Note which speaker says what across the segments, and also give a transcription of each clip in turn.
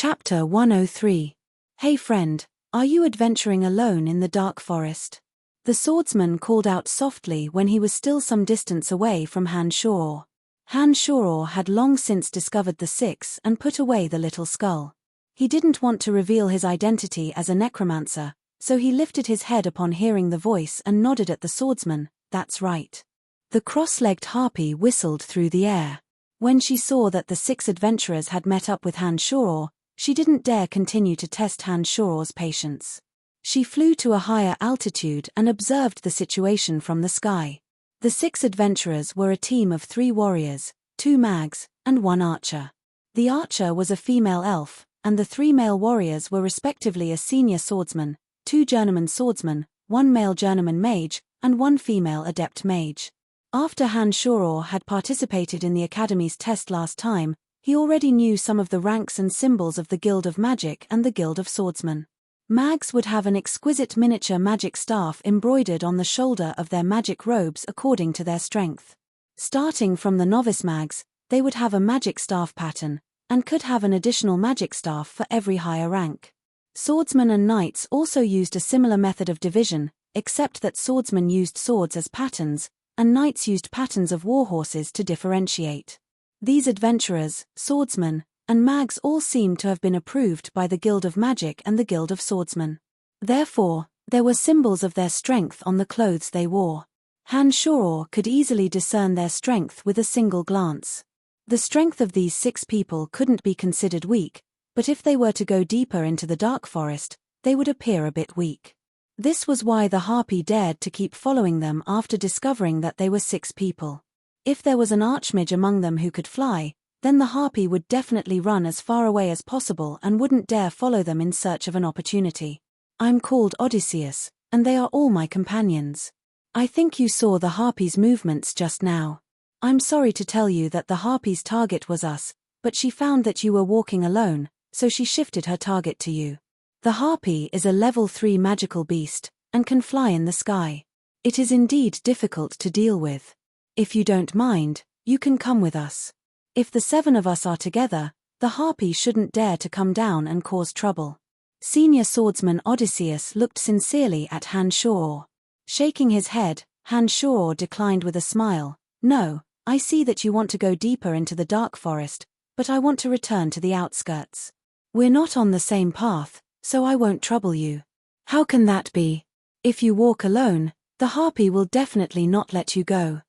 Speaker 1: Chapter 103. Hey friend, are you adventuring alone in the dark forest? The swordsman called out softly when he was still some distance away from Han-Shoror. Han-Shoror had long since discovered the six and put away the little skull. He didn't want to reveal his identity as a necromancer, so he lifted his head upon hearing the voice and nodded at the swordsman. That's right. The cross-legged harpy whistled through the air. When she saw that the six adventurers had met up with Han-Shoror, she didn't dare continue to test Han-Shoror's patience. She flew to a higher altitude and observed the situation from the sky. The six adventurers were a team of 3 warriors, 2 mags, and 1 archer. The archer was a female elf, and the 3 male warriors were respectively a senior swordsman, 2 journeyman swordsmen, 1 male journeyman mage, and 1 female adept mage. After Han-Shoror had participated in the Academy's test last time, he already knew some of the ranks and symbols of the Guild of Magic and the Guild of Swordsmen. Mags would have an exquisite miniature magic staff embroidered on the shoulder of their magic robes according to their strength. Starting from the novice mags, they would have a magic staff pattern, and could have an additional magic staff for every higher rank. Swordsmen and knights also used a similar method of division, except that swordsmen used swords as patterns, and knights used patterns of warhorses to differentiate. These adventurers, swordsmen, and mags all seemed to have been approved by the Guild of Magic and the Guild of Swordsmen. Therefore, there were symbols of their strength on the clothes they wore. Han-Shoror could easily discern their strength with a single glance. The strength of these 6 people couldn't be considered weak, but if they were to go deeper into the dark forest, they would appear a bit weak. This was why the harpy dared to keep following them after discovering that they were 6 people. If there was an archmage among them who could fly, then the harpy would definitely run as far away as possible and wouldn't dare follow them in search of an opportunity. I'm called Odysseus, and they are all my companions. I think you saw the harpy's movements just now. I'm sorry to tell you that the harpy's target was us, but she found that you were walking alone, so she shifted her target to you. The harpy is a level 3 magical beast, and can fly in the sky. It is indeed difficult to deal with. If you don't mind, you can come with us. If the 7 of us are together, the harpy shouldn't dare to come down and cause trouble. Senior swordsman Odysseus looked sincerely at Han-Shoror. Shaking his head, Han-Shoror declined with a smile. No, I see that you want to go deeper into the dark forest, but I want to return to the outskirts. We're not on the same path, so I won't trouble you. How can that be? If you walk alone, the harpy will definitely not let you go.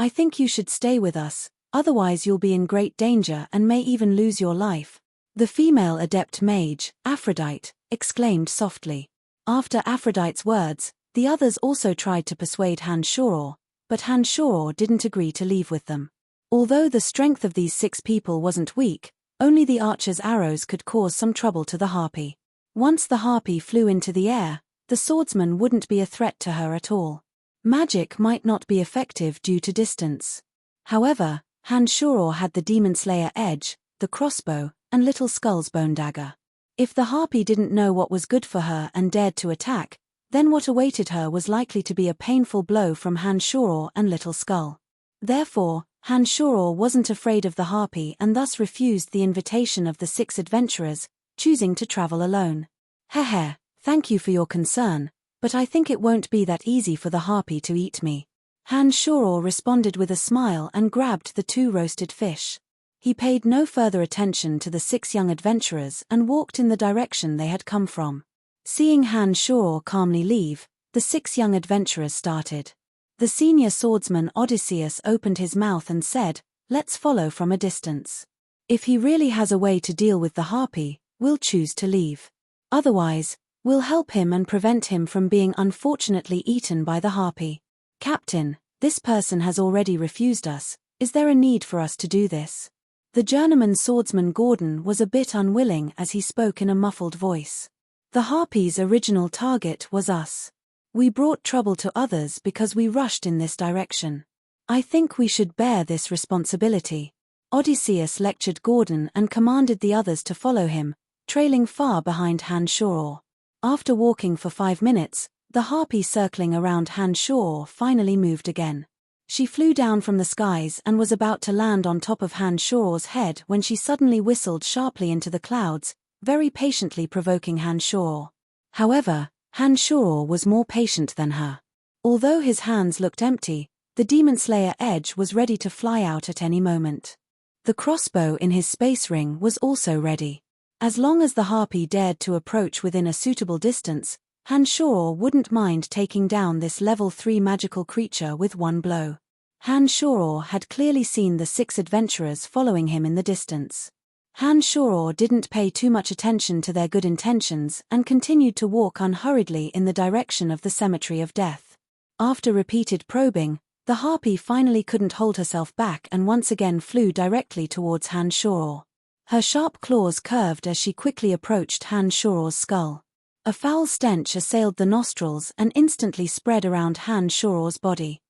Speaker 1: I think you should stay with us, otherwise you'll be in great danger and may even lose your life. The female adept mage, Aphrodite, exclaimed softly. After Aphrodite's words, the others also tried to persuade Han-Shoror, but Han-Shoror didn't agree to leave with them. Although the strength of these 6 people wasn't weak, only the archer's arrows could cause some trouble to the harpy. Once the harpy flew into the air, the swordsman wouldn't be a threat to her at all. Magic might not be effective due to distance. However, Han-Shoror had the Demon Slayer edge, the crossbow, and Little Skull's bone dagger. If the harpy didn't know what was good for her and dared to attack, then what awaited her was likely to be a painful blow from Han-Shoror and Little Skull. Therefore, Han-Shoror wasn't afraid of the harpy and thus refused the invitation of the 6 adventurers, choosing to travel alone. Heh, thank you for your concern, but I think it won't be that easy for the harpy to eat me. Han-Shoror responded with a smile and grabbed the 2 roasted fish. He paid no further attention to the 6 young adventurers and walked in the direction they had come from. Seeing Han-Shoror calmly leave, the 6 young adventurers started. The senior swordsman Odysseus opened his mouth and said, "Let's follow from a distance. If he really has a way to deal with the harpy, we'll choose to leave. Otherwise, we'll help him and prevent him from being unfortunately eaten by the harpy. Captain, this person has already refused us. Is there a need for us to do this?" The journeyman swordsman Gordon was a bit unwilling as he spoke in a muffled voice. The harpy's original target was us. We brought trouble to others because we rushed in this direction. I think we should bear this responsibility. Odysseus lectured Gordon and commanded the others to follow him, trailing far behind Han-Shoror. After walking for 5 minutes, the harpy circling around Han-Shoror finally moved again. She flew down from the skies and was about to land on top of Han Shuo's head when she suddenly whistled sharply into the clouds, very patiently provoking Han Shuo. However, Han Shuo was more patient than her. Although his hands looked empty, the Demon Slayer Edge was ready to fly out at any moment. The crossbow in his space ring was also ready. As long as the harpy dared to approach within a suitable distance, Han Shuo wouldn't mind taking down this level 3 magical creature with one blow. Han Shuo had clearly seen the 6 adventurers following him in the distance. Han Shuo didn't pay too much attention to their good intentions and continued to walk unhurriedly in the direction of the Cemetery of Death. After repeated probing, the harpy finally couldn't hold herself back and once again flew directly towards Han Shuo. Her sharp claws curved as she quickly approached Han Shuo's skull. A foul stench assailed the nostrils and instantly spread around Han Shuo's body.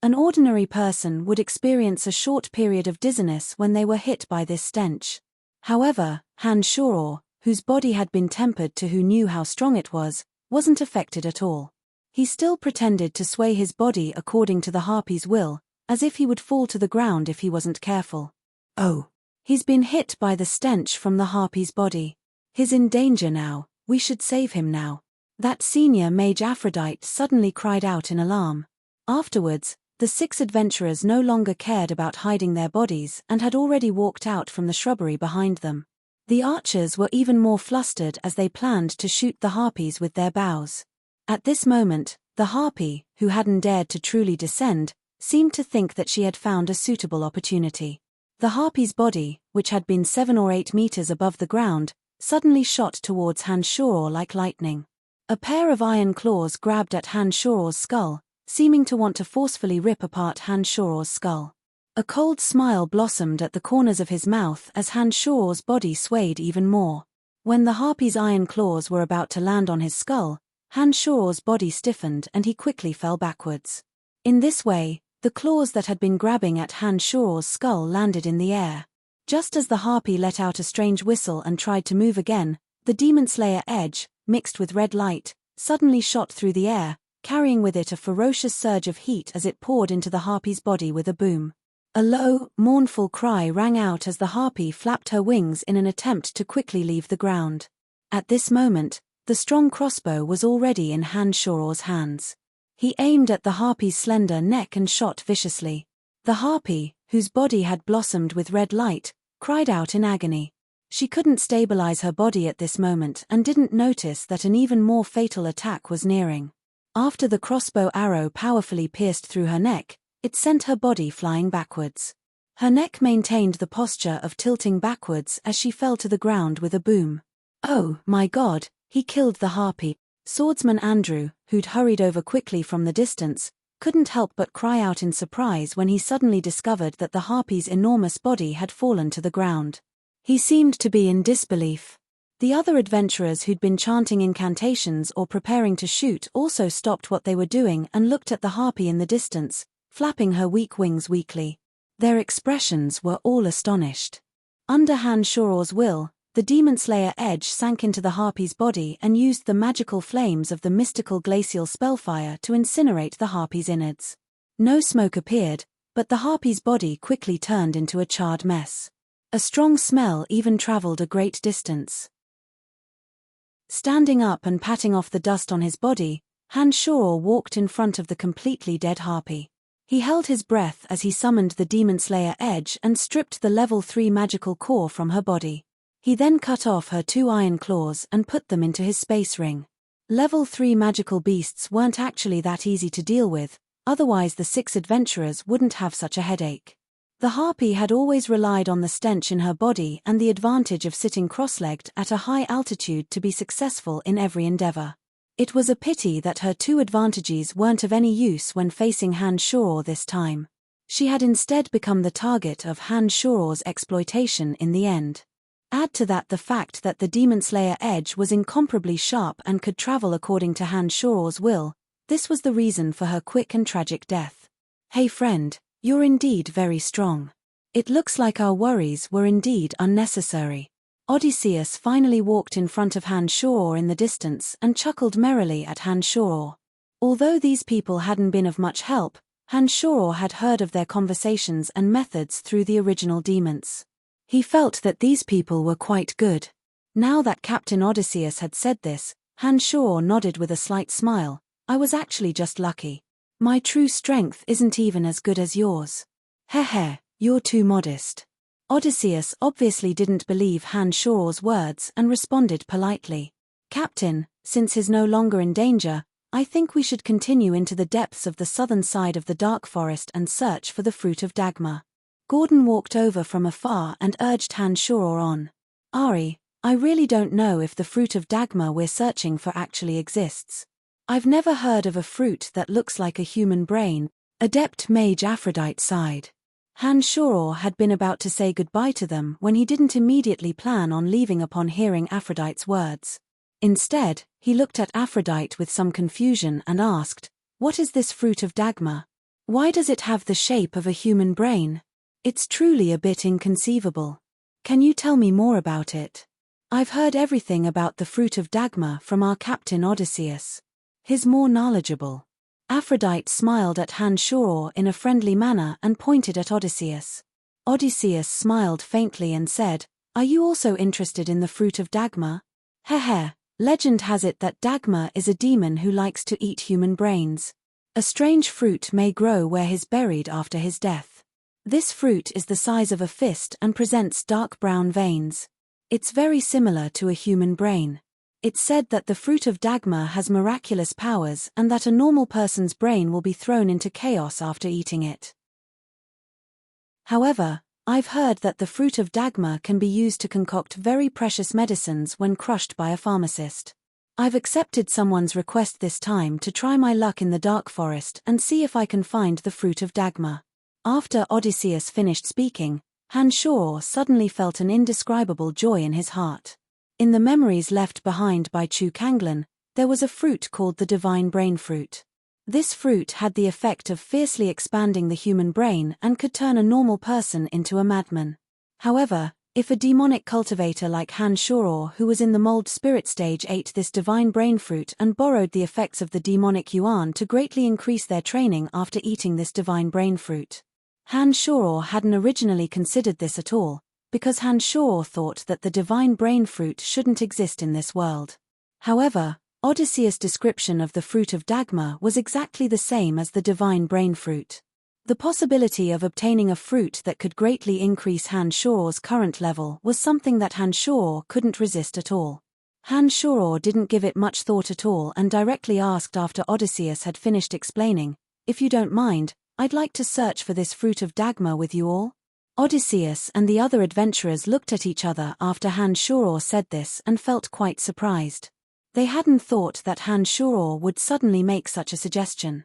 Speaker 1: An ordinary person would experience a short period of dizziness when they were hit by this stench. However, Han Shuo, whose body had been tempered to who knew how strong it was, wasn't affected at all. He still pretended to sway his body according to the harpy's will, as if he would fall to the ground if he wasn't careful. Oh, he's been hit by the stench from the harpy's body. He's in danger now, we should save him now. That senior mage Aphrodite suddenly cried out in alarm. Afterwards, the 6 adventurers no longer cared about hiding their bodies and had already walked out from the shrubbery behind them. The archers were even more flustered as they planned to shoot the harpies with their bows. At this moment, the harpy, who hadn't dared to truly descend, seemed to think that she had found a suitable opportunity. The harpy's body, which had been 7 or 8 meters above the ground, suddenly shot towards Han Shuo like lightning. A pair of iron claws grabbed at Han Shuo's skull, seeming to want to forcefully rip apart Han Shuo's skull. A cold smile blossomed at the corners of his mouth as Han Shuo's body swayed even more. When the harpy's iron claws were about to land on his skull, Han Shuo's body stiffened and he quickly fell backwards. In this way, the claws that had been grabbing at Han Shuo's skull landed in the air. Just as the harpy let out a strange whistle and tried to move again, the Demon Slayer Edge, mixed with red light, suddenly shot through the air, carrying with it a ferocious surge of heat as it poured into the harpy's body with a boom. A low, mournful cry rang out as the harpy flapped her wings in an attempt to quickly leave the ground. At this moment, the strong crossbow was already in Han Shuo's hands. He aimed at the harpy's slender neck and shot viciously. The harpy, whose body had blossomed with red light, cried out in agony. She couldn't stabilize her body at this moment and didn't notice that an even more fatal attack was nearing. After the crossbow arrow powerfully pierced through her neck, it sent her body flying backwards. Her neck maintained the posture of tilting backwards as she fell to the ground with a boom. Oh, my God, he killed the harpy. Swordsman Andrew, who'd hurried over quickly from the distance, couldn't help but cry out in surprise when he suddenly discovered that the harpy's enormous body had fallen to the ground. He seemed to be in disbelief. The other adventurers who'd been chanting incantations or preparing to shoot also stopped what they were doing and looked at the harpy in the distance, flapping her weak wings weakly. Their expressions were all astonished. Under Han Shuo's will, the Demon Slayer Edge sank into the harpy's body and used the magical flames of the mystical glacial spellfire to incinerate the harpy's innards. No smoke appeared, but the harpy's body quickly turned into a charred mess. A strong smell even traveled a great distance. Standing up and patting off the dust on his body, Han Shuo walked in front of the completely dead harpy. He held his breath as he summoned the Demon Slayer Edge and stripped the level 3 magical core from her body. He then cut off her 2 iron claws and put them into his space ring. Level 3 magical beasts weren't actually that easy to deal with, otherwise the 6 adventurers wouldn't have such a headache. The harpy had always relied on the stench in her body and the advantage of sitting cross-legged at a high altitude to be successful in every endeavor. It was a pity that her 2 advantages weren't of any use when facing Han Shuo this time. She had instead become the target of Han Shuo's exploitation in the end. Add to that the fact that the Demon Slayer Edge was incomparably sharp and could travel according to Han Shuo's will, this was the reason for her quick and tragic death. Hey friend, you're indeed very strong. It looks like our worries were indeed unnecessary. Odysseus finally walked in front of Han Shuo in the distance and chuckled merrily at Han Shuo. Although these people hadn't been of much help, Hanshoro had heard of their conversations and methods through the original demons. He felt that these people were quite good. Now that Captain Odysseus had said this, Hanshoro nodded with a slight smile. I was actually just lucky. My true strength isn't even as good as yours. Heh, you're too modest. Odysseus obviously didn't believe Hanshoro's words and responded politely. Captain, since he's no longer in danger, I think we should continue into the depths of the southern side of the dark forest and search for the fruit of Dagmar. Gordon walked over from afar and urged Hanshoro on. Ari, I really don't know if the fruit of Dagmar we're searching for actually exists. I've never heard of a fruit that looks like a human brain, Adept Mage Aphrodite sighed. Hanshoro had been about to say goodbye to them when he didn't immediately plan on leaving upon hearing Aphrodite's words. Instead, he looked at Aphrodite with some confusion and asked, what is this fruit of Dagmar? Why does it have the shape of a human brain? It's truly a bit inconceivable. Can you tell me more about it? I've heard everything about the fruit of Dagmar from our Captain Odysseus. He's more knowledgeable. Aphrodite smiled at Hanshoro in a friendly manner and pointed at Odysseus. Odysseus smiled faintly and said, are you also interested in the fruit of Dagmar? Heh, legend has it that Dagmar is a demon who likes to eat human brains. A strange fruit may grow where he's buried after his death. This fruit is the size of a fist and presents dark brown veins. It's very similar to a human brain. It's said that the fruit of Dagmar has miraculous powers and that a normal person's brain will be thrown into chaos after eating it. However, I've heard that the fruit of Dagmar can be used to concoct very precious medicines when crushed by a pharmacist. I've accepted someone's request this time to try my luck in the dark forest and see if I can find the fruit of Dagmar. After Odysseus finished speaking, Hanshoro suddenly felt an indescribable joy in his heart. In the memories left behind by Chu Kanglan, there was a fruit called the divine brain fruit. This fruit had the effect of fiercely expanding the human brain and could turn a normal person into a madman. However, if a demonic cultivator like Hanshoro who was in the mold spirit stage ate this divine brain fruit and borrowed the effects of the demonic yuan to greatly increase their training after eating this divine brain fruit. Hanshoro hadn't originally considered this at all, because Hanshoro thought that the divine brain fruit shouldn't exist in this world. However, Odysseus' description of the fruit of Dagmar was exactly the same as the divine brain fruit. The possibility of obtaining a fruit that could greatly increase Hanshoro's current level was something that Hanshoro couldn't resist at all. Hanshoro didn't give it much thought at all and directly asked after Odysseus had finished explaining, if you don't mind, I'd like to search for this fruit of Dagmar with you all. Odysseus and the other adventurers looked at each other after Hanshoro said this and felt quite surprised. They hadn't thought that Hanshoro would suddenly make such a suggestion.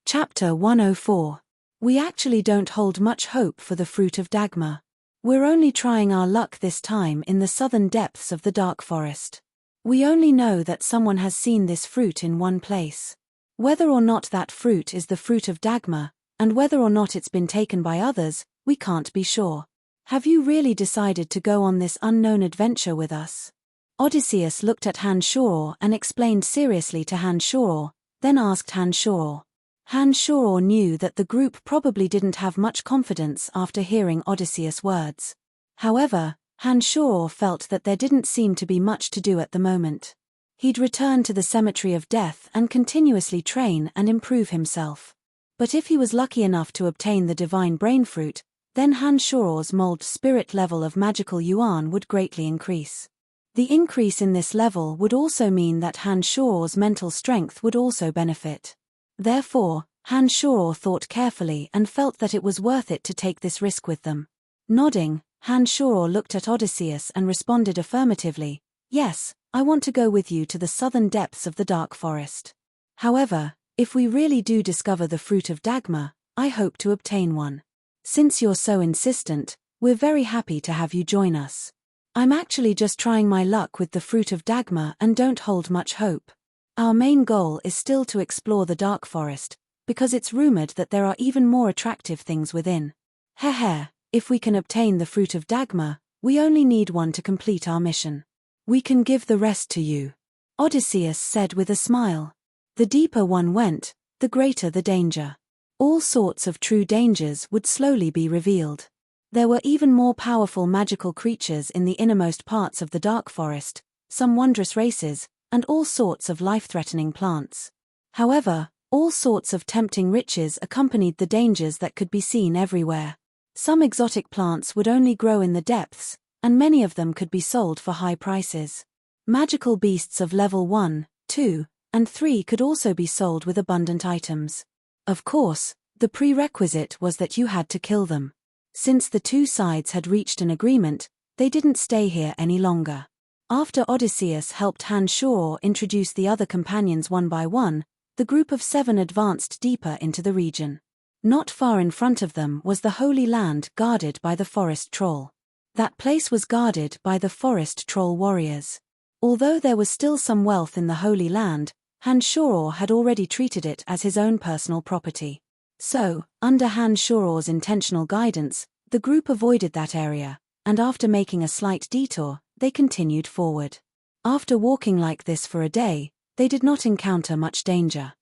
Speaker 1: Chapter 104. We actually don't hold much hope for the fruit of Dagmar. We're only trying our luck this time in the southern depths of the dark forest. We only know that someone has seen this fruit in one place. Whether or not that fruit is the fruit of Dagmar, and whether or not it's been taken by others, we can't be sure. Have you really decided to go on this unknown adventure with us? Odysseus looked at Hanshoro and explained seriously to Hanshoro, then asked Hanshoro. Hanshoro knew that the group probably didn't have much confidence after hearing Odysseus' words. However, Hanshoro felt that there didn't seem to be much to do at the moment. He'd return to the cemetery of death and continuously train and improve himself. But if he was lucky enough to obtain the divine brain fruit, then Hanshoro's mold spirit level of magical yuan would greatly increase. The increase in this level would also mean that Hanshoro's mental strength would also benefit. Therefore, Hanshoro thought carefully and felt that it was worth it to take this risk with them. Nodding, Hanshoro looked at Odysseus and responded affirmatively, yes, I want to go with you to the southern depths of the dark forest. However, if we really do discover the fruit of Dagmar, I hope to obtain one. Since you're so insistent, we're very happy to have you join us. I'm actually just trying my luck with the fruit of Dagmar and don't hold much hope. Our main goal is still to explore the dark forest, because it's rumored that there are even more attractive things within. Heh, if we can obtain the fruit of Dagmar, we only need one to complete our mission. We can give the rest to you. Odysseus said with a smile. The deeper one went, the greater the danger. All sorts of true dangers would slowly be revealed. There were even more powerful magical creatures in the innermost parts of the dark forest, some wondrous races, and all sorts of life-threatening plants. However, all sorts of tempting riches accompanied the dangers that could be seen everywhere. Some exotic plants would only grow in the depths, and many of them could be sold for high prices. Magical beasts of level 1, 2, and 3 could also be sold with abundant items. Of course, the prerequisite was that you had to kill them. Since the two sides had reached an agreement, they didn't stay here any longer. After Odysseus helped Han-Shor introduce the other companions one by one, the group of 7 advanced deeper into the region. Not far in front of them was the Holy Land guarded by the forest troll. That place was guarded by the forest troll warriors. Although there was still some wealth in the Holy Land, Han-Shor had already treated it as his own personal property. So, under Han-Shor's intentional guidance, the group avoided that area, and after making a slight detour, they continued forward. After walking like this for a day, they did not encounter much danger.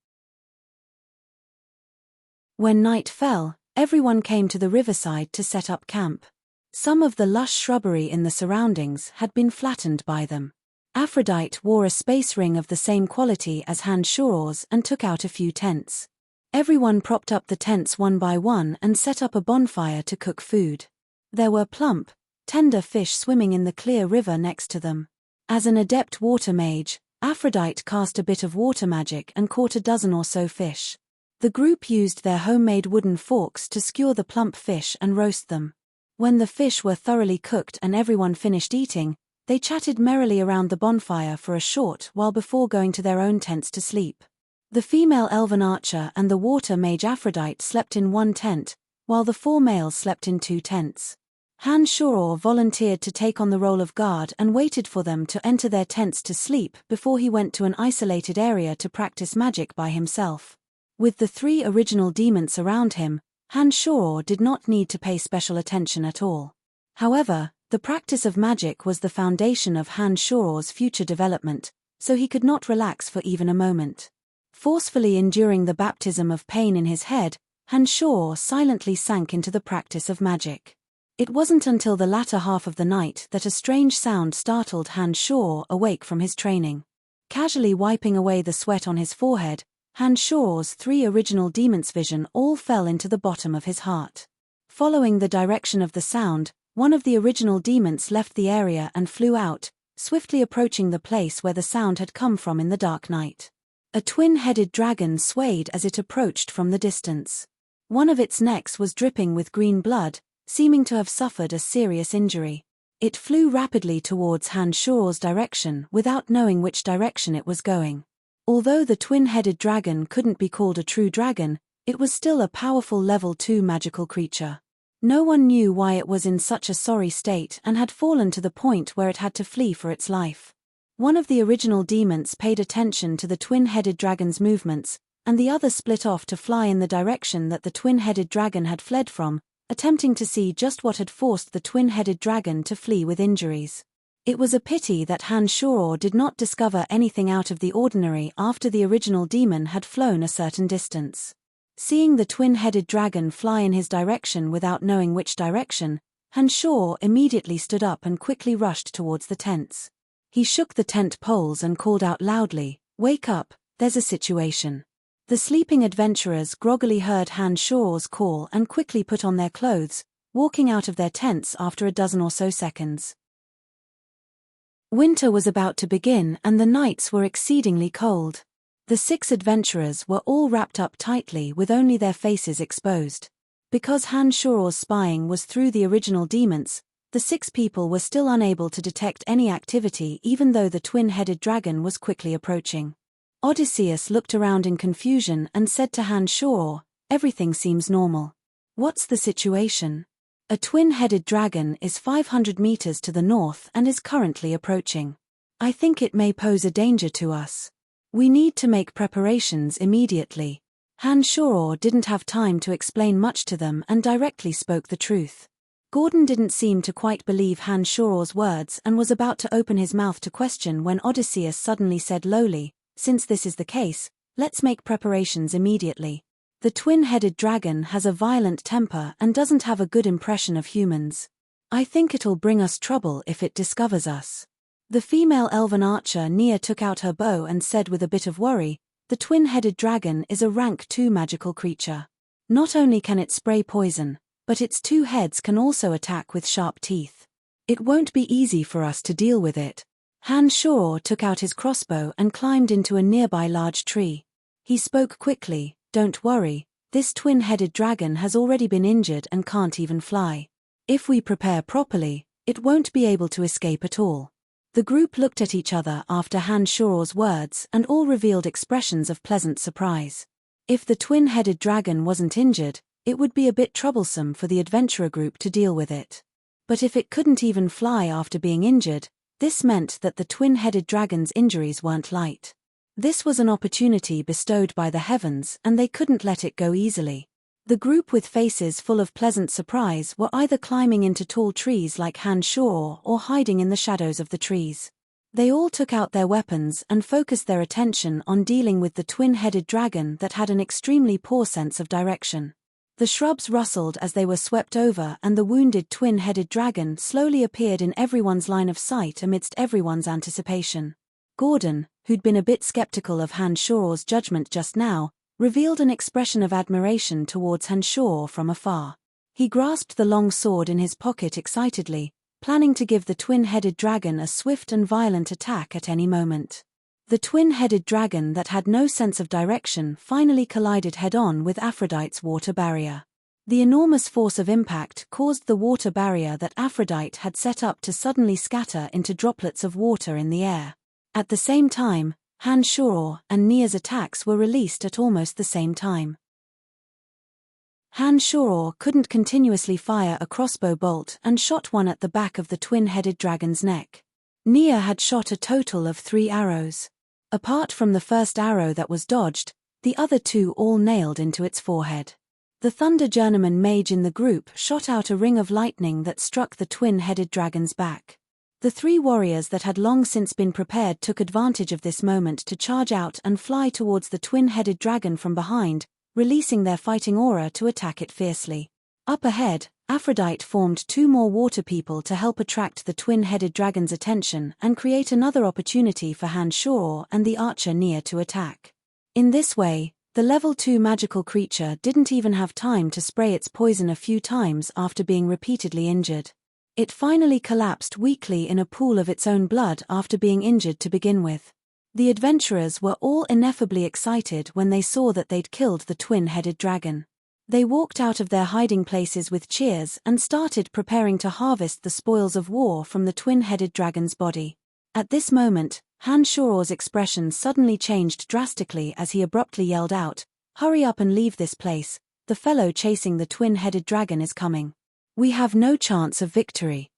Speaker 1: When night fell, everyone came to the riverside to set up camp. Some of the lush shrubbery in the surroundings had been flattened by them. Aphrodite wore a space ring of the same quality as Han-Shor's and took out a few tents. Everyone propped up the tents one by one and set up a bonfire to cook food. There were plump, tender fish swimming in the clear river next to them. As an adept water mage, Aphrodite cast a bit of water magic and caught a dozen or so fish. The group used their homemade wooden forks to skewer the plump fish and roast them. When the fish were thoroughly cooked and everyone finished eating, they chatted merrily around the bonfire for a short while before going to their own tents to sleep. The female elven archer and the water mage Aphrodite slept in one tent, while the 4 males slept in 2 tents. Han-Shor volunteered to take on the role of guard and waited for them to enter their tents to sleep before he went to an isolated area to practice magic by himself. With the 3 original demons around him, Han-Shor did not need to pay special attention at all. However, the practice of magic was the foundation of Han-Shor's future development, so he could not relax for even a moment. Forcefully enduring the baptism of pain in his head, Han-Shor silently sank into the practice of magic. It wasn't until the latter half of the night that a strange sound startled Han-Shor awake from his training. Casually wiping away the sweat on his forehead, Han-Shor's 3 original demons' vision all fell into the bottom of his heart. Following the direction of the sound, one of the original demons left the area and flew out, swiftly approaching the place where the sound had come from in the dark night. A twin-headed dragon swayed as it approached from the distance. One of its necks was dripping with green blood, seeming to have suffered a serious injury. It flew rapidly towards Han-Shor's direction without knowing which direction it was going. Although the twin-headed dragon couldn't be called a true dragon, it was still a powerful level 2 magical creature. No one knew why it was in such a sorry state and had fallen to the point where it had to flee for its life. One of the original demons paid attention to the twin-headed dragon's movements, and the other split off to fly in the direction that the twin-headed dragon had fled from, attempting to see just what had forced the twin-headed dragon to flee with injuries. It was a pity that Han-Shor did not discover anything out of the ordinary after the original demon had flown a certain distance. Seeing the twin-headed dragon fly in his direction without knowing which direction, Han-Shor immediately stood up and quickly rushed towards the tents. He shook the tent poles and called out loudly, "Wake up, there's a situation." The sleeping adventurers groggily heard Han-Shor's call and quickly put on their clothes, walking out of their tents after a dozen or so seconds. Winter was about to begin and the nights were exceedingly cold. The 6 adventurers were all wrapped up tightly with only their faces exposed. Because Han-Shor's spying was through the original demons, the 6 people were still unable to detect any activity even though the twin-headed dragon was quickly approaching. Odysseus looked around in confusion and said to Han-Shor, "Everything seems normal. What's the situation?" "A twin-headed dragon is 500 meters to the north and is currently approaching. I think it may pose a danger to us. We need to make preparations immediately." Han-Shor didn't have time to explain much to them and directly spoke the truth. Gordon didn't seem to quite believe Han Shoror's words and was about to open his mouth to question when Odysseus suddenly said lowly, "Since this is the case, let's make preparations immediately. The twin-headed dragon has a violent temper and doesn't have a good impression of humans. I think it'll bring us trouble if it discovers us." The female elven archer Nia took out her bow and said with a bit of worry, "The twin-headed dragon is a rank 2 magical creature. Not only can it spray poison, but its 2 heads can also attack with sharp teeth. It won't be easy for us to deal with it." Han Shoror took out his crossbow and climbed into a nearby large tree. He spoke quickly, "Don't worry, this twin-headed dragon has already been injured and can't even fly. If we prepare properly, it won't be able to escape at all." The group looked at each other after Han Shoror's words and all revealed expressions of pleasant surprise. If the twin-headed dragon wasn't injured, it would be a bit troublesome for the adventurer group to deal with it. But if it couldn't even fly after being injured, this meant that the twin-headed dragon's injuries weren't light. This was an opportunity bestowed by the heavens and they couldn't let it go easily. The group with faces full of pleasant surprise were either climbing into tall trees like Han Shoror or hiding in the shadows of the trees. They all took out their weapons and focused their attention on dealing with the twin-headed dragon that had an extremely poor sense of direction. The shrubs rustled as they were swept over and the wounded twin-headed dragon slowly appeared in everyone's line of sight amidst everyone's anticipation. Gordon, who'd been a bit skeptical of Han Shoror's judgment just now, revealed an expression of admiration towards Han Shoror from afar. He grasped the long sword in his pocket excitedly, planning to give the twin-headed dragon a swift and violent attack at any moment. The twin-headed dragon that had no sense of direction finally collided head-on with Aphrodite's water barrier. The enormous force of impact caused the water barrier that Aphrodite had set up to suddenly scatter into droplets of water in the air. At the same time, Han Shoror and Nia's attacks were released at almost the same time. Han Shoror couldn't continuously fire a crossbow bolt and shot one at the back of the twin-headed dragon's neck. Nia had shot a total of 3 arrows. Apart from the first arrow that was dodged, the other 2 all nailed into its forehead. The Thunder Journeyman mage in the group shot out a ring of lightning that struck the twin-headed dragon's back. The 3 warriors that had long since been prepared took advantage of this moment to charge out and fly towards the twin-headed dragon from behind, releasing their fighting aura to attack it fiercely. Up ahead, Aphrodite formed 2 more water people to help attract the twin-headed dragon's attention and create another opportunity for Han Shoror and the archer Nia to attack. In this way, the level 2 magical creature didn't even have time to spray its poison a few times after being repeatedly injured. It finally collapsed weakly in a pool of its own blood after being injured to begin with. The adventurers were all ineffably excited when they saw that they'd killed the twin-headed dragon. They walked out of their hiding places with cheers and started preparing to harvest the spoils of war from the twin-headed dragon's body. At this moment, Han Shoror's expression suddenly changed drastically as he abruptly yelled out, "Hurry up and leave this place, the fellow chasing the twin-headed dragon is coming. We have no chance of victory."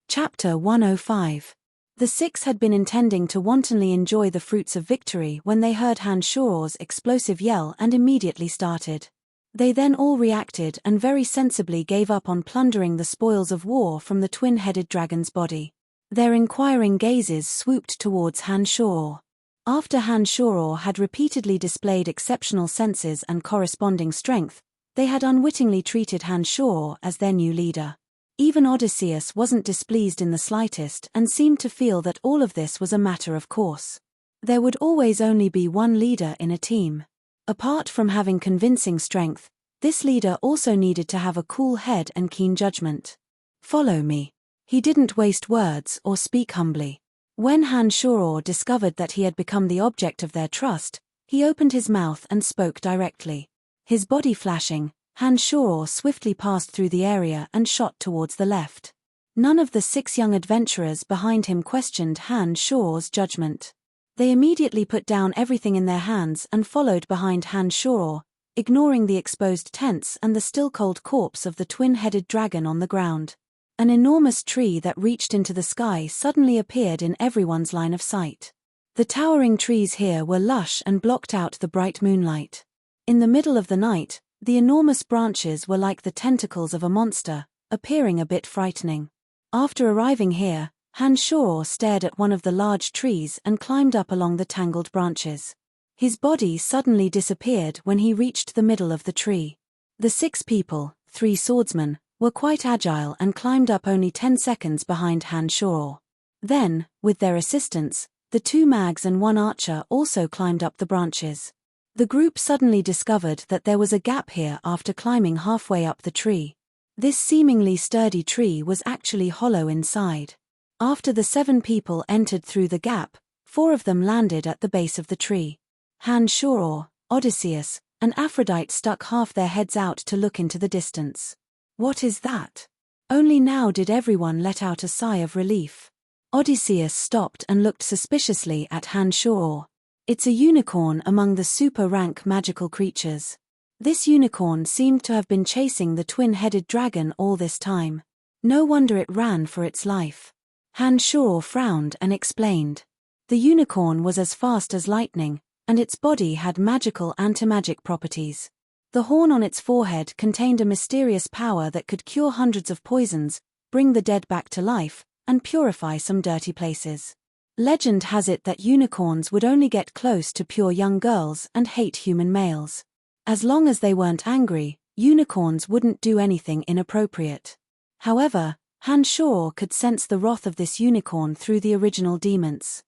Speaker 1: Chapter 105. The 6 had been intending to wantonly enjoy the fruits of victory when they heard Han Shoror's explosive yell and immediately started. They then all reacted and very sensibly gave up on plundering the spoils of war from the twin-headed dragon's body. Their inquiring gazes swooped towards Han Shoror. After Han Shoror had repeatedly displayed exceptional senses and corresponding strength, they had unwittingly treated Han Shoror as their new leader. Even Odysseus wasn't displeased in the slightest and seemed to feel that all of this was a matter of course. There would always only be one leader in a team. Apart from having convincing strength, this leader also needed to have a cool head and keen judgment. "Follow me." He didn't waste words or speak humbly. When Han Shoror discovered that he had become the object of their trust, he opened his mouth and spoke directly. His body flashing, Han Shoror swiftly passed through the area and shot towards the left. None of the 6 young adventurers behind him questioned Han Shoror's judgment. They immediately put down everything in their hands and followed behind Han Shoror, ignoring the exposed tents and the still-cold corpse of the twin-headed dragon on the ground. An enormous tree that reached into the sky suddenly appeared in everyone's line of sight. The towering trees here were lush and blocked out the bright moonlight. In the middle of the night, The enormous branches were like the tentacles of a monster, appearing a bit frightening. After arriving here, Hanshor stared at one of the large trees and climbed up along the tangled branches. His body suddenly disappeared when he reached the middle of the tree. The 6 people, 3 swordsmen, were quite agile and climbed up only 10 seconds behind Hanshor. Then, with their assistance, the 2 mags and 1 archer also climbed up the branches. The group suddenly discovered that there was a gap here after climbing halfway up the tree. This seemingly sturdy tree was actually hollow inside. After the 7 people entered through the gap, 4 of them landed at the base of the tree. Hanshor, Odysseus, and Aphrodite stuck half their heads out to look into the distance. What is that? Only now did everyone let out a sigh of relief. Odysseus stopped and looked suspiciously at Hanshor. It's a unicorn among the super-rank magical creatures. This unicorn seemed to have been chasing the twin-headed dragon all this time. No wonder it ran for its life. Hanshor frowned and explained. The unicorn was as fast as lightning, and its body had magical anti-magic properties. The horn on its forehead contained a mysterious power that could cure hundreds of poisons, bring the dead back to life, and purify some dirty places. Legend has it that unicorns would only get close to pure young girls and hate human males. As long as they weren't angry, unicorns wouldn't do anything inappropriate. However, Hanshor could sense the wrath of this unicorn through the original demons.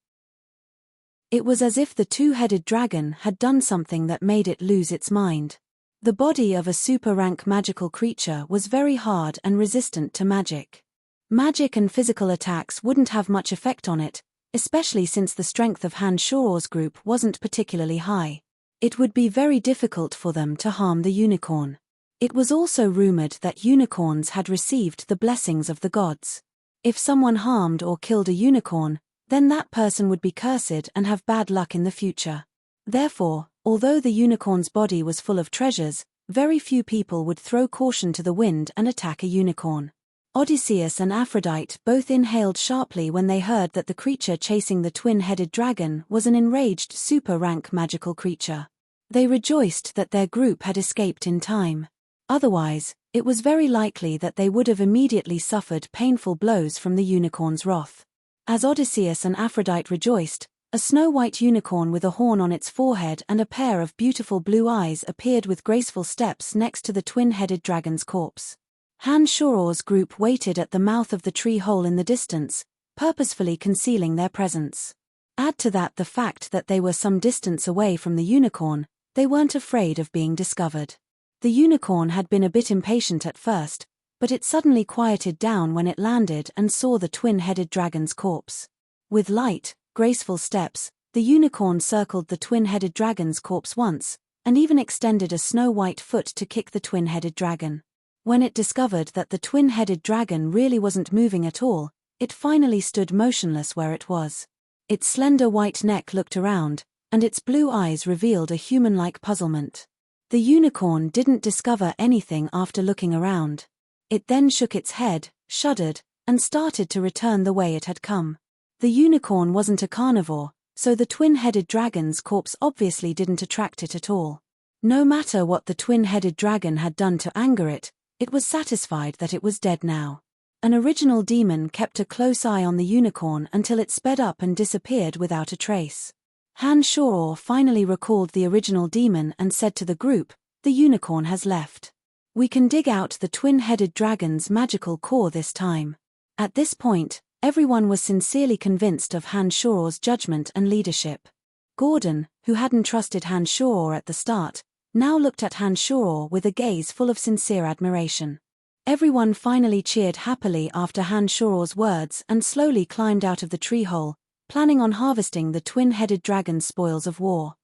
Speaker 1: It was as if the 2-headed dragon had done something that made it lose its mind. The body of a super-rank magical creature was very hard and resistant to magic. Magic and physical attacks wouldn't have much effect on it, especially since the strength of Hanshor's group wasn't particularly high. It would be very difficult for them to harm the unicorn. It was also rumored that unicorns had received the blessings of the gods. If someone harmed or killed a unicorn, then that person would be cursed and have bad luck in the future. Therefore, although the unicorn's body was full of treasures, very few people would throw caution to the wind and attack a unicorn. Odysseus and Aphrodite both inhaled sharply when they heard that the creature chasing the twin-headed dragon was an enraged super-rank magical creature. They rejoiced that their group had escaped in time. Otherwise, it was very likely that they would have immediately suffered painful blows from the unicorn's wrath. As Odysseus and Aphrodite rejoiced, a snow-white unicorn with a horn on its forehead and a pair of beautiful blue eyes appeared with graceful steps next to the twin-headed dragon's corpse. Hanshor's group waited at the mouth of the tree hole in the distance, purposefully concealing their presence. Add to that the fact that they were some distance away from the unicorn, they weren't afraid of being discovered. The unicorn had been a bit impatient at first, but it suddenly quieted down when it landed and saw the twin-headed dragon's corpse. With light, graceful steps, the unicorn circled the twin-headed dragon's corpse once, and even extended a snow-white foot to kick the twin-headed dragon. When it discovered that the twin-headed dragon really wasn't moving at all, it finally stood motionless where it was. Its slender white neck looked around, and its blue eyes revealed a human-like puzzlement. The unicorn didn't discover anything after looking around. It then shook its head, shuddered, and started to return the way it had come. The unicorn wasn't a carnivore, so the twin-headed dragon's corpse obviously didn't attract it at all. No matter what the twin-headed dragon had done to anger it, it was satisfied that it was dead now. An original demon kept a close eye on the unicorn until it sped up and disappeared without a trace. Hanshor finally recalled the original demon and said to the group, "The unicorn has left. We can dig out the twin-headed dragon's magical core this time." At this point, everyone was sincerely convinced of Hanshor's judgment and leadership. Gordon, who hadn't trusted Hanshor at the start, now looked at Hanshor with a gaze full of sincere admiration. Everyone finally cheered happily after Hanshor's words and slowly climbed out of the tree hole, planning on harvesting the twin-headed dragon's spoils of war.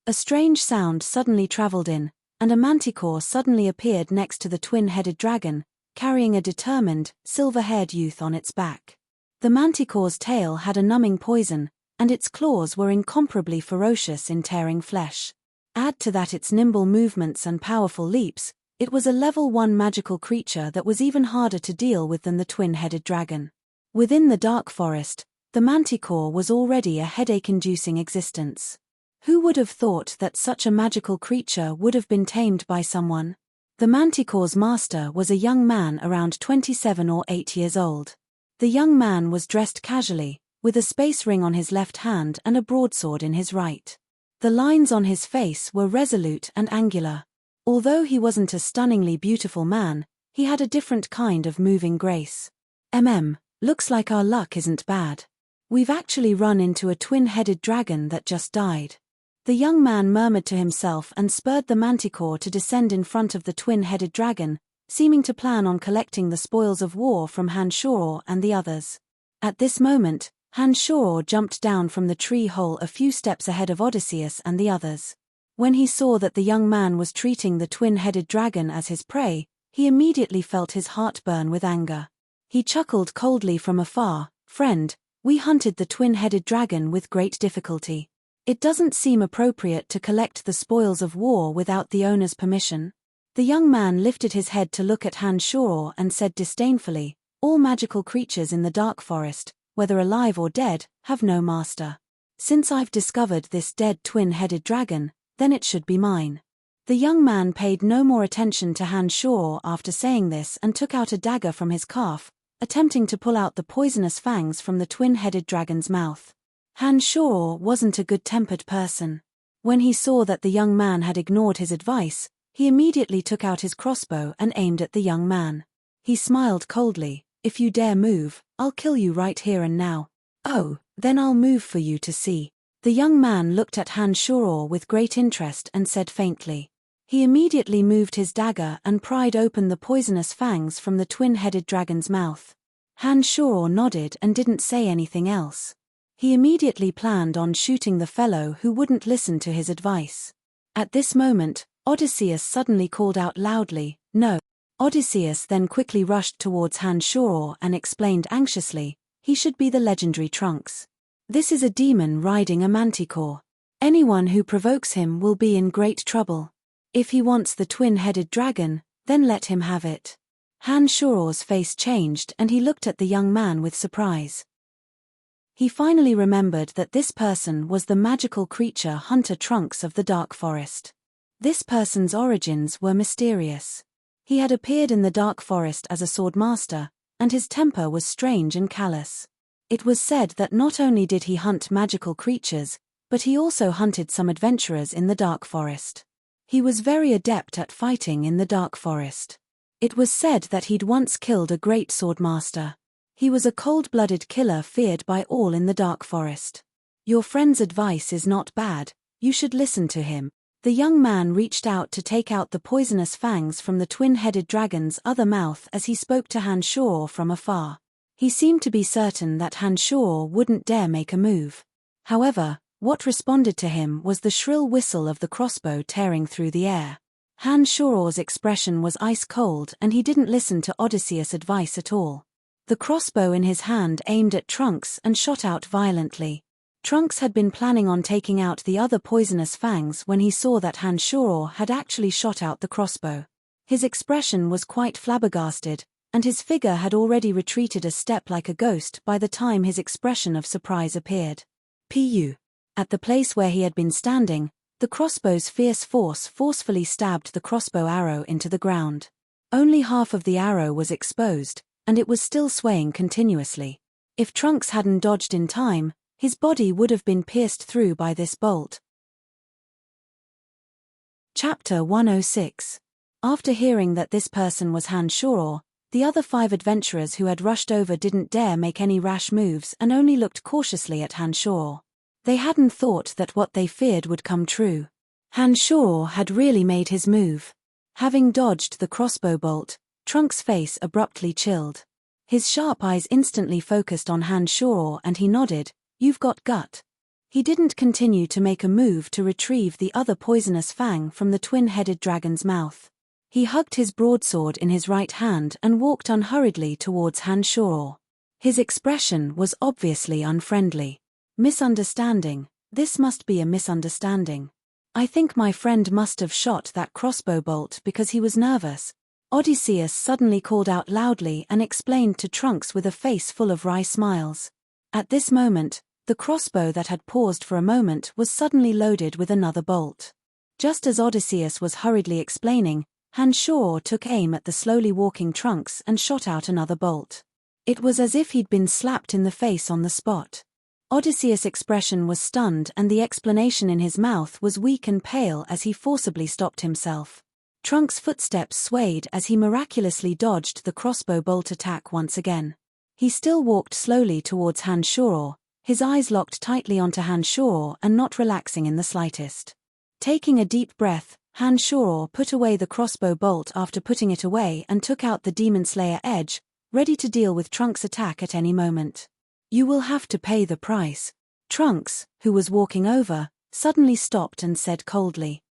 Speaker 1: A strange sound suddenly traveled in, and a manticore suddenly appeared next to the twin-headed dragon, carrying a determined, silver-haired youth on its back. The manticore's tail had a numbing poison, and its claws were incomparably ferocious in tearing flesh. Add to that its nimble movements and powerful leaps, it was a level 1 magical creature that was even harder to deal with than the twin-headed dragon. Within the dark forest, the manticore was already a headache-inducing existence. Who would have thought that such a magical creature would have been tamed by someone? The Manticore's master was a young man around 27 or 8 years old. The young man was dressed casually, with a space ring on his left hand and a broadsword in his right. The lines on his face were resolute and angular. Although he wasn't a stunningly beautiful man, he had a different kind of moving grace. Looks like our luck isn't bad. We've actually run into a twin-headed dragon that just died. The young man murmured to himself and spurred the Manticore to descend in front of the twin-headed dragon, seeming to plan on collecting the spoils of war from Hanshoro and the others. At this moment, Hanshoro jumped down from the tree hole a few steps ahead of Odysseus and the others. When he saw that the young man was treating the twin-headed dragon as his prey, he immediately felt his heart burn with anger. He chuckled coldly from afar, "Friend, we hunted the twin-headed dragon with great difficulty. It doesn't seem appropriate to collect the spoils of war without the owner's permission." The young man lifted his head to look at Hanshoro and said disdainfully, "All magical creatures in the dark forest, whether alive or dead, have no master. Since I've discovered this dead twin-headed dragon, then it should be mine." The young man paid no more attention to Hanshoro after saying this and took out a dagger from his calf, attempting to pull out the poisonous fangs from the twin-headed dragon's mouth. Hanshoro wasn't a good-tempered person. When he saw that the young man had ignored his advice, he immediately took out his crossbow and aimed at the young man. He smiled coldly, "If you dare move, I'll kill you right here and now." "Oh, then I'll move for you to see." The young man looked at Hanshoro with great interest and said faintly. He immediately moved his dagger and pried open the poisonous fangs from the twin-headed dragon's mouth. Hanshoro nodded and didn't say anything else. He immediately planned on shooting the fellow who wouldn't listen to his advice. At this moment, Odysseus suddenly called out loudly, "No." Odysseus then quickly rushed towards Hanshoro and explained anxiously, "He should be the legendary Trunks. This is a demon riding a manticore. Anyone who provokes him will be in great trouble. If he wants the twin-headed dragon, then let him have it." Hanshoro's face changed and he looked at the young man with surprise. He finally remembered that this person was the magical creature hunter Trunks of the Dark Forest. This person's origins were mysterious. He had appeared in the Dark Forest as a swordmaster, and his temper was strange and callous. It was said that not only did he hunt magical creatures, but he also hunted some adventurers in the Dark Forest. He was very adept at fighting in the Dark Forest. It was said that he'd once killed a great swordmaster. He was a cold-blooded killer feared by all in the Dark Forest. "Your friend's advice is not bad, you should listen to him." The young man reached out to take out the poisonous fangs from the twin-headed dragon's other mouth as he spoke to Hanshoro from afar. He seemed to be certain that Hanshoro wouldn't dare make a move. However, what responded to him was the shrill whistle of the crossbow tearing through the air. Hanshoro's expression was ice-cold and he didn't listen to Odysseus' advice at all. The crossbow in his hand aimed at Trunks and shot out violently. Trunks had been planning on taking out the other poisonous fangs when he saw that Hanshoro had actually shot out the crossbow. His expression was quite flabbergasted, and his figure had already retreated a step like a ghost by the time his expression of surprise appeared. At the place where he had been standing, the crossbow's fierce force forcefully stabbed the crossbow arrow into the ground. Only half of the arrow was exposed, and it was still swaying continuously. If Trunks hadn't dodged in time, his body would have been pierced through by this bolt. Chapter 106. After hearing that this person was Hanshoro, the other 5 adventurers who had rushed over didn't dare make any rash moves and only looked cautiously at Hanshoro. They hadn't thought that what they feared would come true. Hanshoro had really made his move. Having dodged the crossbow bolt, Trunks' face abruptly chilled. His sharp eyes instantly focused on Hanshoro and he nodded, "You've got gut." He didn't continue to make a move to retrieve the other poisonous fang from the twin-headed dragon's mouth. He hugged his broadsword in his right hand and walked unhurriedly towards Hanshoro. His expression was obviously unfriendly. "Misunderstanding. This must be a misunderstanding. I think my friend must have shot that crossbow bolt because he was nervous." Odysseus suddenly called out loudly and explained to Trunks with a face full of wry smiles. At this moment, The crossbow that had paused for a moment was suddenly loaded with another bolt. Just as Odysseus was hurriedly explaining, Hanshaw took aim at the slowly walking Trunks and shot out another bolt. It was as if he'd been slapped in the face on the spot. Odysseus' expression was stunned and the explanation in his mouth was weak and pale as he forcibly stopped himself. Trunks' footsteps swayed as he miraculously dodged the crossbow bolt attack once again. He still walked slowly towards Hanshaw, his eyes locked tightly onto Hanshaw and not relaxing in the slightest. Taking a deep breath, Hanshaw put away the crossbow bolt after putting it away and took out the Demon Slayer edge, ready to deal with Trunks' attack at any moment. "You will have to pay the price." Trunks, who was walking over, suddenly stopped and said coldly,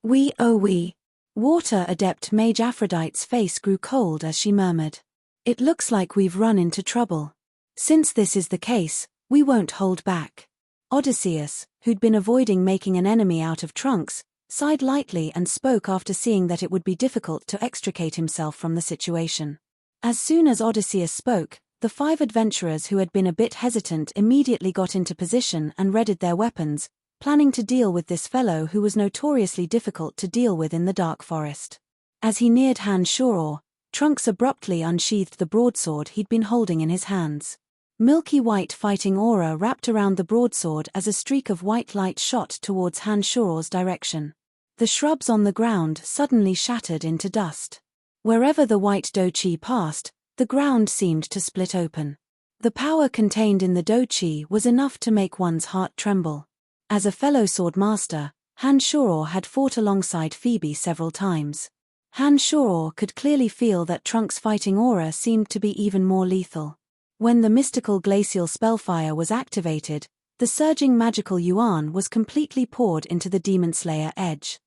Speaker 1: we. Water Adept Mage Aphrodite's face grew cold as she murmured, "It looks like we've run into trouble. Since this is the case, we won't hold back." Odysseus, who'd been avoiding making an enemy out of Trunks, sighed lightly and spoke after seeing that it would be difficult to extricate himself from the situation. As soon as Odysseus spoke, the 5 adventurers who had been a bit hesitant immediately got into position and readied their weapons, planning to deal with this fellow who was notoriously difficult to deal with in the dark forest. As he neared Hanshaw, Trunks abruptly unsheathed the broadsword he'd been holding in his hands. Milky white fighting aura wrapped around the broadsword as a streak of white light shot towards Hanshaw's direction. The shrubs on the ground suddenly shattered into dust. Wherever the white dochi passed, the ground seemed to split open. The power contained in the dochi was enough to make one's heart tremble. As a fellow swordmaster, Hanshaw had fought alongside Phoebe several times. Hanshaw could clearly feel that Trunks' fighting aura seemed to be even more lethal. When the mystical glacial spellfire was activated, the surging magical yuan was completely poured into the Demon Slayer edge.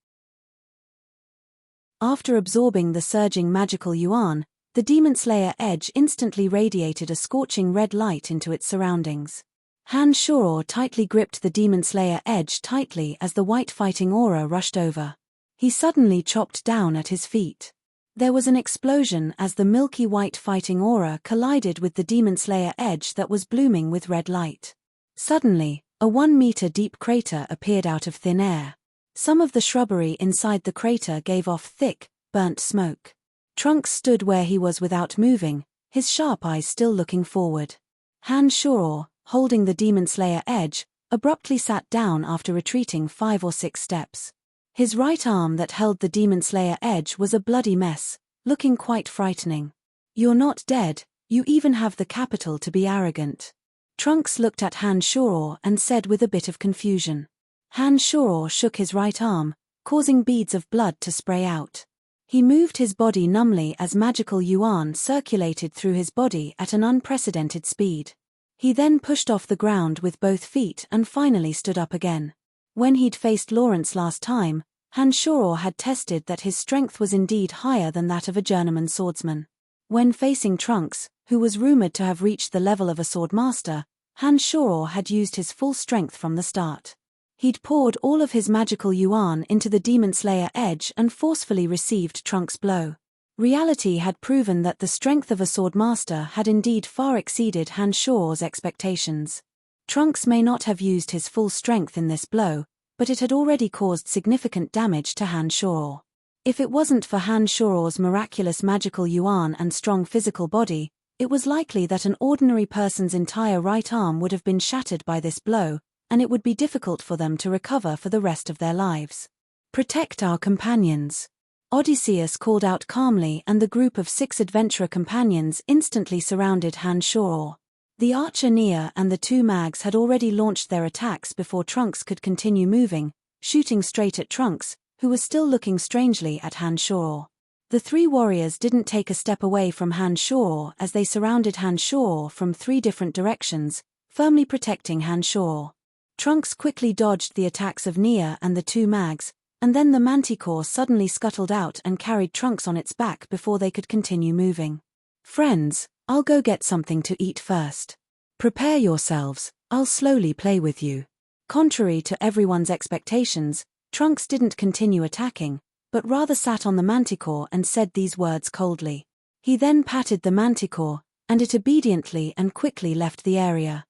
Speaker 1: After absorbing the surging magical yuan, the Demon Slayer edge instantly radiated a scorching red light into its surroundings. Hanshaw tightly gripped the Demon Slayer edge tightly as the white fighting aura rushed over. He suddenly chopped down at his feet. There was an explosion as the milky white fighting aura collided with the Demon Slayer edge that was blooming with red light. Suddenly, a 1-meter-deep crater appeared out of thin air. Some of the shrubbery inside the crater gave off thick, burnt smoke. Trunks stood where he was without moving, his sharp eyes still looking forward. Hanshaw, holding the Demon Slayer edge, abruptly sat down after retreating 5 or 6 steps. His right arm that held the Demon Slayer edge was a bloody mess, looking quite frightening. "You're not dead, you even have the capital to be arrogant." Trunks looked at Hanshaw and said with a bit of confusion. Hanshaw shook his right arm, causing beads of blood to spray out. He moved his body numbly as magical yuan circulated through his body at an unprecedented speed. He then pushed off the ground with both feet and finally stood up again. When he'd faced Lawrence last time, Hanshaw had tested that his strength was indeed higher than that of a journeyman swordsman. When facing Trunks, who was rumored to have reached the level of a swordmaster, Hanshaw had used his full strength from the start. He'd poured all of his magical yuan into the Demon Slayer edge and forcefully received Trunks' blow. Reality had proven that the strength of a swordmaster had indeed far exceeded Hanshaw's expectations. Trunks may not have used his full strength in this blow, but it had already caused significant damage to Hanshaw. If it wasn't for Hanshaw's miraculous magical yuan and strong physical body, it was likely that an ordinary person's entire right arm would have been shattered by this blow, and it would be difficult for them to recover for the rest of their lives. "Protect our companions," Odysseus called out calmly, and the group of 6 adventurer companions instantly surrounded Hanshaw. The archer Nia and the 2 mags had already launched their attacks before Trunks could continue moving, shooting straight at Trunks, who was still looking strangely at Hanshaw. The 3 warriors didn't take a step away from Hanshaw as they surrounded Hanshaw from 3 different directions, firmly protecting Hanshaw. Trunks quickly dodged the attacks of Nia and the 2 mags, and then the manticore suddenly scuttled out and carried Trunks on its back before they could continue moving. "Friends, I'll go get something to eat first. Prepare yourselves, I'll slowly play with you." Contrary to everyone's expectations, Trunks didn't continue attacking, but rather sat on the manticore and said these words coldly. He then patted the manticore, and it obediently and quickly left the area.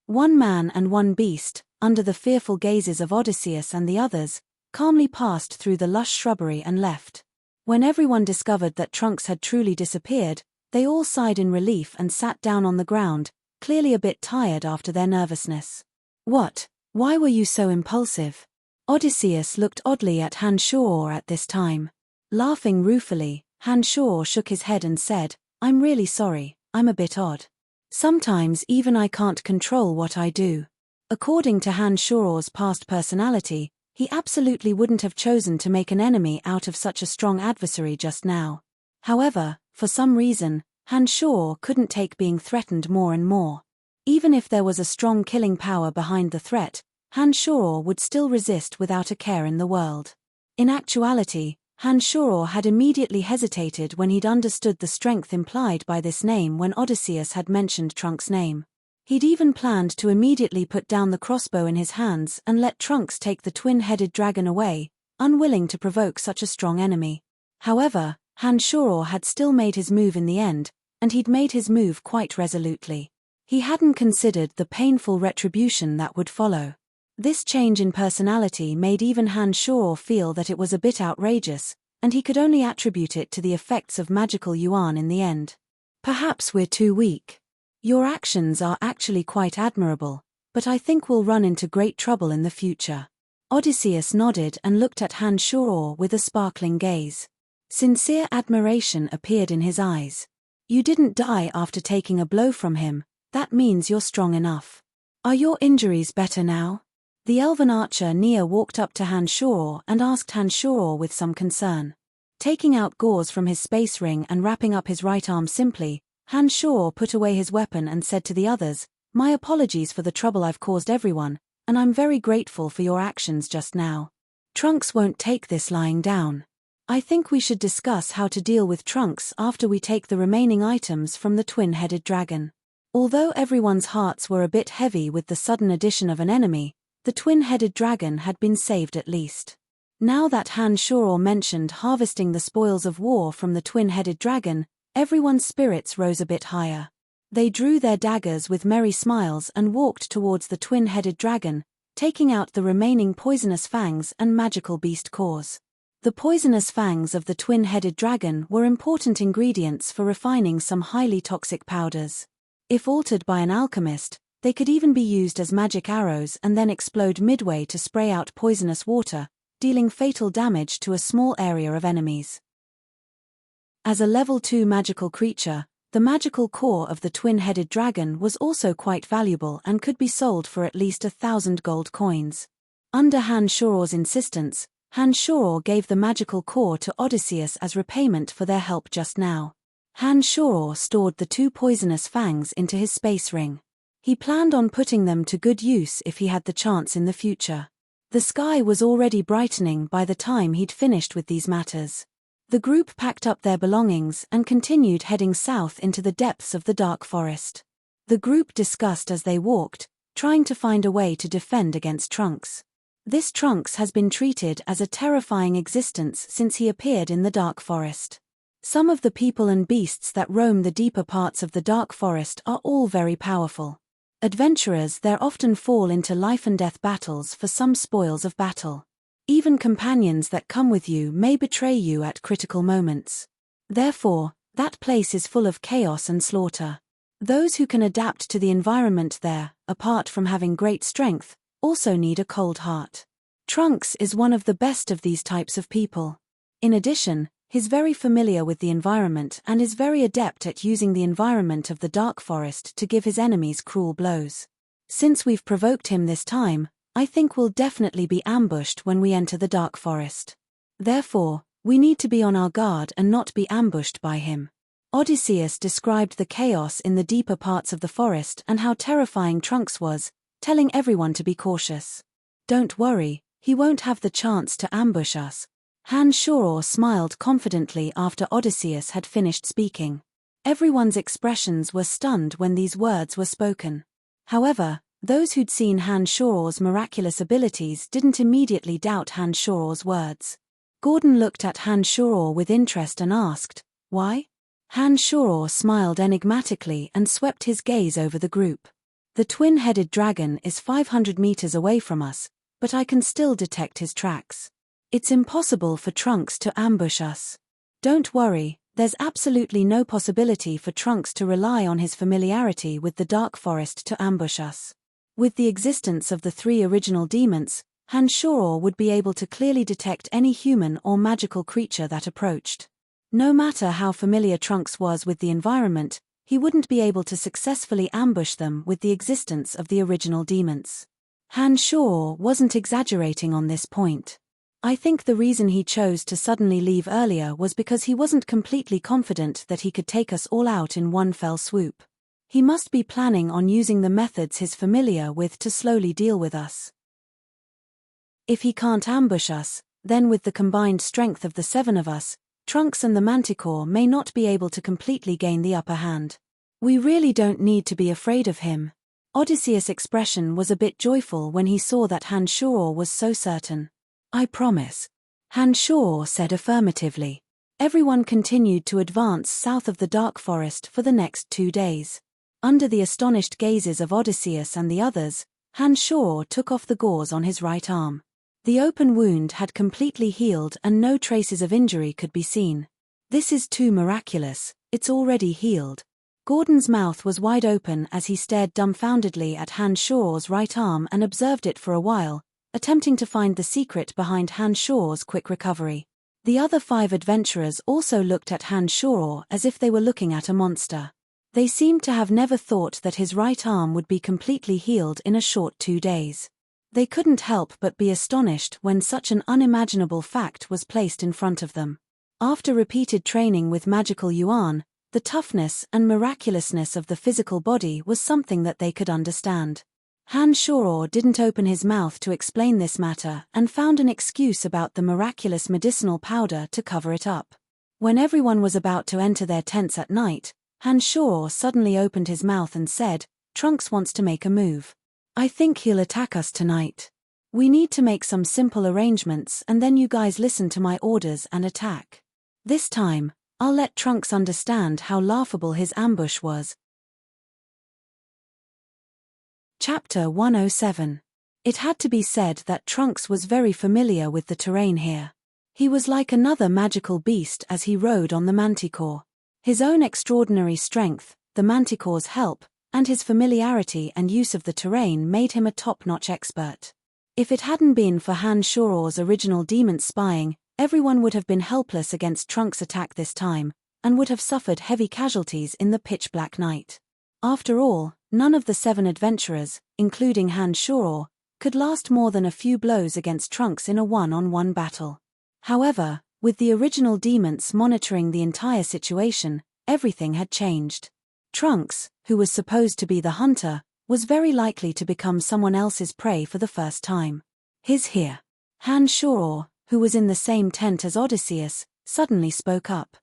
Speaker 1: One man and one beast, under the fearful gazes of Odysseus and the others, calmly passed through the lush shrubbery and left. When everyone discovered that Trunks had truly disappeared, they all sighed in relief and sat down on the ground, clearly a bit tired after their nervousness. What? Why were you so impulsive? Odysseus looked oddly at Hanshaw at this time. Laughing ruefully, Hanshaw shook his head and said, I'm really sorry, I'm a bit odd. Sometimes even I can't control what I do. According to Hanshaw's past personality, he absolutely wouldn't have chosen to make an enemy out of such a strong adversary just now. However, for some reason, Hanshaw couldn't take being threatened more and more. Even if there was a strong killing power behind the threat, Hanshaw would still resist without a care in the world. In actuality, Hanshaw had immediately hesitated when he'd understood the strength implied by this name when Odysseus had mentioned Trunks' name. He'd even planned to immediately put down the crossbow in his hands and let Trunks take the twin-headed dragon away, unwilling to provoke such a strong enemy. However, Hanshaw had still made his move in the end, and he'd made his move quite resolutely. He hadn't considered the painful retribution that would follow. This change in personality made even Hanshaw feel that it was a bit outrageous, and he could only attribute it to the effects of magical yuan in the end. Perhaps we're too weak. Your actions are actually quite admirable, but I think we'll run into great trouble in the future. Odysseus nodded and looked at Hanshaw with a sparkling gaze. Sincere admiration appeared in his eyes. You didn't die after taking a blow from him, that means you're strong enough. Are your injuries better now? The elven archer Nia walked up to Hanshaw and asked Hanshaw with some concern. Taking out gauze from his space ring and wrapping up his right arm simply, Hanshaw put away his weapon and said to the others, My apologies for the trouble I've caused everyone, and I'm very grateful for your actions just now. Trunks won't take this lying down. I think we should discuss how to deal with Trunks after we take the remaining items from the twin-headed dragon. Although everyone's hearts were a bit heavy with the sudden addition of an enemy, the twin-headed dragon had been saved at least. Now that Hanshaw mentioned harvesting the spoils of war from the twin-headed dragon, everyone's spirits rose a bit higher. They drew their daggers with merry smiles and walked towards the twin-headed dragon, taking out the remaining poisonous fangs and magical beast cores. The poisonous fangs of the twin-headed dragon were important ingredients for refining some highly toxic powders. If altered by an alchemist, they could even be used as magic arrows and then explode midway to spray out poisonous water, dealing fatal damage to a small area of enemies. As a level 2 magical creature, the magical core of the twin-headed dragon was also quite valuable and could be sold for at least 1,000 gold coins. Under Hanshaw's insistence, Hanshaw gave the magical core to Odysseus as repayment for their help just now. Hanshaw stored the 2 poisonous fangs into his space ring. He planned on putting them to good use if he had the chance in the future. The sky was already brightening by the time he'd finished with these matters. The group packed up their belongings and continued heading south into the depths of the dark forest. The group discussed as they walked, trying to find a way to defend against Trunks. This Trunks has been treated as a terrifying existence since he appeared in the dark forest. Some of the people and beasts that roam the deeper parts of the dark forest are all very powerful. Adventurers there often fall into life-and-death battles for some spoils of battle. Even companions that come with you may betray you at critical moments. Therefore, that place is full of chaos and slaughter. Those who can adapt to the environment there, apart from having great strength, also need a cold heart. Trunks is one of the best of these types of people. In addition, he's very familiar with the environment and is very adept at using the environment of the dark forest to give his enemies cruel blows. Since we've provoked him this time, I think we'll definitely be ambushed when we enter the dark forest. Therefore, we need to be on our guard and not be ambushed by him. Odysseus described the chaos in the deeper parts of the forest and how terrifying Trunks was, telling everyone to be cautious. Don't worry, he won't have the chance to ambush us. Hanshaw smiled confidently after Odysseus had finished speaking. Everyone's expressions were stunned when these words were spoken. However, those who'd seen Hanshaw's miraculous abilities didn't immediately doubt Hanshaw's words. Gordon looked at Hanshaw with interest and asked, "Why?" Hanshaw smiled enigmatically and swept his gaze over the group. The twin-headed dragon is 500 meters away from us, but I can still detect his tracks. It's impossible for Trunks to ambush us. Don't worry, there's absolutely no possibility for Trunks to rely on his familiarity with the dark forest to ambush us. With the existence of the 3 original demons, Hanshoro would be able to clearly detect any human or magical creature that approached. No matter how familiar Trunks was with the environment, he wouldn't be able to successfully ambush them with the existence of the original demons. Hanshoro wasn't exaggerating on this point. I think the reason he chose to suddenly leave earlier was because he wasn't completely confident that he could take us all out in one fell swoop. He must be planning on using the methods he's familiar with to slowly deal with us. If he can't ambush us, then with the combined strength of the 7 of us, Trunks and the Manticore may not be able to completely gain the upper hand. We really don't need to be afraid of him. Odysseus' expression was a bit joyful when he saw that Hanshoro was so certain. I promise. Hanshoro said affirmatively. Everyone continued to advance south of the dark forest for the next 2 days. Under the astonished gazes of Odysseus and the others, Hanshoro took off the gauze on his right arm. The open wound had completely healed and no traces of injury could be seen. This is too miraculous, it's already healed. Gordon's mouth was wide open as he stared dumbfoundedly at Hanshoro's right arm and observed it for a while, attempting to find the secret behind Hanshoro's quick recovery. The other 5 adventurers also looked at Hanshoro as if they were looking at a monster. They seemed to have never thought that his right arm would be completely healed in a short 2 days. They couldn't help but be astonished when such an unimaginable fact was placed in front of them. After repeated training with magical yuan, the toughness and miraculousness of the physical body was something that they could understand. Hanshoro didn't open his mouth to explain this matter and found an excuse about the miraculous medicinal powder to cover it up. When everyone was about to enter their tents at night, Hanshoro suddenly opened his mouth and said, "Trunks wants to make a move. I think he'll attack us tonight. We need to make some simple arrangements and then you guys listen to my orders and attack. This time, I'll let Trunks understand how laughable his ambush was." Chapter 107. It had to be said that Trunks was very familiar with the terrain here. He was like another magical beast as he rode on the Manticore. His own extraordinary strength, the Manticore's help, and his familiarity and use of the terrain made him a top-notch expert. If it hadn't been for Hanshoro's original demon spying, everyone would have been helpless against Trunks' attack this time, and would have suffered heavy casualties in the pitch-black night. After all, none of the 7 adventurers, including Hanshoro, could last more than a few blows against Trunks in a one-on-one battle. However, with the original demons monitoring the entire situation, everything had changed. Trunks, who was supposed to be the hunter, was very likely to become someone else's prey for the first time. "He's here." Hanshoro, who was in the same tent as Odysseus, suddenly spoke up.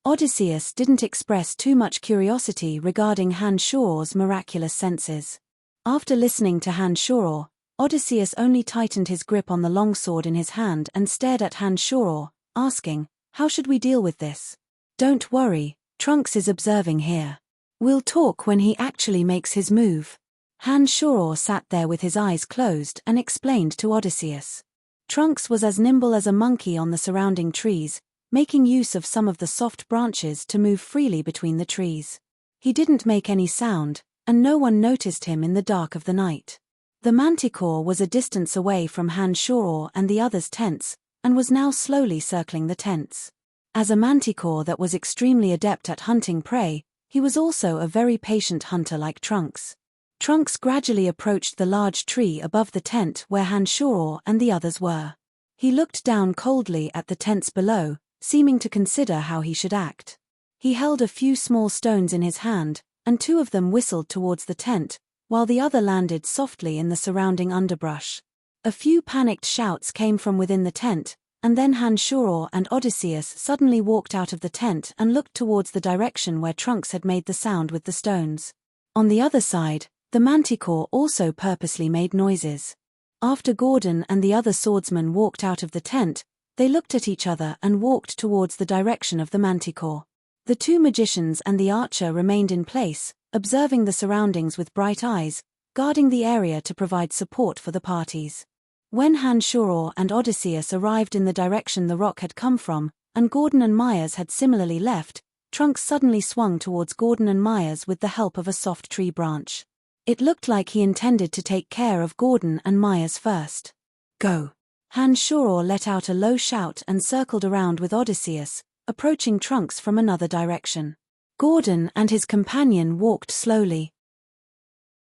Speaker 1: Odysseus didn't express too much curiosity regarding Hanshoro's miraculous senses. After listening to Hanshoro, Odysseus only tightened his grip on the longsword in his hand and stared at Hanshoro, asking, "How should we deal with this?" "Don't worry, Trunks is observing here. We'll talk when he actually makes his move." Hanshoro sat there with his eyes closed and explained to Odysseus. Trunks was as nimble as a monkey on the surrounding trees, making use of some of the soft branches to move freely between the trees. He didn't make any sound, and no one noticed him in the dark of the night. The Manticore was a distance away from Hanshoro and the others' tents, and was now slowly circling the tents. As a Manticore that was extremely adept at hunting prey, he was also a very patient hunter like Trunks. Trunks gradually approached the large tree above the tent where Hanshoro and the others were. He looked down coldly at the tents below, seeming to consider how he should act. He held a few small stones in his hand, and 2 of them whistled towards the tent, while the other landed softly in the surrounding underbrush. A few panicked shouts came from within the tent, and then Hanshoro and Odysseus suddenly walked out of the tent and looked towards the direction where Trunks had made the sound with the stones. On the other side, the Manticore also purposely made noises. After Gordon and the other swordsmen walked out of the tent, they looked at each other and walked towards the direction of the Manticore. The 2 magicians and the archer remained in place, observing the surroundings with bright eyes, guarding the area to provide support for the parties. When Hanshor and Odysseus arrived in the direction the rock had come from, and Gordon and Myers had similarly left, Trunks suddenly swung towards Gordon and Myers with the help of a soft tree branch. It looked like he intended to take care of Gordon and Myers first. Go! Hanshor let out a low shout and circled around with Odysseus, approaching Trunks from another direction. Gordon and his companion walked slowly.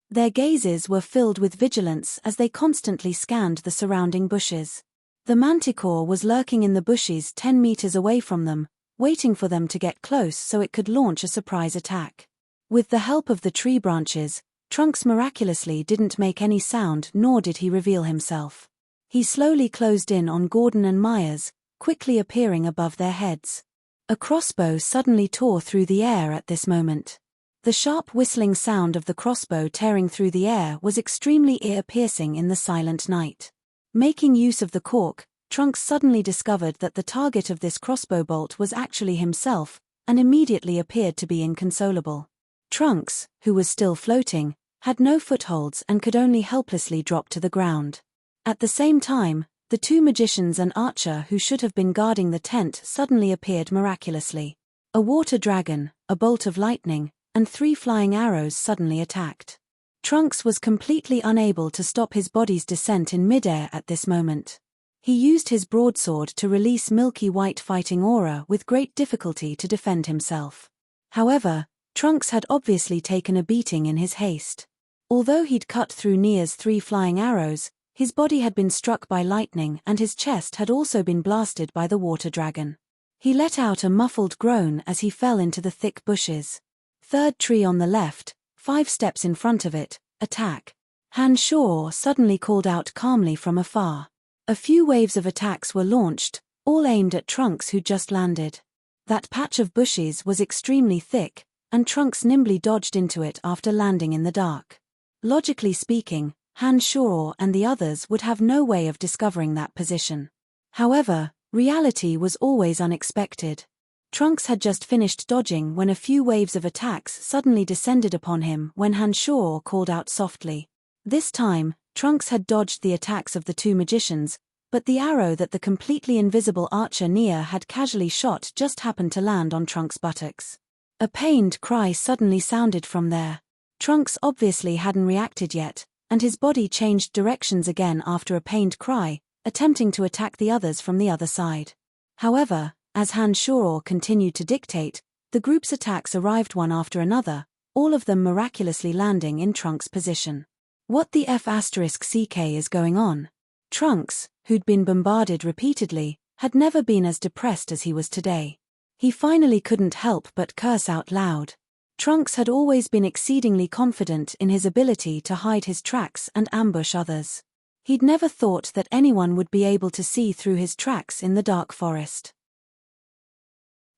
Speaker 1: Their gazes were filled with vigilance as they constantly scanned the surrounding bushes. The manticore was lurking in the bushes 10 meters away from them, waiting for them to get close so it could launch a surprise attack. With the help of the tree branches, Trunks miraculously didn't make any sound, nor did he reveal himself. He slowly closed in on Gordon and Myers, quickly appearing above their heads. A crossbow suddenly tore through the air at this moment. The sharp whistling sound of the crossbow tearing through the air was extremely ear-piercing in the silent night. Making use of the cork, Trunks suddenly discovered that the target of this crossbow bolt was actually himself, and immediately appeared to be inconsolable. Trunks, who was still floating, had no footholds and could only helplessly drop to the ground. At the same time, the two magicians and archer who should have been guarding the tent suddenly appeared miraculously. A water dragon, a bolt of lightning, and 3 flying arrows suddenly attacked. Trunks was completely unable to stop his body's descent in midair at this moment. He used his broadsword to release milky white fighting aura with great difficulty to defend himself. However, Trunks had obviously taken a beating in his haste. Although he'd cut through Nia's 3 flying arrows, his body had been struck by lightning and his chest had also been blasted by the water dragon. He let out a muffled groan as he fell into the thick bushes. Third tree on the left, 5 steps in front of it, attack. Hanshor suddenly called out calmly from afar. A few waves of attacks were launched, all aimed at Trunks who just landed. That patch of bushes was extremely thick, and Trunks nimbly dodged into it after landing in the dark. Logically speaking, Hanshor and the others would have no way of discovering that position. However, reality was always unexpected. Trunks had just finished dodging when a few waves of attacks suddenly descended upon him when Hanshor called out softly. This time, Trunks had dodged the attacks of the 2 magicians, but the arrow that the completely invisible archer Nia had casually shot just happened to land on Trunks' buttocks. A pained cry suddenly sounded from there. Trunks obviously hadn't reacted yet, and his body changed directions again after a pained cry, attempting to attack the others from the other side. However, as Hanshor continued to dictate, the group's attacks arrived one after another, all of them miraculously landing in Trunks' position. What the F***ck is going on? Trunks, who'd been bombarded repeatedly, had never been as depressed as he was today. He finally couldn't help but curse out loud. Trunks had always been exceedingly confident in his ability to hide his tracks and ambush others. He'd never thought that anyone would be able to see through his tracks in the dark forest.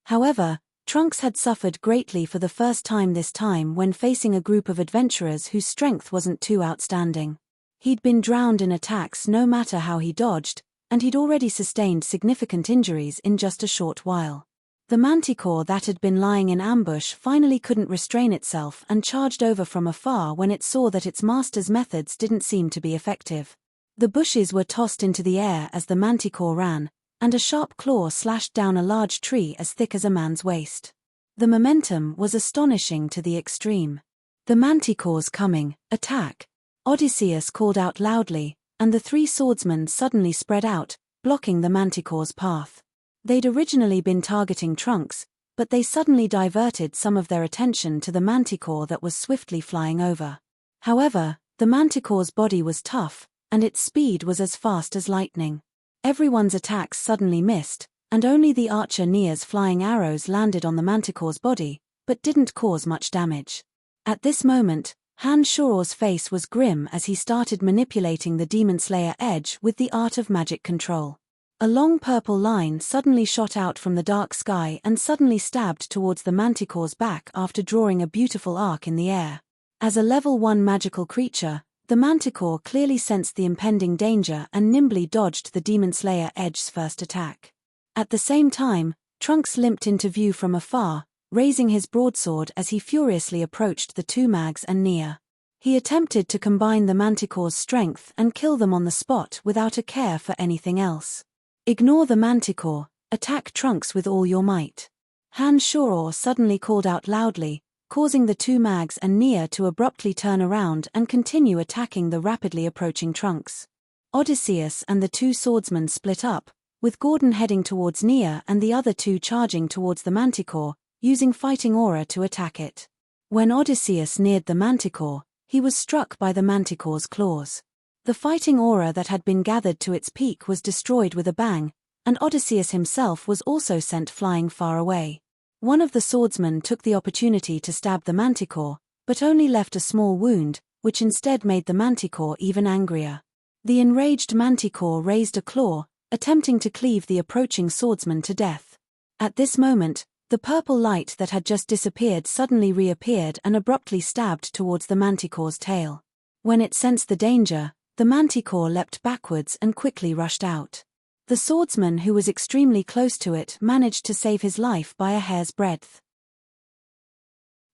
Speaker 1: However, Trunks had suffered greatly for the first time this time when facing a group of adventurers whose strength wasn't too outstanding. He'd been drowned in attacks no matter how he dodged, and he'd already sustained significant injuries in just a short while. The manticore that had been lying in ambush finally couldn't restrain itself and charged over from afar when it saw that its master's methods didn't seem to be effective. The bushes were tossed into the air as the manticore ran, and a sharp claw slashed down a large tree as thick as a man's waist. The momentum was astonishing to the extreme. The manticore's coming, attack! Odysseus called out loudly, and the 3 swordsmen suddenly spread out, blocking the manticore's path. They'd originally been targeting Trunks, but they suddenly diverted some of their attention to the manticore that was swiftly flying over. However, the manticore's body was tough, and its speed was as fast as lightning. Everyone's attacks suddenly missed, and only the archer Nia's flying arrows landed on the manticore's body, but didn't cause much damage. At this moment, Hanshor's face was grim as he started manipulating the Demon Slayer edge with the art of magic control. A long purple line suddenly shot out from the dark sky and suddenly stabbed towards the manticore's back after drawing a beautiful arc in the air. As a level 1 magical creature, the manticore clearly sensed the impending danger and nimbly dodged the Demon Slayer edge's first attack. At the same time, Trunks limped into view from afar, raising his broadsword as he furiously approached the 2 mags and Nia. He attempted to combine the manticore's strength and kill them on the spot without a care for anything else. Ignore the manticore, attack Trunks with all your might. Han Shoror suddenly called out loudly, causing the two Mags and Nia to abruptly turn around and continue attacking the rapidly approaching Trunks. Odysseus and the two swordsmen split up, with Gordon heading towards Nia and the other two charging towards the manticore, using fighting aura to attack it. When Odysseus neared the manticore, he was struck by the manticore's claws. The fighting aura that had been gathered to its peak was destroyed with a bang, and Odysseus himself was also sent flying far away. One of the swordsmen took the opportunity to stab the manticore, but only left a small wound, which instead made the manticore even angrier. The enraged manticore raised a claw, attempting to cleave the approaching swordsman to death. At this moment, the purple light that had just disappeared suddenly reappeared and abruptly stabbed towards the manticore's tail. When it sensed the danger, the manticore leapt backwards and quickly rushed out. The swordsman who was extremely close to it managed to save his life by a hair's breadth.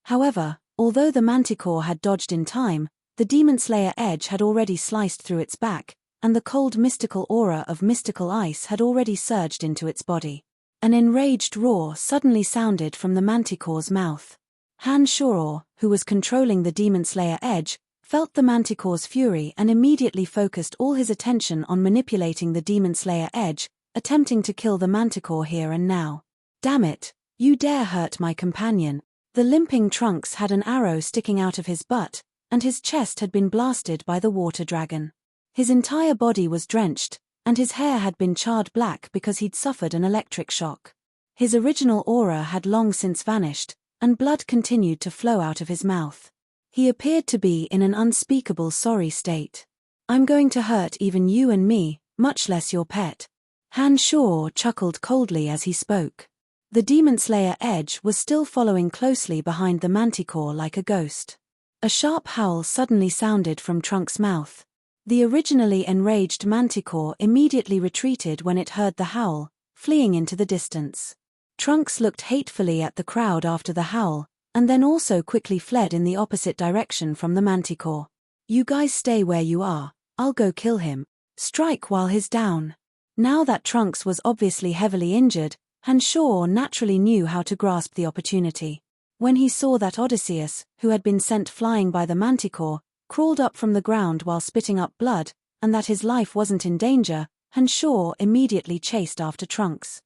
Speaker 1: However, although the manticore had dodged in time, the Demon Slayer edge had already sliced through its back, and the cold mystical aura of mystical ice had already surged into its body. An enraged roar suddenly sounded from the manticore's mouth. Han Shoror, who was controlling the Demon Slayer edge, felt the manticore's fury and immediately focused all his attention on manipulating the Demon Slayer edge, attempting to kill the manticore here and now. Damn it, you dare hurt my companion. The limping Trunks had an arrow sticking out of his butt, and his chest had been blasted by the water dragon. His entire body was drenched, and his hair had been charred black because he'd suffered an electric shock. His original aura had long since vanished, and blood continued to flow out of his mouth. He appeared to be in an unspeakable sorry state. I'm going to hurt even you and me, much less your pet. Han Shoror chuckled coldly as he spoke. The Demon Slayer edge was still following closely behind the manticore like a ghost. A sharp howl suddenly sounded from Trunks' mouth. The originally enraged manticore immediately retreated when it heard the howl, fleeing into the distance. Trunks looked hatefully at the crowd after the howl, and then also quickly fled in the opposite direction from the manticore. You guys stay where you are, I'll go kill him. Strike while he's down. Now that Trunks was obviously heavily injured, Han Shoror naturally knew how to grasp the opportunity. When he saw that Odysseus, who had been sent flying by the manticore, crawled up from the ground while spitting up blood, and that his life wasn't in danger, Han Shoror immediately chased after Trunks.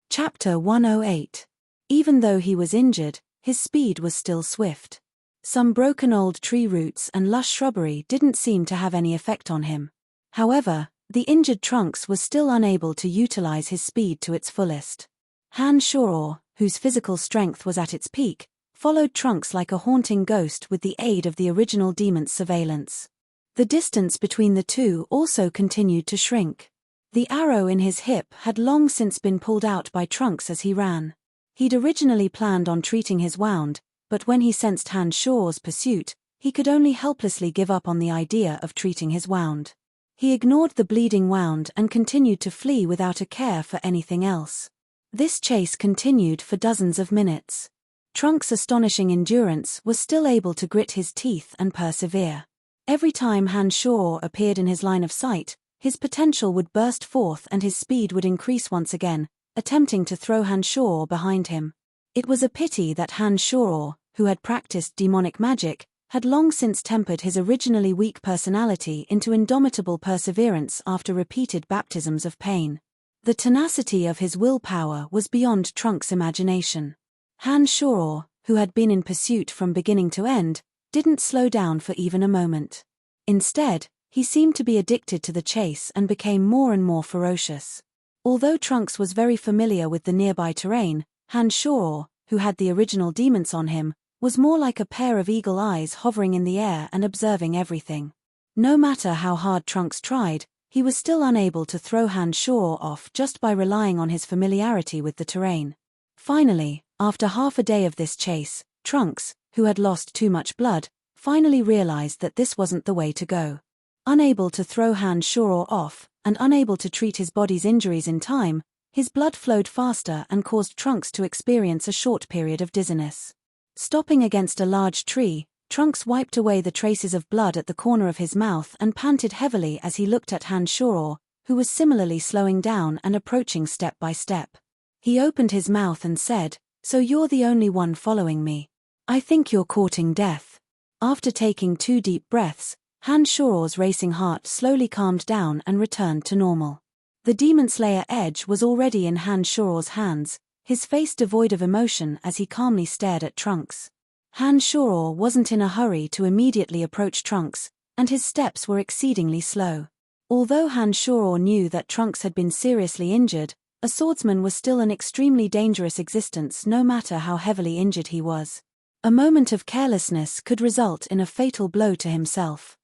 Speaker 1: Chapter 108. Even though he was injured, his speed was still swift. Some broken old tree roots and lush shrubbery didn't seem to have any effect on him. However, the injured Trunks was still unable to utilize his speed to its fullest. Han Shoror, whose physical strength was at its peak, followed Trunks like a haunting ghost with the aid of the original demon's surveillance. The distance between the two also continued to shrink. The arrow in his hip had long since been pulled out by Trunks as he ran. He'd originally planned on treating his wound, but when he sensed Han Shoror's pursuit, he could only helplessly give up on the idea of treating his wound. He ignored the bleeding wound and continued to flee without a care for anything else. This chase continued for dozens of minutes. Trunks' astonishing endurance was still able to grit his teeth and persevere. Every time Han Shoror appeared in his line of sight, his potential would burst forth and his speed would increase once again, attempting to throw Han Shoror behind him. It was a pity that Han Shoror, who had practiced demonic magic, had long since tempered his originally weak personality into indomitable perseverance after repeated baptisms of pain. The tenacity of his willpower was beyond Trunks' imagination. Han Shoror, who had been in pursuit from beginning to end, didn't slow down for even a moment. Instead, he seemed to be addicted to the chase and became more and more ferocious. Although Trunks was very familiar with the nearby terrain, Han Shoror, who had the original demons on him, was more like a pair of eagle eyes hovering in the air and observing everything. No matter how hard Trunks tried, he was still unable to throw Han Shoror off just by relying on his familiarity with the terrain. Finally, after half a day of this chase, Trunks, who had lost too much blood, finally realized that this wasn't the way to go. Unable to throw Han Shoror off, and unable to treat his body's injuries in time, his blood flowed faster and caused Trunks to experience a short period of dizziness. Stopping against a large tree, Trunks wiped away the traces of blood at the corner of his mouth and panted heavily as he looked at Hanshoro, who was similarly slowing down and approaching step by step. He opened his mouth and said, "So you're the only one following me. I think you're courting death." After taking 2 deep breaths, Hanshoro's racing heart slowly calmed down and returned to normal. The Demon Slayer edge was already in Hanshoro's hands, his face devoid of emotion as he calmly stared at Trunks. Hanshoro wasn't in a hurry to immediately approach Trunks, and his steps were exceedingly slow. Although Hanshoro knew that Trunks had been seriously injured, a swordsman was still an extremely dangerous existence no matter how heavily injured he was. A moment of carelessness could result in a fatal blow to himself.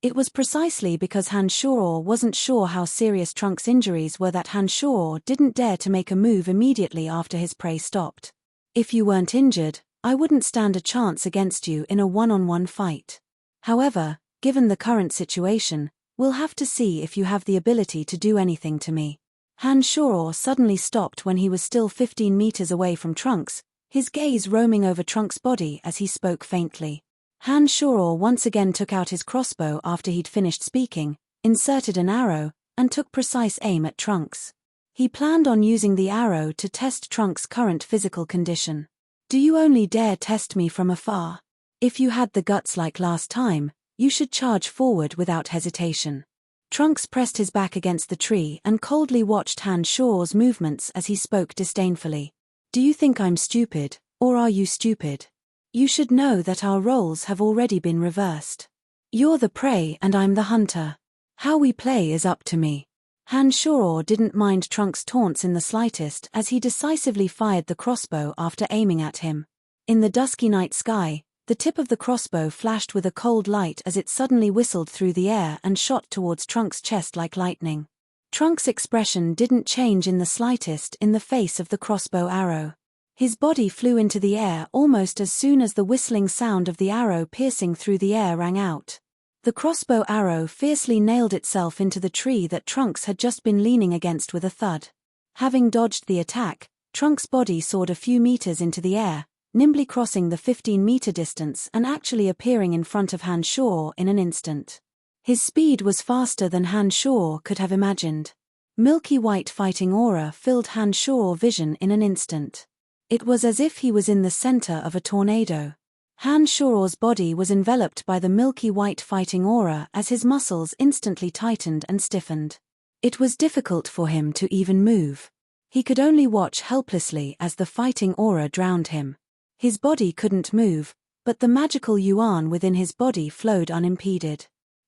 Speaker 1: It was precisely because Hanshoro wasn't sure how serious Trunks' injuries were that Hanshoro didn't dare to make a move immediately after his prey stopped. "If you weren't injured, I wouldn't stand a chance against you in a one-on-one fight. However, given the current situation, we'll have to see if you have the ability to do anything to me." Hanshoro suddenly stopped when he was still 15 meters away from Trunks, his gaze roaming over Trunks' body as he spoke faintly. Hanshoro once again took out his crossbow after he'd finished speaking, inserted an arrow, and took precise aim at Trunks. He planned on using the arrow to test Trunks' current physical condition. "Do you only dare test me from afar? If you had the guts like last time, you should charge forward without hesitation." Trunks pressed his back against the tree and coldly watched Hanshoro's movements as he spoke disdainfully. "Do you think I'm stupid, or are you stupid? You should know that our roles have already been reversed. You're the prey and I'm the hunter. How we play is up to me." Hanshoro didn't mind Trunks' taunts in the slightest as he decisively fired the crossbow after aiming at him. In the dusky night sky, the tip of the crossbow flashed with a cold light as it suddenly whistled through the air and shot towards Trunks' chest like lightning. Trunks' expression didn't change in the slightest in the face of the crossbow arrow. His body flew into the air almost as soon as the whistling sound of the arrow piercing through the air rang out. The crossbow arrow fiercely nailed itself into the tree that Trunks had just been leaning against with a thud. Having dodged the attack, Trunks' body soared a few meters into the air, nimbly crossing the 15-meter distance and actually appearing in front of Hanshoro in an instant. His speed was faster than Hanshoro could have imagined. Milky white fighting aura filled Hanshoro's vision in an instant. It was as if he was in the center of a tornado. Hanshoro's body was enveloped by the milky white fighting aura as his muscles instantly tightened and stiffened. It was difficult for him to even move. He could only watch helplessly as the fighting aura drowned him. His body couldn't move, but the magical yuan within his body flowed unimpeded.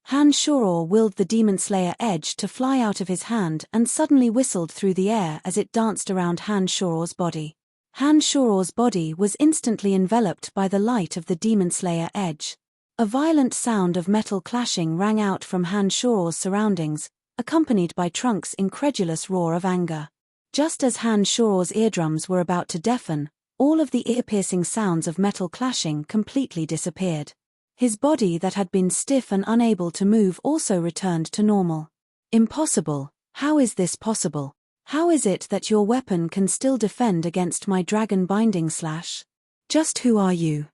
Speaker 1: Hanshoro willed the Demon Slayer edge to fly out of his hand and suddenly whistled through the air as it danced around Hanshoro's body. Hanshoro's body was instantly enveloped by the light of the Demon Slayer edge. A violent sound of metal clashing rang out from Hanshoro's surroundings, accompanied by Trunks' incredulous roar of anger. Just as Hanshoro's eardrums were about to deafen, all of the ear-piercing sounds of metal clashing completely disappeared. His body that had been stiff and unable to move also returned to normal. "Impossible, how is this possible? How is it that your weapon can still defend against my dragon binding slash? Just who are you?"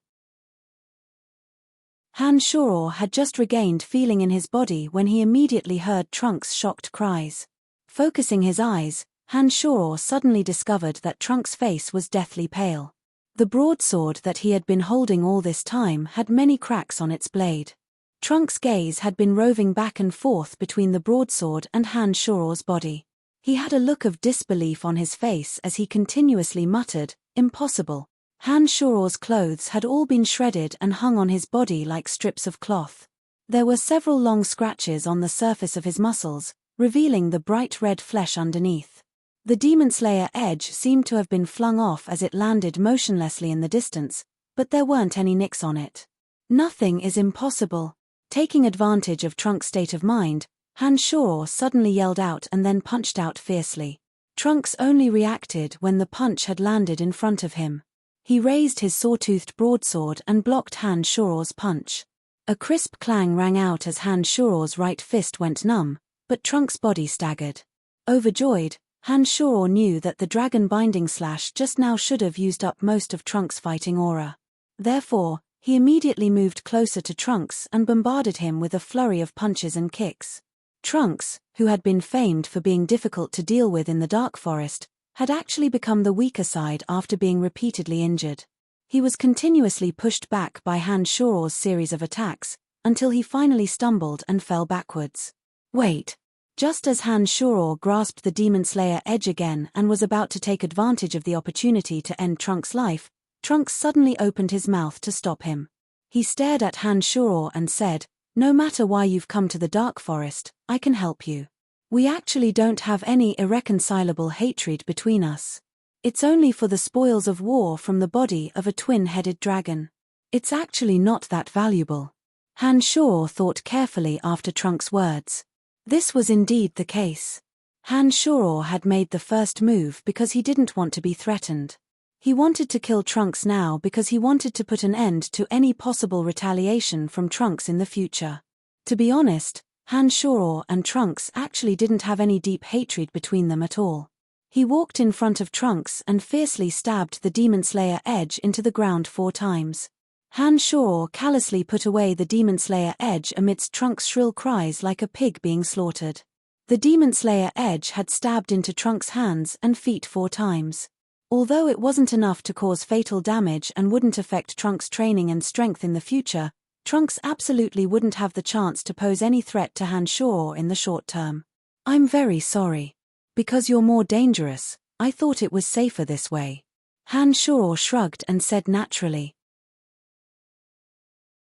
Speaker 1: Hanshoro had just regained feeling in his body when he immediately heard Trunks' shocked cries. Focusing his eyes, Hanshoro suddenly discovered that Trunks' face was deathly pale. The broadsword that he had been holding all this time had many cracks on its blade. Trunks' gaze had been roving back and forth between the broadsword and Hanshoro's body. He had a look of disbelief on his face as he continuously muttered, "Impossible." Hanshoro's clothes had all been shredded and hung on his body like strips of cloth. There were several long scratches on the surface of his muscles, revealing the bright red flesh underneath. The Demon Slayer edge seemed to have been flung off as it landed motionlessly in the distance, but there weren't any nicks on it. "Nothing is impossible." Taking advantage of Trunks' state of mind, Hanshoro suddenly yelled out and then punched out fiercely. Trunks only reacted when the punch had landed in front of him. He raised his saw-toothed broadsword and blocked Hanshoro's punch. A crisp clang rang out as Hanshoro's right fist went numb, but Trunks' body staggered. Overjoyed, Hanshoro knew that the dragon binding slash just now should have used up most of Trunks' fighting aura. Therefore, he immediately moved closer to Trunks and bombarded him with a flurry of punches and kicks. Trunks, who had been famed for being difficult to deal with in the Dark Forest, had actually become the weaker side after being repeatedly injured. He was continuously pushed back by Hanshoro's series of attacks, until he finally stumbled and fell backwards. Wait! Just as Hanshoro grasped the Demon Slayer edge again and was about to take advantage of the opportunity to end Trunks' life, Trunks suddenly opened his mouth to stop him. He stared at Hanshoro and said, "No matter why you've come to the Dark Forest, I can help you. We actually don't have any irreconcilable hatred between us. It's only for the spoils of war from the body of a twin-headed dragon. It's actually not that valuable." Hanshoro thought carefully after Trunks' words. This was indeed the case. Hanshoro had made the first move because he didn't want to be threatened. He wanted to kill Trunks now because he wanted to put an end to any possible retaliation from Trunks in the future. To be honest, Hanshoro and Trunks actually didn't have any deep hatred between them at all. He walked in front of Trunks and fiercely stabbed the Demon Slayer edge into the ground 4 times. Hanshoro callously put away the Demon Slayer edge amidst Trunks' shrill cries like a pig being slaughtered. The Demon Slayer edge had stabbed into Trunks' hands and feet 4 times. Although it wasn't enough to cause fatal damage and wouldn't affect Trunks' training and strength in the future, Trunks absolutely wouldn't have the chance to pose any threat to Hanshoro in the short term. "I'm very sorry. Because you're more dangerous, I thought it was safer this way." Hanshoro shrugged and said naturally.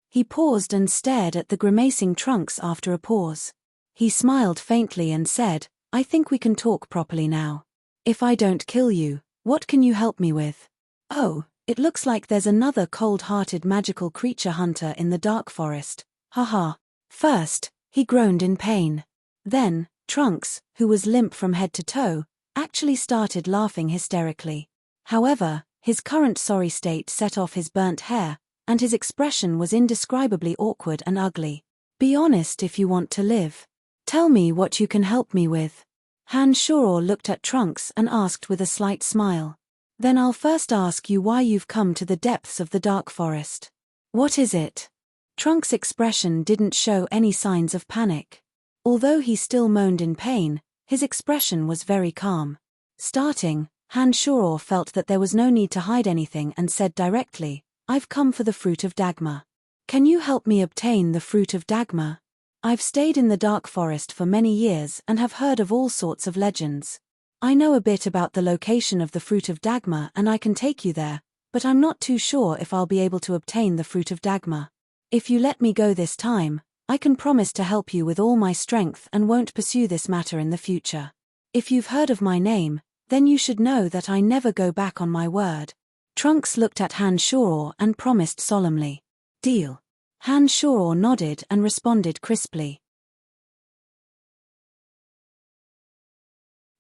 Speaker 1: He paused and stared at the grimacing Trunks after a pause. He smiled faintly and said, "I think we can talk properly now. If I don't kill you, what can you help me with?" "Oh, it looks like there's another cold-hearted magical creature hunter in the Dark Forest. Haha." First, he groaned in pain. Then, Trunks, who was limp from head to toe, actually started laughing hysterically. However, his current sorry state set off his burnt hair, and his expression was indescribably awkward and ugly. "Be honest if you want to live. Tell me what you can help me with." Hanshoro looked at Trunks and asked with a slight smile. "Then I'll first ask you why you've come to the depths of the Dark Forest. What is it?" Trunks' expression didn't show any signs of panic. Although he still moaned in pain, his expression was very calm. Starting, Hanshoro felt that there was no need to hide anything and said directly, "I've come for the Fruit of Dagma. Can you help me obtain the Fruit of Dagma? I've stayed in the Dark Forest for many years and have heard of all sorts of legends. I know a bit about the location of the Fruit of Dagma and I can take you there, but I'm not too sure if I'll be able to obtain the Fruit of Dagma. If you let me go this time, I can promise to help you with all my strength and won't pursue this matter in the future. If you've heard of my name, then you should know that I never go back on my word." Trunks looked at Hanshoro and promised solemnly. "Deal." Hanshoro nodded and responded crisply.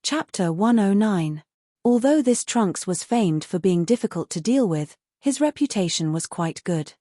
Speaker 1: Chapter 109. Although this Trunks was famed for being difficult to deal with, his reputation was quite good.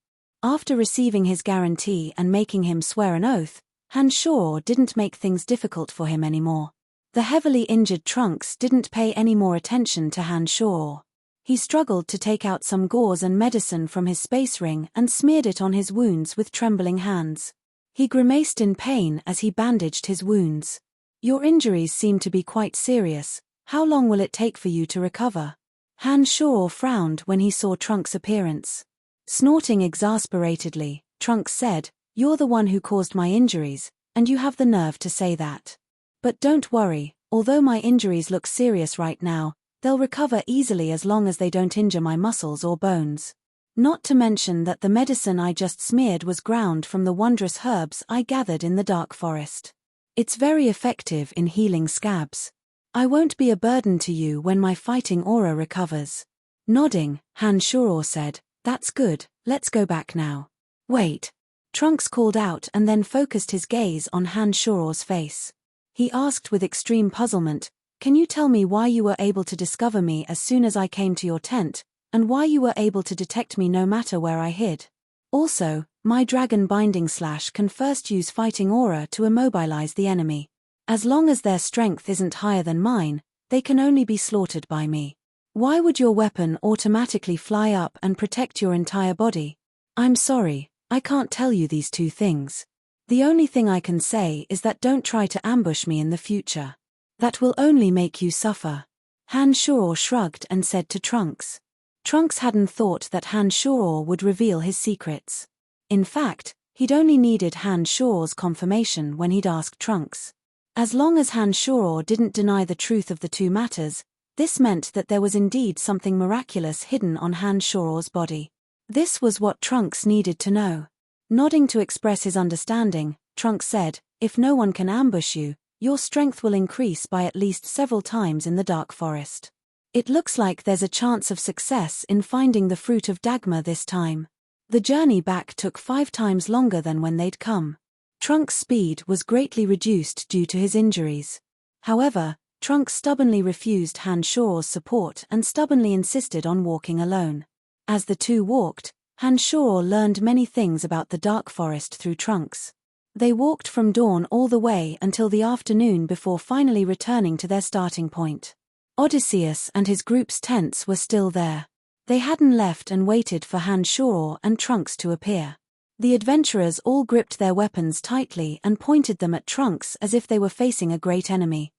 Speaker 1: After receiving his guarantee and making him swear an oath, Hanshoro didn't make things difficult for him anymore. The heavily injured Trunks didn't pay any more attention to Hanshoro. He struggled to take out some gauze and medicine from his space ring and smeared it on his wounds with trembling hands. He grimaced in pain as he bandaged his wounds. "Your injuries seem to be quite serious. How long will it take for you to recover?" Hanshoro frowned when he saw Trunks' appearance. Snorting exasperatedly, Trunks said, "You're the one who caused my injuries, and you have the nerve to say that. But don't worry, although my injuries look serious right now, they'll recover easily as long as they don't injure my muscles or bones. Not to mention that the medicine I just smeared was ground from the wondrous herbs I gathered in the Dark Forest. It's very effective in healing scabs. I won't be a burden to you when my fighting aura recovers." Nodding, Hanshoro said, "That's good, let's go back now." "Wait." Trunks called out and then focused his gaze on Hanshoro's face. He asked with extreme puzzlement, "Can you tell me why you were able to discover me as soon as I came to your tent, and why you were able to detect me no matter where I hid? Also, my dragon binding slash can first use fighting aura to immobilize the enemy. As long as their strength isn't higher than mine, they can only be slaughtered by me. Why would your weapon automatically fly up and protect your entire body? I'm sorry, I can't tell you these two things. The only thing I can say is that don't try to ambush me in the future. That will only make you suffer. Han Shoror shrugged and said to Trunks. Trunks hadn't thought that Han Shoror would reveal his secrets. In fact, he'd only needed Han Shoror's confirmation when he'd asked Trunks. As long as Han Shoror didn't deny the truth of the two matters, this meant that there was indeed something miraculous hidden on Han Shoror's body. This was what Trunks needed to know. Nodding to express his understanding, Trunks said, if no one can ambush you, your strength will increase by at least several times in the dark forest. It looks like there's a chance of success in finding the fruit of Dagmar this time. The journey back took 5 times longer than when they'd come. Trunks' speed was greatly reduced due to his injuries. However, Trunks stubbornly refused Han Shoror's support and stubbornly insisted on walking alone. As the two walked, Han Shoror learned many things about the dark forest through Trunks. They walked from dawn all the way until the afternoon before finally returning to their starting point. Odysseus and his group's tents were still there. They hadn't left and waited for Han Shoror and Trunks to appear. The adventurers all gripped their weapons tightly and pointed them at Trunks as if they were facing a great enemy.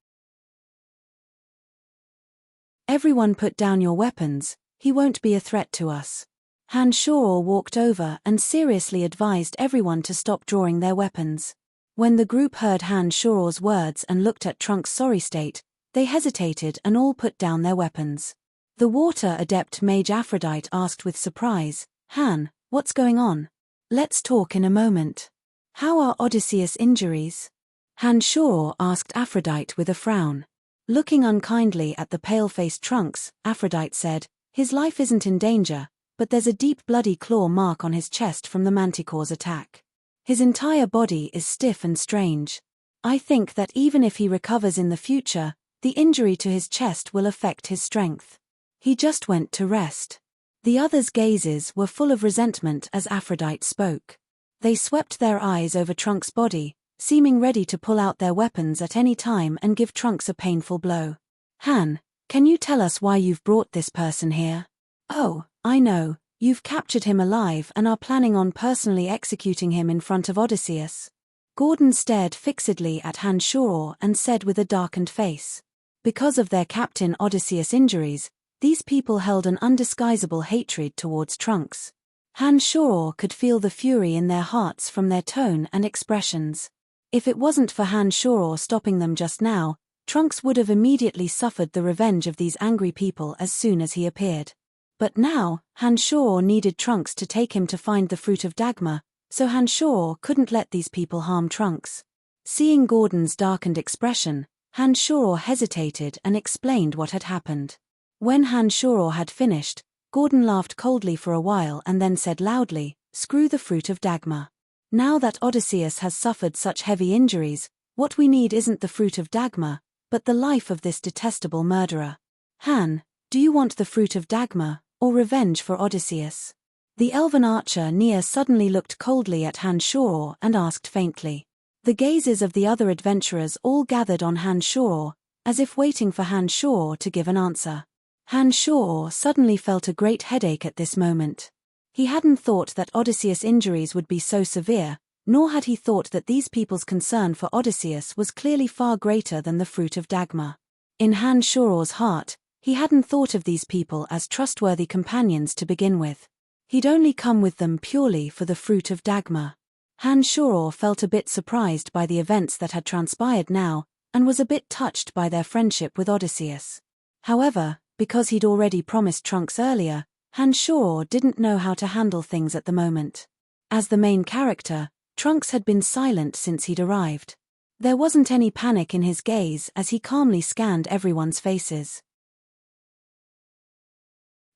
Speaker 1: Everyone put down your weapons, he won't be a threat to us. Han Shoror walked over and seriously advised everyone to stop drawing their weapons. When the group heard Han Shoror's words and looked at Trunks' sorry state, they hesitated and all put down their weapons. The water adept mage Aphrodite asked with surprise, Han, what's going on? Let's talk in a moment. How are Odysseus' injuries? Han Shoror asked Aphrodite with a frown. Looking unkindly at the pale-faced Trunks, Aphrodite said, his life isn't in danger, but there's a deep bloody claw mark on his chest from the manticore's attack. His entire body is stiff and strange. I think that even if he recovers in the future, the injury to his chest will affect his strength. He just went to rest. The others' gazes were full of resentment as Aphrodite spoke. They swept their eyes over Trunks' body, seeming ready to pull out their weapons at any time and give Trunks a painful blow. Han, can you tell us why you've brought this person here? Oh, I know, you've captured him alive and are planning on personally executing him in front of Odysseus. Gordon stared fixedly at Han Shoror and said with a darkened face. Because of their captain Odysseus' injuries, these people held an undisguisable hatred towards Trunks. Han Shoror could feel the fury in their hearts from their tone and expressions. If it wasn't for Han Shoror stopping them just now, Trunks would have immediately suffered the revenge of these angry people as soon as he appeared. But now, Han Shoror needed Trunks to take him to find the fruit of Dagmar, so Han Shoror couldn't let these people harm Trunks. Seeing Gordon's darkened expression, Han Shoror hesitated and explained what had happened. When Han Shoror had finished, Gordon laughed coldly for a while and then said loudly, "Screw the fruit of Dagmar. Now that Odysseus has suffered such heavy injuries, what we need isn't the fruit of Dagmar, but the life of this detestable murderer. Han, do you want the fruit of Dagmar, or revenge for Odysseus?" The elven archer Nia suddenly looked coldly at Han Shoror and asked faintly. The gazes of the other adventurers all gathered on Han Shoror, as if waiting for Han Shoror to give an answer. Han Shoror suddenly felt a great headache at this moment. He hadn't thought that Odysseus' injuries would be so severe, nor had he thought that these people's concern for Odysseus was clearly far greater than the fruit of Dagmar. In Han Shoror's heart, he hadn't thought of these people as trustworthy companions to begin with. He'd only come with them purely for the fruit of Dagmar. Han Shoror felt a bit surprised by the events that had transpired now, and was a bit touched by their friendship with Odysseus. However, because he'd already promised Trunks earlier, Han Shoror didn't know how to handle things at the moment. As the main character, Trunks had been silent since he'd arrived. There wasn't any panic in his gaze as he calmly scanned everyone's faces.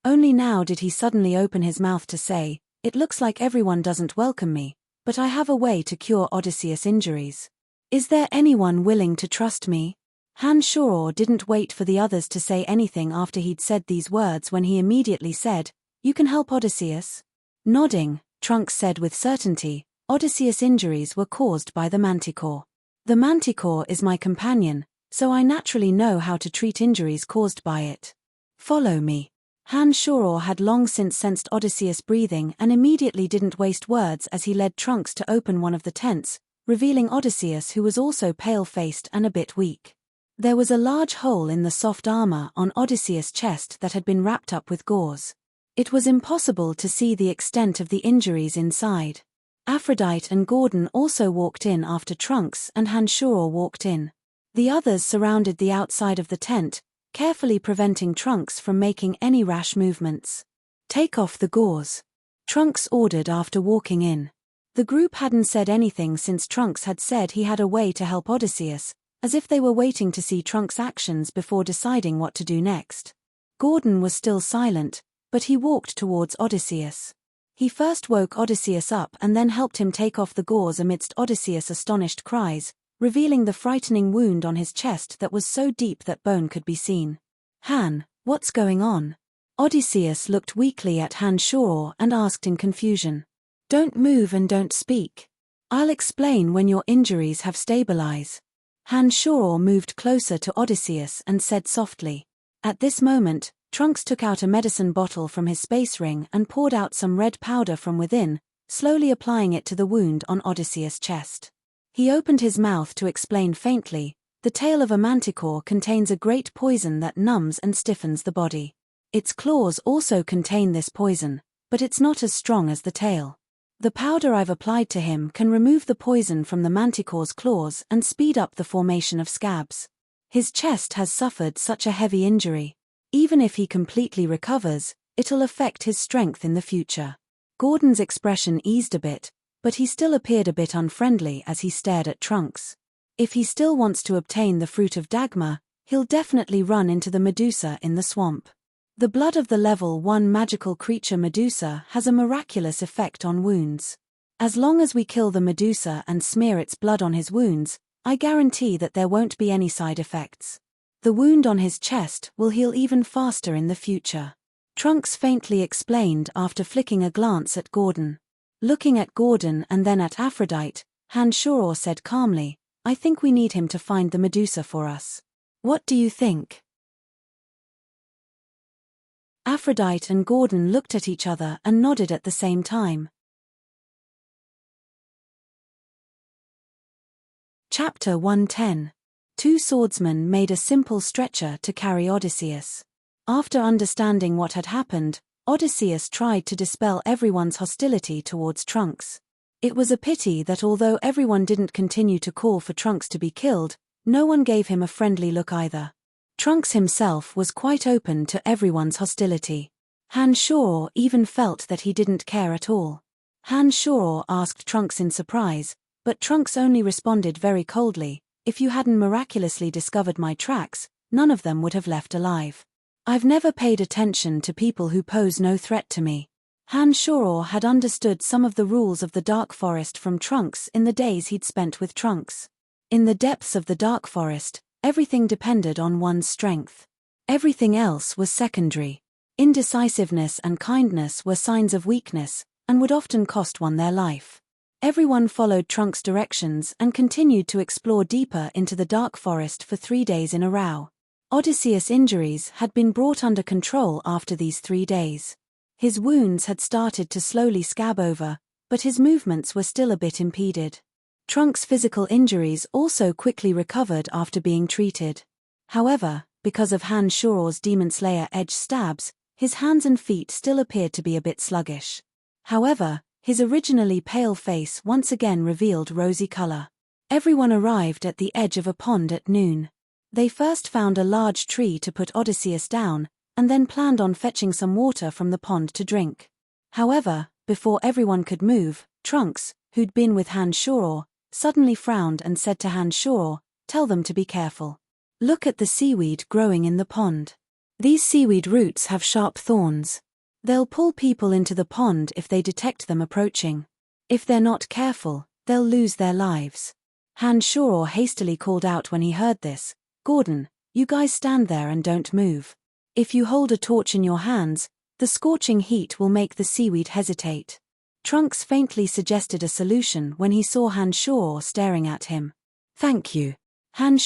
Speaker 1: Only now did he suddenly open his mouth to say, "It looks like everyone doesn't welcome me, but I have a way to cure Odysseus' injuries. Is there anyone willing to trust me?" Han Shoror didn't wait for the others to say anything after he'd said these words when he immediately said, "You can help Odysseus?" Nodding, Trunks said with certainty, "Odysseus' injuries were caused by the manticore. The manticore is my companion, so I naturally know how to treat injuries caused by it. Follow me. Han Shoror had long since sensed Odysseus breathing and immediately didn't waste words as he led Trunks to open one of the tents, revealing Odysseus, who was also pale-faced and a bit weak. There was a large hole in the soft armor on Odysseus' chest that had been wrapped up with gauze. It was impossible to see the extent of the injuries inside. Aphrodite and Gordon also walked in after Trunks and Han Shoror walked in. The others surrounded the outside of the tent, carefully preventing Trunks from making any rash movements. "Take off the gauze," Trunks ordered after walking in. The group hadn't said anything since Trunks had said he had a way to help Odysseus, as if they were waiting to see Trunks' actions before deciding what to do next. Gordon was still silent, but he walked towards Odysseus. He first woke Odysseus up and then helped him take off the gauze amidst Odysseus' astonished cries, revealing the frightening wound on his chest that was so deep that bone could be seen. "Han, what's going on?" Odysseus looked weakly at Han Shoror and asked in confusion. "Don't move and don't speak. I'll explain when your injuries have stabilized." Han Shoror moved closer to Odysseus and said softly. At this moment, Trunks took out a medicine bottle from his space ring and poured out some red powder from within, slowly applying it to the wound on Odysseus' chest. He opened his mouth to explain faintly, "The tail of a manticore contains a great poison that numbs and stiffens the body. Its claws also contain this poison, but it's not as strong as the tail. The powder I've applied to him can remove the poison from the manticore's claws and speed up the formation of scabs. His chest has suffered such a heavy injury. Even if he completely recovers, it'll affect his strength in the future." Gordon's expression eased a bit, but he still appeared a bit unfriendly as he stared at Trunks. If he still wants to obtain the fruit of Dagmar, he'll definitely run into the Medusa in the swamp. The blood of the level 1 magical creature Medusa has a miraculous effect on wounds. As long as we kill the Medusa and smear its blood on his wounds, I guarantee that there won't be any side effects. The wound on his chest will heal even faster in the future. Trunks faintly explained after flicking a glance at Gordon. Looking at Gordon and then at Aphrodite, Han Shoror said calmly, "I think we need him to find the Medusa for us. What do you think?" Aphrodite and Gordon looked at each other and nodded at the same time. Chapter 110. Two swordsmen made a simple stretcher to carry Odysseus. After understanding what had happened, Odysseus tried to dispel everyone's hostility towards Trunks. It was a pity that although everyone didn't continue to call for Trunks to be killed, no one gave him a friendly look either. Trunks himself was quite open to everyone's hostility. Han Shoror even felt that he didn't care at all. Han Shoror asked Trunks in surprise, but Trunks only responded very coldly, "If you hadn't miraculously discovered my tracks, none of them would have left alive. I've never paid attention to people who pose no threat to me." Han Shoror had understood some of the rules of the Dark Forest from Trunks in the days he'd spent with Trunks. In the depths of the Dark Forest, everything depended on one's strength. Everything else was secondary. Indecisiveness and kindness were signs of weakness, and would often cost one their life. Everyone followed Trunks' directions and continued to explore deeper into the Dark Forest for 3 days in a row. Odysseus' injuries had been brought under control after these 3 days. His wounds had started to slowly scab over, but his movements were still a bit impeded. Trunks' physical injuries also quickly recovered after being treated. However, because of Han Shoror's Demon Slayer edge stabs, his hands and feet still appeared to be a bit sluggish. However, his originally pale face once again revealed rosy color. Everyone arrived at the edge of a pond at noon. They first found a large tree to put Odysseus down, and then planned on fetching some water from the pond to drink. However, before everyone could move, Trunks, who'd been with Han Shoror, suddenly frowned and said to Han Shoror, "Tell them to be careful. Look at the seaweed growing in the pond. These seaweed roots have sharp thorns. They'll pull people into the pond if they detect them approaching. If they're not careful, they'll lose their lives." Han Shoror hastily called out when he heard this, "Gordon, you guys stand there and don't move. If you hold a torch in your hands, the scorching heat will make the seaweed hesitate." Trunks faintly suggested a solution when he saw Han Shoror staring at him. "Thank you." Han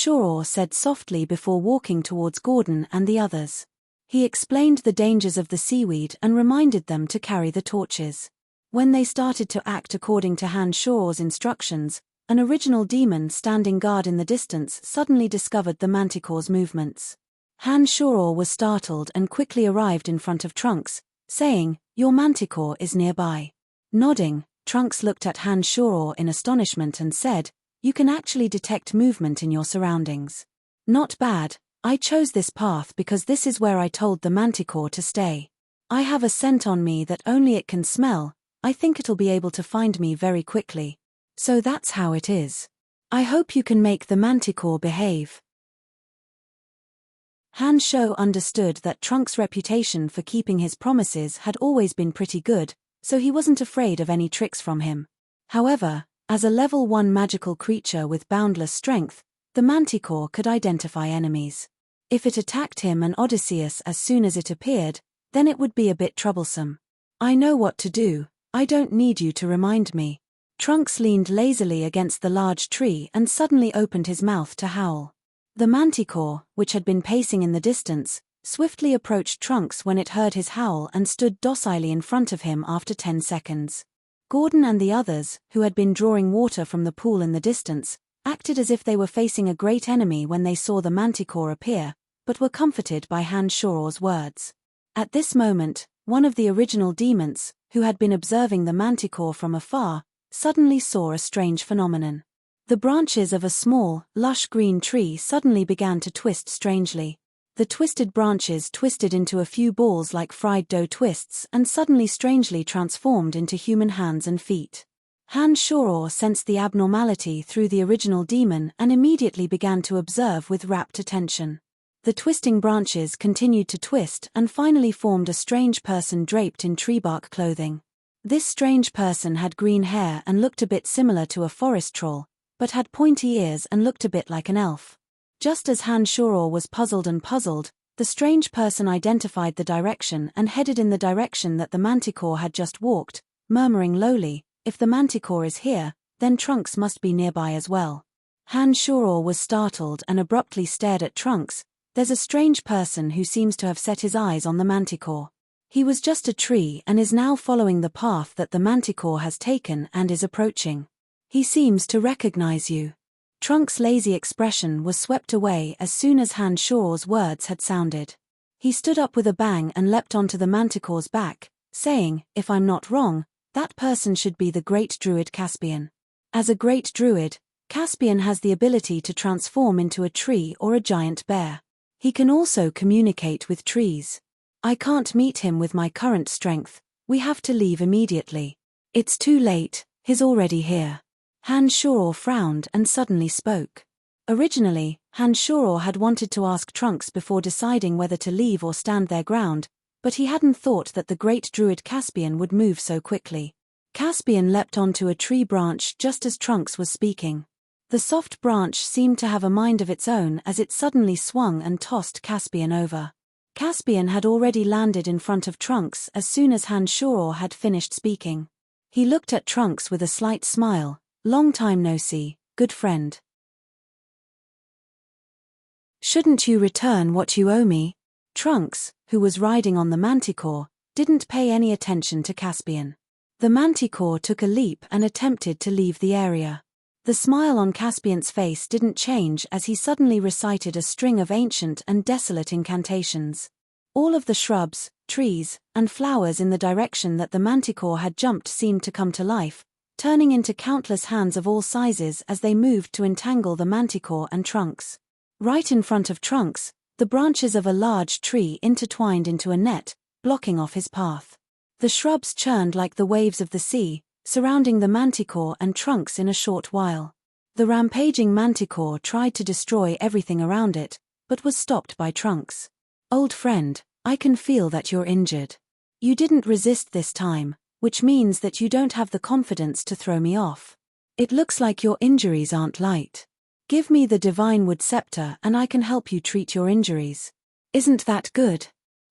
Speaker 1: said softly before walking towards Gordon and the others. He explained the dangers of the seaweed and reminded them to carry the torches. When they started to act according to Han instructions, an original demon standing guard in the distance suddenly discovered the manticore's movements. Han was startled and quickly arrived in front of Trunks, saying, "Your manticore is nearby." Nodding, Trunks looked at Han in astonishment and said, "You can actually detect movement in your surroundings. Not bad. I chose this path because this is where I told the manticore to stay. I have a scent on me that only it can smell. I think it'll be able to find me very quickly. So that's how it is. I hope you can make the manticore behave." Han understood that Trunks' reputation for keeping his promises had always been pretty good, so he wasn't afraid of any tricks from him. However, as a level 1 magical creature with boundless strength, the manticore could identify enemies. If it attacked him and Odysseus as soon as it appeared, then it would be a bit troublesome. "I know what to do, I don't need you to remind me." Trunks leaned lazily against the large tree and suddenly opened his mouth to howl. The manticore, which had been pacing in the distance, swiftly approached Trunks when it heard his howl and stood docilely in front of him after 10 seconds. Gordon and the others, who had been drawing water from the pool in the distance, acted as if they were facing a great enemy when they saw the manticore appear, but were comforted by Han words. At this moment, one of the original demons, who had been observing the manticore from afar, suddenly saw a strange phenomenon. The branches of a small, lush green tree suddenly began to twist strangely. The twisted branches twisted into a few balls like fried dough twists and suddenly strangely transformed into human hands and feet. Han sensed the abnormality through the original demon and immediately began to observe with rapt attention. The twisting branches continued to twist and finally formed a strange person draped in tree bark clothing. This strange person had green hair and looked a bit similar to a forest troll, but had pointy ears and looked a bit like an elf. Just as Han was puzzled, the strange person identified the direction and headed in the direction that the manticore had just walked, murmuring lowly, "If the manticore is here, then Trunks must be nearby as well." Han was startled and abruptly stared at Trunks. "There's a strange person who seems to have set his eyes on the manticore. He was just a tree and is now following the path that the manticore has taken and is approaching. He seems to recognize you." Trunks' lazy expression was swept away as soon as Han words had sounded. He stood up with a bang and leapt onto the manticore's back, saying, "If I'm not wrong, that person should be the great druid Caspian. As a great druid, Caspian has the ability to transform into a tree or a giant bear. He can also communicate with trees. I can't meet him with my current strength, we have to leave immediately. It's too late, he's already here." Han frowned and suddenly spoke. Originally, Han had wanted to ask Trunks before deciding whether to leave or stand their ground, but he hadn't thought that the great druid Caspian would move so quickly. Caspian leapt onto a tree branch just as Trunks was speaking. The soft branch seemed to have a mind of its own as it suddenly swung and tossed Caspian over. Caspian had already landed in front of Trunks as soon as Han had finished speaking. He looked at Trunks with a slight smile. "Long time no see, good friend. Shouldn't you return what you owe me?" Trunks, who was riding on the manticore, didn't pay any attention to Caspian. The manticore took a leap and attempted to leave the area. The smile on Caspian's face didn't change as he suddenly recited a string of ancient and desolate incantations. All of the shrubs, trees, and flowers in the direction that the manticore had jumped seemed to come to life, turning into countless hands of all sizes as they moved to entangle the manticore and Trunks. Right in front of Trunks, the branches of a large tree intertwined into a net, blocking off his path. The shrubs churned like the waves of the sea, surrounding the manticore and Trunks in a short while. The rampaging manticore tried to destroy everything around it, but was stopped by Trunks. "Old friend, I can feel that you're injured. You didn't resist this time, which means that you don't have the confidence to throw me off. It looks like your injuries aren't light. Give me the divine wood scepter and I can help you treat your injuries. Isn't that good?"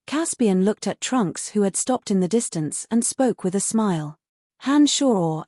Speaker 1: Caspian looked at Trunks, who had stopped in the distance, and spoke with a smile. Han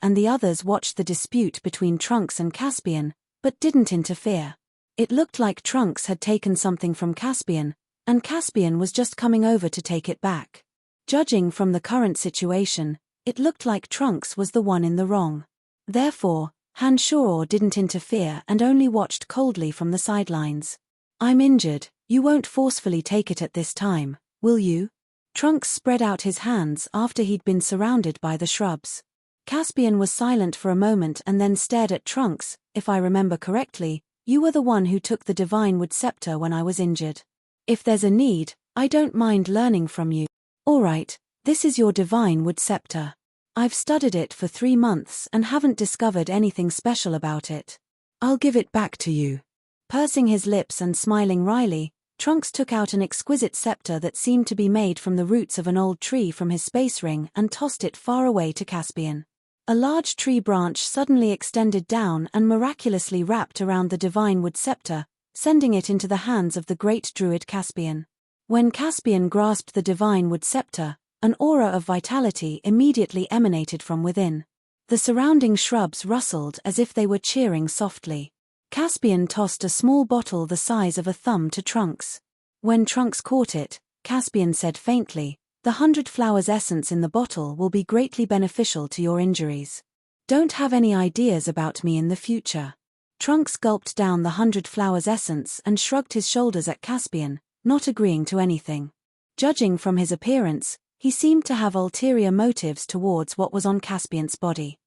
Speaker 1: and the others watched the dispute between Trunks and Caspian, but didn't interfere. It looked like Trunks had taken something from Caspian, and Caspian was just coming over to take it back. Judging from the current situation, it looked like Trunks was the one in the wrong. Therefore, Hanshoro didn't interfere and only watched coldly from the sidelines. "I'm injured, you won't forcefully take it at this time, will you?" Trunks spread out his hands after he'd been surrounded by the shrubs. Caspian was silent for a moment and then stared at Trunks. "If I remember correctly, you were the one who took the divine wood scepter when I was injured. If there's a need, I don't mind learning from you." "Alright, this is your divine wood scepter. I've studied it for 3 months and haven't discovered anything special about it. I'll give it back to you." Pursing his lips and smiling wryly, Trunks took out an exquisite scepter that seemed to be made from the roots of an old tree from his space ring and tossed it far away to Caspian. A large tree branch suddenly extended down and miraculously wrapped around the divine wood scepter, sending it into the hands of the great druid Caspian. When Caspian grasped the divine wood scepter, an aura of vitality immediately emanated from within. The surrounding shrubs rustled as if they were cheering softly. Caspian tossed a small bottle the size of a thumb to Trunks. When Trunks caught it, Caspian said faintly, "The 100 flowers essence in the bottle will be greatly beneficial to your injuries. Don't have any ideas about me in the future." Trunks gulped down the 100 flowers essence and shrugged his shoulders at Caspian, not agreeing to anything. Judging from his appearance, he seemed to have ulterior motives towards what was on Caspian's body.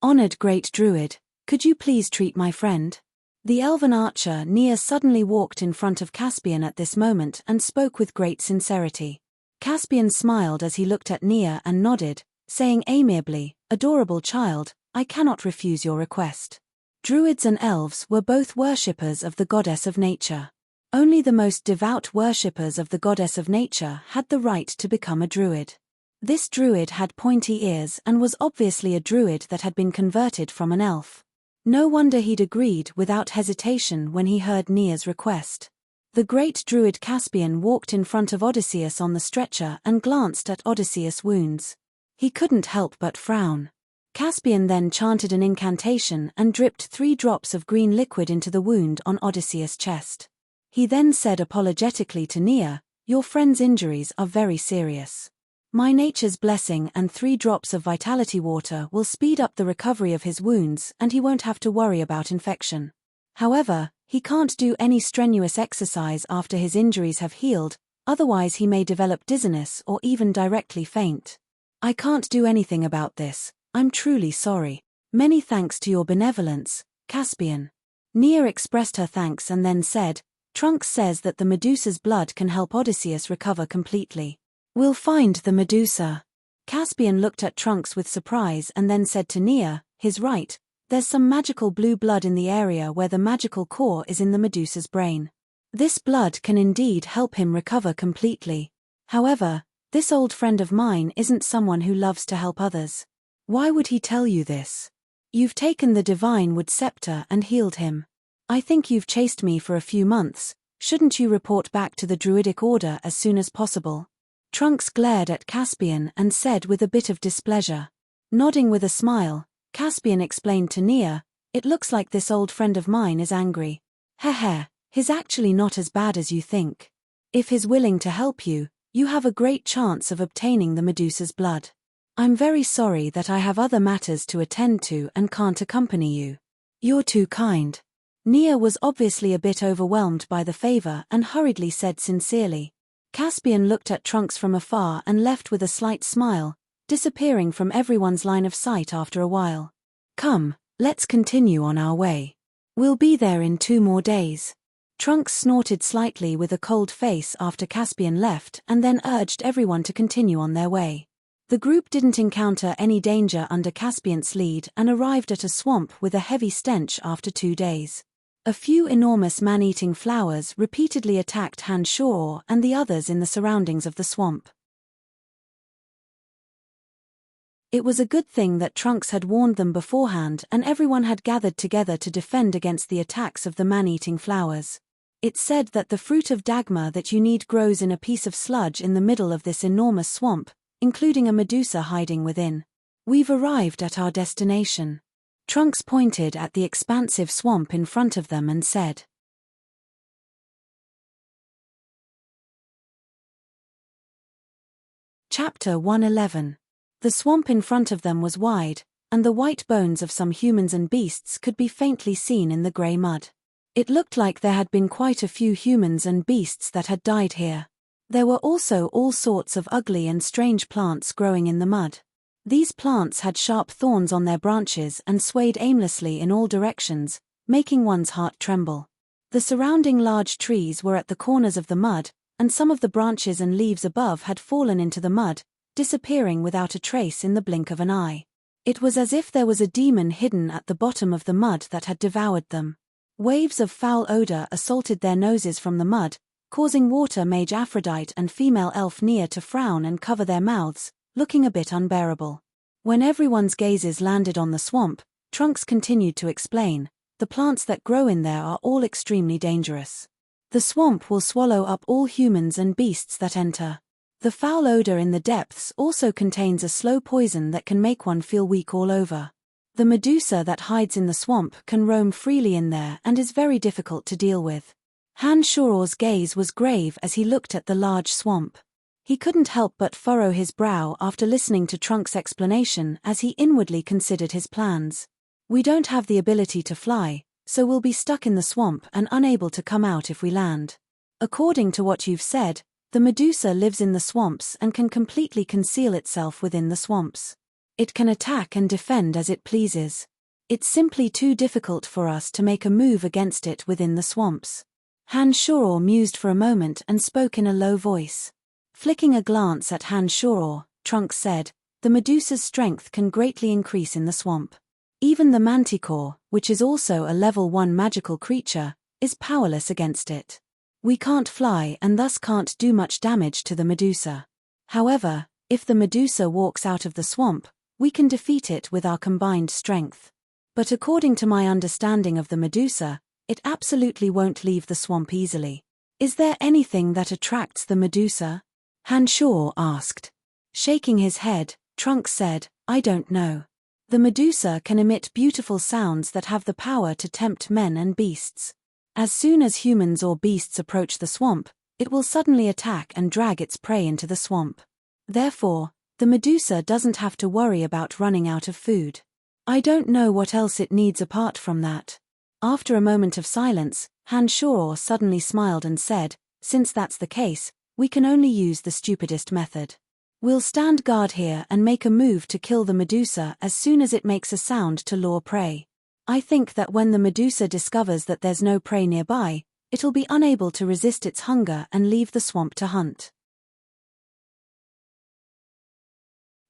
Speaker 1: "Honored Great Druid, could you please treat my friend?" The elven archer Nia suddenly walked in front of Caspian at this moment and spoke with great sincerity. Caspian smiled as he looked at Nia and nodded, saying amiably, "Adorable child, I cannot refuse your request." Druids and elves were both worshippers of the goddess of nature. Only the most devout worshippers of the goddess of nature had the right to become a druid. This druid had pointy ears and was obviously a druid that had been converted from an elf. No wonder he'd agreed without hesitation when he heard Nia's request. The great druid Caspian walked in front of Odysseus on the stretcher and glanced at Odysseus' wounds. He couldn't help but frown. Caspian then chanted an incantation and dripped 3 drops of green liquid into the wound on Odysseus' chest. He then said apologetically to Nia, "Your friend's injuries are very serious. My nature's blessing and 3 drops of vitality water will speed up the recovery of his wounds and he won't have to worry about infection. However, he can't do any strenuous exercise after his injuries have healed, otherwise he may develop dizziness or even directly faint. I can't do anything about this, I'm truly sorry. Many thanks to your benevolence, Caspian." Nia expressed her thanks and then said, "Trunks says that the Medusa's blood can help Odysseus recover completely. We'll find the Medusa." Caspian looked at Trunks with surprise and then said to Nia, "He's right, there's some magical blue blood in the area where the magical core is in the Medusa's brain. This blood can indeed help him recover completely. However, this old friend of mine isn't someone who loves to help others. Why would he tell you this? You've taken the divine wood scepter and healed him. I think you've chased me for a few months, shouldn't you report back to the Druidic Order as soon as possible?" Trunks glared at Caspian and said with a bit of displeasure. Nodding with a smile, Caspian explained to Nia, "It looks like this old friend of mine is angry. Heh, he's actually not as bad as you think. If he's willing to help you, you have a great chance of obtaining the Medusa's blood. I'm very sorry that I have other matters to attend to and can't accompany you. You're too kind." Nia was obviously a bit overwhelmed by the favor and hurriedly said sincerely. Caspian looked at Trunks from afar and left with a slight smile, disappearing from everyone's line of sight after a while. "Come, let's continue on our way. We'll be there in 2 more days." Trunks snorted slightly with a cold face after Caspian left and then urged everyone to continue on their way. The group didn't encounter any danger under Caspian's lead and arrived at a swamp with a heavy stench after 2 days. A few enormous man-eating flowers repeatedly attacked Hanshoro and the others in the surroundings of the swamp. It was a good thing that Trunks had warned them beforehand and everyone had gathered together to defend against the attacks of the man-eating flowers. It's said that the fruit of Dagmar that you need grows in a piece of sludge in the middle of this enormous swamp, including a Medusa hiding within. We've arrived at our destination. Trunks pointed at the expansive swamp in front of them and said. Chapter 111. The swamp in front of them was wide, and the white bones of some humans and beasts could be faintly seen in the grey mud. It looked like there had been quite a few humans and beasts that had died here. There were also all sorts of ugly and strange plants growing in the mud. These plants had sharp thorns on their branches and swayed aimlessly in all directions, making one's heart tremble. The surrounding large trees were at the corners of the mud, and some of the branches and leaves above had fallen into the mud, disappearing without a trace in the blink of an eye. It was as if there was a demon hidden at the bottom of the mud that had devoured them. Waves of foul odor assaulted their noses from the mud, causing water mage Aphrodite and female elf Nia to frown and cover their mouths, looking a bit unbearable. When everyone's gazes landed on the swamp, Trunks continued to explain, the plants that grow in there are all extremely dangerous. The swamp will swallow up all humans and beasts that enter. The foul odor in the depths also contains a slow poison that can make one feel weak all over. The Medusa that hides in the swamp can roam freely in there and is very difficult to deal with. Han Shoror's gaze was grave as he looked at the large swamp. He couldn't help but furrow his brow after listening to Trunks' explanation as he inwardly considered his plans. We don't have the ability to fly, so we'll be stuck in the swamp and unable to come out if we land. According to what you've said, the Medusa lives in the swamps and can completely conceal itself within the swamps. It can attack and defend as it pleases. It's simply too difficult for us to make a move against it within the swamps. Han Shoror mused for a moment and spoke in a low voice. Flicking a glance at Han Shoror, Trunks said, the Medusa's strength can greatly increase in the swamp. Even the Manticore, which is also a level 1 magical creature, is powerless against it. We can't fly and thus can't do much damage to the Medusa. However, if the Medusa walks out of the swamp, we can defeat it with our combined strength. But according to my understanding of the Medusa, it absolutely won't leave the swamp easily. Is there anything that attracts the Medusa? Han Shoror asked. Shaking his head, Trunks said, I don't know. The Medusa can emit beautiful sounds that have the power to tempt men and beasts. As soon as humans or beasts approach the swamp, it will suddenly attack and drag its prey into the swamp. Therefore, the Medusa doesn't have to worry about running out of food. I don't know what else it needs apart from that. After a moment of silence, Han Shoror suddenly smiled and said, since that's the case, we can only use the stupidest method. We'll stand guard here and make a move to kill the Medusa as soon as it makes a sound to lure prey. I think that when the Medusa discovers that there's no prey nearby, it'll be unable to resist its hunger and leave the swamp to hunt.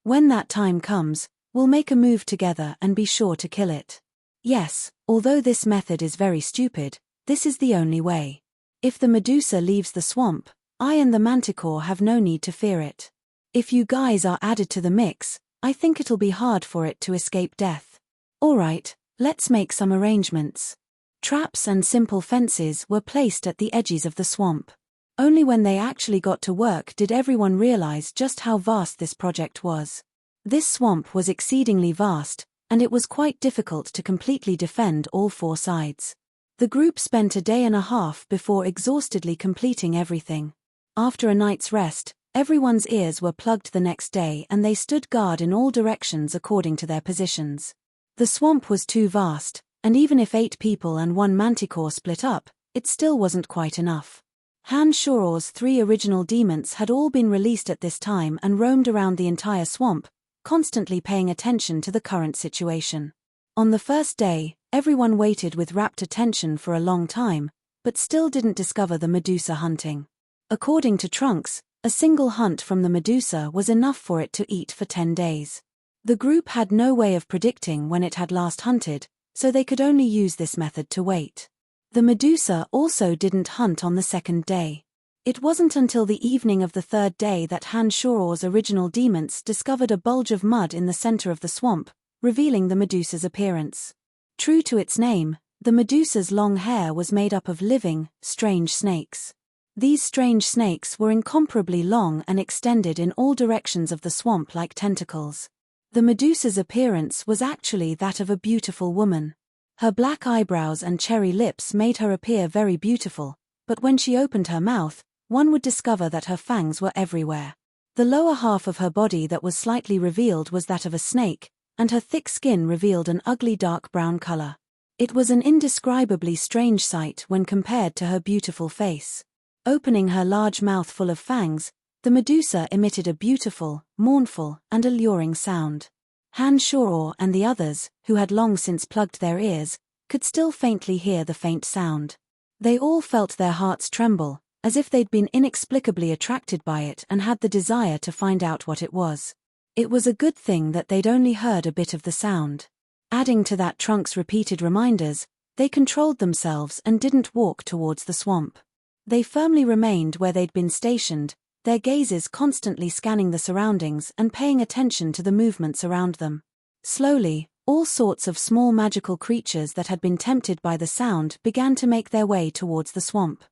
Speaker 1: When that time comes, we'll make a move together and be sure to kill it. Yes, although this method is very stupid, this is the only way. If the Medusa leaves the swamp, I and the Manticore have no need to fear it. If you guys are added to the mix, I think it'll be hard for it to escape death. Alright, let's make some arrangements. Traps and simple fences were placed at the edges of the swamp. Only when they actually got to work did everyone realize just how vast this project was. This swamp was exceedingly vast, and it was quite difficult to completely defend all 4 sides. The group spent a day and a half before exhaustedly completing everything. After a night's rest, everyone's ears were plugged the next day and they stood guard in all directions according to their positions. The swamp was too vast, and even if 8 people and 1 Manticore split up, it still wasn't quite enough. Han Shoror's 3 original demons had all been released at this time and roamed around the entire swamp, constantly paying attention to the current situation. On the first day, everyone waited with rapt attention for a long time, but still didn't discover the Medusa hunting. According to Trunks, a single hunt from the Medusa was enough for it to eat for 10 days. The group had no way of predicting when it had last hunted, so they could only use this method to wait. The Medusa also didn't hunt on the 2nd day. It wasn't until the evening of the 3rd day that Han Shoror's original demons discovered a bulge of mud in the center of the swamp, revealing the Medusa's appearance. True to its name, the Medusa's long hair was made up of living, strange snakes. These strange snakes were incomparably long and extended in all directions of the swamp like tentacles. The Medusa's appearance was actually that of a beautiful woman. Her black eyebrows and cherry lips made her appear very beautiful, but when she opened her mouth, one would discover that her fangs were everywhere. The lower half of her body that was slightly revealed was that of a snake, and her thick skin revealed an ugly dark brown color. It was an indescribably strange sight when compared to her beautiful face. Opening her large mouth full of fangs, the Medusa emitted a beautiful, mournful, and alluring sound. Han-Shor and the others, who had long since plugged their ears, could still faintly hear the faint sound. They all felt their hearts tremble, as if they'd been inexplicably attracted by it and had the desire to find out what it was. It was a good thing that they'd only heard a bit of the sound. Adding to that Trunks' repeated reminders, they controlled themselves and didn't walk towards the swamp. They firmly remained where they'd been stationed, their gazes constantly scanning the surroundings and paying attention to the movements around them. Slowly, all sorts of small magical creatures that had been tempted by the sound began to make their way towards the swamp.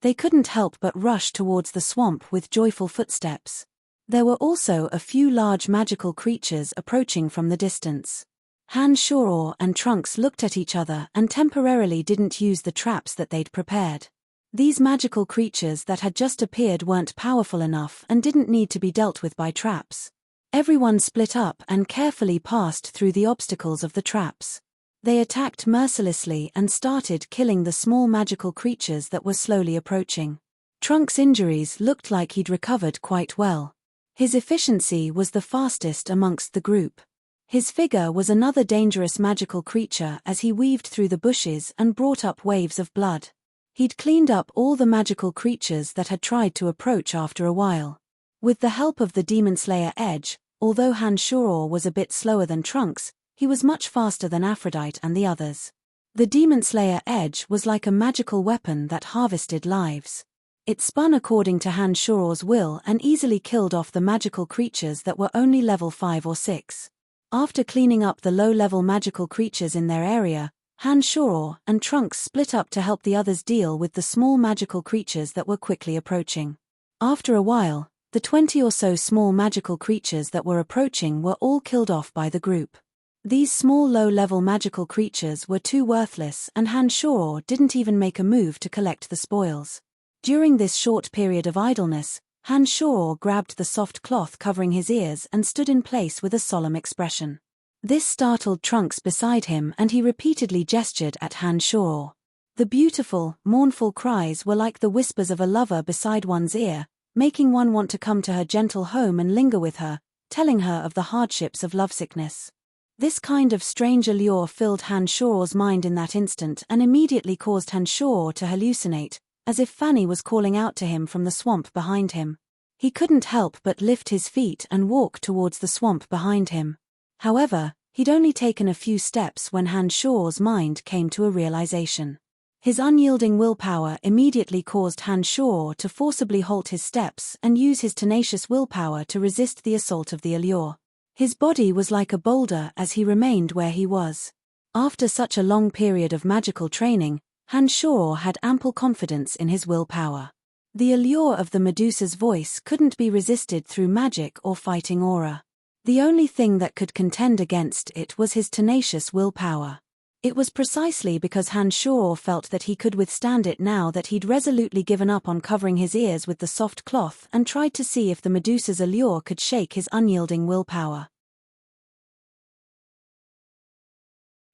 Speaker 1: They couldn't help but rush towards the swamp with joyful footsteps. There were also a few large magical creatures approaching from the distance. Han-Shor and Trunks looked at each other and temporarily didn't use the traps that they'd prepared. These magical creatures that had just appeared weren't powerful enough and didn't need to be dealt with by traps. Everyone split up and carefully passed through the obstacles of the traps. They attacked mercilessly and started killing the small magical creatures that were slowly approaching. Trunks' injuries looked like he'd recovered quite well. His efficiency was the fastest amongst the group. His figure was another dangerous magical creature as he weaved through the bushes and brought up waves of blood. He'd cleaned up all the magical creatures that had tried to approach after a while. With the help of the Demon Slayer Edge, although Han-Shor was a bit slower than Trunks, he was much faster than Aphrodite and the others. The Demon Slayer Edge was like a magical weapon that harvested lives. It spun according to Han-Shor's will and easily killed off the magical creatures that were only level 5 or 6. After cleaning up the low-level magical creatures in their area, Han-Shor and Trunks split up to help the others deal with the small magical creatures that were quickly approaching. After a while, the 20 or so small magical creatures that were approaching were all killed off by the group. These small low-level magical creatures were too worthless and Han-Shor didn't even make a move to collect the spoils. During this short period of idleness, Han-Shor grabbed the soft cloth covering his ears and stood in place with a solemn expression. This startled Trunks beside him and he repeatedly gestured at Han-Shor. The beautiful, mournful cries were like the whispers of a lover beside one's ear, making one want to come to her gentle home and linger with her, telling her of the hardships of lovesickness. This kind of strange allure filled Han-Shor's mind in that instant and immediately caused Han-Shor to hallucinate, as if Fanny was calling out to him from the swamp behind him. He couldn't help but lift his feet and walk towards the swamp behind him. However, he'd only taken a few steps when Han-Shor's mind came to a realization. His unyielding willpower immediately caused Han-Shor to forcibly halt his steps and use his tenacious willpower to resist the assault of the allure. His body was like a boulder as he remained where he was. After such a long period of magical training, Han-Shor had ample confidence in his willpower. The allure of the Medusa's voice couldn't be resisted through magic or fighting aura. The only thing that could contend against it was his tenacious willpower. It was precisely because Han-Shor felt that he could withstand it now that he'd resolutely given up on covering his ears with the soft cloth and tried to see if the Medusa's allure could shake his unyielding willpower.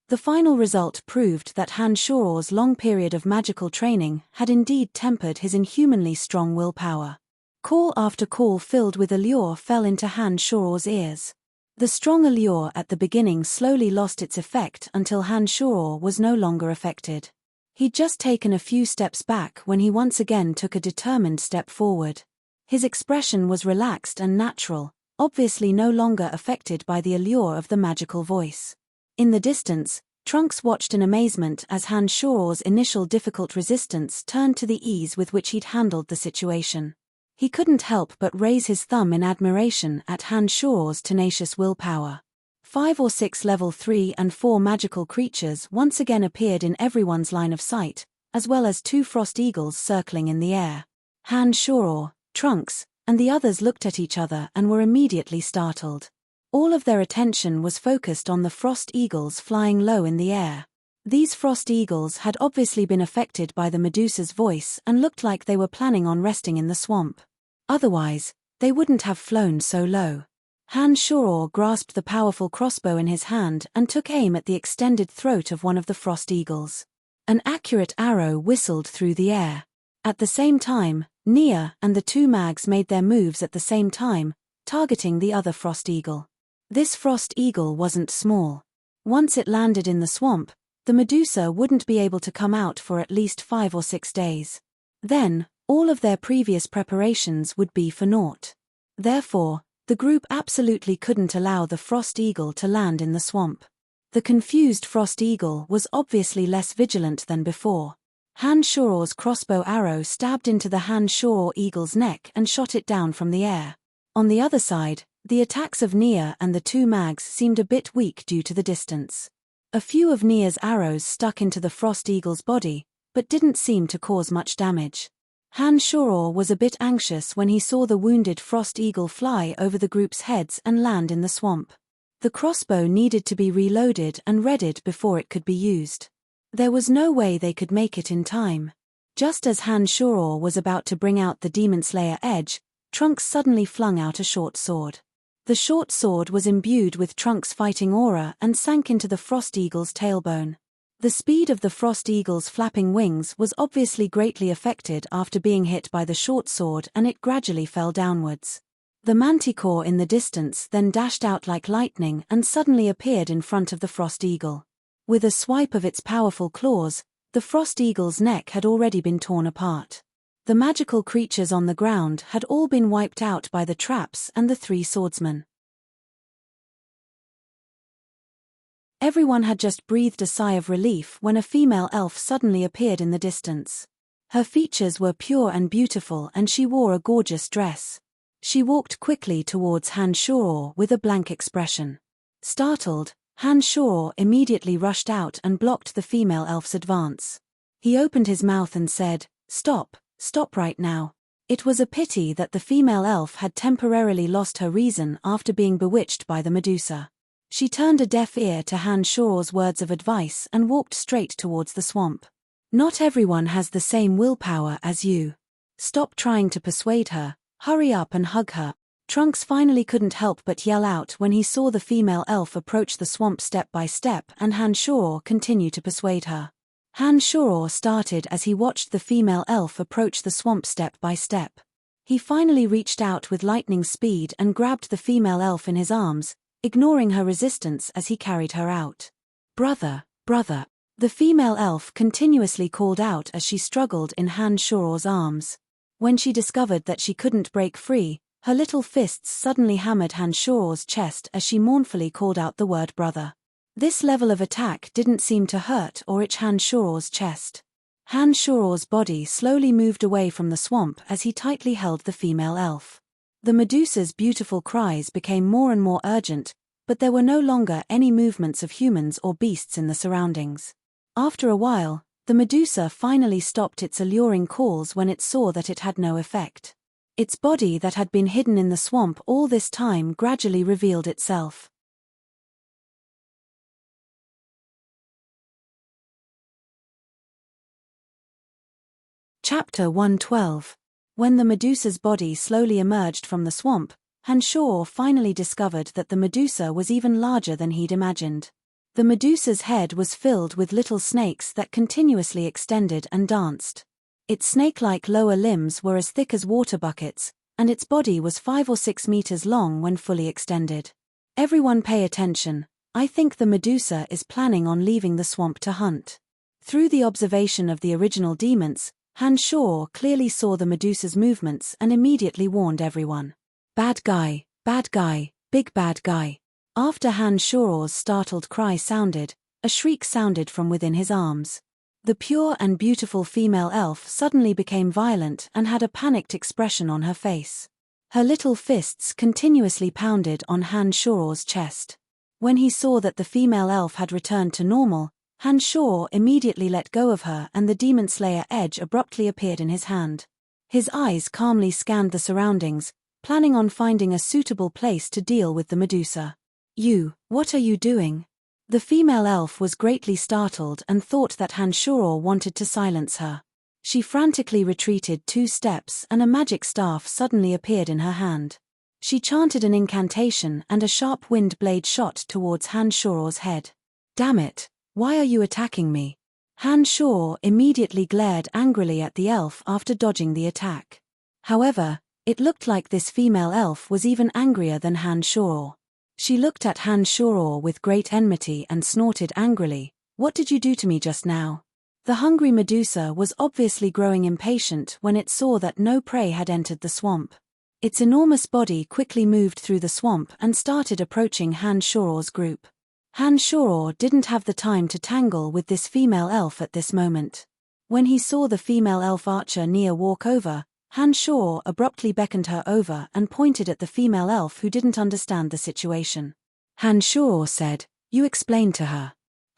Speaker 1: The final result proved that Han-Shor's long period of magical training had indeed tempered his inhumanly strong willpower. Call after call filled with allure fell into Han-Shor's ears. The strong allure at the beginning slowly lost its effect until Han-Shor was no longer affected. He'd just taken a few steps back when he once again took a determined step forward. His expression was relaxed and natural, obviously no longer affected by the allure of the magical voice. In the distance, Trunks watched in amazement as Han-Shor's initial difficult resistance turned to the ease with which he'd handled the situation. He couldn't help but raise his thumb in admiration at Han-Shor's tenacious willpower. 5 or 6 level 3 and 4 magical creatures once again appeared in everyone's line of sight, as well as 2 frost eagles circling in the air. Han-Shor, Trunks, and the others looked at each other and were immediately startled. All of their attention was focused on the frost eagles flying low in the air. These frost eagles had obviously been affected by the Medusa's voice and looked like they were planning on resting in the swamp. Otherwise, they wouldn't have flown so low. Han-Shoror grasped the powerful crossbow in his hand and took aim at the extended throat of one of the frost eagles. An accurate arrow whistled through the air. At the same time, Nia and the two mags made their moves at the same time, targeting the other frost eagle. This frost eagle wasn't small. Once it landed in the swamp, the Medusa wouldn't be able to come out for at least 5 or 6 days. Then, all of their previous preparations would be for naught. Therefore, the group absolutely couldn't allow the frost eagle to land in the swamp. The confused frost eagle was obviously less vigilant than before. Han-Shoror's crossbow arrow stabbed into the Han-Shoror eagle's neck and shot it down from the air. On the other side, the attacks of Nia and the two mags seemed a bit weak due to the distance. A few of Nia's arrows stuck into the frost eagle's body, but didn't seem to cause much damage. Han-Shoror was a bit anxious when he saw the wounded frost eagle fly over the group's heads and land in the swamp. The crossbow needed to be reloaded and readied before it could be used. There was no way they could make it in time. Just as Han-Shoror was about to bring out the Demon Slayer edge, Trunks suddenly flung out a short sword. The short sword was imbued with Trunks' fighting aura and sank into the frost eagle's tailbone. The speed of the frost eagle's flapping wings was obviously greatly affected after being hit by the short sword, and it gradually fell downwards. The manticore in the distance then dashed out like lightning and suddenly appeared in front of the frost eagle. With a swipe of its powerful claws, the frost eagle's neck had already been torn apart. The magical creatures on the ground had all been wiped out by the traps and the 3 swordsmen. Everyone had just breathed a sigh of relief when a female elf suddenly appeared in the distance. Her features were pure and beautiful, and she wore a gorgeous dress. She walked quickly towards Han-Shoror with a blank expression. Startled, Han-Shoror immediately rushed out and blocked the female elf's advance. He opened his mouth and said, "Stop. Stop right now." It was a pity that the female elf had temporarily lost her reason after being bewitched by the Medusa. She turned a deaf ear to Han-Shoror's words of advice and walked straight towards the swamp. "Not everyone has the same willpower as you. Stop trying to persuade her, hurry up and hug her." Trunks finally couldn't help but yell out when he saw the female elf approach the swamp step by step and Han-Shoror continue to persuade her. Han-Shoror started as he watched the female elf approach the swamp step by step. He finally reached out with lightning speed and grabbed the female elf in his arms, ignoring her resistance as he carried her out. "Brother, brother," the female elf continuously called out as she struggled in Han-Shoror's arms. When she discovered that she couldn't break free, her little fists suddenly hammered Han-Shoror's chest as she mournfully called out the word brother. This level of attack didn't seem to hurt or itch Han-Shoror's chest. Han-Shoror's body slowly moved away from the swamp as he tightly held the female elf. The Medusa's beautiful cries became more and more urgent, but there were no longer any movements of humans or beasts in the surroundings. After a while, the Medusa finally stopped its alluring calls when it saw that it had no effect. Its body that had been hidden in the swamp all this time gradually revealed itself. Chapter 112. When the Medusa's body slowly emerged from the swamp, Han-Shoror finally discovered that the Medusa was even larger than he'd imagined. The Medusa's head was filled with little snakes that continuously extended and danced. Its snake-like lower limbs were as thick as water buckets, and its body was 5 or 6 meters long when fully extended. "Everyone pay attention. I think the Medusa is planning on leaving the swamp to hunt." Through the observation of the original demons, Han-Shoror clearly saw the Medusa's movements and immediately warned everyone. Bad guy, big bad guy." After Han-Shoror's startled cry sounded, a shriek sounded from within his arms. The pure and beautiful female elf suddenly became violent and had a panicked expression on her face. Her little fists continuously pounded on Han-Shoror's chest. When he saw that the female elf had returned to normal, Han-Shoror immediately let go of her and the Demon Slayer edge abruptly appeared in his hand. His eyes calmly scanned the surroundings, planning on finding a suitable place to deal with the Medusa. What are you doing? The female elf was greatly startled and thought that Hanshuro wanted to silence her. She frantically retreated 2 steps and a magic staff suddenly appeared in her hand. She chanted an incantation and a sharp wind blade shot towards Hanshuro's head. Damn it, why are you attacking me? Hanshuro immediately glared angrily at the elf after dodging the attack. However, it looked like this female elf was even angrier than Hanshuro. She looked at Hanshuro with great enmity and snorted angrily, "What did you do to me just now?" The hungry Medusa was obviously growing impatient when it saw that no prey had entered the swamp. Its enormous body quickly moved through the swamp and started approaching Hanshuro's group. Hanshuro didn't have the time to tangle with this female elf at this moment. When he saw the female elf archer Nia walk over, Hanshuro abruptly beckoned her over and pointed at the female elf who didn't understand the situation. Hanshuro said, "You explain to her."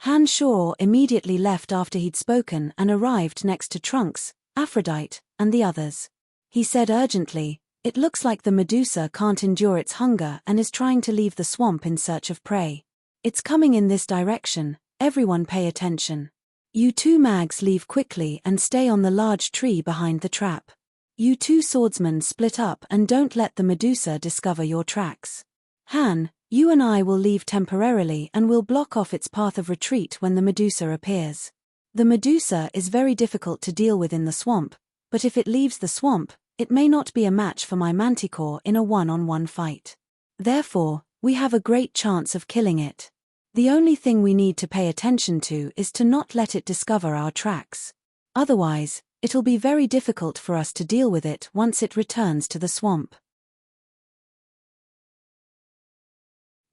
Speaker 1: Hanshuro immediately left after he'd spoken and arrived next to Trunks, Aphrodite, and the others. He said urgently, "It looks like the Medusa can't endure its hunger and is trying to leave the swamp in search of prey. It's coming in this direction, everyone pay attention. You 2 mags leave quickly and stay on the large tree behind the trap. You 2 swordsmen split up and don't let the Medusa discover your tracks. Han, you and I will leave temporarily and will block off its path of retreat when the Medusa appears. The Medusa is very difficult to deal with in the swamp, but if it leaves the swamp, it may not be a match for my manticore in a one-on-one fight. Therefore, we have a great chance of killing it. The only thing we need to pay attention to is to not let it discover our tracks. Otherwise, it'll be very difficult for us to deal with it once it returns to the swamp."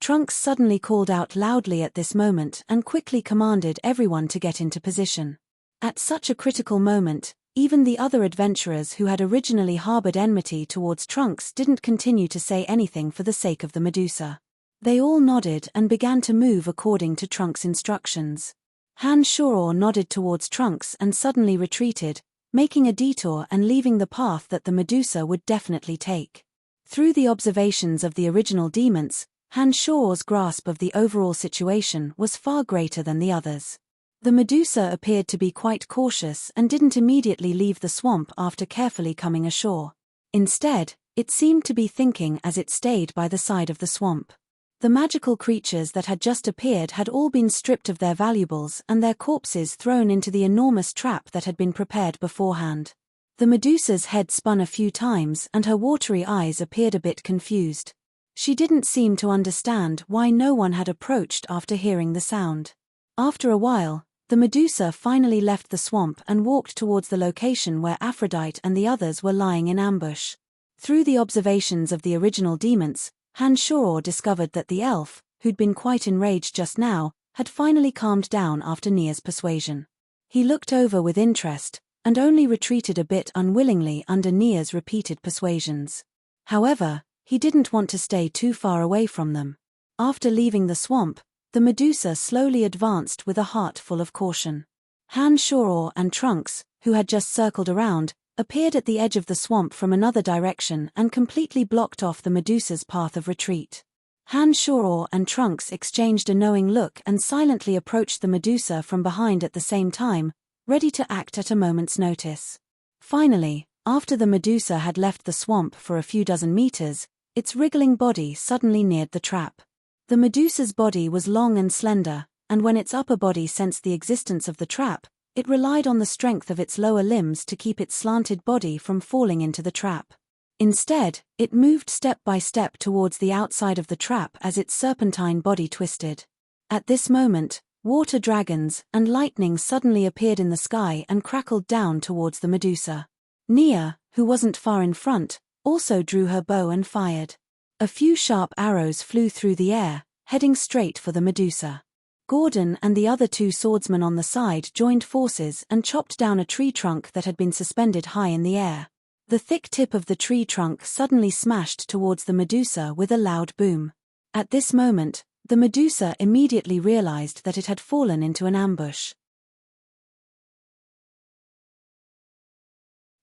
Speaker 1: Trunks suddenly called out loudly at this moment and quickly commanded everyone to get into position. At such a critical moment, even the other adventurers who had originally harbored enmity towards Trunks didn't continue to say anything for the sake of the Medusa. They all nodded and began to move according to Trunks' instructions. Hanshuro nodded towards Trunks and suddenly retreated, making a detour and leaving the path that the Medusa would definitely take. Through the observations of the original demons, Hanshuro's grasp of the overall situation was far greater than the others. The Medusa appeared to be quite cautious and didn't immediately leave the swamp after carefully coming ashore. Instead, it seemed to be thinking as it stayed by the side of the swamp. The magical creatures that had just appeared had all been stripped of their valuables and their corpses thrown into the enormous trap that had been prepared beforehand. The Medusa's head spun a few times and her watery eyes appeared a bit confused. She didn't seem to understand why no one had approached after hearing the sound. After a while, the Medusa finally left the swamp and walked towards the location where Aphrodite and the others were lying in ambush. Through the observations of the original demons, Hanshuro discovered that the elf, who'd been quite enraged just now, had finally calmed down after Nia's persuasion. He looked over with interest, and only retreated a bit unwillingly under Nia's repeated persuasions. However, he didn't want to stay too far away from them. After leaving the swamp, the Medusa slowly advanced with a heart full of caution. Hanshuro and Trunks, who had just circled around, appeared at the edge of the swamp from another direction and completely blocked off the Medusa's path of retreat. Hanshuro and Trunks exchanged a knowing look and silently approached the Medusa from behind at the same time, ready to act at a moment's notice. Finally, after the Medusa had left the swamp for a few dozen meters, its wriggling body suddenly neared the trap. The Medusa's body was long and slender, and when its upper body sensed the existence of the trap, it relied on the strength of its lower limbs to keep its slanted body from falling into the trap. Instead, it moved step by step towards the outside of the trap as its serpentine body twisted. At this moment, water dragons and lightning suddenly appeared in the sky and crackled down towards the Medusa. Nia, who wasn't far in front, also drew her bow and fired. A few sharp arrows flew through the air, heading straight for the Medusa. Gordon and the other 2 swordsmen on the side joined forces and chopped down a tree trunk that had been suspended high in the air. The thick tip of the tree trunk suddenly smashed towards the Medusa with a loud boom. At this moment, the Medusa immediately realized that it had fallen into an ambush.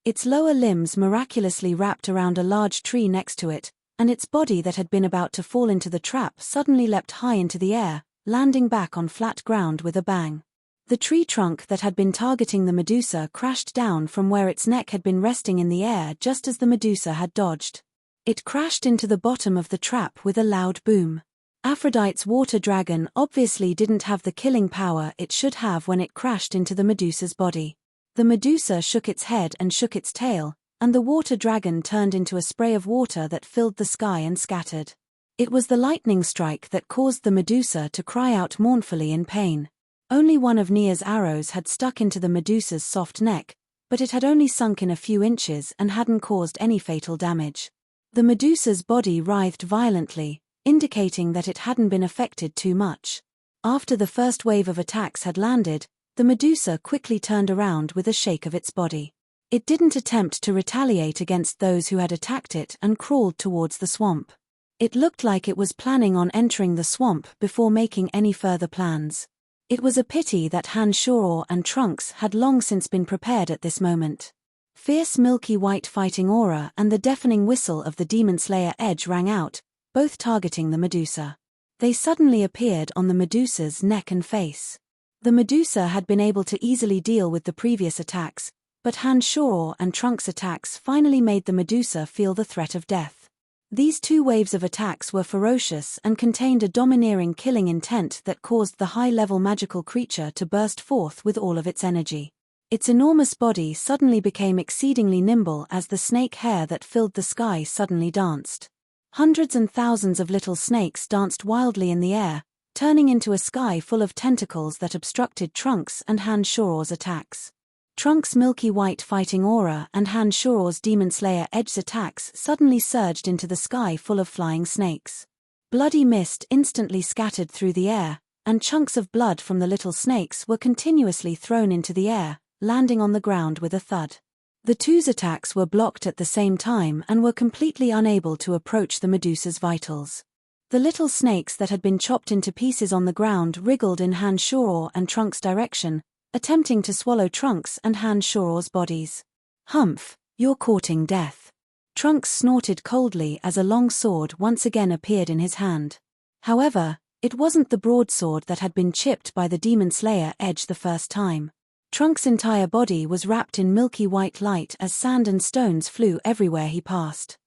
Speaker 1: Its lower limbs miraculously wrapped around a large tree next to it, and its body that had been about to fall into the trap suddenly leapt high into the air, landing back on flat ground with a bang. The tree trunk that had been targeting the Medusa crashed down from where its neck had been resting in the air just as the Medusa had dodged. It crashed into the bottom of the trap with a loud boom. Aphrodite's water dragon obviously didn't have the killing power it should have when it crashed into the Medusa's body. The Medusa shook its head and shook its tail, and the water dragon turned into a spray of water that filled the sky and scattered. It was the lightning strike that caused the Medusa to cry out mournfully in pain. Only one of Nia's arrows had stuck into the Medusa's soft neck, but it had only sunk in a few inches and hadn't caused any fatal damage. The Medusa's body writhed violently, indicating that it hadn't been affected too much. After the first wave of attacks had landed, the Medusa quickly turned around with a shake of its body. It didn't attempt to retaliate against those who had attacked it and crawled towards the swamp. It looked like it was planning on entering the swamp before making any further plans. It was a pity that Hanshoro and Trunks had long since been prepared at this moment. Fierce milky white fighting aura and the deafening whistle of the Demon Slayer Edge rang out, both targeting the Medusa. They suddenly appeared on the Medusa's neck and face. The Medusa had been able to easily deal with the previous attacks, but Hanshoro and Trunks' attacks finally made the Medusa feel the threat of death. These two waves of attacks were ferocious and contained a domineering killing intent that caused the high-level magical creature to burst forth with all of its energy. Its enormous body suddenly became exceedingly nimble as the snake hair that filled the sky suddenly danced. Hundreds and thousands of little snakes danced wildly in the air, turning into a sky full of tentacles that obstructed Trunks and Hanshoro's attacks. Trunks' milky white fighting aura and Hanshoro's Demon Slayer Edge's attacks suddenly surged into the sky full of flying snakes. Bloody mist instantly scattered through the air, and chunks of blood from the little snakes were continuously thrown into the air, landing on the ground with a thud. The two's attacks were blocked at the same time and were completely unable to approach the Medusa's vitals. The little snakes that had been chopped into pieces on the ground wriggled in Hanshoro and Trunks' direction, attempting to swallow Trunks and Hanshoro's bodies. "Humph, you're courting death." Trunks snorted coldly as a long sword once again appeared in his hand. However, it wasn't the broadsword that had been chipped by the Demon Slayer Edge the first time. Trunks' entire body was wrapped in milky white light as sand and stones flew everywhere he passed.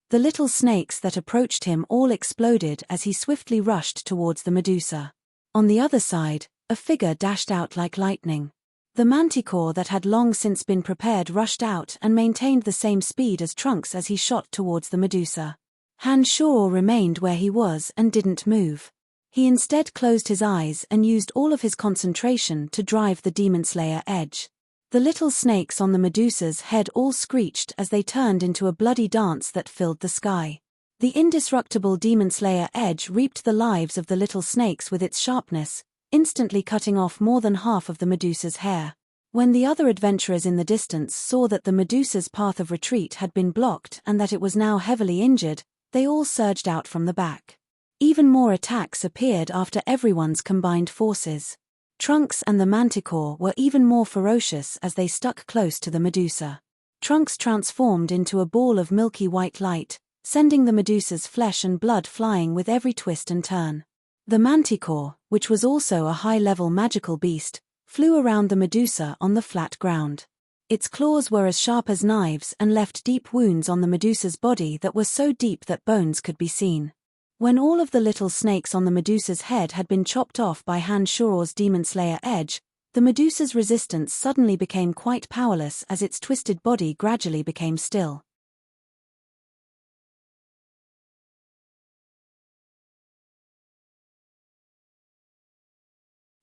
Speaker 1: The little snakes that approached him all exploded as he swiftly rushed towards the Medusa. On the other side, a figure dashed out like lightning. The manticore that had long since been prepared rushed out and maintained the same speed as Trunks as he shot towards the Medusa. Hanshoro remained where he was and didn't move. He instead closed his eyes and used all of his concentration to drive the Demon Slayer Edge. The little snakes on the Medusa's head all screeched as they turned into a bloody dance that filled the sky. The indestructible Demon Slayer Edge reaped the lives of the little snakes with its sharpness, instantly cutting off more than half of the Medusa's hair. When the other adventurers in the distance saw that the Medusa's path of retreat had been blocked and that it was now heavily injured, they all surged out from the back. Even more attacks appeared after everyone's combined forces. Trunks and the manticore were even more ferocious as they stuck close to the Medusa. Trunks transformed into a ball of milky white light, sending the Medusa's flesh and blood flying with every twist and turn. The manticore, which was also a high-level magical beast, flew around the Medusa on the flat ground. Its claws were as sharp as knives and left deep wounds on the Medusa's body that were so deep that bones could be seen. When all of the little snakes on the Medusa's head had been chopped off by Hanshoro's Demon Slayer Edge, the Medusa's resistance suddenly became quite powerless as its twisted body gradually became still.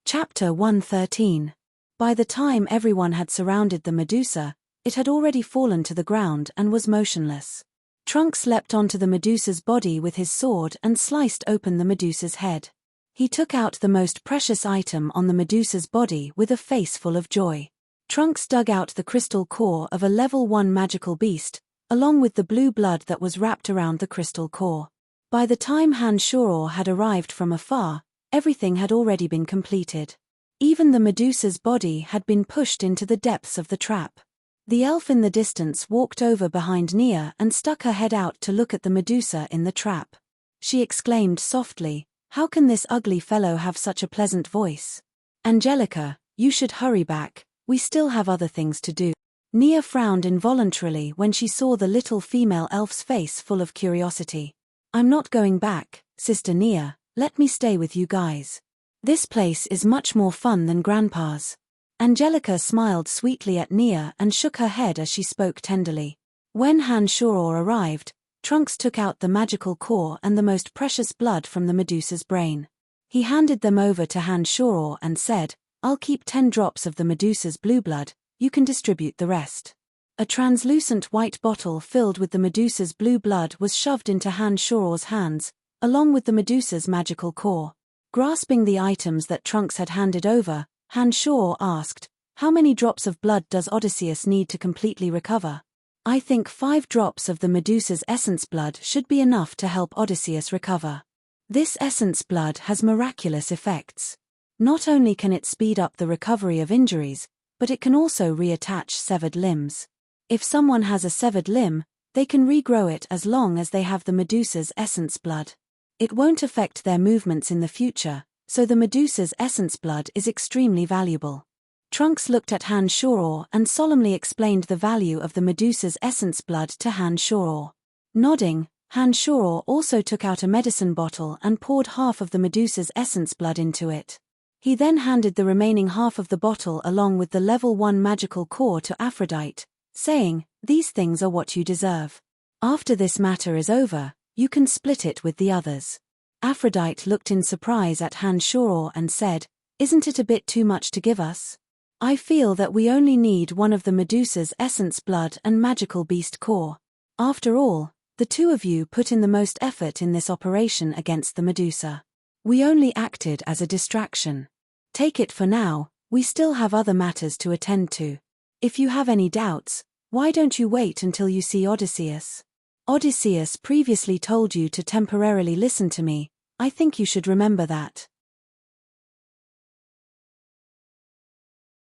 Speaker 1: Chapter 113. By the time everyone had surrounded the Medusa, it had already fallen to the ground and was motionless. Trunks leapt onto the Medusa's body with his sword and sliced open the Medusa's head. He took out the most precious item on the Medusa's body with a face full of joy. Trunks dug out the crystal core of a level 1 magical beast, along with the blue blood that was wrapped around the crystal core. By the time Hanshoro had arrived from afar, everything had already been completed. Even the Medusa's body had been pushed into the depths of the trap. The elf in the distance walked over behind Nia and stuck her head out to look at the Medusa in the trap. She exclaimed softly, "How can this ugly fellow have such a pleasant voice? Angelica, you should hurry back, we still have other things to do." Nia frowned involuntarily when she saw the little female elf's face full of curiosity. "I'm not going back, Sister Nia, let me stay with you guys. This place is much more fun than Grandpa's." Angelica smiled sweetly at Nia and shook her head as she spoke tenderly. When Han-Shoror arrived, Trunks took out the magical core and the most precious blood from the Medusa's brain. He handed them over to Han-Shoror and said, "I'll keep 10 drops of the Medusa's blue blood, you can distribute the rest." A translucent white bottle filled with the Medusa's blue blood was shoved into Han-Shoror's hands, along with the Medusa's magical core. Grasping the items that Trunks had handed over, Han-Shoror asked, "How many drops of blood does Odysseus need to completely recover?" "I think 5 drops of the Medusa's essence blood should be enough to help Odysseus recover. This essence blood has miraculous effects. Not only can it speed up the recovery of injuries, but it can also reattach severed limbs. If someone has a severed limb, they can regrow it as long as they have the Medusa's essence blood. It won't affect their movements in the future, so the Medusa's essence blood is extremely valuable." Trunks looked at Han-Shoror and solemnly explained the value of the Medusa's essence blood to Han-Shoror. Nodding, Han-Shoror also took out a medicine bottle and poured half of the Medusa's essence blood into it. He then handed the remaining half of the bottle along with the level 1 magical core to Aphrodite, saying, "These things are what you deserve. After this matter is over, you can split it with the others." Aphrodite looked in surprise at Han-Shoror and said, "Isn't it a bit too much to give us? I feel that we only need one of the Medusa's essence blood and magical beast core. After all, the two of you put in the most effort in this operation against the Medusa. We only acted as a distraction. Take it for now, we still have other matters to attend to. If you have any doubts, why don't you wait until you see Odysseus? Odysseus previously told you to temporarily listen to me, I think you should remember that."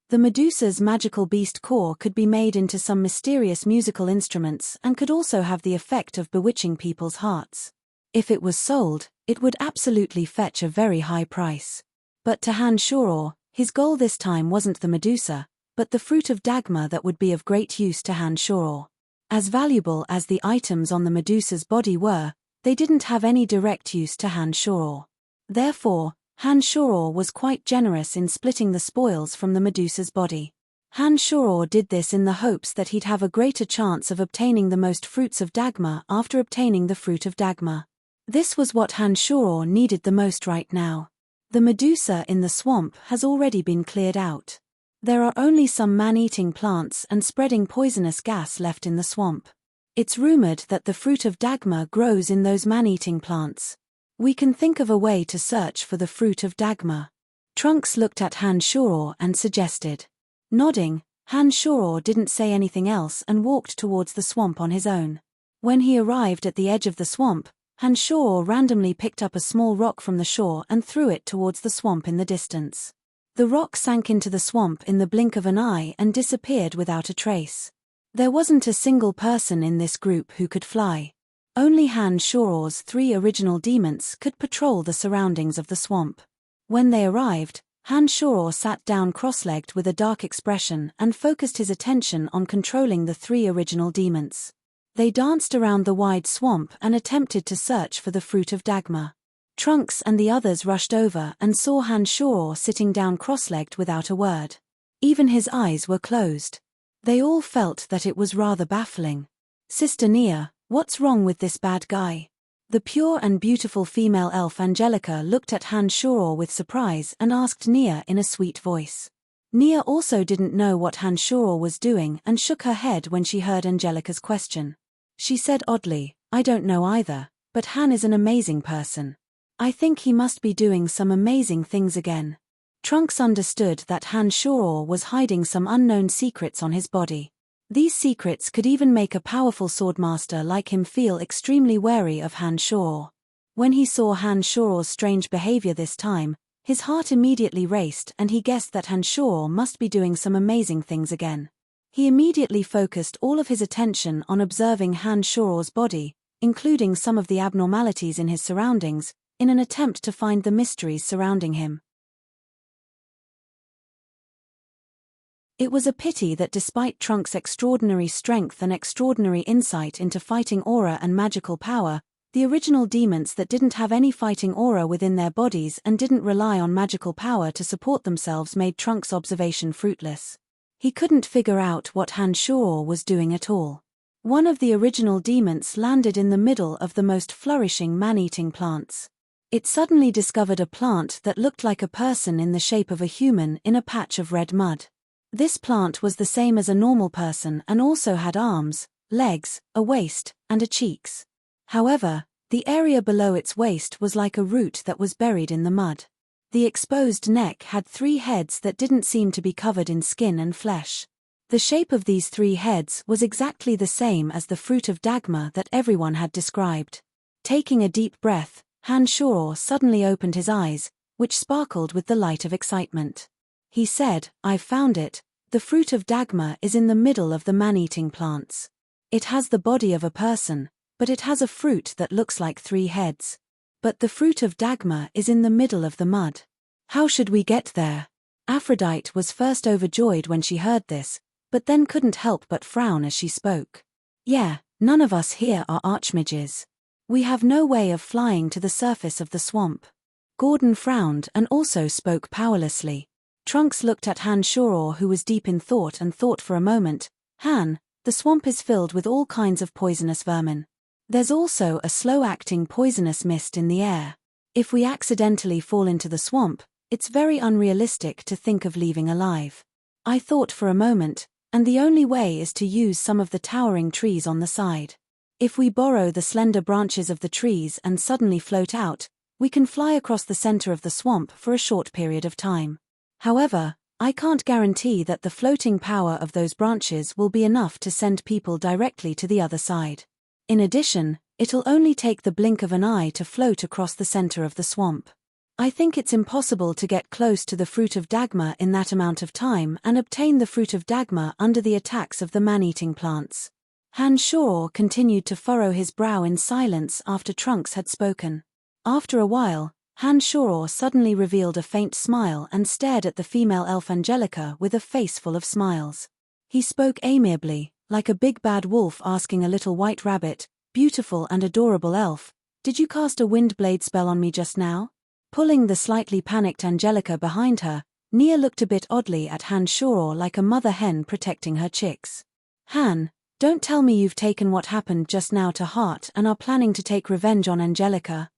Speaker 1: The Medusa's magical beast core could be made into some mysterious musical instruments and could also have the effect of bewitching people's hearts. If it was sold, it would absolutely fetch a very high price. But to Han-Shoror, his goal this time wasn't the Medusa, but the fruit of Dagmar that would be of great use to Han-Shoror. As valuable as the items on the Medusa's body were, they didn't have any direct use to Han-Shoror. Therefore, Han-Shoror was quite generous in splitting the spoils from the Medusa's body. Han-Shoror did this in the hopes that he'd have a greater chance of obtaining the most fruits of Dagmar after obtaining the fruit of Dagmar. This was what Han-Shoror needed the most right now. The Medusa in the swamp has already been cleared out. There are only some man-eating plants and spreading poisonous gas left in the swamp. It's rumored that the fruit of Dagmar grows in those man-eating plants. We can think of a way to search for the fruit of Dagmar. Trunks looked at Han-Shoror and suggested. Nodding, Han-Shoror didn't say anything else and walked towards the swamp on his own. When he arrived at the edge of the swamp, Han-Shoror randomly picked up a small rock from the shore and threw it towards the swamp in the distance. The rock sank into the swamp in the blink of an eye and disappeared without a trace. There wasn't a single person in this group who could fly. Only Han-Shoror's 3 original demons could patrol the surroundings of the swamp. When they arrived, Han-Shoror sat down cross-legged with a dark expression and focused his attention on controlling the 3 original demons. They danced around the wide swamp and attempted to search for the fruit of Dagmar. Trunks and the others rushed over and saw Han-Shoror sitting down cross-legged without a word. Even his eyes were closed. They all felt that it was rather baffling. "Sister Nia, what's wrong with this bad guy?" The pure and beautiful female elf Angelica looked at Han-Shoror with surprise and asked Nia in a sweet voice. Nia also didn't know what Han-Shoror was doing and shook her head when she heard Angelica's question. She said oddly, "I don't know either, but Han is an amazing person. I think he must be doing some amazing things again." Trunks understood that Han-Shoror was hiding some unknown secrets on his body. These secrets could even make a powerful swordmaster like him feel extremely wary of Han-Shoror. When he saw Han-Shoror's strange behavior this time, His heart immediately raced and he guessed that Hanshor must be doing some amazing things again. He immediately focused all of his attention on observing Hanshor's body, including some of the abnormalities in his surroundings, in an attempt to find the mysteries surrounding him. It was a pity that despite Trunk's extraordinary strength and extraordinary insight into fighting aura and magical power, the original demons that didn't have any fighting aura within their bodies and didn't rely on magical power to support themselves made Trunk's observation fruitless. He couldn't figure out what Hanshor was doing at all. One of the original demons landed in the middle of the most flourishing man-eating plants. It suddenly discovered a plant that looked like a person in the shape of a human in a patch of red mud. This plant was the same as a normal person and also had arms, legs, a waist, and a cheeks. However, the area below its waist was like a root that was buried in the mud. The exposed neck had 3 heads that didn't seem to be covered in skin and flesh. The shape of these 3 heads was exactly the same as the fruit of Dagmar that everyone had described. Taking a deep breath, Hanshor suddenly opened his eyes, which sparkled with the light of excitement. He said, "I've found it. The fruit of Dagmar is in the middle of the man-eating plants. It has the body of a person, but it has a fruit that looks like 3 heads. But the fruit of Dagmar is in the middle of the mud. How should we get there?" Aphrodite was first overjoyed when she heard this, but then couldn't help but frown as she spoke. "Yeah, none of us here are archmages. We have no way of flying to the surface of the swamp." Gordon frowned and also spoke powerlessly. Trunks looked at Hanshor, who was deep in thought, and thought for a moment. "Han, the swamp is filled with all kinds of poisonous vermin. There's also a slow-acting poisonous mist in the air. If we accidentally fall into the swamp, it's very unrealistic to think of leaving alive." I thought for a moment, and the only way is to use some of the towering trees on the side. If we borrow the slender branches of the trees and suddenly float out, we can fly across the center of the swamp for a short period of time. However, I can't guarantee that the floating power of those branches will be enough to send people directly to the other side. In addition, it'll only take the blink of an eye to float across the center of the swamp. I think it's impossible to get close to the fruit of Dagmar in that amount of time and obtain the fruit of Dagmar under the attacks of the man-eating plants. Hanshor continued to furrow his brow in silence after Trunks had spoken. After a while, Hanshor suddenly revealed a faint smile and stared at the female elf Angelica with a face full of smiles. He spoke amiably, like a big bad wolf asking a little white rabbit, "Beautiful and adorable elf, did you cast a wind blade spell on me just now?" Pulling the slightly panicked Angelica behind her, Nia looked a bit oddly at Hanshor like a mother hen protecting her chicks. "Han, don't tell me you've taken what happened just now to heart and are planning to take revenge on Angelica."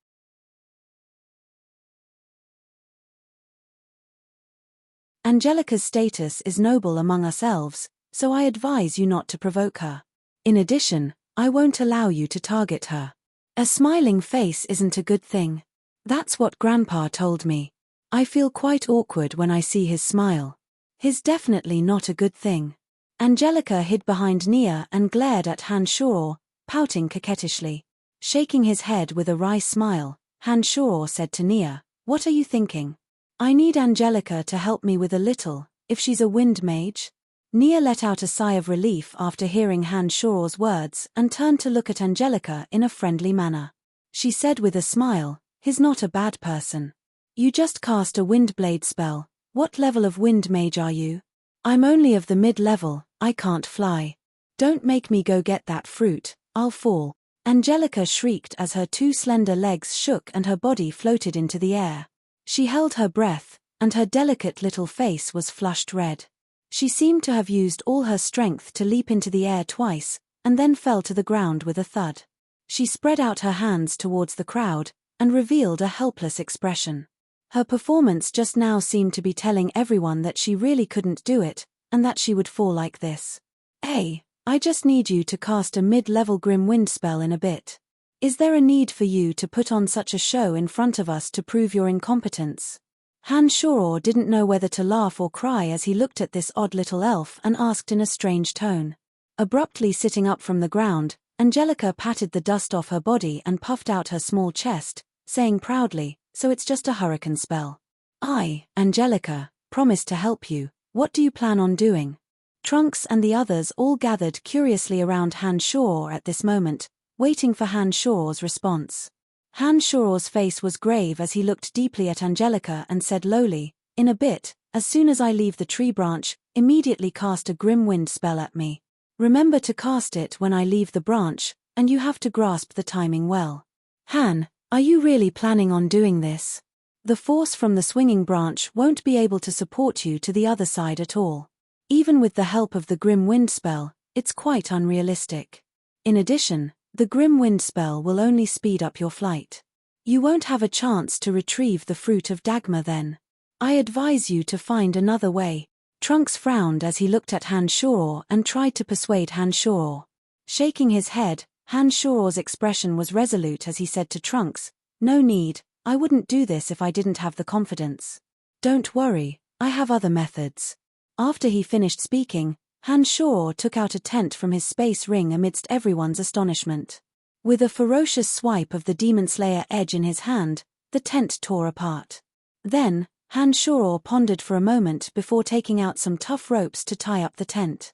Speaker 1: "Angelica's status is noble among us elves, so I advise you not to provoke her. In addition, I won't allow you to target her. A smiling face isn't a good thing. That's what Grandpa told me. I feel quite awkward when I see his smile. He's definitely not a good thing." Angelica hid behind Nia and glared at Hanshor, pouting coquettishly. Shaking his head with a wry smile, Hanshor said to Nia, "What are you thinking? I need Angelica to help me with a little, if she's a wind mage." Nia let out a sigh of relief after hearing Hanshor's words and turned to look at Angelica in a friendly manner. She said with a smile, "He's not a bad person. You just cast a wind blade spell. What level of wind mage are you?" "I'm only of the mid-level, I can't fly. Don't make me go get that fruit, I'll fall." Angelica shrieked as her 2 slender legs shook and her body floated into the air. She held her breath, and her delicate little face was flushed red. She seemed to have used all her strength to leap into the air twice, and then fell to the ground with a thud. She spread out her hands towards the crowd, and revealed a helpless expression. Her performance just now seemed to be telling everyone that she really couldn't do it, and that she would fall like this. "Hey, I just need you to cast a mid-level grim wind spell in a bit. Is there a need for you to put on such a show in front of us to prove your incompetence?" Hanshor didn't know whether to laugh or cry as he looked at this odd little elf and asked in a strange tone. Abruptly sitting up from the ground, Angelica patted the dust off her body and puffed out her small chest, saying proudly, "So it's just a hurricane spell. I, Angelica, promise to help you. What do you plan on doing? Trunks and the others all gathered curiously around Han Shaw at this moment, waiting for Han Shaw's response. Han Shaw's face was grave as he looked deeply at Angelica and said lowly, "In a bit, as soon as I leave the tree branch, immediately cast a grim wind spell at me. Remember to cast it when I leave the branch, and you have to grasp the timing well." Han, are you really planning on doing this? The force from the swinging branch won't be able to support you to the other side at all. Even with the help of the grim wind spell, it's quite unrealistic. In addition, the grim wind spell will only speed up your flight. You won't have a chance to retrieve the fruit of Dagmar then. I advise you to find another way. Trunks frowned as he looked at Han Shaw and tried to persuade Han Shaw. Shaking his head, Han Shaw's expression was resolute as he said to Trunks, "No need, I wouldn't do this if I didn't have the confidence. Don't worry, I have other methods." After he finished speaking, Han Shaw took out a tent from his space ring amidst everyone's astonishment. With a ferocious swipe of the Demon Slayer edge in his hand, the tent tore apart. Then, Han Shaw pondered for a moment before taking out some tough ropes to tie up the tent.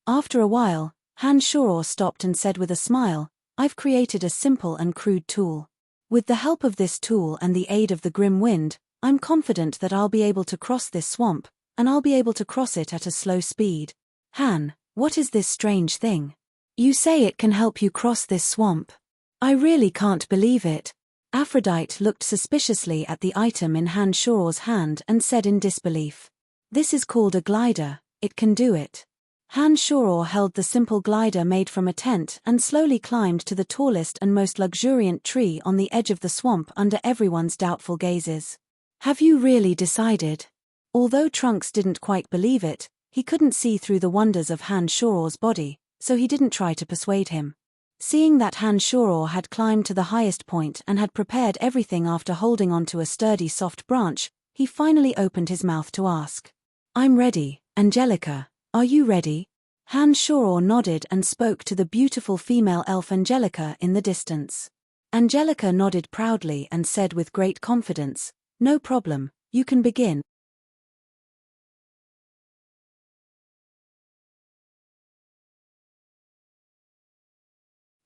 Speaker 1: After a while, Han Shaw stopped and said with a smile, "I've created a simple and crude tool. With the help of this tool and the aid of the grim wind, I'm confident that I'll be able to cross this swamp, and I'll be able to cross it at a slow speed." "Han, what is this strange thing? You say it can help you cross this swamp? I really can't believe it." Aphrodite looked suspiciously at the item in Han Shaw's hand and said in disbelief, "This is called a glider, it can do it." Han Shaw held the simple glider made from a tent and slowly climbed to the tallest and most luxuriant tree on the edge of the swamp under everyone's doubtful gazes. "Have you really decided?" Although Trunks didn't quite believe it, he couldn't see through the wonders of Han Shaw's body, so he didn't try to persuade him. Seeing that Han Shaw had climbed to the highest point and had prepared everything after holding onto a sturdy soft branch, he finally opened his mouth to ask, "I'm ready, Angelica, are you ready?" Han Shaw nodded and spoke to the beautiful female elf Angelica in the distance. Angelica nodded proudly and said with great confidence, "No problem, you can begin."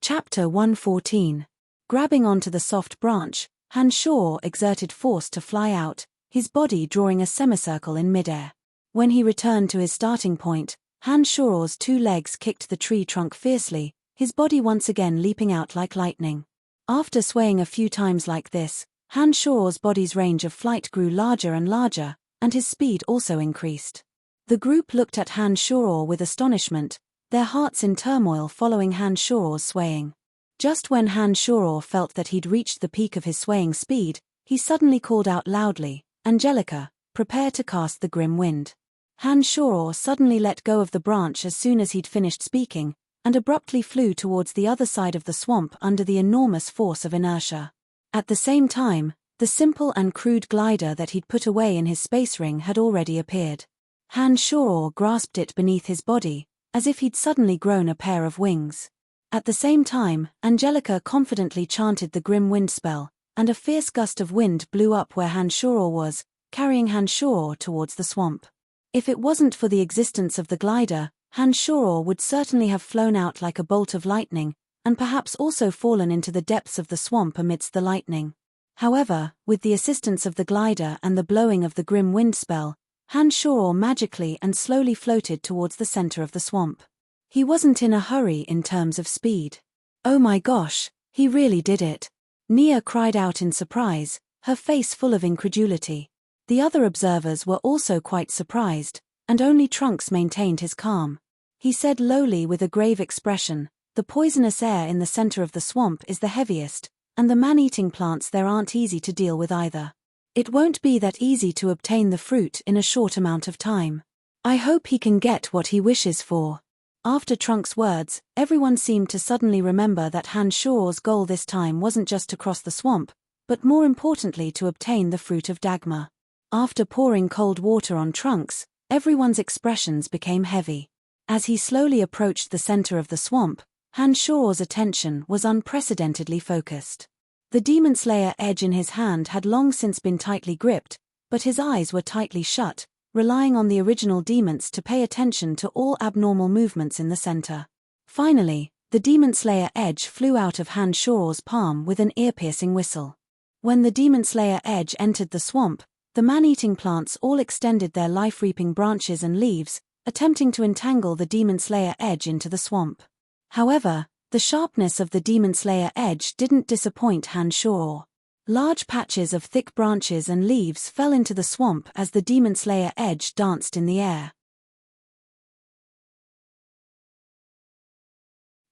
Speaker 1: Chapter 114. Grabbing onto the soft branch, Han Shaw exerted force to fly out, his body drawing a semicircle in midair. When he returned to his starting point, Han Shaw's two legs kicked the tree trunk fiercely, his body once again leaping out like lightning. After swaying a few times like this, Han Shaw's body's range of flight grew larger and larger, and his speed also increased. The group looked at Han Shaw with astonishment, their hearts in turmoil following Han Shaw's swaying. Just when Han Shaw felt that he'd reached the peak of his swaying speed, he suddenly called out loudly, "Angelica, prepare to cast the grim wind." Han Shaw suddenly let go of the branch as soon as he'd finished speaking, and abruptly flew towards the other side of the swamp under the enormous force of inertia. At the same time, the simple and crude glider that he'd put away in his space ring had already appeared. Han Shaw grasped it beneath his body, as if he'd suddenly grown a pair of wings. At the same time, Angelica confidently chanted the grim wind spell, and a fierce gust of wind blew up where Han Shaw was, carrying Han Shaw towards the swamp. If it wasn't for the existence of the glider, Han Shaw would certainly have flown out like a bolt of lightning, and perhaps also fallen into the depths of the swamp amidst the lightning. However, with the assistance of the glider and the blowing of the grim wind spell, Han Shaw magically and slowly floated towards the center of the swamp. He wasn't in a hurry in terms of speed. "Oh my gosh, he really did it!" Nia cried out in surprise, her face full of incredulity. The other observers were also quite surprised, and only Trunks maintained his calm. He said lowly with a grave expression, "The poisonous air in the center of the swamp is the heaviest, and the man-eating plants there aren't easy to deal with either. It won't be that easy to obtain the fruit in a short amount of time. I hope he can get what he wishes for." After Trunks' words, everyone seemed to suddenly remember that Han Shaw's goal this time wasn't just to cross the swamp, but more importantly to obtain the fruit of Dagmar. After pouring cold water on Trunks, everyone's expressions became heavy. As he slowly approached the center of the swamp, Han Shaw's attention was unprecedentedly focused. The Demon Slayer edge in his hand had long since been tightly gripped, but his eyes were tightly shut, relying on the original demons to pay attention to all abnormal movements in the center. Finally, the Demon Slayer edge flew out of Han Shoro's palm with an ear-piercing whistle. When the Demon Slayer edge entered the swamp, the man-eating plants all extended their life-reaping branches and leaves, attempting to entangle the Demon Slayer edge into the swamp. However, the sharpness of the Demon Slayer edge didn't disappoint Han Shoro. Large patches of thick branches and leaves fell into the swamp as the Demon Slayer edge danced in the air.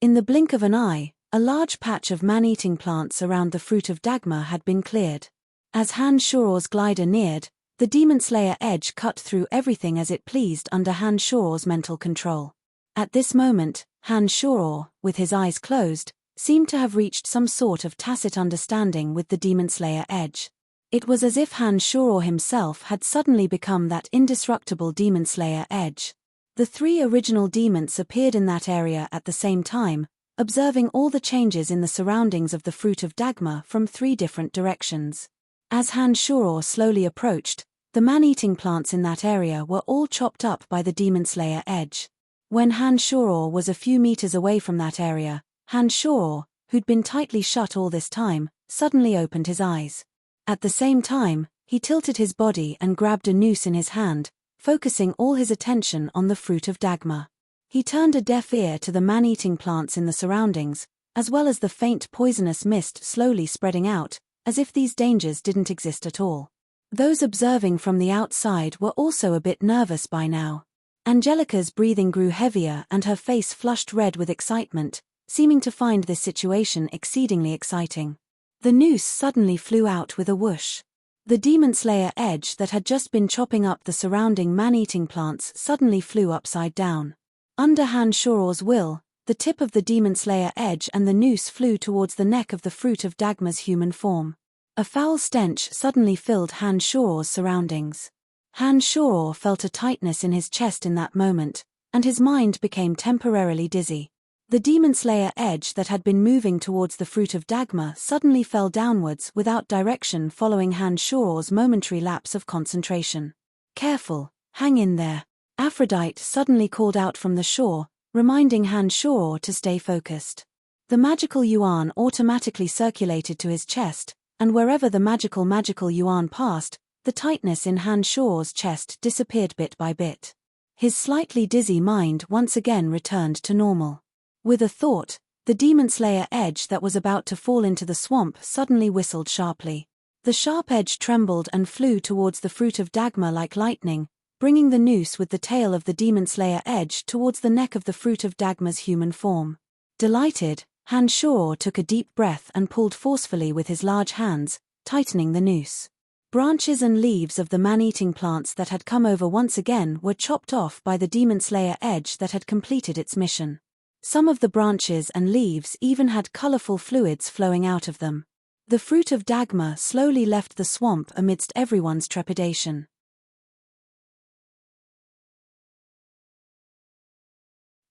Speaker 1: In the blink of an eye, a large patch of man-eating plants around the fruit of Dagmar had been cleared. As Han Shoro's glider neared, the Demon Slayer edge cut through everything as it pleased under Han Shoro's mental control. At this moment, Han Shoro, with his eyes closed, seemed to have reached some sort of tacit understanding with the Demon Slayer edge. It was as if Han Shoro himself had suddenly become that indestructible Demon Slayer edge. The three original demons appeared in that area at the same time, observing all the changes in the surroundings of the fruit of Dagmar from three different directions. As Han Shoro slowly approached, the man-eating plants in that area were all chopped up by the Demon Slayer edge. When Han Shoro was a few meters away from that area, Han Shoro, who'd been tightly shut all this time, suddenly opened his eyes. At the same time, he tilted his body and grabbed a noose in his hand, focusing all his attention on the fruit of Dagmar. He turned a deaf ear to the man-eating plants in the surroundings, as well as the faint poisonous mist slowly spreading out, as if these dangers didn't exist at all. Those observing from the outside were also a bit nervous by now. Angelica's breathing grew heavier and her face flushed red with excitement, seeming to find this situation exceedingly exciting. The noose suddenly flew out with a whoosh. The Demon Slayer edge that had just been chopping up the surrounding man-eating plants suddenly flew upside down. Under Han Shoro's will, the tip of the Demon Slayer edge and the noose flew towards the neck of the fruit of Dagmar's human form. A foul stench suddenly filled Han Shoro's surroundings. Han Shoro felt a tightness in his chest in that moment, and his mind became temporarily dizzy. The Demon Slayer edge that had been moving towards the fruit of Dagmar suddenly fell downwards without direction following Han Shoro's momentary lapse of concentration. "Careful, hang in there," Aphrodite suddenly called out from the shore, reminding Han Shoro to stay focused. The magical yuan automatically circulated to his chest, and wherever the magical yuan passed, the tightness in Han Shoro's chest disappeared bit by bit. His slightly dizzy mind once again returned to normal. With a thought, the Demon Slayer edge that was about to fall into the swamp suddenly whistled sharply. The sharp edge trembled and flew towards the fruit of Dagmar like lightning, bringing the noose with the tail of the Demon Slayer edge towards the neck of the fruit of Dagmar's human form. Delighted, Han Shoro took a deep breath and pulled forcefully with his large hands, tightening the noose. Branches and leaves of the man-eating plants that had come over once again were chopped off by the Demon Slayer edge that had completed its mission. Some of the branches and leaves even had colorful fluids flowing out of them. The fruit of Dagmar slowly left the swamp amidst everyone's trepidation.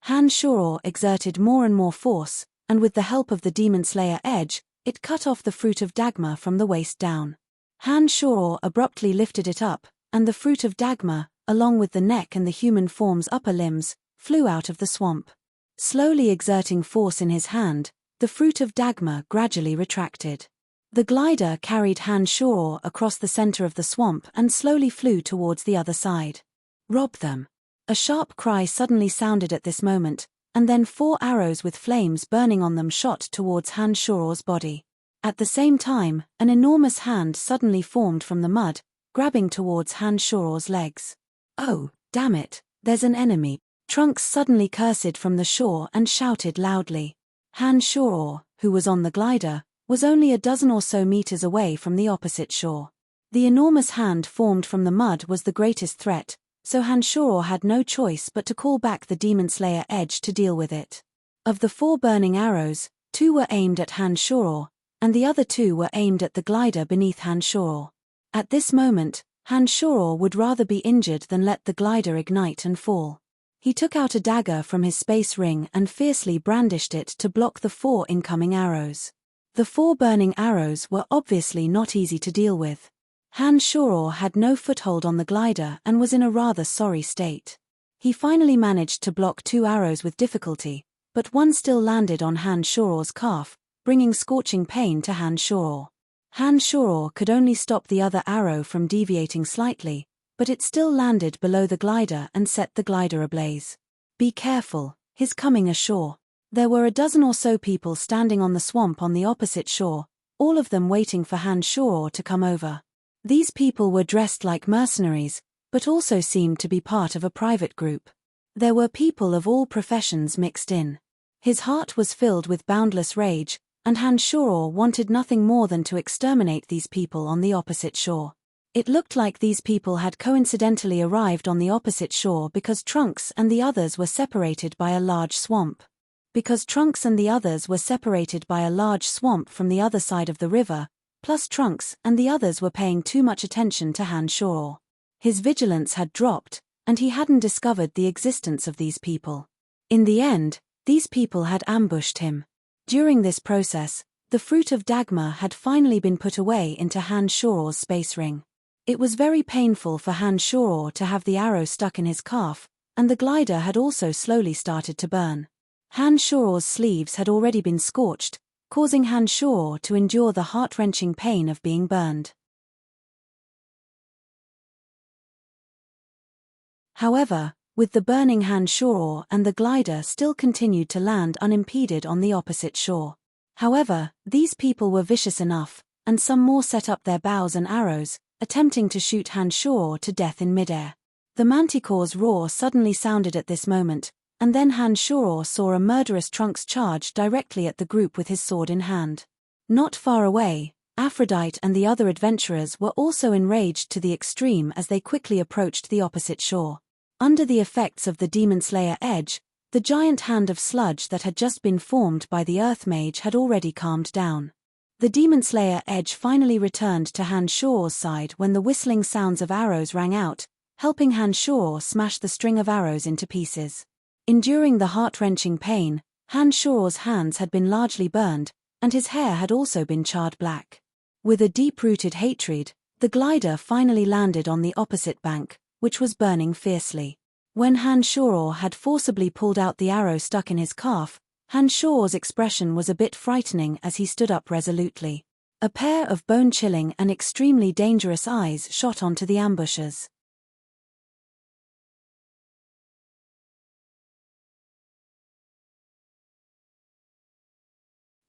Speaker 1: Han Shoro exerted more and more force, and with the help of the Demon Slayer edge, it cut off the fruit of Dagmar from the waist down. Han Shoro abruptly lifted it up, and the fruit of Dagmar, along with the neck and the human form's upper limbs, flew out of the swamp. Slowly exerting force in his hand, the fruit of Dagmar gradually retracted. The glider carried Han Shoro across the center of the swamp and slowly flew towards the other side. "Rob them!" A sharp cry suddenly sounded at this moment, and then 4 arrows with flames burning on them shot towards Han Shoro's body. At the same time, an enormous hand suddenly formed from the mud, grabbing towards Han Shoro's legs. "Oh, damn it, there's an enemy!" Trunks suddenly cursed from the shore and shouted loudly. Han Shoro, who was on the glider, was only a dozen or so meters away from the opposite shore. The enormous hand formed from the mud was the greatest threat, so Han Shoro had no choice but to call back the Demon Slayer edge to deal with it. Of the 4 burning arrows, 2 were aimed at Han Shoro, and the other 2 were aimed at the glider beneath Han Shoro. At this moment, Han Shoro would rather be injured than let the glider ignite and fall. He took out a dagger from his space ring and fiercely brandished it to block the 4 incoming arrows. The 4 burning arrows were obviously not easy to deal with. Han Shoror had no foothold on the glider and was in a rather sorry state. He finally managed to block 2 arrows with difficulty, but one still landed on Han Shoror's calf, bringing scorching pain to Han Shoror. Han Shoror could only stop the other arrow from deviating slightly, but it still landed below the glider and set the glider ablaze. Be careful, he's coming ashore. There were a dozen or so people standing on the swamp on the opposite shore, all of them waiting for Han Shoror to come over. These people were dressed like mercenaries, but also seemed to be part of a private group. There were people of all professions mixed in. His heart was filled with boundless rage, and Han Shoror wanted nothing more than to exterminate these people on the opposite shore. It looked like these people had coincidentally arrived on the opposite shore because Trunks and the others were separated by a large swamp. Because Trunks and the others were separated by a large swamp from the other side of the river, plus Trunks and the others were paying too much attention to Han Shoror. His vigilance had dropped, and he hadn't discovered the existence of these people. In the end, these people had ambushed him. During this process, the fruit of Dagmar had finally been put away into Han Shoror's space ring. It was very painful for Han Shoror to have the arrow stuck in his calf, and the glider had also slowly started to burn. Han Shoror's sleeves had already been scorched, causing Han Shoror to endure the heart-wrenching pain of being burned. However, with the burning Han Shoror and the glider still continued to land unimpeded on the opposite shore. However, these people were vicious enough, and some more set up their bows and arrows, attempting to shoot Han Shoror to death in midair. The Manticore's roar suddenly sounded at this moment, and then Han Shoror saw a murderous Trunks charge directly at the group with his sword in hand. Not far away, Aphrodite and the other adventurers were also enraged to the extreme as they quickly approached the opposite shore. Under the effects of the Demon Slayer Edge, the giant hand of sludge that had just been formed by the Earth Mage had already calmed down. The Demon Slayer Edge finally returned to Han Shoror's side when the whistling sounds of arrows rang out, helping Han Shoror smash the string of arrows into pieces. Enduring the heart-wrenching pain, Han Shoror's hands had been largely burned, and his hair had also been charred black. With a deep-rooted hatred, the glider finally landed on the opposite bank, which was burning fiercely. When Han Shoror had forcibly pulled out the arrow stuck in his calf, Han Shoror's expression was a bit frightening as he stood up resolutely. A pair of bone-chilling and extremely dangerous eyes shot onto the ambushers.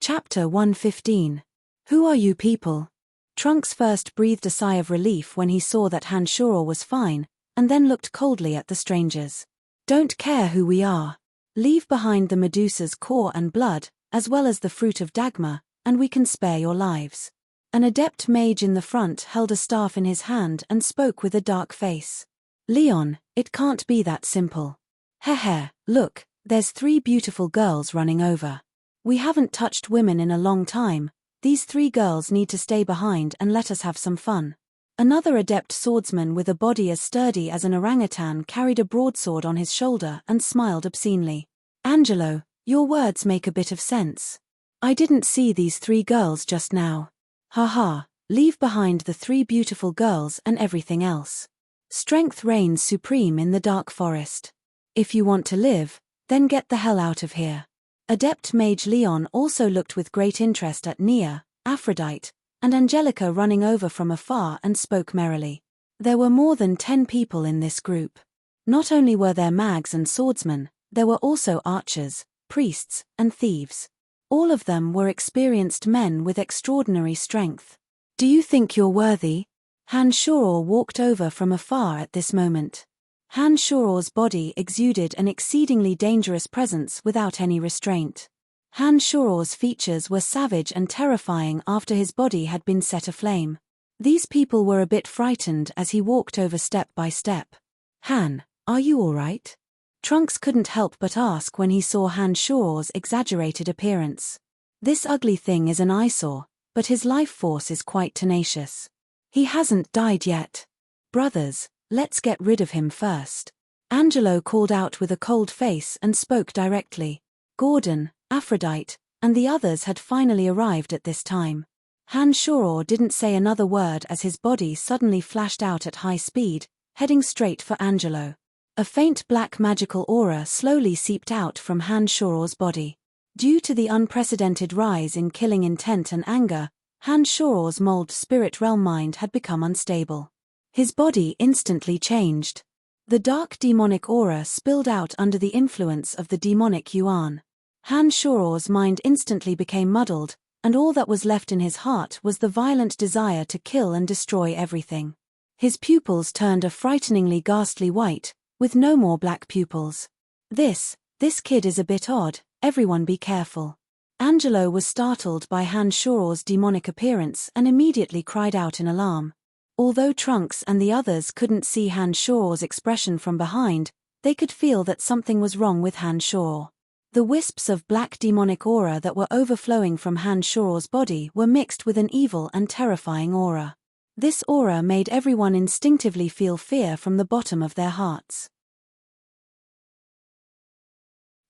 Speaker 1: Chapter 115. Who are you people? Trunks first breathed a sigh of relief when he saw that Han Shoror was fine, and then looked coldly at the strangers. Don't care who we are. Leave behind the Medusa's core and blood, as well as the fruit of Dagmar, and we can spare your lives. An adept mage in the front held a staff in his hand and spoke with a dark face. Leon, it can't be that simple. Heh, look, there's 3 beautiful girls running over. We haven't touched women in a long time. These 3 girls need to stay behind and let us have some fun. Another adept swordsman with a body as sturdy as an orangutan carried a broadsword on his shoulder and smiled obscenely. Angelo, your words make a bit of sense. I didn't see these 3 girls just now. Haha, leave behind the 3 beautiful girls and everything else. Strength reigns supreme in the dark forest. If you want to live, then get the hell out of here. Adept Mage Leon also looked with great interest at Nia, Aphrodite, and Angelica running over from afar and spoke merrily. There were more than 10 people in this group. Not only were there mags and swordsmen, there were also archers, priests, and thieves. All of them were experienced men with extraordinary strength. Do you think you're worthy? Han Shoror walked over from afar at this moment. Han Shoror's body exuded an exceedingly dangerous presence without any restraint. Han Shoror's features were savage and terrifying after his body had been set aflame. These people were a bit frightened as he walked over step by step. Han, are you all right? Trunks couldn't help but ask when he saw Han Shoror's exaggerated appearance. This ugly thing is an eyesore, but his life force is quite tenacious. He hasn't died yet. Brothers, let's get rid of him first. Angelo called out with a cold face and spoke directly. Gordon, Aphrodite, and the others had finally arrived at this time. Hanshoro didn't say another word as his body suddenly flashed out at high speed, heading straight for Angelo. A faint black magical aura slowly seeped out from Hanshoro's body. Due to the unprecedented rise in killing intent and anger, Hanshoro's mold spirit realm mind had become unstable. His body instantly changed. The dark demonic aura spilled out under the influence of the demonic yuan. Hanshoro's mind instantly became muddled, and all that was left in his heart was the violent desire to kill and destroy everything. His pupils turned a frighteningly ghastly white, with no more black pupils. This kid is a bit odd, everyone be careful. Angelo was startled by Hanshoro's demonic appearance and immediately cried out in alarm. Although Trunks and the others couldn't see Hanshoro's expression from behind, they could feel that something was wrong with Hanshoro. The wisps of black demonic aura that were overflowing from Hanshoro's body were mixed with an evil and terrifying aura. This aura made everyone instinctively feel fear from the bottom of their hearts.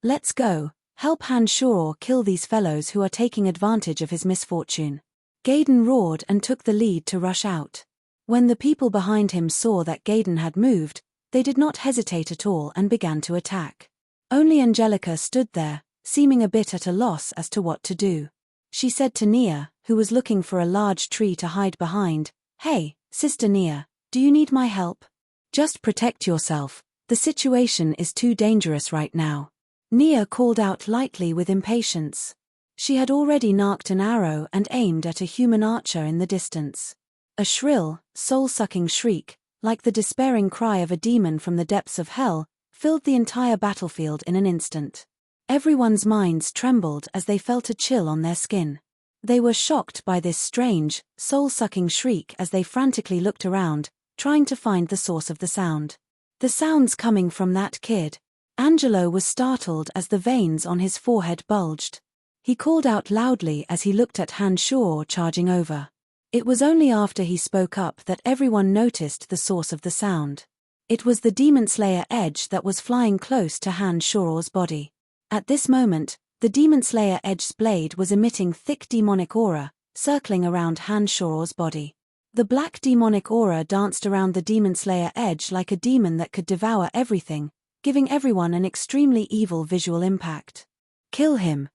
Speaker 1: Let's go, help Hanshoro kill these fellows who are taking advantage of his misfortune. Gaiden roared and took the lead to rush out. When the people behind him saw that Gaiden had moved, they did not hesitate at all and began to attack. Only Angelica stood there, seeming a bit at a loss as to what to do. She said to Nia, who was looking for a large tree to hide behind, "Hey, Sister Nia, do you need my help? Just protect yourself, the situation is too dangerous right now." Nia called out lightly with impatience. She had already narked an arrow and aimed at a human archer in the distance. A shrill, soul-sucking shriek, like the despairing cry of a demon from the depths of hell, filled the entire battlefield in an instant. Everyone's minds trembled as they felt a chill on their skin. They were shocked by this strange, soul-sucking shriek as they frantically looked around, trying to find the source of the sound. The sound's coming from that kid. Angelo was startled as the veins on his forehead bulged. He called out loudly as he looked at Hanshoro charging over. It was only after he spoke up that everyone noticed the source of the sound. It was the Demon Slayer Edge that was flying close to Hanshoro's body. At this moment, the Demon Slayer Edge's blade was emitting thick demonic aura, circling around Hanshoro's body. The black demonic aura danced around the Demon Slayer Edge like a demon that could devour everything, giving everyone an extremely evil visual impact. Kill him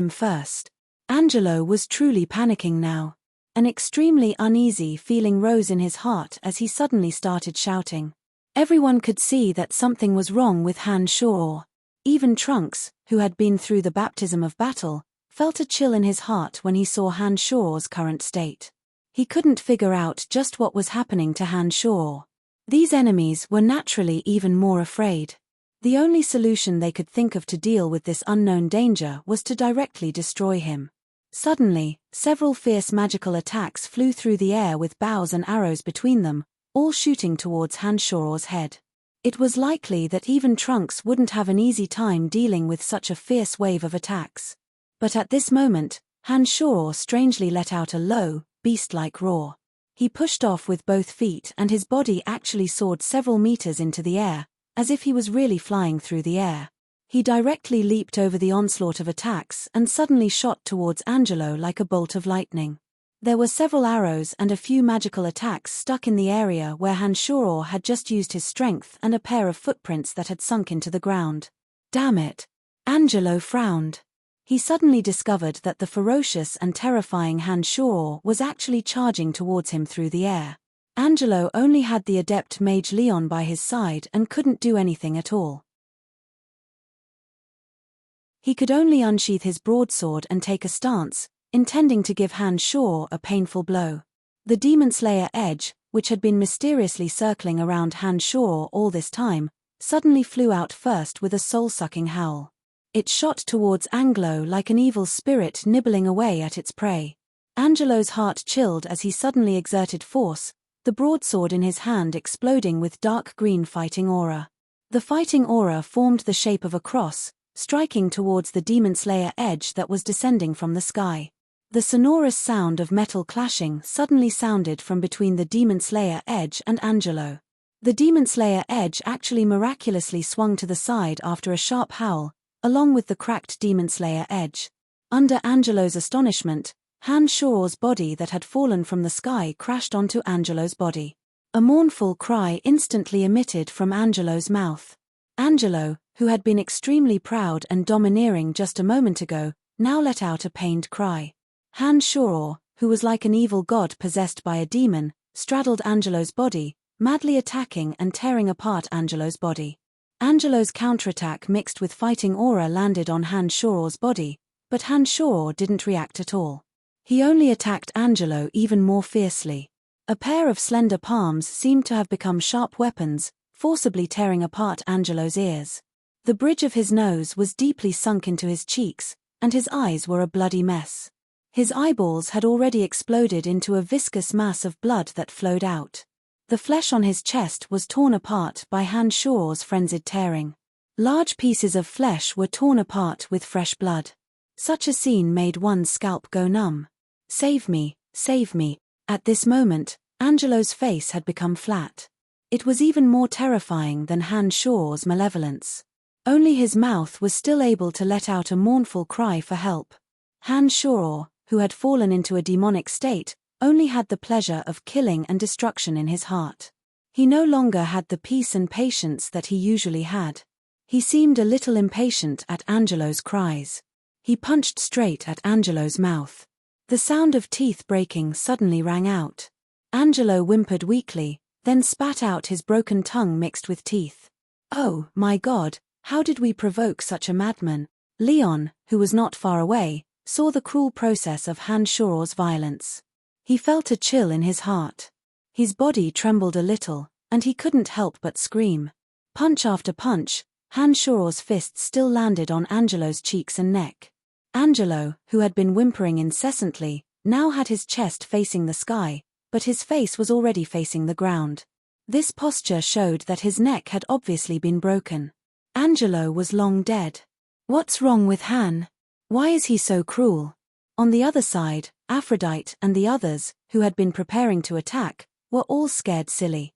Speaker 1: first. Angelo was truly panicking now. An extremely uneasy feeling rose in his heart as he suddenly started shouting. Everyone could see that something was wrong with Hanshoro. Even Trunks, who had been through the baptism of battle, felt a chill in his heart when he saw Hanshoro's current state. He couldn't figure out just what was happening to Hanshoro. These enemies were naturally even more afraid. The only solution they could think of to deal with this unknown danger was to directly destroy him. Suddenly, several fierce magical attacks flew through the air with bows and arrows between them, all shooting towards Hanshoro's head. It was likely that even Trunks wouldn't have an easy time dealing with such a fierce wave of attacks. But at this moment, Hanshoro strangely let out a low, beast-like roar. He pushed off with both feet and his body actually soared several meters into the air, as if he was really flying through the air. He directly leaped over the onslaught of attacks and suddenly shot towards Angelo like a bolt of lightning. There were several arrows and a few magical attacks stuck in the area where Hanshoro had just used his strength and a pair of footprints that had sunk into the ground. Damn it! Angelo frowned. He suddenly discovered that the ferocious and terrifying Hanshoro was actually charging towards him through the air. Angelo only had the adept mage Leon by his side and couldn't do anything at all. He could only unsheath his broadsword and take a stance, intending to give Hanshoro a painful blow. The Demon Slayer Edge, which had been mysteriously circling around Hanshoro all this time, suddenly flew out first with a soul-sucking howl. It shot towards Angelo like an evil spirit nibbling away at its prey. Angelo's heart chilled as he suddenly exerted force, the broadsword in his hand exploding with dark green fighting aura. The fighting aura formed the shape of a cross, striking towards the Demon Slayer Edge that was descending from the sky. The sonorous sound of metal clashing suddenly sounded from between the Demon Slayer Edge and Angelo. The Demon Slayer Edge actually miraculously swung to the side after a sharp howl, along with the cracked Demon Slayer Edge. Under Angelo's astonishment, Han Shuo's body that had fallen from the sky crashed onto Angelo's body. A mournful cry instantly emitted from Angelo's mouth. Angelo, who had been extremely proud and domineering just a moment ago, now let out a pained cry. Han Shuo, who was like an evil god possessed by a demon, straddled Angelo's body, madly attacking and tearing apart Angelo's body. Angelo's counterattack mixed with fighting aura landed on Han Shuo's body, but Han Shuo didn't react at all. He only attacked Angelo even more fiercely. A pair of slender palms seemed to have become sharp weapons, forcibly tearing apart Angelo's ears. The bridge of his nose was deeply sunk into his cheeks, and his eyes were a bloody mess. His eyeballs had already exploded into a viscous mass of blood that flowed out. The flesh on his chest was torn apart by Han Shuo's frenzied tearing. Large pieces of flesh were torn apart with fresh blood. Such a scene made one's scalp go numb. "Save me, save me." At this moment, Angelo's face had become flat. It was even more terrifying than Han Shuo's malevolence. Only his mouth was still able to let out a mournful cry for help. Han Shuo, who had fallen into a demonic state, only had the pleasure of killing and destruction in his heart. He no longer had the peace and patience that he usually had. He seemed a little impatient at Angelo's cries. He punched straight at Angelo's mouth. The sound of teeth breaking suddenly rang out. Angelo whimpered weakly, then spat out his broken tongue mixed with teeth. "Oh, my God, how did we provoke such a madman?" Leon, who was not far away, saw the cruel process of Han Shuo's violence. He felt a chill in his heart. His body trembled a little, and he couldn't help but scream. Punch after punch, Han Shuo's fists still landed on Angelo's cheeks and neck. Angelo, who had been whimpering incessantly, now had his chest facing the sky, but his face was already facing the ground. This posture showed that his neck had obviously been broken. Angelo was long dead. What's wrong with Han? Why is he so cruel? On the other side, Aphrodite and the others, who had been preparing to attack, were all scared silly.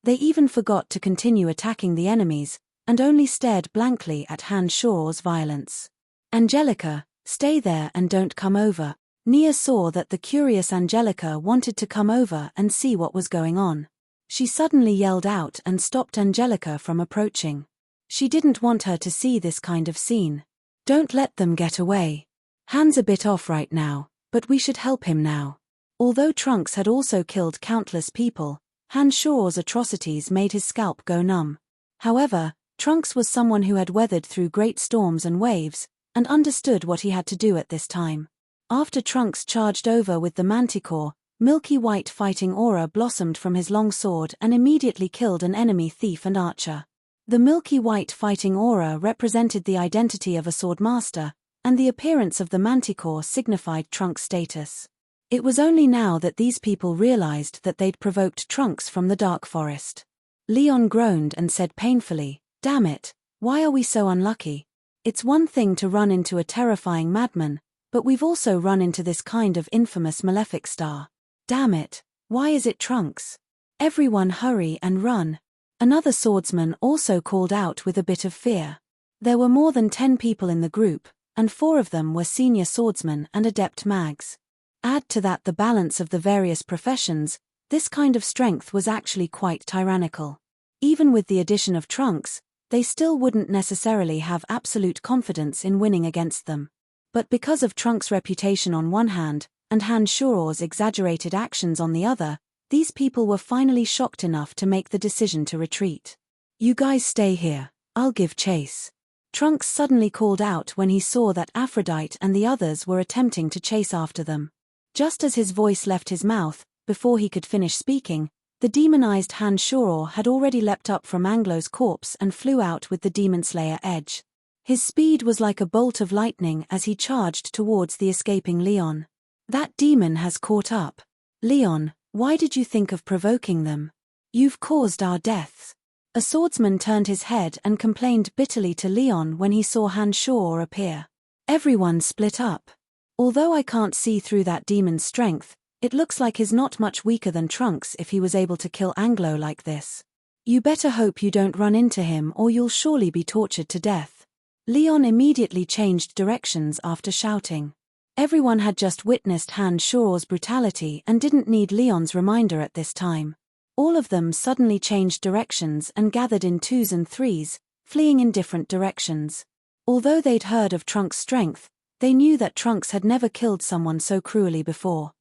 Speaker 1: They even forgot to continue attacking the enemies, and only stared blankly at Han Shuo's violence. "Angelica, stay there and don't come over." Nia saw that the curious Angelica wanted to come over and see what was going on. She suddenly yelled out and stopped Angelica from approaching. She didn't want her to see this kind of scene. "Don't let them get away. Han's a bit off right now, but we should help him now." Although Trunks had also killed countless people, Han Shuo's atrocities made his scalp go numb. However, Trunks was someone who had weathered through great storms and waves, and understood what he had to do at this time. After Trunks charged over with the manticore, milky white fighting aura blossomed from his long sword and immediately killed an enemy thief and archer. The milky white fighting aura represented the identity of a swordmaster, and the appearance of the manticore signified Trunks' status. It was only now that these people realized that they'd provoked Trunks from the dark forest. Leon groaned and said painfully, "Damn it, why are we so unlucky? It's one thing to run into a terrifying madman, but we've also run into this kind of infamous malefic star. Damn it, why is it Trunks? Everyone hurry and run." Another swordsman also called out with a bit of fear. There were more than 10 people in the group, and 4 of them were senior swordsmen and adept mags. Add to that the balance of the various professions, this kind of strength was actually quite tyrannical. Even with the addition of Trunks, they still wouldn't necessarily have absolute confidence in winning against them. But because of Trunks' reputation on one hand, and Han Shuo's exaggerated actions on the other, these people were finally shocked enough to make the decision to retreat. "You guys stay here, I'll give chase." Trunks suddenly called out when he saw that Aphrodite and the others were attempting to chase after them. Just as his voice left his mouth, before he could finish speaking, the demonized Han Shuo had already leapt up from Anglo's corpse and flew out with the Demon Slayer edge. His speed was like a bolt of lightning as he charged towards the escaping Leon. "That demon has caught up. Leon, why did you think of provoking them? You've caused our deaths." A swordsman turned his head and complained bitterly to Leon when he saw Han Shuo appear. "Everyone split up. Although I can't see through that demon's strength, it looks like he's not much weaker than Trunks if he was able to kill Anglo like this. You better hope you don't run into him or you'll surely be tortured to death." Leon immediately changed directions after shouting. Everyone had just witnessed Han Shuo's brutality and didn't need Leon's reminder at this time. All of them suddenly changed directions and gathered in twos and threes, fleeing in different directions. Although they'd heard of Trunks' strength, they knew that Trunks had never killed someone so cruelly before.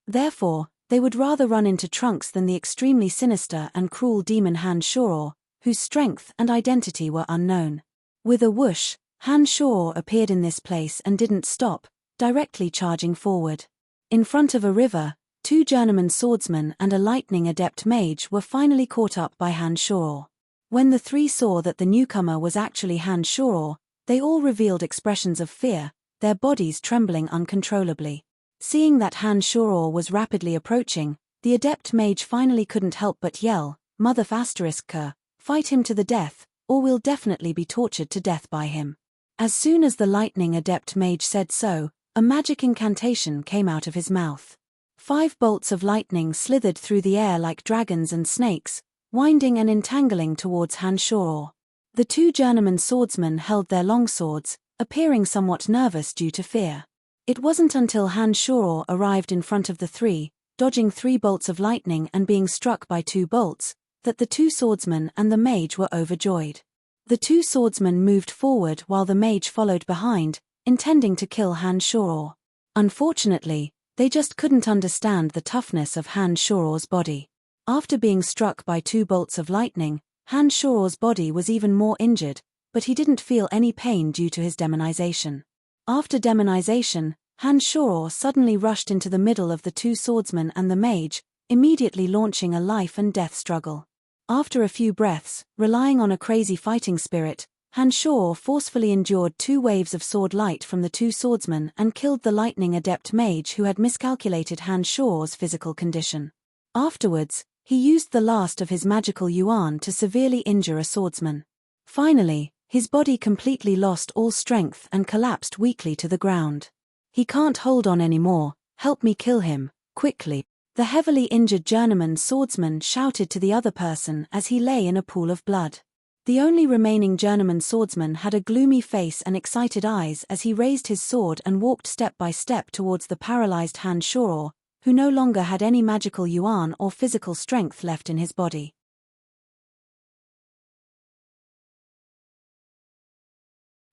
Speaker 1: Therefore, they would rather run into Trunks than the extremely sinister and cruel demon Han Shuo, whose strength and identity were unknown. With a whoosh, Han Shuo appeared in this place and didn't stop, directly charging forward. In front of a river, 2 journeyman swordsmen and a lightning adept mage were finally caught up by Han Shuo. When the 3 saw that the newcomer was actually Han Shuo, they all revealed expressions of fear, their bodies trembling uncontrollably. Seeing that Han Shuo was rapidly approaching, the adept mage finally couldn't help but yell, "Mother ****, fight him to the death, or we'll definitely be tortured to death by him." As soon as the lightning adept mage said so, a magic incantation came out of his mouth. 5 bolts of lightning slithered through the air like dragons and snakes, winding and entangling towards Han Shuo. The 2 journeyman swordsmen held their longswords, appearing somewhat nervous due to fear. It wasn't until Han Shuo arrived in front of the 3, dodging 3 bolts of lightning and being struck by 2 bolts, that the 2 swordsmen and the mage were overjoyed. The 2 swordsmen moved forward while the mage followed behind, intending to kill Han Shuo. Unfortunately, they just couldn't understand the toughness of Han Shuo's body. After being struck by 2 bolts of lightning, Han Shuo's body was even more injured, but he didn't feel any pain due to his demonization. After demonization, Han Shuo suddenly rushed into the middle of the 2 swordsmen and the mage, immediately launching a life and death struggle. After a few breaths, relying on a crazy fighting spirit, Han Shuo forcefully endured 2 waves of sword light from the 2 swordsmen and killed the lightning adept mage who had miscalculated Han Shuo's physical condition. Afterwards, he used the last of his magical yuan to severely injure a swordsman. Finally, his body completely lost all strength and collapsed weakly to the ground. "He can't hold on anymore, help me kill him, quickly," the heavily injured journeyman swordsman shouted to the other person as he lay in a pool of blood. The only remaining journeyman swordsman had a gloomy face and excited eyes as he raised his sword and walked step by step towards the paralyzed Han Shuo, who no longer had any magical yuan or physical strength left in his body.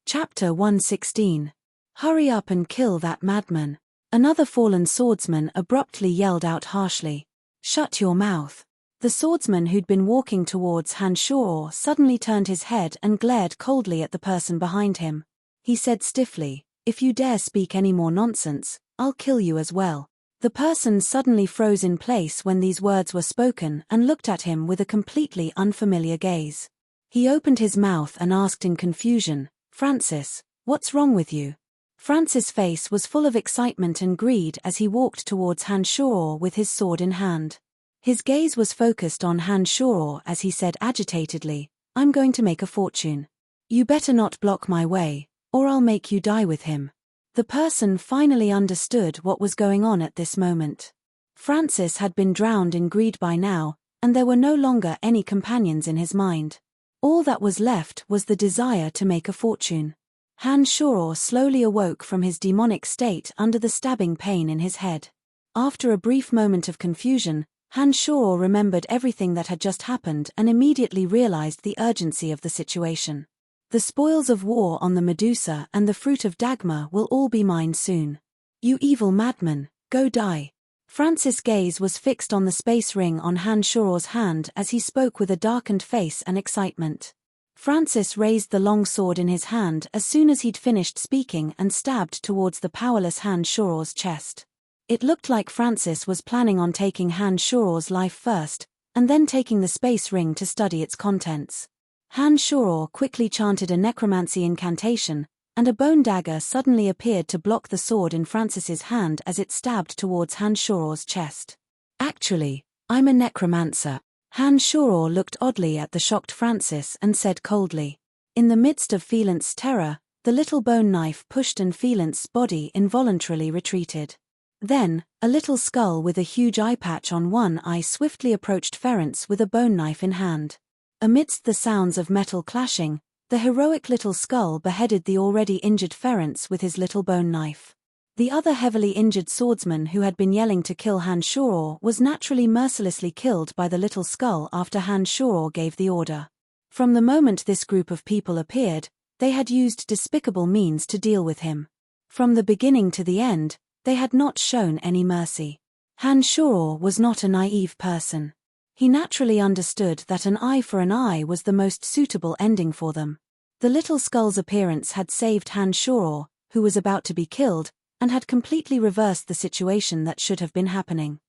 Speaker 1: Chapter 116. Hurry up and kill that madman. Another fallen swordsman abruptly yelled out harshly, "Shut your mouth." The swordsman who'd been walking towards Han Shuo suddenly turned his head and glared coldly at the person behind him. He said stiffly, "If you dare speak any more nonsense, I'll kill you as well." The person suddenly froze in place when these words were spoken and looked at him with a completely unfamiliar gaze. He opened his mouth and asked in confusion, "Francis, what's wrong with you?" Francis' face was full of excitement and greed as he walked towards Han Shuo with his sword in hand. His gaze was focused on Han Shuo as he said agitatedly, "I'm going to make a fortune. You better not block my way, or I'll make you die with him." The person finally understood what was going on at this moment. Francis had been drowned in greed by now, and there were no longer any companions in his mind. All that was left was the desire to make a fortune. Han Shuo slowly awoke from his demonic state under the stabbing pain in his head. After a brief moment of confusion, Han Shuo remembered everything that had just happened and immediately realized the urgency of the situation. "The spoils of war on the Medusa and the fruit of Dagmar will all be mine soon. You evil madman, go die." Francis' gaze was fixed on the space ring on Han Shuo's hand as he spoke with a darkened face and excitement. Francis raised the long sword in his hand as soon as he'd finished speaking and stabbed towards the powerless Han Shuo's chest. It looked like Francis was planning on taking Han Shuo's life first, and then taking the space ring to study its contents. Han Shuo quickly chanted a necromancy incantation, and a bone dagger suddenly appeared to block the sword in Francis's hand as it stabbed towards Han Shuo's chest. "Actually, I'm a necromancer." Han Shuo looked oddly at the shocked Francis and said coldly. In the midst of Phelant's terror, the little bone knife pushed and Phelant's body involuntarily retreated. Then, a little skull with a huge eye patch on one eye swiftly approached Ference with a bone knife in hand. Amidst the sounds of metal clashing, the heroic little skull beheaded the already injured Ferenc with his little bone knife. The other heavily injured swordsman who had been yelling to kill Han Shoror was naturally mercilessly killed by the little skull after Han Shoror gave the order. From the moment this group of people appeared, they had used despicable means to deal with him. From the beginning to the end, they had not shown any mercy. Han Shoror was not a naive person. He naturally understood that an eye for an eye was the most suitable ending for them. The little skull's appearance had saved Han Shoror, who was about to be killed, and had completely reversed the situation that should have been happening.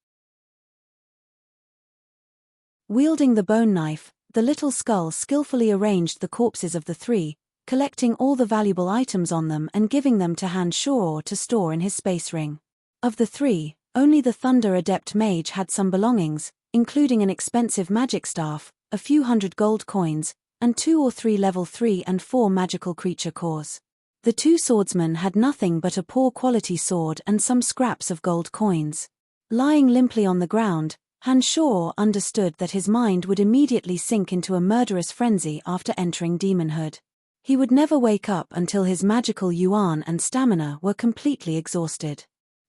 Speaker 1: Wielding the bone knife, the little skull skillfully arranged the corpses of the three, collecting all the valuable items on them and giving them to Han Shoror to store in his space ring. Of the three, only the Thunder Adept Mage had some belongings, including an expensive magic staff, a few hundred gold coins, and 2 or 3 level 3 and 4 magical creature cores. The two swordsmen had nothing but a poor quality sword and some scraps of gold coins. Lying limply on the ground, Han Shoror understood that his mind would immediately sink into a murderous frenzy after entering demonhood. He would never wake up until his magical yuan and stamina were completely exhausted.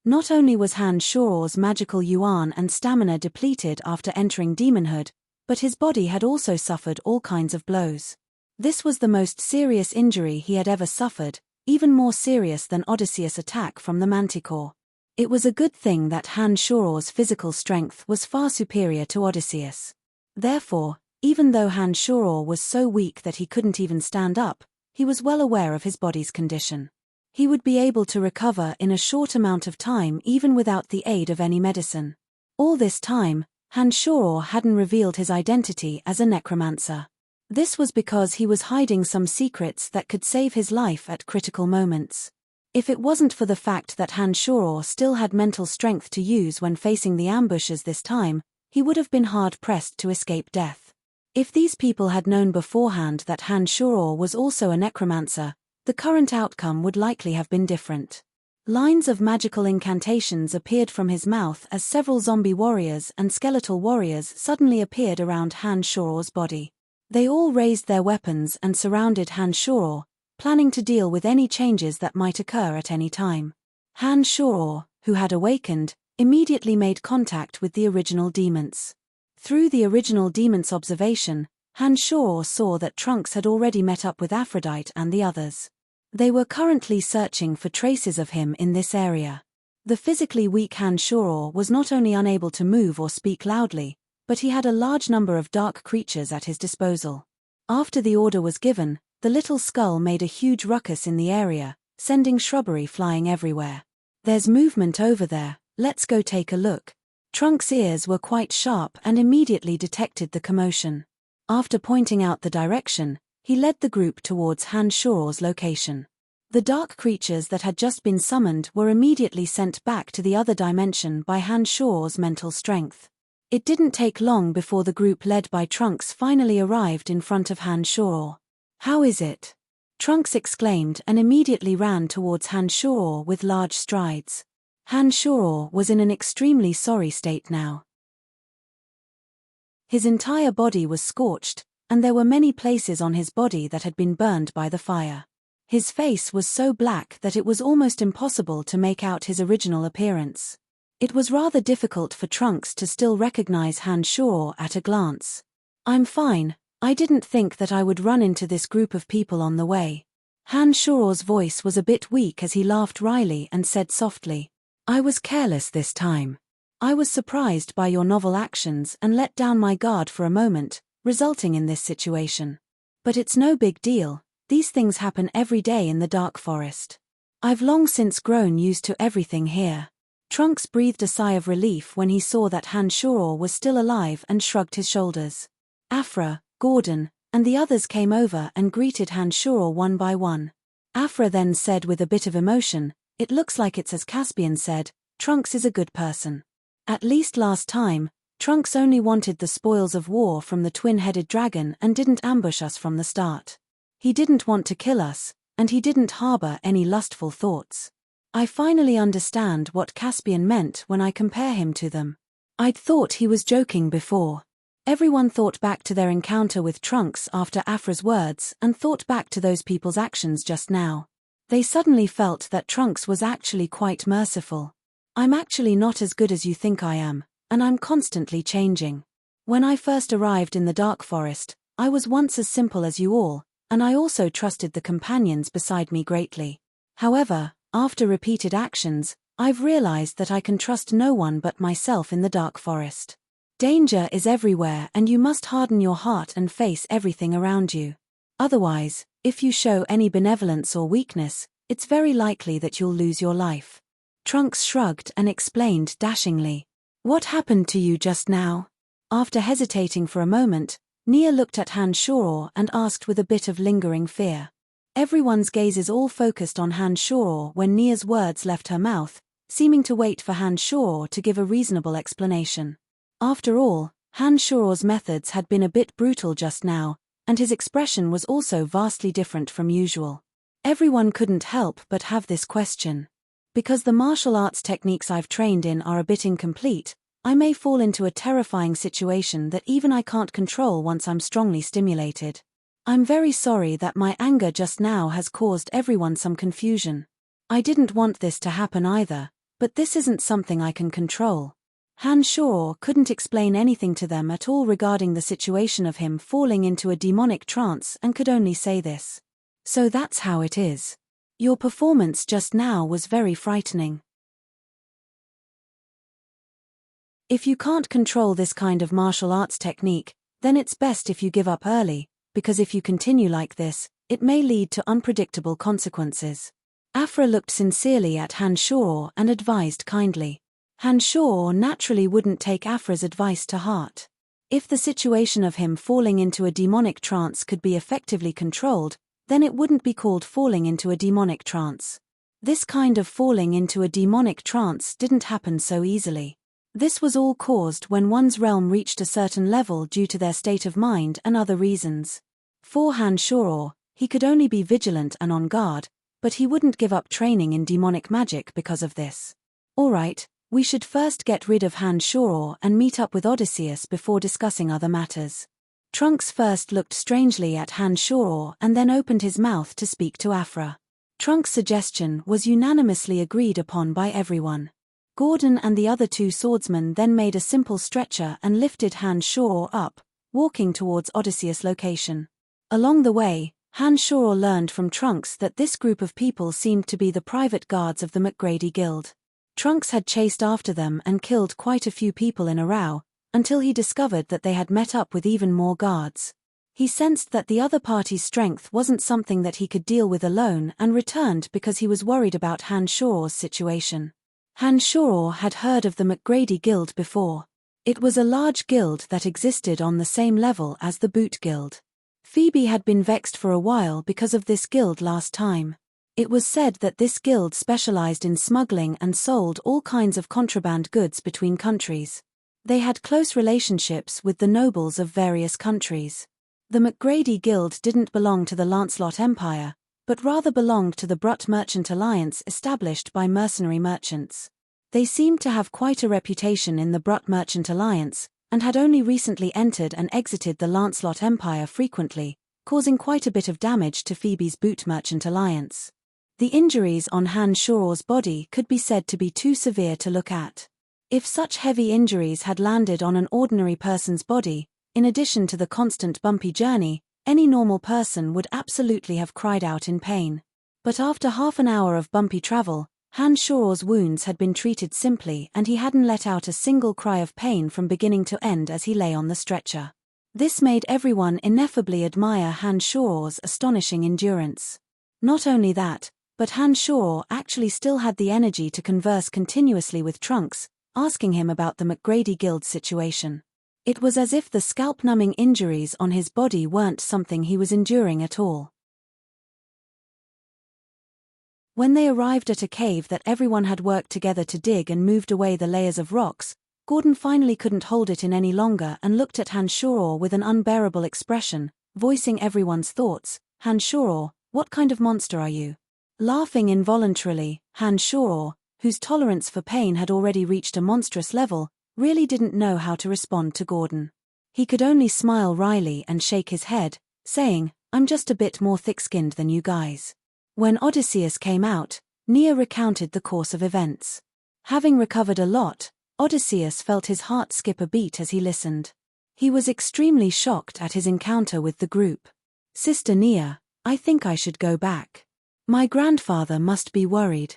Speaker 1: Not only was Han Shoror's magical yuan and stamina depleted after entering demonhood, but his body had also suffered all kinds of blows. This was the most serious injury he had ever suffered, even more serious than Odysseus' attack from the Manticore. It was a good thing that Han Shoror's physical strength was far superior to Odysseus. Therefore, even though Han Shoror was so weak that he couldn't even stand up, he was well aware of his body's condition. He would be able to recover in a short amount of time even without the aid of any medicine. All this time, Han Shoror hadn't revealed his identity as a necromancer. This was because he was hiding some secrets that could save his life at critical moments. If it wasn't for the fact that Han Shoror still had mental strength to use when facing the ambushes this time, he would have been hard-pressed to escape death. If these people had known beforehand that Han Shoror was also a necromancer, the current outcome would likely have been different. Lines of magical incantations appeared from his mouth as several zombie warriors and skeletal warriors suddenly appeared around Han Shoror's body. They all raised their weapons and surrounded Han Shoror, planning to deal with any changes that might occur at any time. Han Shoror, who had awakened, immediately made contact with the original demons. Through the original demon's observation, Han Shoror saw that Trunks had already met up with Aphrodite and the others. They were currently searching for traces of him in this area. The physically weak Han Shoror was not only unable to move or speak loudly, but he had a large number of dark creatures at his disposal. After the order was given, the little skull made a huge ruckus in the area, sending shrubbery flying everywhere. "There's movement over there, let's go take a look." Trunks' ears were quite sharp and immediately detected the commotion. After pointing out the direction, he led the group towards Han Shoror's location. The dark creatures that had just been summoned were immediately sent back to the other dimension by Han Shoror's mental strength. It didn't take long before the group led by Trunks finally arrived in front of Han Shoror. "How is it?" Trunks exclaimed and immediately ran towards Han Shoror with large strides. Han Shoror was in an extremely sorry state now. His entire body was scorched, and there were many places on his body that had been burned by the fire. His face was so black that it was almost impossible to make out his original appearance. It was rather difficult for Trunks to still recognize Han Shoror at a glance. "I'm fine, I didn't think that I would run into this group of people on the way." Han Shoror's voice was a bit weak as he laughed wryly and said softly, "I was careless this time. I was surprised by your novel actions and let down my guard for a moment, resulting in this situation. But it's no big deal, these things happen every day in the Dark Forest. I've long since grown used to everything here." Trunks breathed a sigh of relief when he saw that Han Shoror was still alive and shrugged his shoulders. Aphra, Gordon, and the others came over and greeted Han Shoror one by one. Aphra then said with a bit of emotion, "It looks like it's as Caspian said, Trunks is a good person. At least last time, Trunks only wanted the spoils of war from the twin-headed dragon and didn't ambush us from the start. He didn't want to kill us, and he didn't harbor any lustful thoughts. I finally understand what Caspian meant when I compare him to them. I'd thought he was joking before. Everyone thought back to their encounter with Trunks after Afra's words and thought back to those people's actions just now. They suddenly felt that Trunks was actually quite merciful. I'm actually not as good as you think I am, and I'm constantly changing. When I first arrived in the dark forest, I was once as simple as you all, and I also trusted the companions beside me greatly. However, after repeated actions, I've realized that I can trust no one but myself in the dark forest. Danger is everywhere and you must harden your heart and face everything around you. Otherwise, if you show any benevolence or weakness, it's very likely that you'll lose your life. Trunks shrugged and explained dashingly. What happened to you just now? After hesitating for a moment, Nia looked at Han Shoror and asked with a bit of lingering fear. Everyone's gazes all focused on Han Shoror when Nia's words left her mouth, seeming to wait for Han Shoror to give a reasonable explanation. After all, Han Shoror's methods had been a bit brutal just now, and his expression was also vastly different from usual. Everyone couldn't help but have this question. Because the martial arts techniques I've trained in are a bit incomplete, I may fall into a terrifying situation that even I can't control once I'm strongly stimulated. I'm very sorry that my anger just now has caused everyone some confusion. I didn't want this to happen either, but this isn't something I can control. Han Shoror couldn't explain anything to them at all regarding the situation of him falling into a demonic trance and could only say this. So that's how it is. Your performance just now was very frightening. If you can't control this kind of martial arts technique, then it's best if you give up early, because if you continue like this, it may lead to unpredictable consequences. Afra looked sincerely at Han Shoror and advised kindly. Han Shoror naturally wouldn't take Afra's advice to heart. If the situation of him falling into a demonic trance could be effectively controlled, then it wouldn't be called falling into a demonic trance. This kind of falling into a demonic trance didn't happen so easily. This was all caused when one's realm reached a certain level due to their state of mind and other reasons. For Han Shoror, he could only be vigilant and on guard, but he wouldn't give up training in demonic magic because of this. Alright, we should first get rid of Han Shoror and meet up with Odysseus before discussing other matters. Trunks first looked strangely at Han Shoror and then opened his mouth to speak to Afra. Trunks' suggestion was unanimously agreed upon by everyone. Gordon and the other two swordsmen then made a simple stretcher and lifted Han Shoror up, walking towards Odysseus' location. Along the way, Han Shoror learned from Trunks that this group of people seemed to be the private guards of the McGrady Guild. Trunks had chased after them and killed quite a few people in a row, until he discovered that they had met up with even more guards. He sensed that the other party's strength wasn't something that he could deal with alone and returned because he was worried about Han Shoror's situation. Han Shoror had heard of the McGrady Guild before. It was a large guild that existed on the same level as the Boot Guild. Phoebe had been vexed for a while because of this guild last time. It was said that this guild specialized in smuggling and sold all kinds of contraband goods between countries. They had close relationships with the nobles of various countries. The McGrady Guild didn't belong to the Lancelot Empire, but rather belonged to the Brut Merchant Alliance established by mercenary merchants. They seemed to have quite a reputation in the Brut Merchant Alliance, and had only recently entered and exited the Lancelot Empire frequently, causing quite a bit of damage to Phoebe's Boot Merchant Alliance. The injuries on Han Shoror's body could be said to be too severe to look at. If such heavy injuries had landed on an ordinary person's body, in addition to the constant bumpy journey, any normal person would absolutely have cried out in pain. But after half an hour of bumpy travel, Han Shoror's wounds had been treated simply and he hadn't let out a single cry of pain from beginning to end as he lay on the stretcher. This made everyone ineffably admire Han Shoror's astonishing endurance. Not only that, but Han Shoror actually still had the energy to converse continuously with Trunks, asking him about the McGrady Guild situation. It was as if the scalp-numbing injuries on his body weren't something he was enduring at all. When they arrived at a cave that everyone had worked together to dig and moved away the layers of rocks, Gordon finally couldn't hold it in any longer and looked at Han Shoror with an unbearable expression, voicing everyone's thoughts. Han Shoror, what kind of monster are you? Laughing involuntarily, Han Shoror, whose tolerance for pain had already reached a monstrous level, really didn't know how to respond to Gordon. He could only smile wryly and shake his head, saying, "I'm just a bit more thick-skinned than you guys." When Odysseus came out, Nia recounted the course of events. Having recovered a lot, Odysseus felt his heart skip a beat as he listened. He was extremely shocked at his encounter with the group. "Sister Nia, I think I should go back. My grandfather must be worried."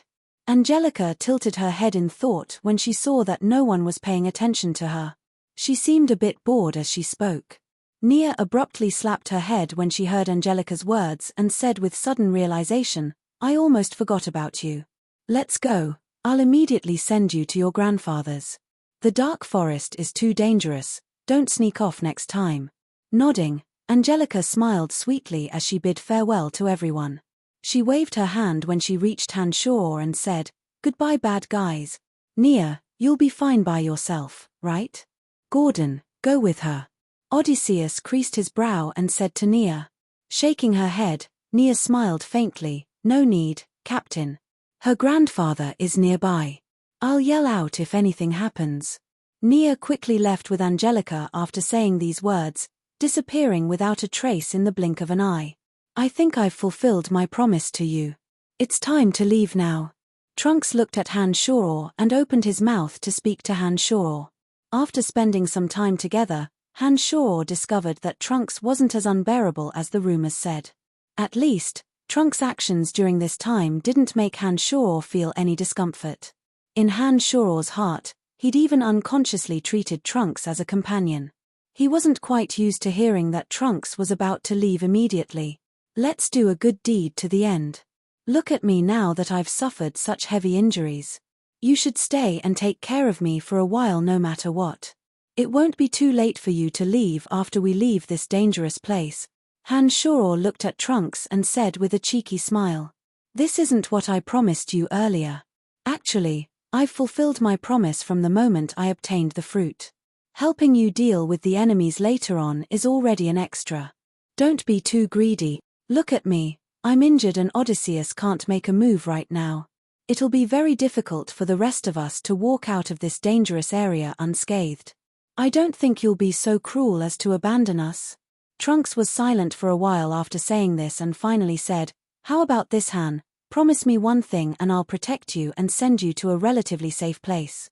Speaker 1: Angelica tilted her head in thought when she saw that no one was paying attention to her. She seemed a bit bored as she spoke. Nia abruptly slapped her head when she heard Angelica's words and said with sudden realization, "I almost forgot about you. Let's go. I'll immediately send you to your grandfather's. The dark forest is too dangerous, don't sneak off next time." Nodding, Angelica smiled sweetly as she bid farewell to everyone. She waved her hand when she reached Hanshor and said, "Goodbye bad guys. Nia, you'll be fine by yourself, right? Gordon, go with her." Odysseus creased his brow and said to Nia. Shaking her head, Nia smiled faintly, "No need, Captain. Her grandfather is nearby. I'll yell out if anything happens." Nia quickly left with Angelica after saying these words, disappearing without a trace in the blink of an eye. "I think I've fulfilled my promise to you. It's time to leave now." Trunks looked at Hanshor and opened his mouth to speak to Hanshor. After spending some time together, Hanshor discovered that Trunks wasn't as unbearable as the rumors said. At least, Trunks' actions during this time didn't make Hanshor feel any discomfort. In Hanshor's heart, he'd even unconsciously treated Trunks as a companion. He wasn't quite used to hearing that Trunks was about to leave immediately. "Let's do a good deed to the end. Look at me now that I've suffered such heavy injuries. You should stay and take care of me for a while no matter what. It won't be too late for you to leave after we leave this dangerous place." Hanshor looked at Trunks and said with a cheeky smile, "This isn't what I promised you earlier. Actually, I've fulfilled my promise from the moment I obtained the fruit. Helping you deal with the enemies later on is already an extra. Don't be too greedy. Look at me, I'm injured and Odysseus can't make a move right now. It'll be very difficult for the rest of us to walk out of this dangerous area unscathed. I don't think you'll be so cruel as to abandon us." Trunks was silent for a while after saying this and finally said, "How about this, Han? Promise me one thing and I'll protect you and send you to a relatively safe place."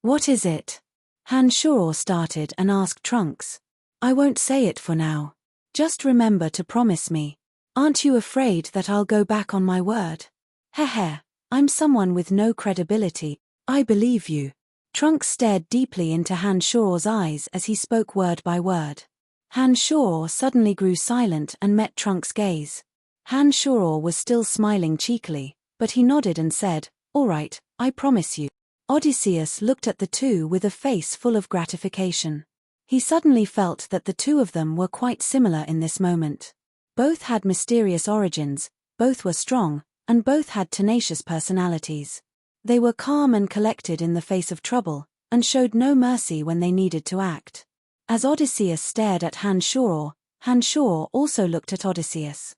Speaker 1: "What is it?" Hanshor started and asked Trunks. "I won't say it for now. Just remember to promise me. Aren't you afraid that I'll go back on my word?" "Heh, I'm someone with no credibility. I believe you." Trunks stared deeply into Hanshor's eyes as he spoke word by word. Hanshor suddenly grew silent and met Trunks' gaze. Hanshor was still smiling cheekily, but he nodded and said, "All right, I promise you." Odysseus looked at the two with a face full of gratification. He suddenly felt that the two of them were quite similar in this moment. Both had mysterious origins, both were strong, and both had tenacious personalities. They were calm and collected in the face of trouble, and showed no mercy when they needed to act. As Odysseus stared at Hanshor, Hanshor also looked at Odysseus.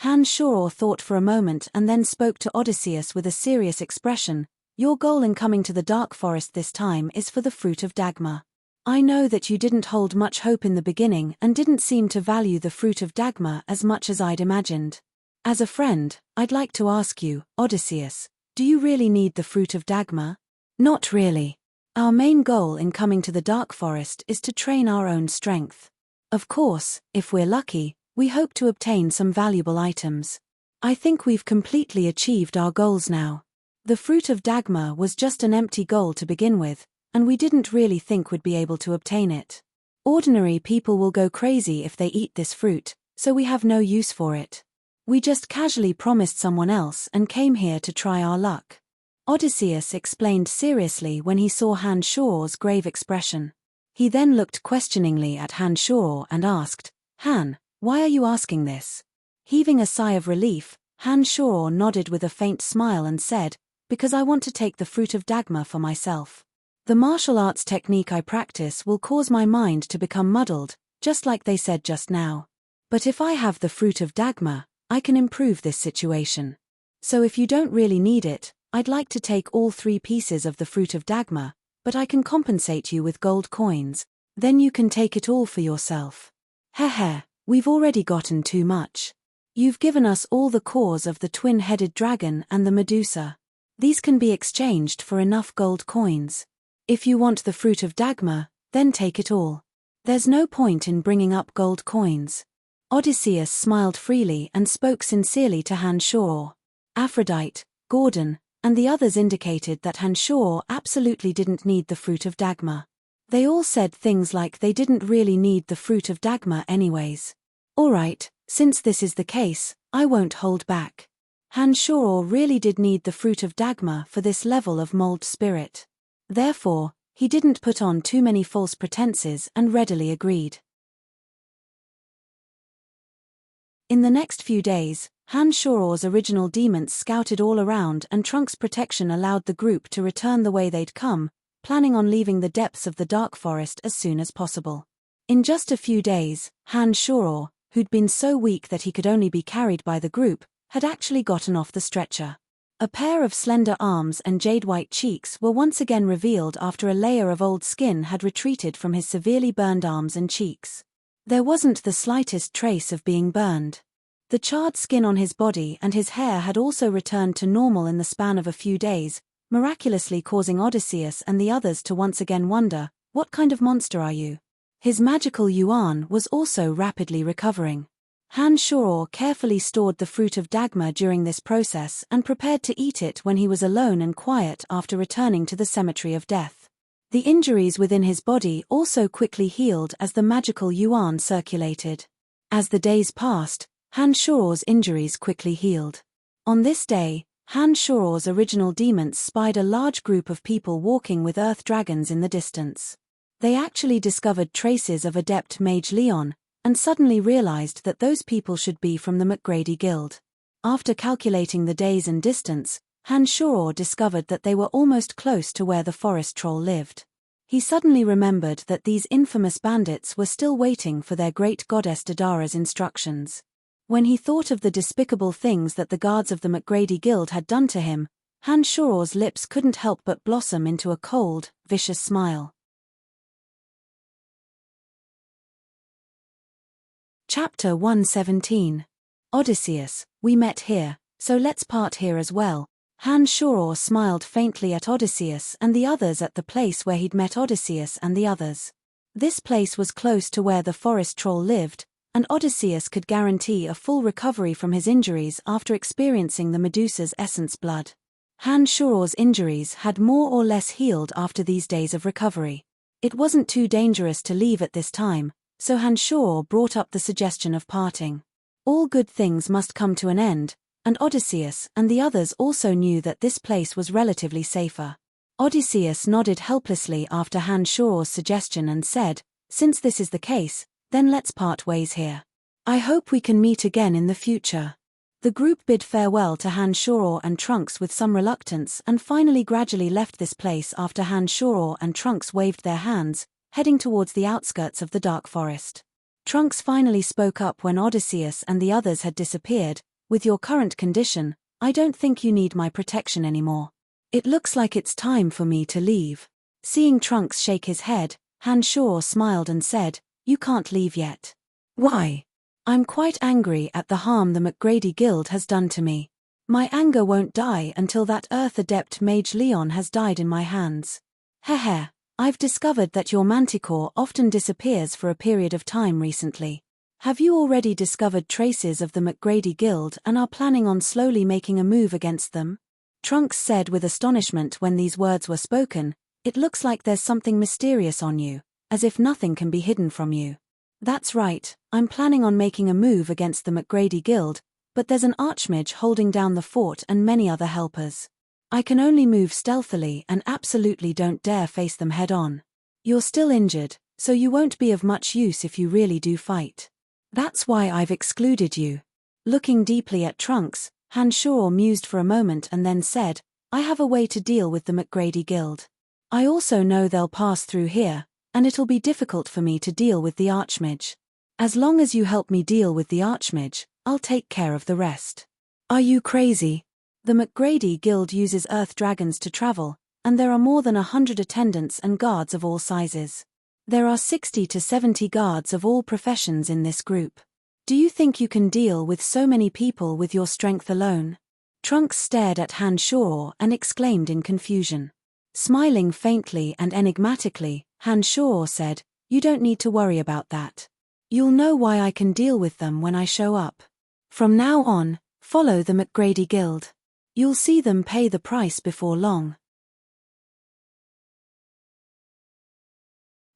Speaker 1: Hanshor thought for a moment and then spoke to Odysseus with a serious expression, "Your goal in coming to the dark forest this time is for the fruit of Dagmar. I know that you didn't hold much hope in the beginning and didn't seem to value the fruit of Dagmar as much as I'd imagined. As a friend, I'd like to ask you, Odysseus, do you really need the fruit of Dagmar?" "Not really. Our main goal in coming to the dark forest is to train our own strength. Of course, if we're lucky, we hope to obtain some valuable items. I think we've completely achieved our goals now. The fruit of Dagmar was just an empty goal to begin with, and we didn't really think we'd be able to obtain it. Ordinary people will go crazy if they eat this fruit, so we have no use for it. We just casually promised someone else and came here to try our luck." Odysseus explained seriously when he saw Hanshor's grave expression. He then looked questioningly at Hanshor and asked, "Han, why are you asking this?" Heaving a sigh of relief, Hanshor nodded with a faint smile and said, "Because I want to take the fruit of Dagmar for myself. The martial arts technique I practice will cause my mind to become muddled, just like they said just now. But if I have the fruit of Dagmar, I can improve this situation. So if you don't really need it, I'd like to take all 3 pieces of the fruit of Dagmar, but I can compensate you with gold coins. Then you can take it all for yourself. Heh, we've already gotten too much. You've given us all the cores of the twin-headed dragon and the Medusa. These can be exchanged for enough gold coins. If you want the fruit of Dagmar, then take it all. There's no point in bringing up gold coins. Odysseus smiled freely and spoke sincerely to Hanshaw. Aphrodite, Gordon, and the others indicated that Hanshaw absolutely didn't need the fruit of Dagmar. They all said things like they didn't really need the fruit of Dagmar anyways. Alright, since this is the case, I won't hold back. Hanshaw really did need the fruit of Dagmar for this level of mold spirit. Therefore, he didn't put on too many false pretenses and readily agreed. In the next few days, Hanshaw's original demons scouted all around and Trunk's protection allowed the group to return the way they'd come, planning on leaving the depths of the dark forest as soon as possible. In just a few days, Hanshaw, who'd been so weak that he could only be carried by the group, had actually gotten off the stretcher. A pair of slender arms and jade-white cheeks were once again revealed after a layer of old skin had retreated from his severely burned arms and cheeks. There wasn't the slightest trace of being burned. The charred skin on his body and his hair had also returned to normal in the span of a few days, miraculously causing Odysseus and the others to once again wonder, what kind of monster are you? His magical yuan was also rapidly recovering. Hanshaw carefully stored the fruit of Dagmar during this process and prepared to eat it when he was alone and quiet after returning to the cemetery of death. The injuries within his body also quickly healed as the magical yuan circulated. As the days passed, Hanshaw's injuries quickly healed. On this day, Hanshaw's original demons spied a large group of people walking with earth dragons in the distance. They actually discovered traces of adept mage Leon, and suddenly realized that those people should be from the McGrady Guild. After calculating the days and distance, Hanshaw discovered that they were almost close to where the forest troll lived. He suddenly remembered that these infamous bandits were still waiting for their great goddess Dodara's instructions. When he thought of the despicable things that the guards of the McGrady Guild had done to him, Hanshaw's lips couldn't help but blossom into a cold, vicious smile. Chapter 117. Odysseus, we met here, so let's part here as well. Hanshaw smiled faintly at Odysseus and the others at the place where he'd met Odysseus and the others. This place was close to where the forest troll lived, and Odysseus could guarantee a full recovery from his injuries after experiencing the Medusa's essence blood. Hanshaw's injuries had more or less healed after these days of recovery. It wasn't too dangerous to leave at this time, so Hanshaw brought up the suggestion of parting. All good things must come to an end, and Odysseus and the others also knew that this place was relatively safer. Odysseus nodded helplessly after Hanshaw's suggestion and said, "Since this is the case, then let's part ways here. I hope we can meet again in the future." The group bid farewell to Hanshaw and Trunks with some reluctance and finally gradually left this place after Hanshaw and Trunks waved their hands, heading towards the outskirts of the dark forest. Trunks finally spoke up when Odysseus and the others had disappeared. "With your current condition, I don't think you need my protection anymore. It looks like it's time for me to leave." Seeing Trunks shake his head, Hanshaw smiled and said, "You can't leave yet." "Why?" "I'm quite angry at the harm the McGrady Guild has done to me. My anger won't die until that Earth Adept Mage Leon has died in my hands. Heh. I've discovered that your manticore often disappears for a period of time recently. Have you already discovered traces of the McGrady Guild and are planning on slowly making a move against them?" Trunks said with astonishment when these words were spoken, "It looks like there's something mysterious on you, as if nothing can be hidden from you." "That's right, I'm planning on making a move against the McGrady Guild, but there's an archmage holding down the fort and many other helpers. I can only move stealthily and absolutely don't dare face them head-on. You're still injured, so you won't be of much use if you really do fight. That's why I've excluded you." Looking deeply at Trunks, Hanshaw mused for a moment and then said, "I have a way to deal with the McGrady Guild. I also know they'll pass through here, and it'll be difficult for me to deal with the archmage. As long as you help me deal with the archmage, I'll take care of the rest." "Are you crazy? The McGrady Guild uses earth dragons to travel, and there are more than 100 attendants and guards of all sizes. There are 60 to 70 guards of all professions in this group. Do you think you can deal with so many people with your strength alone? Trunks stared at Han Shor and exclaimed in confusion. Smiling faintly and enigmatically, Han Shor said, "You don't need to worry about that. You'll know why I can deal with them when I show up. From now on, follow the McGrady Guild. You'll see them pay the price before long."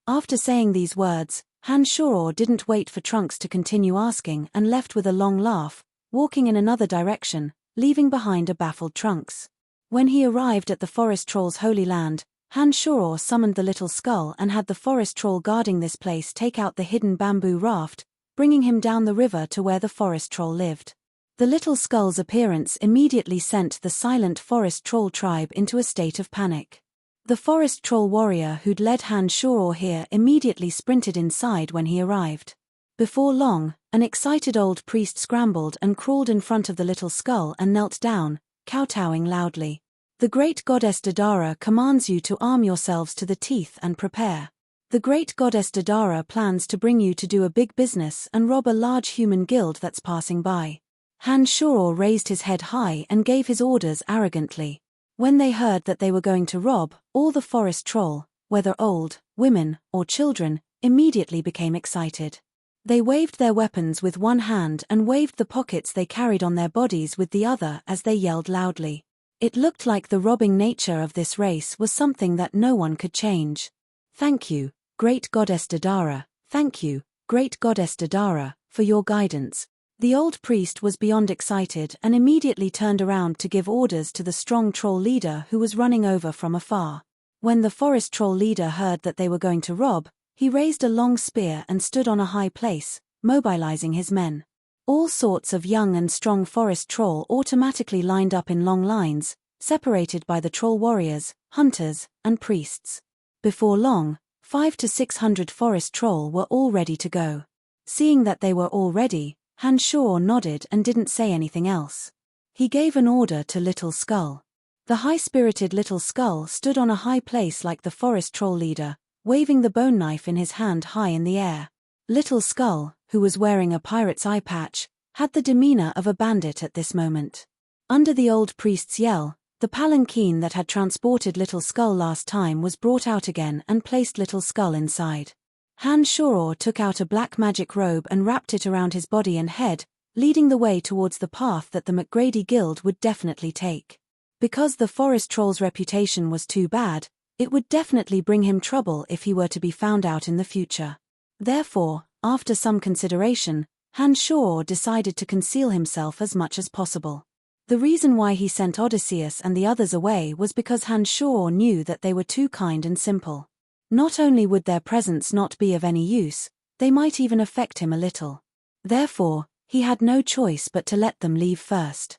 Speaker 1: After saying these words, Han Shor didn't wait for Trunks to continue asking and left with a long laugh, walking in another direction, leaving behind a baffled Trunks. When he arrived at the forest troll's holy land, Han Shor summoned the little skull and had the forest troll guarding this place take out the hidden bamboo raft, bringing him down the river to where the forest troll lived. The little skull's appearance immediately sent the silent forest troll tribe into a state of panic. The forest troll warrior who'd led Han Shor here immediately sprinted inside when he arrived. Before long, an excited old priest scrambled and crawled in front of the little skull and knelt down, kowtowing loudly. "The great goddess Dadara commands you to arm yourselves to the teeth and prepare. The great goddess Dadara plans to bring you to do a big business and rob a large human guild that's passing by." Han Shor raised his head high and gave his orders arrogantly. When they heard that they were going to rob, all the forest troll, whether old, women, or children, immediately became excited. They waved their weapons with one hand and waved the pockets they carried on their bodies with the other as they yelled loudly. It looked like the robbing nature of this race was something that no one could change. "Thank you, great goddess Dadara, thank you, great goddess Dadara, for your guidance." The old priest was beyond excited and immediately turned around to give orders to the strong troll leader who was running over from afar. When the forest troll leader heard that they were going to rob, he raised a long spear and stood on a high place, mobilizing his men. All sorts of young and strong forest troll automatically lined up in long lines, separated by the troll warriors, hunters, and priests. Before long, 500 to 600 forest troll were all ready to go. Seeing that they were all ready, Han Shor nodded and didn't say anything else. He gave an order to Little Skull. The high-spirited Little Skull stood on a high place like the forest troll leader, waving the bone knife in his hand high in the air. Little Skull, who was wearing a pirate's eye patch, had the demeanor of a bandit at this moment. Under the old priest's yell, the palanquin that had transported Little Skull last time was brought out again and placed Little Skull inside. Han Shor took out a black magic robe and wrapped it around his body and head, leading the way towards the path that the McGrady Guild would definitely take. Because the forest troll's reputation was too bad, it would definitely bring him trouble if he were to be found out in the future. Therefore, after some consideration, Han Shor decided to conceal himself as much as possible. The reason why he sent Odysseus and the others away was because Han Shor knew that they were too kind and simple. Not only would their presence not be of any use, they might even affect him a little. Therefore, he had no choice but to let them leave first.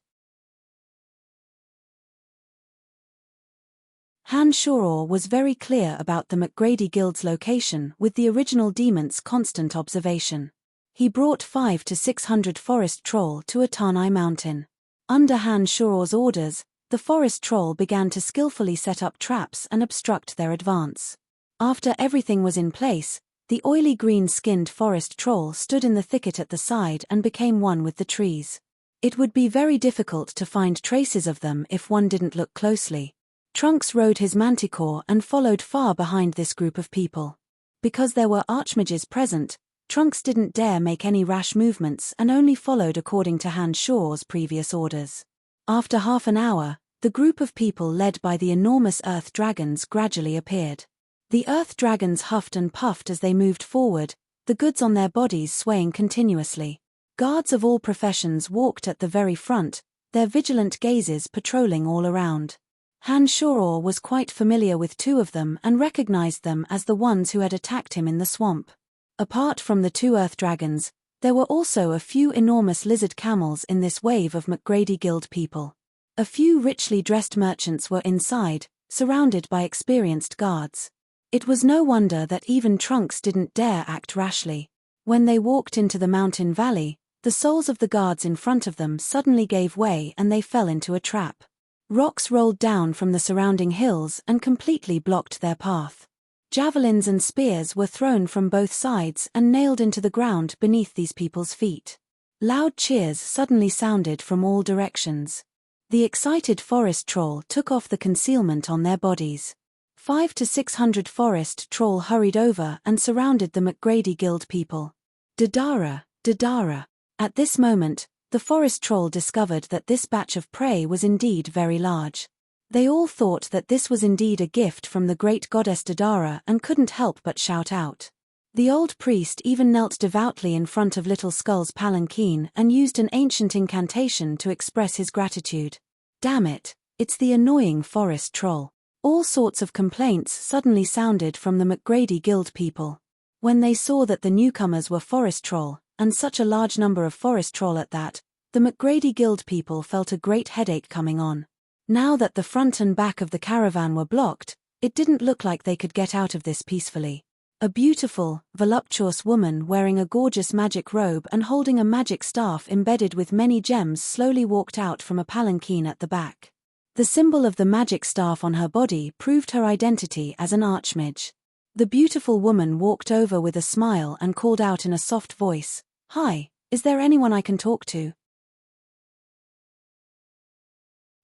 Speaker 1: Han Shor was very clear about the McGrady Guild's location with the original demon's constant observation. He brought 500 to 600 forest troll to Atanai Mountain. Under Han Shor's orders, the forest troll began to skillfully set up traps and obstruct their advance. After everything was in place, the oily green-skinned forest troll stood in the thicket at the side and became one with the trees. It would be very difficult to find traces of them if one didn't look closely. Trunks rode his manticore and followed far behind this group of people. Because there were archmages present, Trunks didn't dare make any rash movements and only followed according to Han Shor's previous orders. After half an hour, the group of people led by the enormous earth dragons gradually appeared. The earth dragons huffed and puffed as they moved forward, the goods on their bodies swaying continuously. Guards of all professions walked at the very front, their vigilant gazes patrolling all around. Han Shor was quite familiar with two of them and recognized them as the ones who had attacked him in the swamp. Apart from the two earth dragons, there were also a few enormous lizard camels in this wave of McGrady Guild people. A few richly dressed merchants were inside, surrounded by experienced guards. It was no wonder that even Trunks didn't dare act rashly. When they walked into the mountain valley, the souls of the guards in front of them suddenly gave way and they fell into a trap. Rocks rolled down from the surrounding hills and completely blocked their path. Javelins and spears were thrown from both sides and nailed into the ground beneath these people's feet. Loud cheers suddenly sounded from all directions. The excited forest troll took off the concealment on their bodies. 500 to 600 forest troll hurried over and surrounded the McGrady Guild people. Dadara, Dadara. At this moment, the forest troll discovered that this batch of prey was indeed very large. They all thought that this was indeed a gift from the great goddess Dadara and couldn't help but shout out. The old priest even knelt devoutly in front of Little Skull's palanquin and used an ancient incantation to express his gratitude. Damn it, it's the annoying forest troll. All sorts of complaints suddenly sounded from the McGrady Guild people. When they saw that the newcomers were forest troll, and such a large number of forest troll at that, the McGrady Guild people felt a great headache coming on. Now that the front and back of the caravan were blocked, it didn't look like they could get out of this peacefully. A beautiful, voluptuous woman wearing a gorgeous magic robe and holding a magic staff embedded with many gems slowly walked out from a palanquin at the back. The symbol of the magic staff on her body proved her identity as an archmage. The beautiful woman walked over with a smile and called out in a soft voice, "Hi, is there anyone I can talk to?"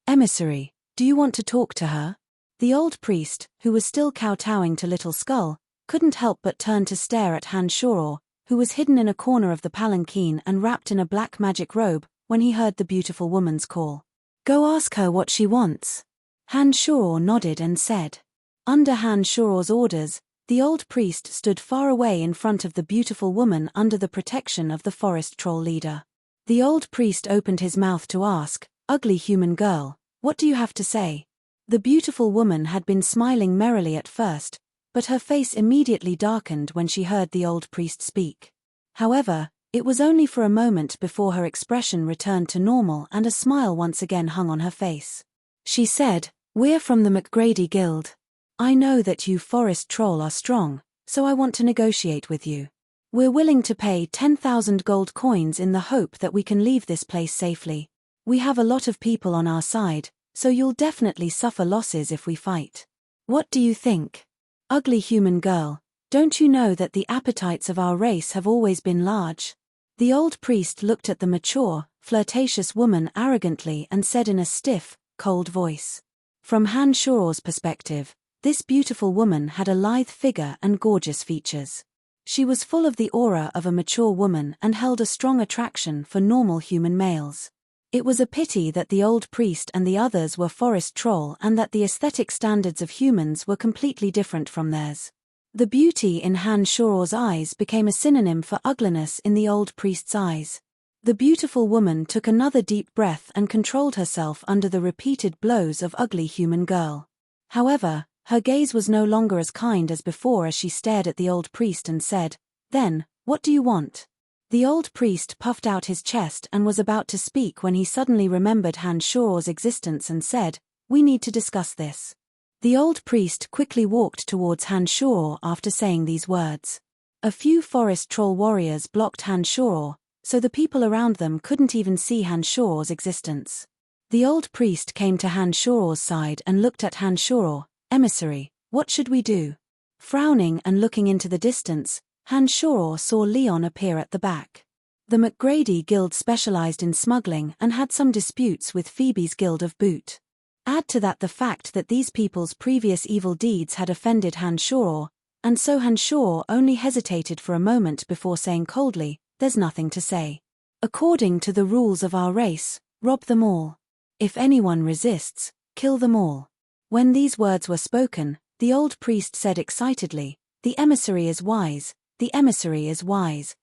Speaker 1: "Emissary, do you want to talk to her?" The old priest, who was still kowtowing to Little Skull, couldn't help but turn to stare at Hanshoro, who was hidden in a corner of the palanquin and wrapped in a black magic robe, when he heard the beautiful woman's call. "Go ask her what she wants." Hanshoro nodded and said. Under Hanshoro's orders, the old priest stood far away in front of the beautiful woman under the protection of the forest troll leader. The old priest opened his mouth to ask, "Ugly human girl, what do you have to say?" The beautiful woman had been smiling merrily at first, but her face immediately darkened when she heard the old priest speak. However, it was only for a moment before her expression returned to normal and a smile once again hung on her face. She said, "We're from the McGrady Guild. I know that you forest troll are strong, so I want to negotiate with you. We're willing to pay 10,000 gold coins in the hope that we can leave this place safely. We have a lot of people on our side, so you'll definitely suffer losses if we fight. What do you think? Ugly human girl, don't you know that the appetites of our race have always been large?" The old priest looked at the mature, flirtatious woman arrogantly and said in a stiff, cold voice. From Hanshoro's perspective, this beautiful woman had a lithe figure and gorgeous features. She was full of the aura of a mature woman and held a strong attraction for normal human males. It was a pity that the old priest and the others were forest troll and that the aesthetic standards of humans were completely different from theirs. The beauty in Hanshoro's eyes became a synonym for ugliness in the old priest's eyes. The beautiful woman took another deep breath and controlled herself under the repeated blows of ugly human girl. However, her gaze was no longer as kind as before as she stared at the old priest and said, "Then, what do you want?" The old priest puffed out his chest and was about to speak when he suddenly remembered Hanshoro's existence and said, "We need to discuss this." The old priest quickly walked towards Hanshoro after saying these words. A few forest troll warriors blocked Hanshoro, so the people around them couldn't even see Hanshoro's existence. The old priest came to Hanshoro's side and looked at Hanshoro. "Emissary, what should we do?" Frowning and looking into the distance, Hanshoro saw Leon appear at the back. The McGrady Guild specialized in smuggling and had some disputes with Phoebe's Guild of Boot. Add to that the fact that these people's previous evil deeds had offended Hanshoro, and so Hanshoro only hesitated for a moment before saying coldly, "There's nothing to say. According to the rules of our race, rob them all. If anyone resists, kill them all." When these words were spoken, the old priest said excitedly, "The emissary is wise, the emissary is wise."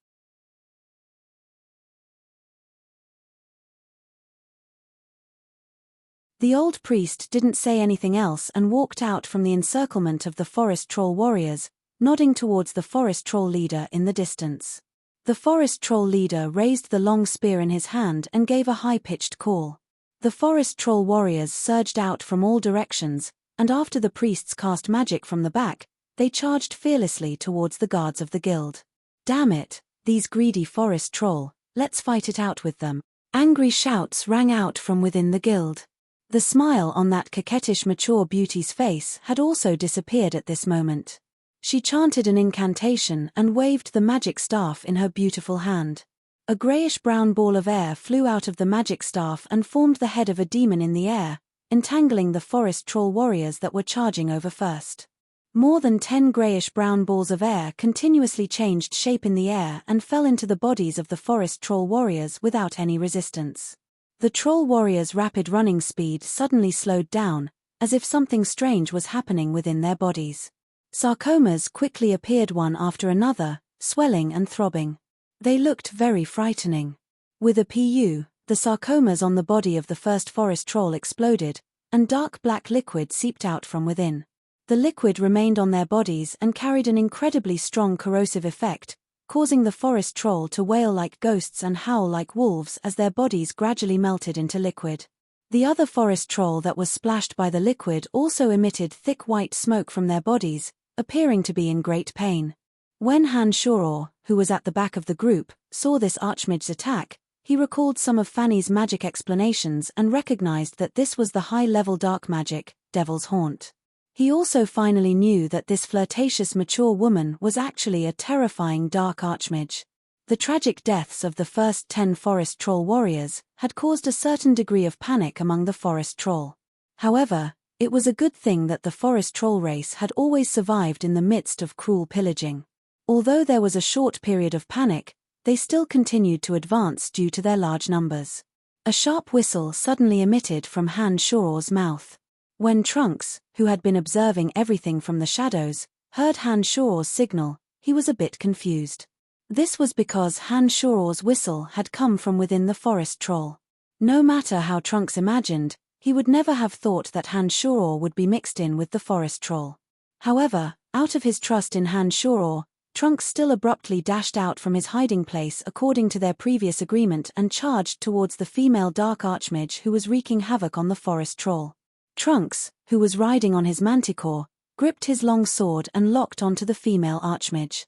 Speaker 1: The old priest didn't say anything else and walked out from the encirclement of the forest troll warriors, nodding towards the forest troll leader in the distance. The forest troll leader raised the long spear in his hand and gave a high-pitched call. The forest troll warriors surged out from all directions, and after the priests cast magic from the back, they charged fearlessly towards the guards of the guild. "Damn it, these greedy forest troll, let's fight it out with them." Angry shouts rang out from within the guild. The smile on that coquettish mature beauty's face had also disappeared at this moment. She chanted an incantation and waved the magic staff in her beautiful hand. A greyish-brown ball of air flew out of the magic staff and formed the head of a demon in the air, entangling the forest troll warriors that were charging over first. More than 10 greyish-brown balls of air continuously changed shape in the air and fell into the bodies of the forest troll warriors without any resistance. The troll warriors' rapid running speed suddenly slowed down, as if something strange was happening within their bodies. Sarcomas quickly appeared one after another, swelling and throbbing. They looked very frightening. With a pu, the sarcomas on the body of the first forest troll exploded, and dark black liquid seeped out from within. The liquid remained on their bodies and carried an incredibly strong corrosive effect, causing the forest troll to wail like ghosts and howl like wolves as their bodies gradually melted into liquid. The other forest troll that was splashed by the liquid also emitted thick white smoke from their bodies, appearing to be in great pain. When Han Shoror, who was at the back of the group, saw this archmage's attack, he recalled some of Fanny's magic explanations and recognized that this was the high-level dark magic, Devil's Haunt. He also finally knew that this flirtatious mature woman was actually a terrifying dark archmage. The tragic deaths of the first 10 forest troll warriors had caused a certain degree of panic among the forest troll. However, it was a good thing that the forest troll race had always survived in the midst of cruel pillaging. Although there was a short period of panic, they still continued to advance due to their large numbers. A sharp whistle suddenly emitted from Han Shoror's mouth. When Trunks, who had been observing everything from the shadows, heard Han Shoror's signal, he was a bit confused. This was because Han Shoror's whistle had come from within the forest troll. No matter how Trunks imagined, he would never have thought that Han Shoror would be mixed in with the forest troll. However, out of his trust in Han Shoror, Trunks still abruptly dashed out from his hiding place according to their previous agreement and charged towards the female dark archmage who was wreaking havoc on the forest troll. Trunks, who was riding on his manticore, gripped his long sword and locked onto the female archmage.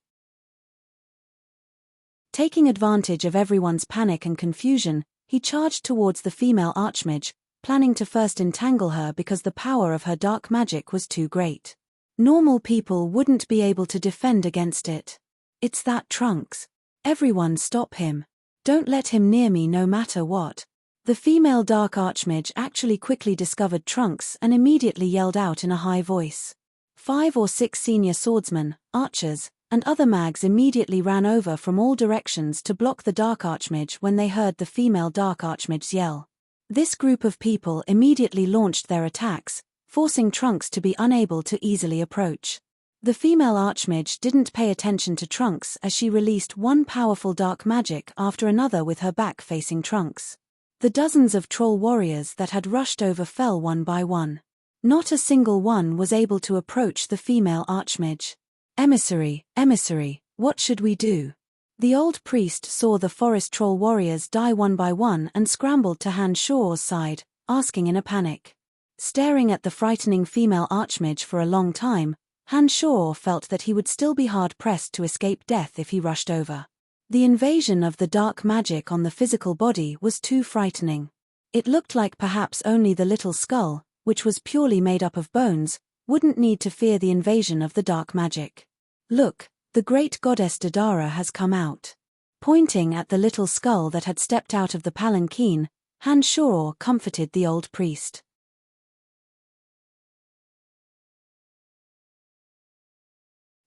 Speaker 1: Taking advantage of everyone's panic and confusion, he charged towards the female archmage, planning to first entangle her because the power of her dark magic was too great. Normal people wouldn't be able to defend against it. It's that Trunks. Everyone stop him. Don't let him near me no matter what. The female dark archmage actually quickly discovered Trunks and immediately yelled out in a high voice. 5 or 6 senior swordsmen, archers, and other mags immediately ran over from all directions to block the dark archmage when they heard the female dark archmage's yell. This group of people immediately launched their attacks, forcing Trunks to be unable to easily approach. The female archmage didn't pay attention to Trunks as she released one powerful dark magic after another with her back facing Trunks. The dozens of troll warriors that had rushed over fell one by one. Not a single one was able to approach the female archmage. Emissary, emissary, what should we do? The old priest saw the forest troll warriors die one by one and scrambled to Han Shoror's side, asking in a panic. Staring at the frightening female archmage for a long time, Han Shoror felt that he would still be hard-pressed to escape death if he rushed over. The invasion of the dark magic on the physical body was too frightening. It looked like perhaps only the little skull, which was purely made up of bones, wouldn't need to fear the invasion of the dark magic. Look, the great goddess Dadara has come out. Pointing at the little skull that had stepped out of the palanquin, Han Shoror comforted the old priest.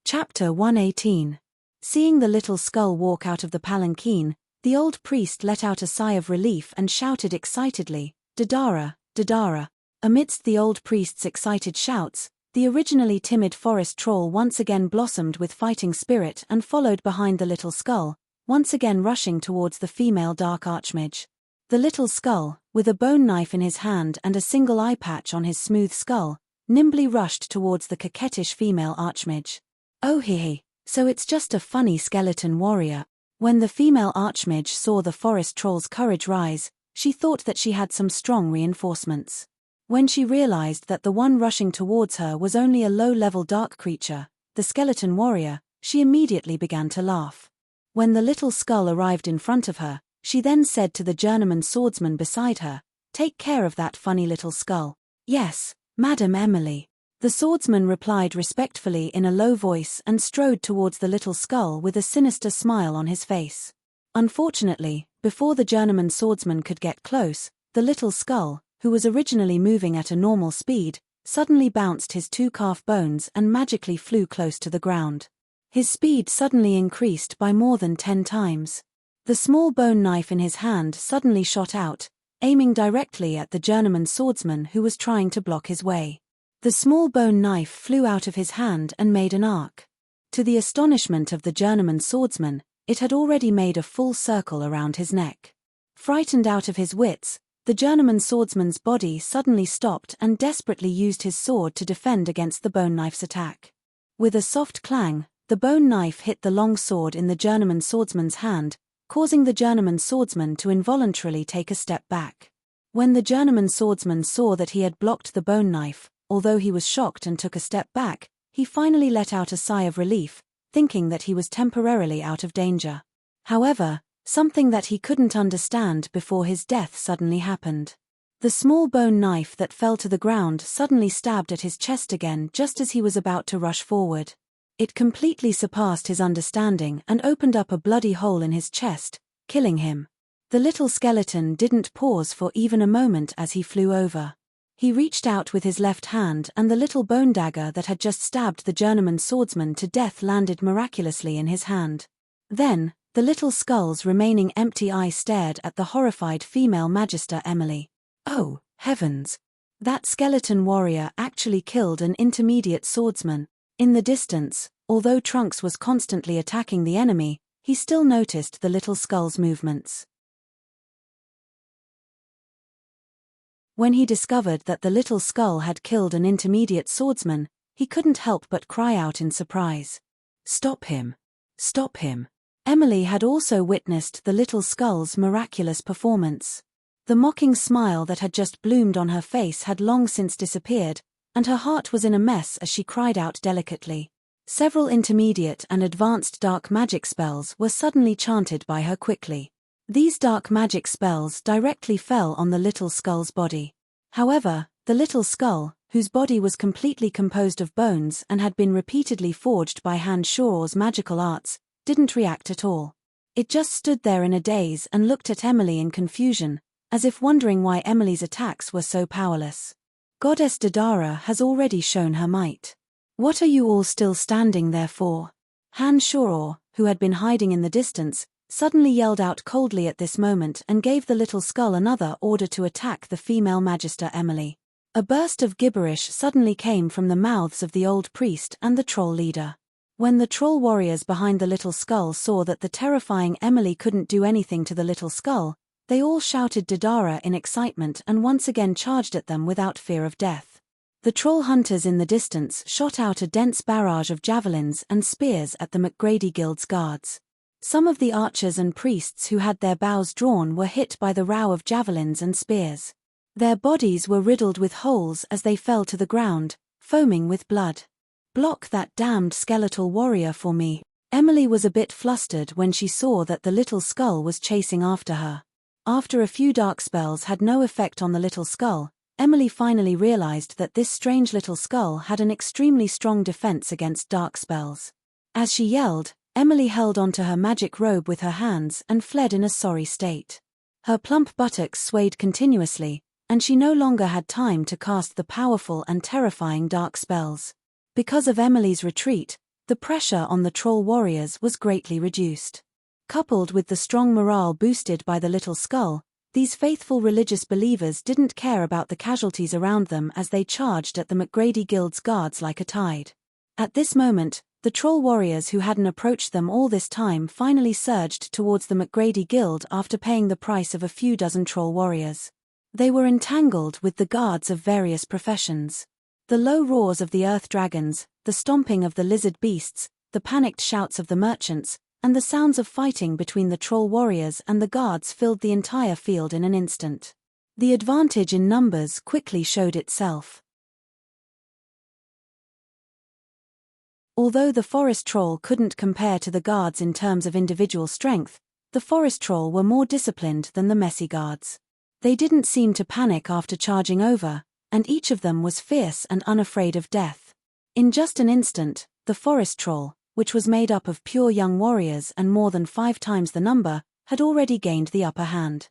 Speaker 1: Chapter 118. Seeing the little skull walk out of the palanquin, the old priest let out a sigh of relief and shouted excitedly, "Dadara, Dadara." Amidst the old priest's excited shouts, the originally timid forest troll once again blossomed with fighting spirit and followed behind the little skull, once again rushing towards the female dark archmage. The little skull, with a bone knife in his hand and a single eye patch on his smooth skull, nimbly rushed towards the coquettish female archmage. Oh hee, so it's just a funny skeleton warrior. When the female archmage saw the forest troll's courage rise, she thought that she had some strong reinforcements. When she realized that the one rushing towards her was only a low-level dark creature, the skeleton warrior, she immediately began to laugh. When the little skull arrived in front of her, she then said to the journeyman swordsman beside her, Take care of that funny little skull. Yes, Madam Emily. The swordsman replied respectfully in a low voice and strode towards the little skull with a sinister smile on his face. Unfortunately, before the journeyman swordsman could get close, the little skull, who was originally moving at a normal speed, suddenly bounced his 2 calf bones and magically flew close to the ground. His speed suddenly increased by more than 10 times. The small bone knife in his hand suddenly shot out, aiming directly at the journeyman swordsman who was trying to block his way. The small bone knife flew out of his hand and made an arc. To the astonishment of the journeyman swordsman, it had already made a full circle around his neck. Frightened out of his wits, the journeyman swordsman's body suddenly stopped and desperately used his sword to defend against the bone knife's attack. With a soft clang, the bone knife hit the long sword in the journeyman swordsman's hand, causing the journeyman swordsman to involuntarily take a step back. When the journeyman swordsman saw that he had blocked the bone knife, although he was shocked and took a step back, he finally let out a sigh of relief, thinking that he was temporarily out of danger. However, something that he couldn't understand before his death suddenly happened. The small bone knife that fell to the ground suddenly stabbed at his chest again just as he was about to rush forward. It completely surpassed his understanding and opened up a bloody hole in his chest, killing him. The little skeleton didn't pause for even a moment as he flew over. He reached out with his left hand and the little bone dagger that had just stabbed the journeyman swordsman to death landed miraculously in his hand. Then, the little skull's remaining empty eye stared at the horrified female Magister Emily. Oh, heavens! That skeleton warrior actually killed an intermediate swordsman. In the distance, although Trunks was constantly attacking the enemy, he still noticed the little skull's movements. When he discovered that the little skull had killed an intermediate swordsman, he couldn't help but cry out in surprise. Stop him! Stop him! Emily had also witnessed the little skull's miraculous performance. The mocking smile that had just bloomed on her face had long since disappeared, and her heart was in a mess as she cried out delicately. Several intermediate and advanced dark magic spells were suddenly chanted by her quickly. These dark magic spells directly fell on the little skull's body. However, the little skull, whose body was completely composed of bones and had been repeatedly forged by Han Shuo's magical arts, didn't react at all. It just stood there in a daze and looked at Emily in confusion, as if wondering why Emily's attacks were so powerless. Goddess Dadara has already shown her might. What are you all still standing there for? Han Shuo, who had been hiding in the distance, suddenly yelled out coldly at this moment and gave the little skull another order to attack the female Magister Emily. A burst of gibberish suddenly came from the mouths of the old priest and the troll leader. When the troll warriors behind the little skull saw that the terrifying Emily couldn't do anything to the little skull, they all shouted Dadara in excitement and once again charged at them without fear of death. The troll hunters in the distance shot out a dense barrage of javelins and spears at the McGrady Guild's guards. Some of the archers and priests who had their bows drawn were hit by the row of javelins and spears. Their bodies were riddled with holes as they fell to the ground, foaming with blood. Block that damned skeletal warrior for me. Emily was a bit flustered when she saw that the little skull was chasing after her. After a few dark spells had no effect on the little skull, Emily finally realized that this strange little skull had an extremely strong defense against dark spells. As she yelled, Emily held onto her magic robe with her hands and fled in a sorry state. Her plump buttocks swayed continuously, and she no longer had time to cast the powerful and terrifying dark spells. Because of Emily's retreat, the pressure on the troll warriors was greatly reduced. Coupled with the strong morale boosted by the little skull, these faithful religious believers didn't care about the casualties around them as they charged at the McGrady Guild's guards like a tide. At this moment, the troll warriors who hadn't approached them all this time finally surged towards the McGrady Guild after paying the price of a few dozen troll warriors. They were entangled with the guards of various professions. The low roars of the earth dragons, the stomping of the lizard beasts, the panicked shouts of the merchants, and the sounds of fighting between the troll warriors and the guards filled the entire field in an instant. The advantage in numbers quickly showed itself. Although the forest troll couldn't compare to the guards in terms of individual strength, the forest troll were more disciplined than the messy guards. They didn't seem to panic after charging over, and each of them was fierce and unafraid of death. In just an instant, the forest troll, which was made up of pure young warriors and more than 5 times the number, had already gained the upper hand.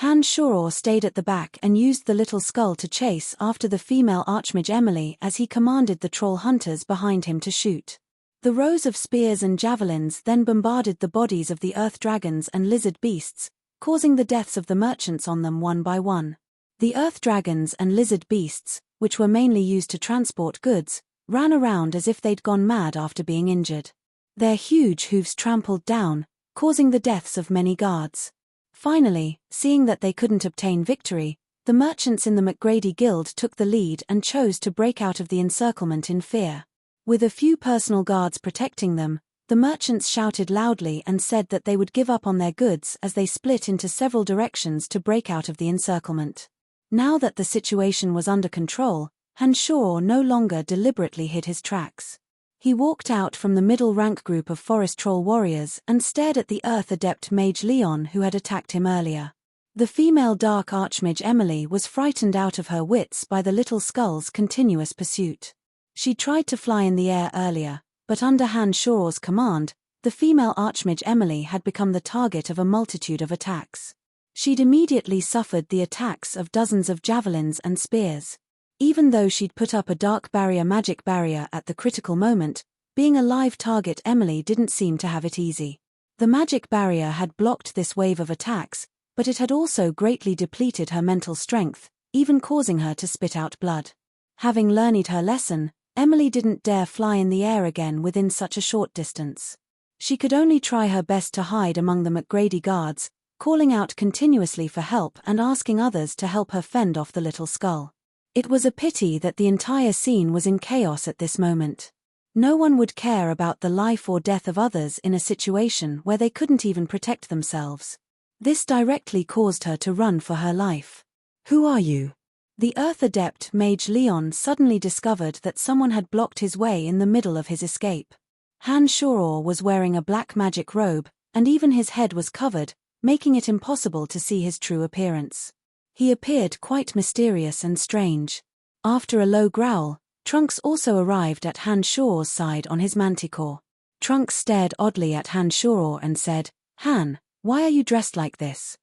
Speaker 1: Han Shoror stayed at the back and used the little skull to chase after the female archmage Emily as he commanded the troll hunters behind him to shoot. The rows of spears and javelins then bombarded the bodies of the earth dragons and lizard beasts, causing the deaths of the merchants on them one by one. The earth dragons and lizard beasts, which were mainly used to transport goods, ran around as if they'd gone mad after being injured. Their huge hooves trampled down, causing the deaths of many guards. Finally, seeing that they couldn't obtain victory, the merchants in the McGrady Guild took the lead and chose to break out of the encirclement in fear. With a few personal guards protecting them, the merchants shouted loudly and said that they would give up on their goods as they split into several directions to break out of the encirclement. Now that the situation was under control, Han Shoror no longer deliberately hid his tracks. He walked out from the middle rank group of forest troll warriors and stared at the earth adept mage Leon who had attacked him earlier. The female dark archmage Emily was frightened out of her wits by the little skull's continuous pursuit. She tried to fly in the air earlier, but under Han Shoror's command, the female archmage Emily had become the target of a multitude of attacks. She'd immediately suffered the attacks of dozens of javelins and spears. Even though she'd put up a dark barrier magic barrier at the critical moment, being a live target Emily didn't seem to have it easy. The magic barrier had blocked this wave of attacks, but it had also greatly depleted her mental strength, even causing her to spit out blood. Having learned her lesson, Emily didn't dare fly in the air again within such a short distance. She could only try her best to hide among the McGrady guards, calling out continuously for help and asking others to help her fend off the little skull. It was a pity that the entire scene was in chaos at this moment. No one would care about the life or death of others in a situation where they couldn't even protect themselves. This directly caused her to run for her life. "Who are you?" The Earth Adept Mage Leon suddenly discovered that someone had blocked his way in the middle of his escape. Han Shoror was wearing a black magic robe, and even his head was covered, making it impossible to see his true appearance. He appeared quite mysterious and strange. After a low growl, Trunks also arrived at Han Shoror's side on his manticore. Trunks stared oddly at Han Shoror and said, "Han, why are you dressed like this?"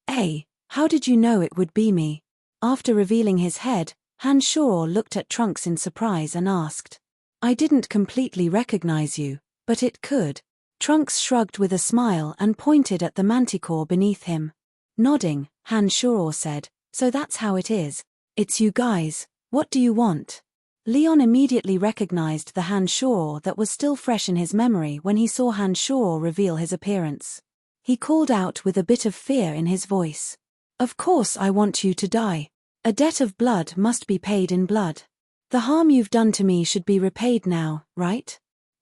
Speaker 1: "Hey, how did you know it would be me?" After revealing his head, Han Shoror looked at Trunks in surprise and asked, "I didn't completely recognize you, but it could." Trunks shrugged with a smile and pointed at the manticore beneath him. Nodding, Han Shoror said, "So that's how it is. It's you guys, what do you want?" Leon immediately recognized the Han Shoror that was still fresh in his memory when he saw Han Shoror reveal his appearance. He called out with a bit of fear in his voice, "Of course I want you to die. A debt of blood must be paid in blood. The harm you've done to me should be repaid now, right?"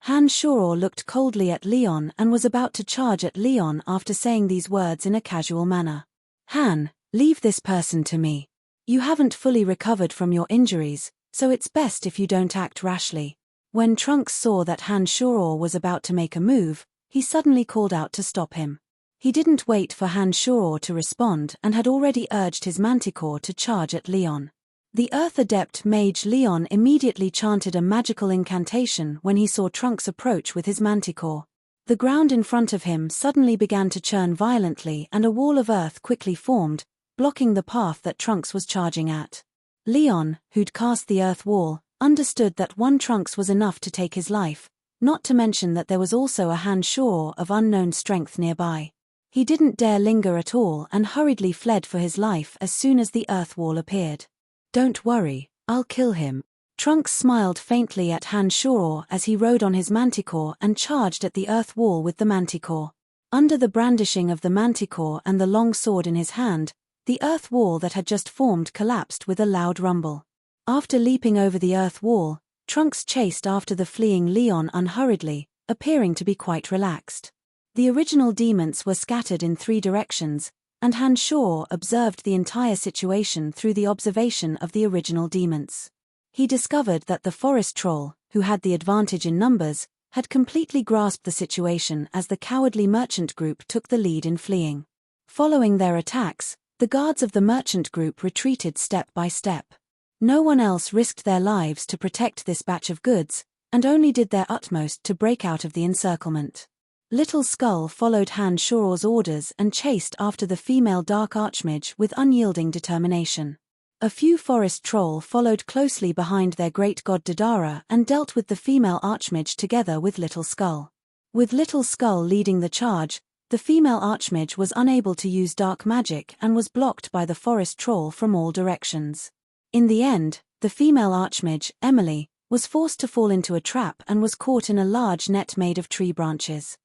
Speaker 1: Han Shoror looked coldly at Leon and was about to charge at Leon after saying these words in a casual manner. "Han, leave this person to me. You haven't fully recovered from your injuries, so it's best if you don't act rashly." When Trunks saw that Han Shoror was about to make a move, he suddenly called out to stop him. He didn't wait for Han Shoror to respond and had already urged his manticore to charge at Leon. The Earth Adept Mage Leon immediately chanted a magical incantation when he saw Trunks approach with his manticore. The ground in front of him suddenly began to churn violently and a wall of earth quickly formed, blocking the path that Trunks was charging at. Leon, who'd cast the earth wall, understood that one Trunks was enough to take his life, not to mention that there was also a Han Shoror of unknown strength nearby. He didn't dare linger at all and hurriedly fled for his life as soon as the earth wall appeared. "Don't worry, I'll kill him." Trunks smiled faintly at Han Shoror as he rode on his manticore and charged at the earth wall with the manticore. Under the brandishing of the manticore and the long sword in his hand, the earth wall that had just formed collapsed with a loud rumble. After leaping over the earth wall, Trunks chased after the fleeing Leon unhurriedly, appearing to be quite relaxed. The original demons were scattered in 3 directions, and Han Shoror observed the entire situation through the observation of the original demons. He discovered that the forest troll, who had the advantage in numbers, had completely grasped the situation as the cowardly merchant group took the lead in fleeing. Following their attacks, the guards of the merchant group retreated step by step. No one else risked their lives to protect this batch of goods, and only did their utmost to break out of the encirclement. Little Skull followed Han Shoror's orders and chased after the female Dark Archmage with unyielding determination. A few forest troll followed closely behind their great god Dadara and dealt with the female Archmage together with Little Skull. With Little Skull leading the charge, the female Archmage was unable to use dark magic and was blocked by the forest troll from all directions. In the end, the female Archmage, Emily, was forced to fall into a trap and was caught in a large net made of tree branches.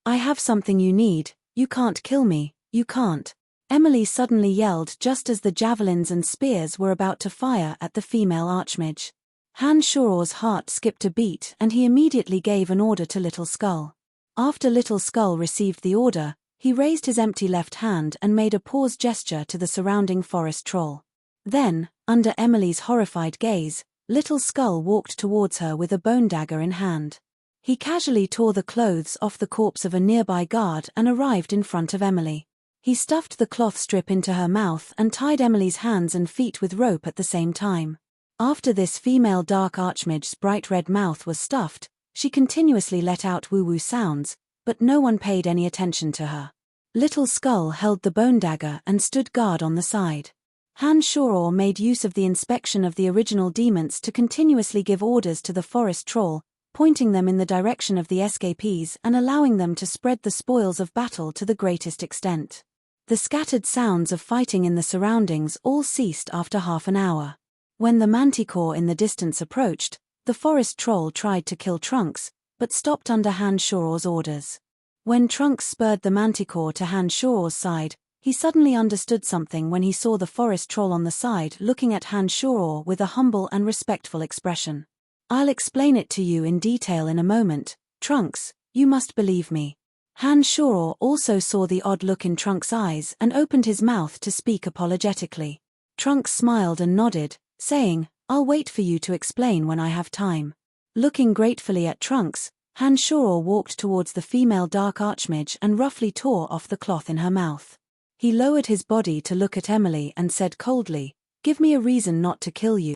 Speaker 1: "I have something you need, you can't kill me, you can't," Emily suddenly yelled just as the javelins and spears were about to fire at the female Archmage. Han Shoror's heart skipped a beat and he immediately gave an order to Little Skull. After Little Skull received the order, he raised his empty left hand and made a pause gesture to the surrounding forest troll. Then, under Emily's horrified gaze, Little Skull walked towards her with a bone dagger in hand. He casually tore the clothes off the corpse of a nearby guard and arrived in front of Emily. He stuffed the cloth strip into her mouth and tied Emily's hands and feet with rope at the same time. After this female Dark Archmage's bright red mouth was stuffed, she continuously let out woo-woo sounds, but no one paid any attention to her. Little Skull held the bone dagger and stood guard on the side. Han Shoror made use of the inspection of the original demons to continuously give orders to the forest troll, pointing them in the direction of the escapees and allowing them to spread the spoils of battle to the greatest extent. The scattered sounds of fighting in the surroundings all ceased after half an hour. When the manticore in the distance approached, the forest troll tried to kill Trunks, but stopped under Han Shoror's orders. When Trunks spurred the manticore to Han Shoror's side, he suddenly understood something when he saw the forest troll on the side looking at Han Shoror with a humble and respectful expression. "I'll explain it to you in detail in a moment, Trunks, you must believe me." Han Shoror also saw the odd look in Trunks' eyes and opened his mouth to speak apologetically. Trunks smiled and nodded, saying, "I'll wait for you to explain when I have time." Looking gratefully at Trunks, Han Shoror walked towards the female Dark Archmage and roughly tore off the cloth in her mouth. He lowered his body to look at Emily and said coldly, "Give me a reason not to kill you."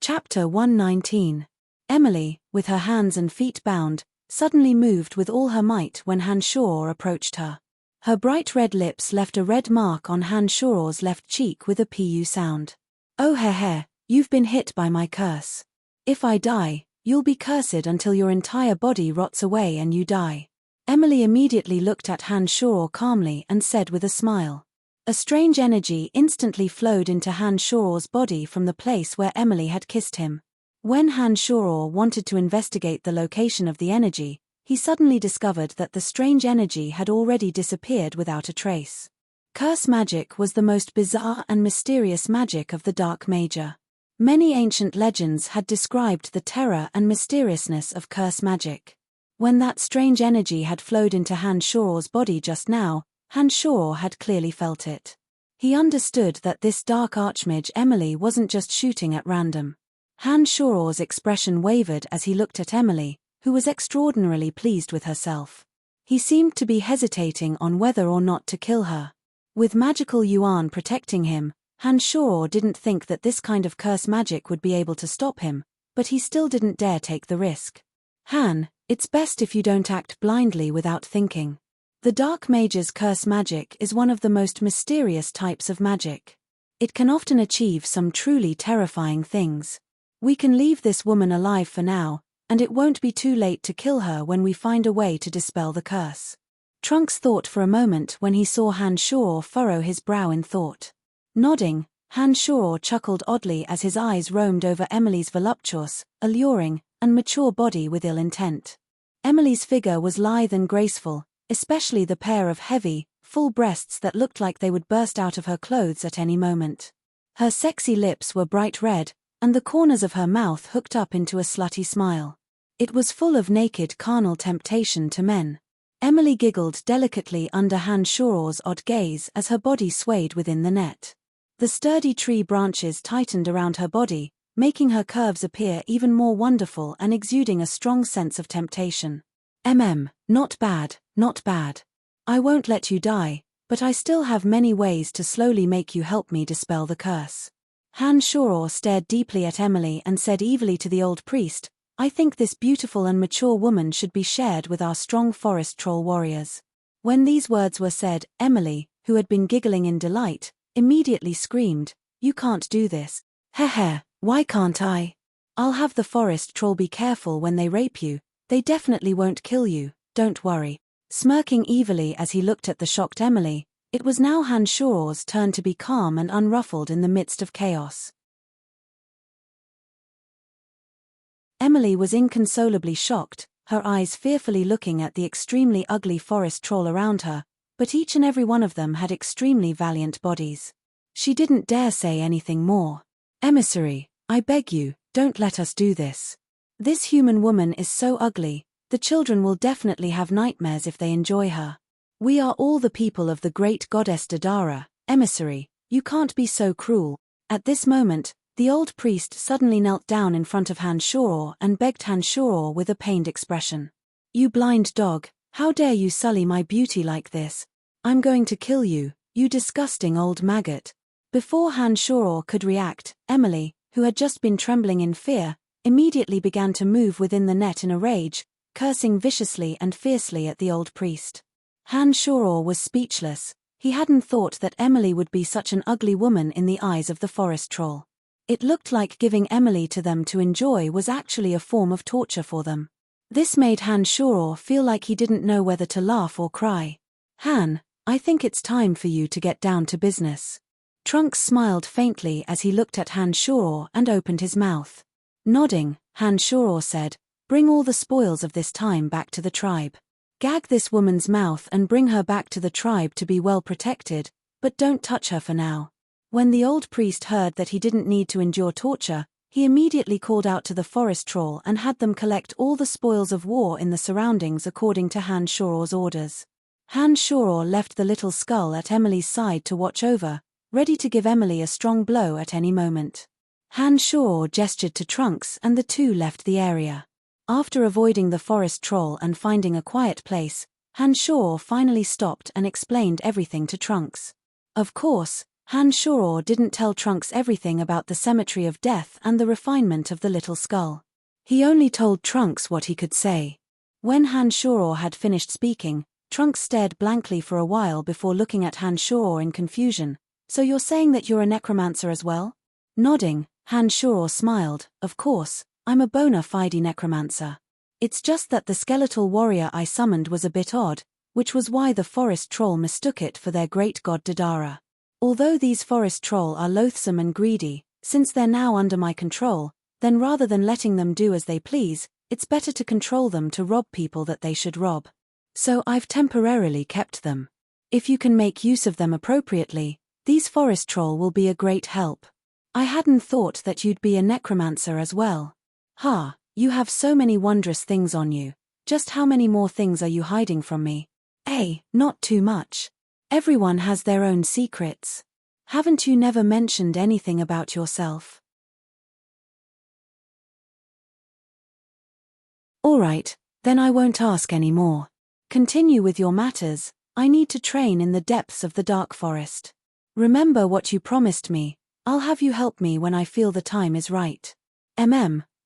Speaker 1: Chapter 119. Emily, with her hands and feet bound, suddenly moved with all her might when Han Shoror approached her. Her bright red lips left a red mark on Han Shoror's left cheek with a pu sound. "Oh he, you've been hit by my curse. If I die, you'll be cursed until your entire body rots away and you die." Emily immediately looked at Han Shoror calmly and said with a smile. A strange energy instantly flowed into Han Shoror's body from the place where Emily had kissed him. When Han Shoror wanted to investigate the location of the energy, he suddenly discovered that the strange energy had already disappeared without a trace. Curse magic was the most bizarre and mysterious magic of the Dark Major. Many ancient legends had described the terror and mysteriousness of curse magic. When that strange energy had flowed into Han Shoror's body just now, Han Shoror had clearly felt it. He understood that this Dark Archmage Emily wasn't just shooting at random. Han Shoror's expression wavered as he looked at Emily, who was extraordinarily pleased with herself. He seemed to be hesitating on whether or not to kill her. With magical Yuan protecting him, Han Shoror didn't think that this kind of curse magic would be able to stop him, but he still didn't dare take the risk. "Han, it's best if you don't act blindly without thinking. The Dark Mage's curse magic is one of the most mysterious types of magic. It can often achieve some truly terrifying things. We can leave this woman alive for now, and it won't be too late to kill her when we find a way to dispel the curse." Trunks thought for a moment when he saw Han Shoror furrow his brow in thought. Nodding, Han Shoror chuckled oddly as his eyes roamed over Emily's voluptuous, alluring, and mature body with ill intent. Emily's figure was lithe and graceful, especially the pair of heavy, full breasts that looked like they would burst out of her clothes at any moment. Her sexy lips were bright red, and the corners of her mouth hooked up into a slutty smile. It was full of naked carnal temptation to men. Emily giggled delicately under Han Shoror's odd gaze as her body swayed within the net. The sturdy tree branches tightened around her body, making her curves appear even more wonderful and exuding a strong sense of temptation. Not bad, not bad. I won't let you die, but I still have many ways to slowly make you help me dispel the curse. Han Shoror stared deeply at Emily and said evilly to the old priest, I think this beautiful and mature woman should be shared with our strong forest troll warriors. When these words were said, Emily, who had been giggling in delight, immediately screamed, You can't do this. Heh, why can't I? I'll have the forest troll be careful when they rape you, they definitely won't kill you, don't worry. Smirking evilly as he looked at the shocked Emily, it was now Han Shoror's turn to be calm and unruffled in the midst of chaos. Emily was inconsolably shocked, her eyes fearfully looking at the extremely ugly forest troll around her, but each and every one of them had extremely valiant bodies. She didn't dare say anything more. Emissary, I beg you, don't let us do this. This human woman is so ugly, the children will definitely have nightmares if they enjoy her. We are all the people of the great goddess Dadara, emissary, you can't be so cruel. At this moment, the old priest suddenly knelt down in front of Han Shoror and begged Han Shoror with a pained expression. You blind dog, how dare you sully my beauty like this? I'm going to kill you, you disgusting old maggot. Before Han Shoror could react, Emily, who had just been trembling in fear, immediately began to move within the net in a rage, cursing viciously and fiercely at the old priest. Han Shoror was speechless. He hadn't thought that Emily would be such an ugly woman in the eyes of the forest troll. It looked like giving Emily to them to enjoy was actually a form of torture for them. This made Han Shoror feel like he didn't know whether to laugh or cry. Han, I think it's time for you to get down to business. Trunks smiled faintly as he looked at Han Shoror and opened his mouth. Nodding, Han Shoror said, Bring all the spoils of this time back to the tribe. Gag this woman's mouth and bring her back to the tribe to be well protected, but don't touch her for now. When the old priest heard that he didn't need to endure torture, he immediately called out to the forest troll and had them collect all the spoils of war in the surroundings according to Han Shoror's orders. Han Shoror left the little skull at Emily's side to watch over, ready to give Emily a strong blow at any moment. Han Shoror gestured to Trunks and the two left the area. After avoiding the forest troll and finding a quiet place, Han Shoror finally stopped and explained everything to Trunks. Of course, Han Shoror didn't tell Trunks everything about the cemetery of death and the refinement of the little skull. He only told Trunks what he could say. When Han Shoror had finished speaking, Trunks stared blankly for a while before looking at Han Shoror in confusion. So you're saying that you're a necromancer as well? Nodding, Han Shoror smiled, Of course, I'm a bona fide necromancer. It's just that the skeletal warrior I summoned was a bit odd, which was why the forest troll mistook it for their great god Dadara. Although these forest troll are loathsome and greedy, since they're now under my control, then rather than letting them do as they please, it's better to control them to rob people that they should rob. So I've temporarily kept them. If you can make use of them appropriately, these forest troll will be a great help. I hadn't thought that you'd be a necromancer as well. Ha, you have so many wondrous things on you. Just how many more things are you hiding from me? Not too much. Everyone has their own secrets. Haven't you never mentioned anything about yourself? Alright, then I won't ask any more. Continue with your matters, I need to train in the depths of the dark forest. Remember what you promised me, I'll have you help me when I feel the time is right.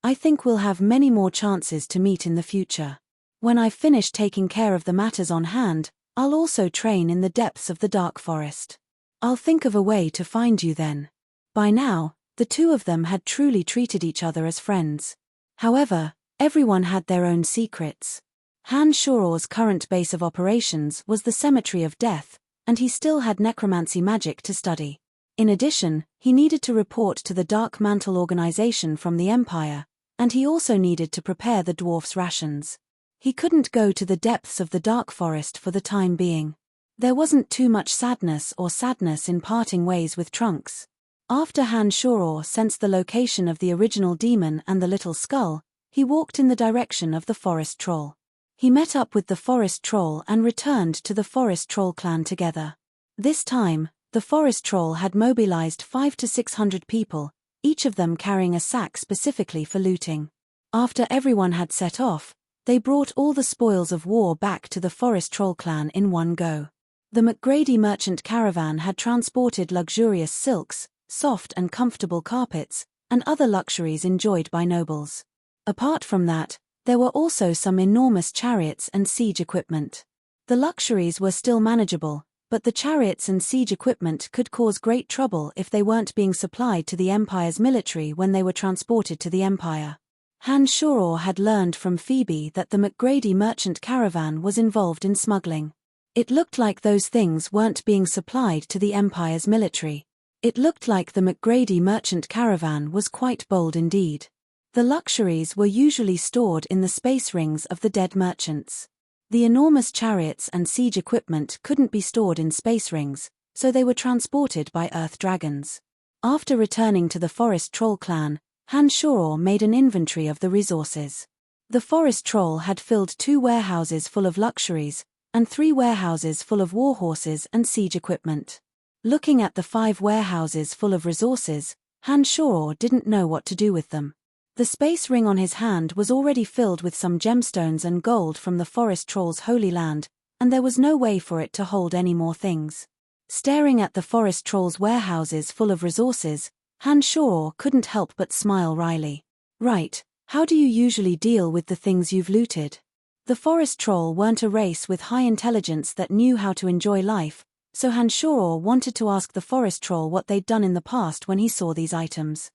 Speaker 1: I think we'll have many more chances to meet in the future. When I've finished taking care of the matters on hand, I'll also train in the depths of the dark forest. I'll think of a way to find you then. By now, the two of them had truly treated each other as friends. However, everyone had their own secrets. Han Shoror's current base of operations was the Cemetery of Death, and he still had necromancy magic to study. In addition, he needed to report to the Dark Mantle organization from the Empire, and he also needed to prepare the dwarfs' rations. He couldn't go to the depths of the dark forest for the time being. There wasn't too much sadness in parting ways with Trunks. After Han Shoror sensed the location of the original demon and the little skull, he walked in the direction of the forest troll. He met up with the forest troll and returned to the forest troll clan together. This time, the forest troll had mobilized 500 to 600 people, each of them carrying a sack specifically for looting. After everyone had set off, they brought all the spoils of war back to the forest troll clan in one go. The McGrady merchant caravan had transported luxurious silks, soft and comfortable carpets, and other luxuries enjoyed by nobles. Apart from that, there were also some enormous chariots and siege equipment. The luxuries were still manageable, but the chariots and siege equipment could cause great trouble if they weren't being supplied to the Empire's military when they were transported to the Empire. Han Shoror had learned from Phoebe that the McGrady merchant caravan was involved in smuggling. It looked like those things weren't being supplied to the Empire's military. It looked like the McGrady merchant caravan was quite bold indeed. The luxuries were usually stored in the space rings of the dead merchants. The enormous chariots and siege equipment couldn't be stored in space rings, so they were transported by Earth dragons. After returning to the Forest Troll clan, Han Shoror made an inventory of the resources. The Forest Troll had filled 2 warehouses full of luxuries, and 3 warehouses full of warhorses and siege equipment. Looking at the 5 warehouses full of resources, Han Shoror didn't know what to do with them. The space ring on his hand was already filled with some gemstones and gold from the Forest Troll's Holy Land, and there was no way for it to hold any more things. Staring at the Forest Troll's warehouses full of resources, Han Shoror couldn't help but smile wryly. Right, how do you usually deal with the things you've looted? The Forest Troll weren't a race with high intelligence that knew how to enjoy life, so Han Shoror wanted to ask the Forest Troll what they'd done in the past when he saw these items.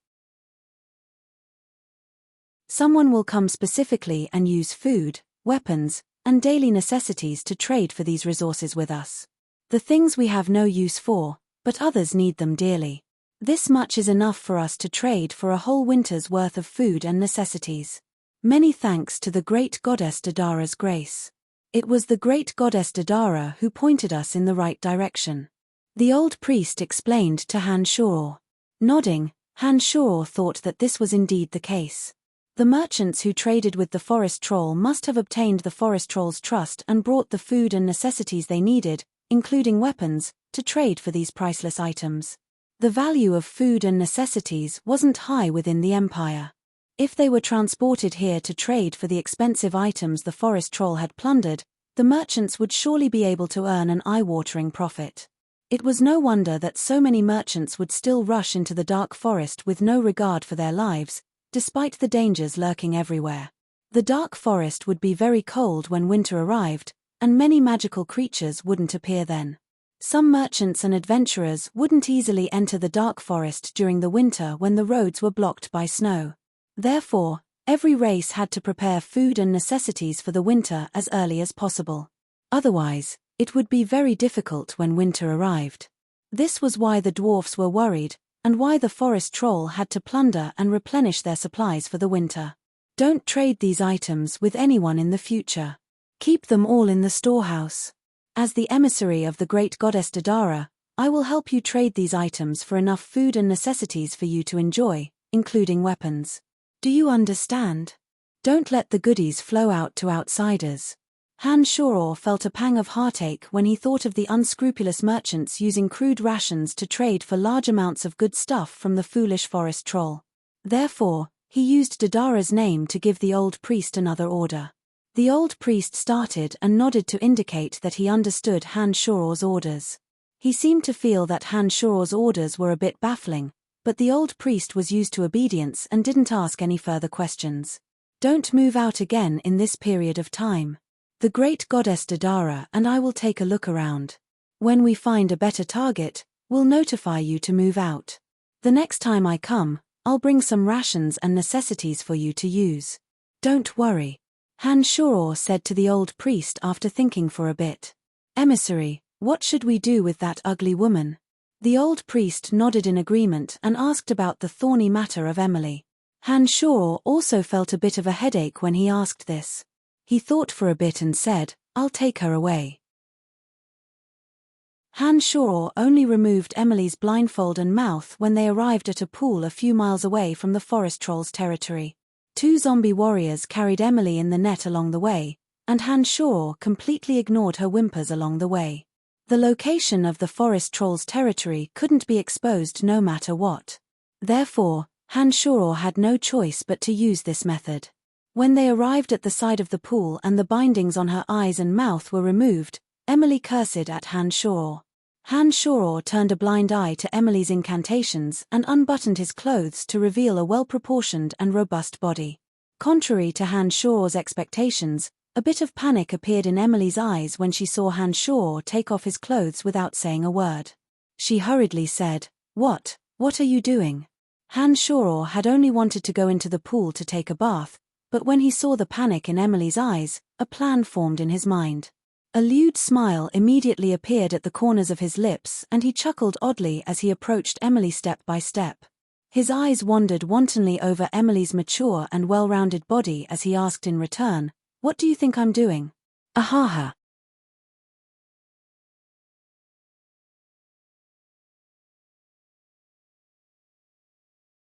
Speaker 1: Someone will come specifically and use food, weapons, and daily necessities to trade for these resources with us. The things we have no use for, but others need them dearly. This much is enough for us to trade for a whole winter's worth of food and necessities. Many thanks to the great goddess Dadara's grace. It was the great goddess Dadara who pointed us in the right direction. The old priest explained to Han Shoror. Nodding, Han Shoror thought that this was indeed the case. The merchants who traded with the Forest Troll must have obtained the Forest Troll's trust and brought the food and necessities they needed, including weapons, to trade for these priceless items. The value of food and necessities wasn't high within the Empire. If they were transported here to trade for the expensive items the Forest Troll had plundered, the merchants would surely be able to earn an eye-watering profit. It was no wonder that so many merchants would still rush into the dark forest with no regard for their lives, despite the dangers lurking everywhere. The dark forest would be very cold when winter arrived, and many magical creatures wouldn't appear then. Some merchants and adventurers wouldn't easily enter the dark forest during the winter when the roads were blocked by snow. Therefore, every race had to prepare food and necessities for the winter as early as possible. Otherwise, it would be very difficult when winter arrived. This was why the dwarfs were worried, and why the Forest Troll had to plunder and replenish their supplies for the winter. Don't trade these items with anyone in the future. Keep them all in the storehouse. As the emissary of the great goddess Dadara, I will help you trade these items for enough food and necessities for you to enjoy, including weapons. Do you understand? Don't let the goodies flow out to outsiders. Han Shoror felt a pang of heartache when he thought of the unscrupulous merchants using crude rations to trade for large amounts of good stuff from the foolish Forest Troll. Therefore, he used Dadara's name to give the old priest another order. The old priest started and nodded to indicate that he understood Han Shoror's orders. He seemed to feel that Han Shoror's orders were a bit baffling, but the old priest was used to obedience and didn't ask any further questions. Don't move out again in this period of time. The great goddess Dadara and I will take a look around. When we find a better target, we'll notify you to move out. The next time I come, I'll bring some rations and necessities for you to use. Don't worry. Han Shoror said to the old priest after thinking for a bit. Emissary, what should we do with that ugly woman? The old priest nodded in agreement and asked about the thorny matter of Emily. Han Shoror also felt a bit of a headache when he asked this. He thought for a bit and said, I'll take her away. Han Shoror only removed Emily's blindfold and mouth when they arrived at a pool a few miles away from the Forest Troll's territory. 2 zombie warriors carried Emily in the net along the way, and Han Shor completely ignored her whimpers along the way. The location of the forest troll's territory couldn't be exposed no matter what. Therefore, Han Shor had no choice but to use this method. When they arrived at the side of the pool and the bindings on her eyes and mouth were removed, Emily cursed at Han Shor. Han Shor turned a blind eye to Emily's incantations and unbuttoned his clothes to reveal a well-proportioned and robust body. Contrary to Han Shor's expectations, a bit of panic appeared in Emily's eyes when she saw Han Shor take off his clothes without saying a word. She hurriedly said, What are you doing?" Han Shor had only wanted to go into the pool to take a bath, but when he saw the panic in Emily's eyes, a plan formed in his mind. A lewd smile immediately appeared at the corners of his lips and he chuckled oddly as he approached Emily step by step. His eyes wandered wantonly over Emily's mature and well-rounded body as he asked in return, "What do you think I'm doing?" Ahaha.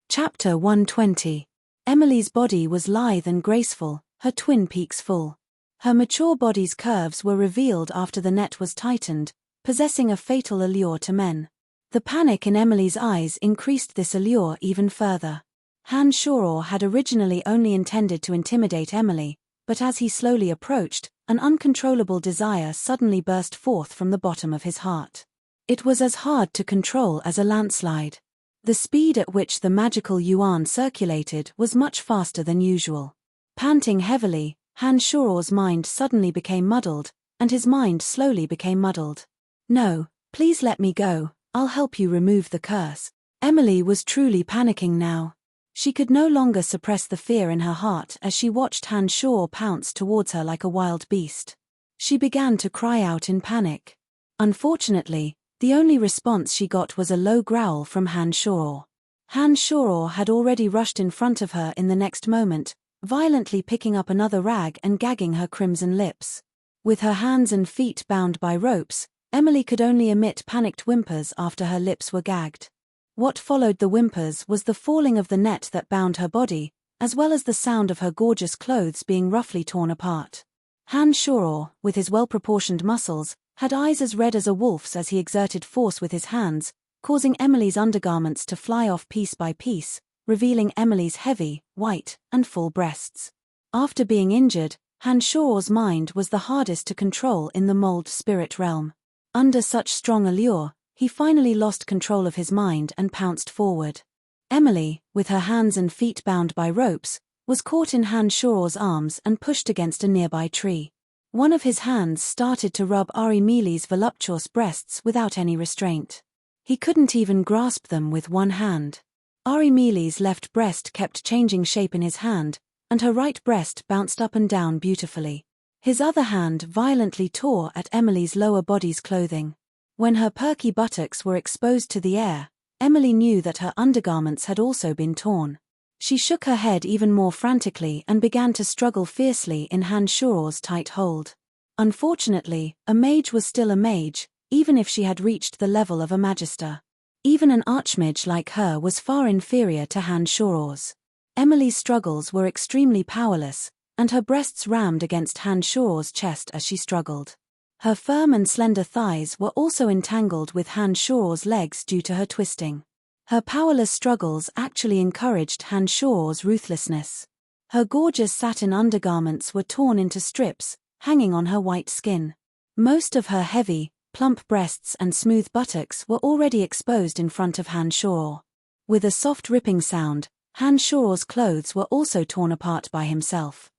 Speaker 1: Chapter 120. Emily's body was lithe and graceful, her twin peaks full. Her mature body's curves were revealed after the net was tightened, possessing a fatal allure to men. The panic in Emily's eyes increased this allure even further. Han Shor had originally only intended to intimidate Emily, but as he slowly approached, an uncontrollable desire suddenly burst forth from the bottom of his heart. It was as hard to control as a landslide. The speed at which the magical yuan circulated was much faster than usual. Panting heavily, Han Shor's mind suddenly became muddled, and his mind slowly became muddled. "No, please let me go, I'll help you remove the curse." Emily was truly panicking now. She could no longer suppress the fear in her heart as she watched Han Shor pounce towards her like a wild beast. She began to cry out in panic. Unfortunately, the only response she got was a low growl from Han Shor. Han Shor had already rushed in front of her in the next moment, violently picking up another rag and gagging her crimson lips. With her hands and feet bound by ropes, Emily could only emit panicked whimpers after her lips were gagged. What followed the whimpers was the falling of the net that bound her body, as well as the sound of her gorgeous clothes being roughly torn apart. Han Shor, with his well-proportioned muscles, had eyes as red as a wolf's as he exerted force with his hands, causing Emily's undergarments to fly off piece by piece, revealing Emily's heavy, white, and full breasts. After being injured, Han Shor's mind was the hardest to control in the mold spirit realm. Under such strong allure, he finally lost control of his mind and pounced forward. Emily, with her hands and feet bound by ropes, was caught in Han Shor's arms and pushed against a nearby tree. One of his hands started to rub Arimeli's voluptuous breasts without any restraint. He couldn't even grasp them with one hand. Arimeli's left breast kept changing shape in his hand, and her right breast bounced up and down beautifully. His other hand violently tore at Emily's lower body's clothing. When her perky buttocks were exposed to the air, Emily knew that her undergarments had also been torn. She shook her head even more frantically and began to struggle fiercely in Han Shor's tight hold. Unfortunately, a mage was still a mage, even if she had reached the level of a magister. Even an archmage like her was far inferior to Han Shor's. Emily's struggles were extremely powerless, and her breasts rammed against Han Shor's chest as she struggled. Her firm and slender thighs were also entangled with Han Shor's legs due to her twisting. Her powerless struggles actually encouraged Han Shor's ruthlessness. Her gorgeous satin undergarments were torn into strips, hanging on her white skin. Most of her heavy, plump breasts and smooth buttocks were already exposed in front of Han Shor. With a soft ripping sound, Han Shor's clothes were also torn apart by himself.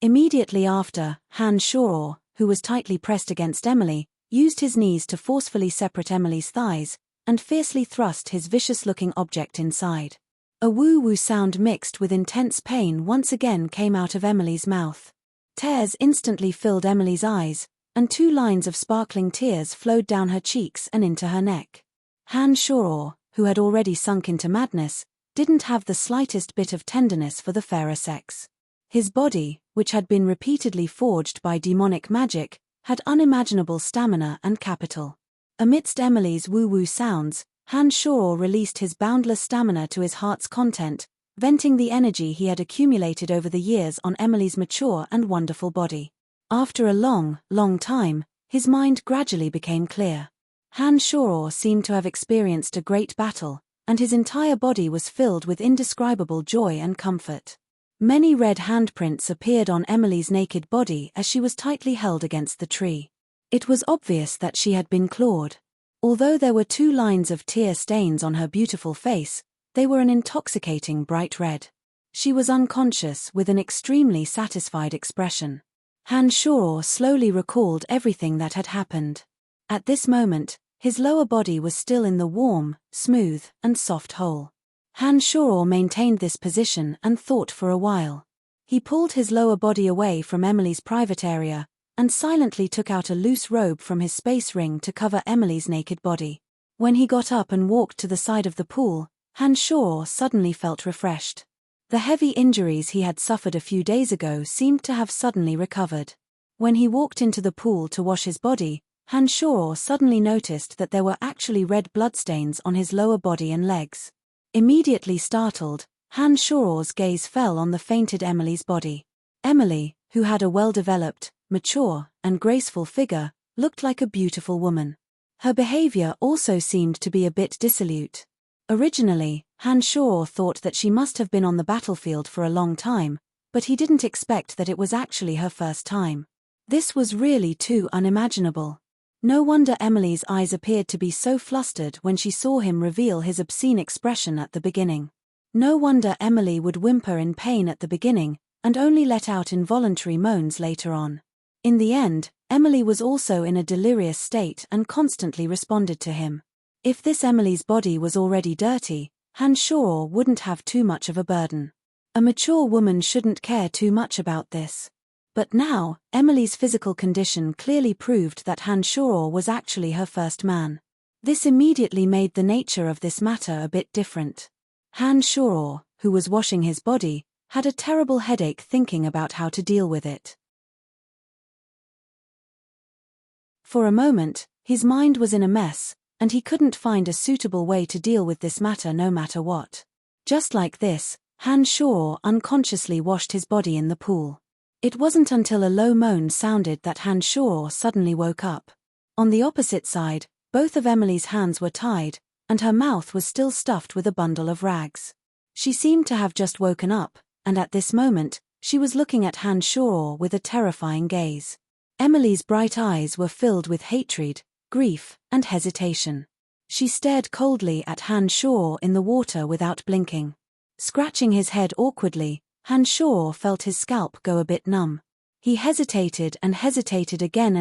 Speaker 1: Immediately after, Han Shor, who was tightly pressed against Emily, used his knees to forcefully separate Emily's thighs, and fiercely thrust his vicious-looking object inside. A woo-woo sound mixed with intense pain once again came out of Emily's mouth. Tears instantly filled Emily's eyes, and 2 lines of sparkling tears flowed down her cheeks and into her neck. Han Shor, who had already sunk into madness, didn't have the slightest bit of tenderness for the fairer sex. His body, which had been repeatedly forged by demonic magic, had unimaginable stamina and capital. Amidst Emily's woo-woo sounds, Han Shor released his boundless stamina to his heart's content, venting the energy he had accumulated over the years on Emily's mature and wonderful body. After a long, long time, his mind gradually became clear. Han Shoror seemed to have experienced a great battle, and his entire body was filled with indescribable joy and comfort. Many red handprints appeared on Emily's naked body as she was tightly held against the tree. It was obvious that she had been clawed. Although there were 2 lines of tear stains on her beautiful face, they were an intoxicating bright red. She was unconscious with an extremely satisfied expression. Han Shoror slowly recalled everything that had happened. At this moment, his lower body was still in the warm, smooth, and soft hole. Han Shoror maintained this position and thought for a while. He pulled his lower body away from Emily's private area, and silently took out a loose robe from his space ring to cover Emily's naked body. When he got up and walked to the side of the pool, Han Shoror suddenly felt refreshed. The heavy injuries he had suffered a few days ago seemed to have suddenly recovered. When he walked into the pool to wash his body, Han Shoror suddenly noticed that there were actually red bloodstains on his lower body and legs. Immediately startled, Han Shoror's gaze fell on the fainted Emily's body. Emily, who had a well-developed, mature, and graceful figure, looked like a beautiful woman. Her behavior also seemed to be a bit dissolute. Originally, Han Shoror thought that she must have been on the battlefield for a long time, but he didn't expect that it was actually her first time. This was really too unimaginable. No wonder Emily's eyes appeared to be so flustered when she saw him reveal his obscene expression at the beginning. No wonder Emily would whimper in pain at the beginning, and only let out involuntary moans later on. In the end, Emily was also in a delirious state and constantly responded to him. If this Emily's body was already dirty, Han Shoror wouldn't have too much of a burden. A mature woman shouldn't care too much about this. But now, Emily's physical condition clearly proved that Han Shoror was actually her first man. This immediately made the nature of this matter a bit different. Han Shoror, who was washing his body, had a terrible headache thinking about how to deal with it. For a moment, his mind was in a mess, and he couldn't find a suitable way to deal with this matter no matter what. Just like this, Han Shoror unconsciously washed his body in the pool. It wasn't until a low moan sounded that Han Shoror suddenly woke up. On the opposite side, both of Emily's hands were tied, and her mouth was still stuffed with a bundle of rags. She seemed to have just woken up, and at this moment, she was looking at Han Shoror with a terrifying gaze. Emily's bright eyes were filled with hatred, grief, and hesitation. She stared coldly at Han Shoror in the water without blinking. Scratching his head awkwardly, Han Shoror felt his scalp go a bit numb. He hesitated and hesitated again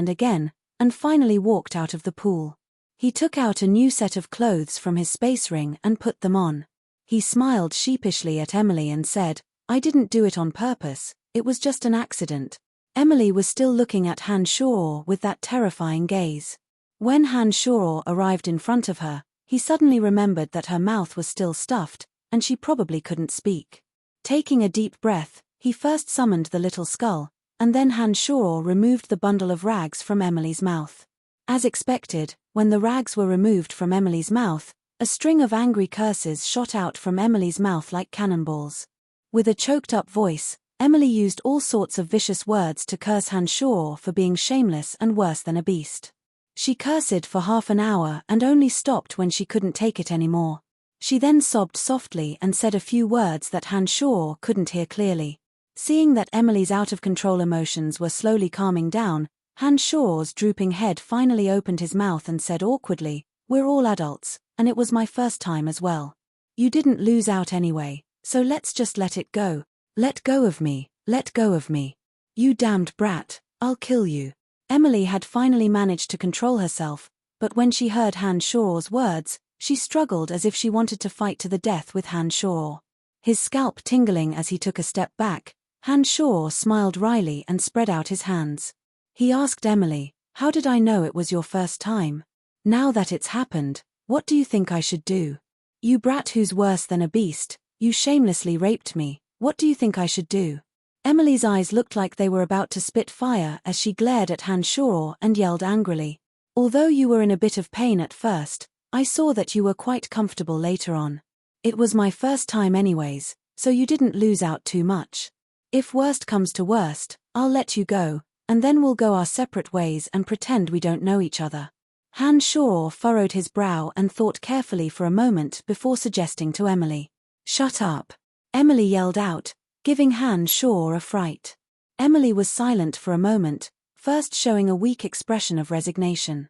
Speaker 1: and finally walked out of the pool. He took out a new set of clothes from his space ring and put them on. He smiled sheepishly at Emily and said, "I didn't do it on purpose, it was just an accident." Emily was still looking at Han Shoror with that terrifying gaze. When Han Shoror arrived in front of her, he suddenly remembered that her mouth was still stuffed, and she probably couldn't speak. Taking a deep breath, he first summoned the little skull, and then Han Shoror removed the bundle of rags from Emily's mouth. As expected, when the rags were removed from Emily's mouth, a string of angry curses shot out from Emily's mouth like cannonballs. With a choked-up voice, Emily used all sorts of vicious words to curse Han Shoror for being shameless and worse than a beast. She cursed for half an hour and only stopped when she couldn't take it anymore. She then sobbed softly and said a few words that Han Shoror couldn't hear clearly. Seeing that Emily's out-of-control emotions were slowly calming down, Han Shoror's drooping head finally opened his mouth and said awkwardly, "We're all adults, and it was my first time as well. You didn't lose out anyway, so let's just let it go. Let go of me, let go of me. You damned brat, I'll kill you." Emily had finally managed to control herself, but when she heard Han Shoror's words, she struggled as if she wanted to fight to the death with Han Shoror. His scalp tingling as he took a step back, Han Shoror smiled wryly and spread out his hands. He asked Emily, "How did I know it was your first time? Now that it's happened, what do you think I should do? You brat who's worse than a beast, you shamelessly raped me, what do you think I should do?" Emily's eyes looked like they were about to spit fire as she glared at Han Shoror and yelled angrily, "Although you were in a bit of pain at first, I saw that you were quite comfortable later on. It was my first time anyways, so you didn't lose out too much. If worst comes to worst, I'll let you go, and then we'll go our separate ways and pretend we don't know each other. Han Shaw furrowed his brow and thought carefully for a moment before suggesting to Emily. Shut up. Emily yelled out, giving Han Shaw a fright. Emily was silent for a moment, first showing a weak expression of resignation.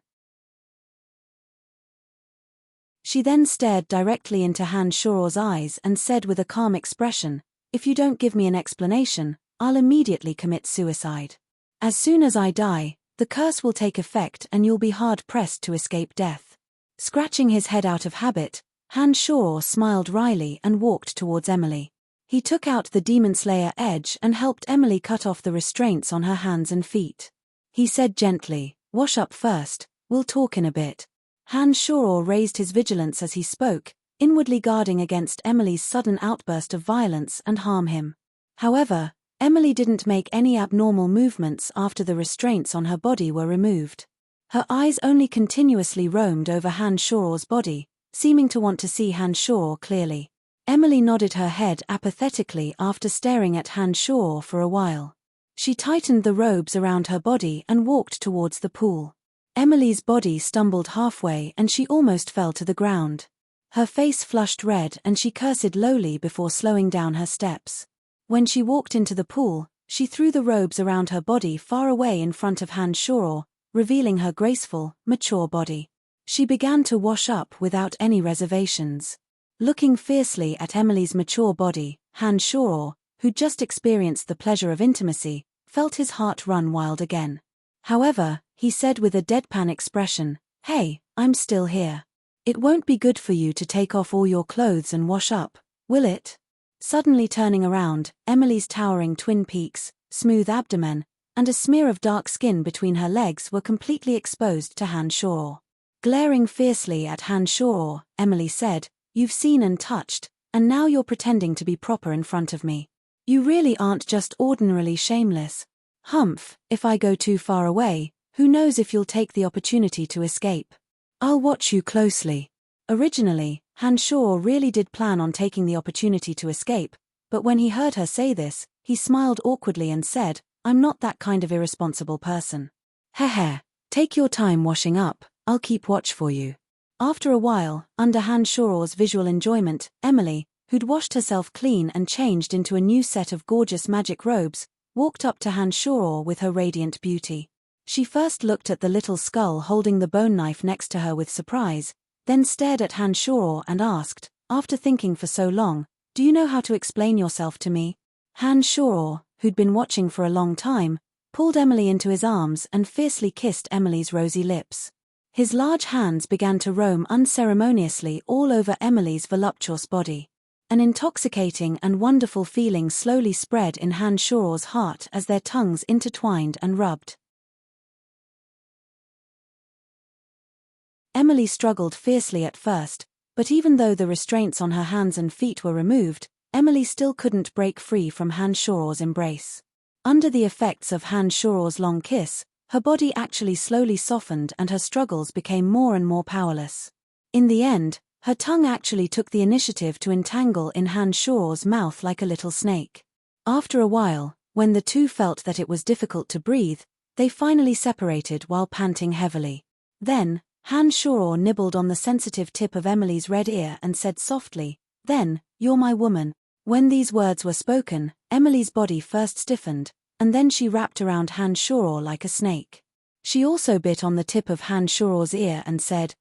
Speaker 1: She then stared directly into Han Shaw's eyes and said with a calm expression, "If you don't give me an explanation, I'll immediately commit suicide. As soon as I die, the curse will take effect and you'll be hard-pressed to escape death." Scratching his head out of habit, Han Shaw smiled wryly and walked towards Emily. He took out the Demon Slayer edge and helped Emily cut off the restraints on her hands and feet. He said gently, "Wash up first, we'll talk in a bit." Han Shaw raised his vigilance as he spoke, inwardly guarding against Emily's sudden outburst of violence and harm him. However, Emily didn't make any abnormal movements after the restraints on her body were removed. Her eyes only continuously roamed over Han Shaw's body, seeming to want to see Han Shaw clearly. Emily nodded her head apathetically after staring at Han Shaw for a while. She tightened the robes around her body and walked towards the pool. Emily's body stumbled halfway and she almost fell to the ground. Her face flushed red and she cursed lowly before slowing down her steps. When she walked into the pool, she threw the robes around her body far away in front of Han Shaw, revealing her graceful, mature body. She began to wash up without any reservations. Looking fiercely at Emily's mature body, Han Shaw, who'd just experienced the pleasure of intimacy, felt his heart run wild again. However, he said with a deadpan expression, "Hey, I'm still here. It won't be good for you to take off all your clothes and wash up, will it?" Suddenly turning around, Emily's towering twin peaks, smooth abdomen, and a smear of dark skin between her legs were completely exposed to Han Shaw. Glaring fiercely at Han Shaw, Emily said, "You've seen and touched, and now you're pretending to be proper in front of me. You really aren't just ordinarily shameless. Humph, if I go too far away, who knows if you'll take the opportunity to escape. I'll watch you closely." Originally, Han Shaw really did plan on taking the opportunity to escape, but when he heard her say this, he smiled awkwardly and said, "I'm not that kind of irresponsible person. Heh, take your time washing up, I'll keep watch for you." After a while, under Han Shaw's visual enjoyment, Emily, who'd washed herself clean and changed into a new set of gorgeous magic robes, walked up to Han Shaw with her radiant beauty. She first looked at the little skull holding the bone knife next to her with surprise, then stared at Han Shaw and asked, after thinking for so long, "Do you know how to explain yourself to me?" Han Shaw, who'd been watching for a long time, pulled Emily into his arms and fiercely kissed Emily's rosy lips. His large hands began to roam unceremoniously all over Emily's voluptuous body. An intoxicating and wonderful feeling slowly spread in Han Shaw's heart as their tongues intertwined and rubbed. Emily struggled fiercely at first, but even though the restraints on her hands and feet were removed, Emily still couldn't break free from Han Shaw's embrace. Under the effects of Han Shaw's long kiss, her body actually slowly softened and her struggles became more and more powerless. In the end, her tongue actually took the initiative to entangle in Han Shaw's mouth like a little snake. After a while, when the two felt that it was difficult to breathe, they finally separated while panting heavily. Then, Han Shaw nibbled on the sensitive tip of Emily's red ear and said softly, "Then, you're my woman." When these words were spoken, Emily's body first stiffened, and then she wrapped around Han Shaw like a snake. She also bit on the tip of Han Shaw's ear and said,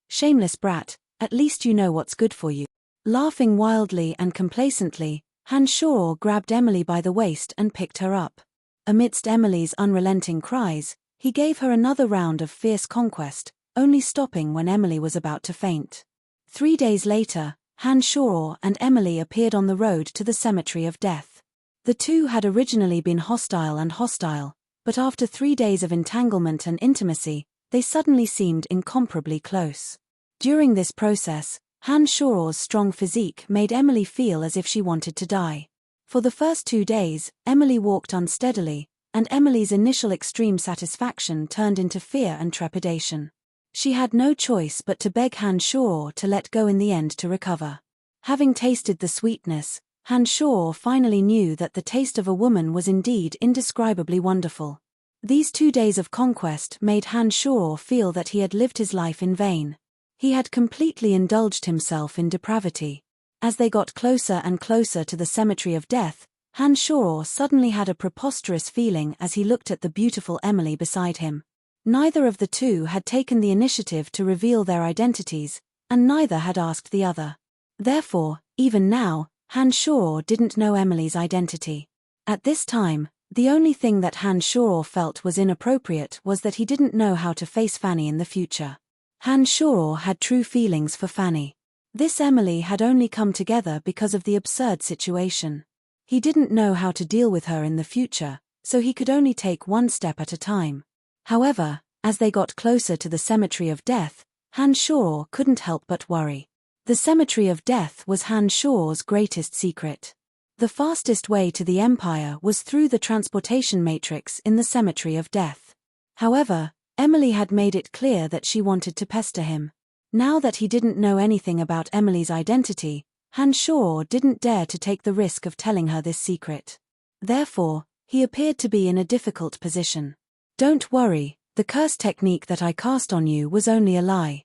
Speaker 1: "Shameless brat, at least you know what's good for you." Laughing wildly and complacently, Han Shaw grabbed Emily by the waist and picked her up. Amidst Emily's unrelenting cries, he gave her another round of fierce conquest, only stopping when Emily was about to faint. 3 days later, Han Shaw and Emily appeared on the road to the cemetery of death. The two had originally been hostile, but after 3 days of entanglement and intimacy, they suddenly seemed incomparably close. During this process, Han Shaw's strong physique made Emily feel as if she wanted to die. For the first 2 days, Emily walked unsteadily, and Emily's initial extreme satisfaction turned into fear and trepidation. She had no choice but to beg Han Shaw to let go in the end to recover. Having tasted the sweetness, Hanshaw finally knew that the taste of a woman was indeed indescribably wonderful. These 2 days of conquest made Hanshaw feel that he had lived his life in vain. He had completely indulged himself in depravity. As they got closer and closer to the cemetery of death, Hanshaw suddenly had a preposterous feeling as he looked at the beautiful Emily beside him. Neither of the two had taken the initiative to reveal their identities, and neither had asked the other. Therefore, even now, Hanshaw didn't know Emily's identity. At this time, the only thing that Hanshaw felt was inappropriate was that he didn't know how to face Fanny in the future. Hanshaw had true feelings for Fanny. This Emily had only come together because of the absurd situation. He didn't know how to deal with her in the future, so he could only take one step at a time. However, as they got closer to the cemetery of death, Hanshaw couldn't help but worry. The cemetery of death was Hanshaw's greatest secret. The fastest way to the Empire was through the transportation matrix in the cemetery of death. However, Emily had made it clear that she wanted to pester him. Now that he didn't know anything about Emily's identity, Hanshaw didn't dare to take the risk of telling her this secret. Therefore, he appeared to be in a difficult position. "Don't worry, the curse technique that I cast on you was only a lie.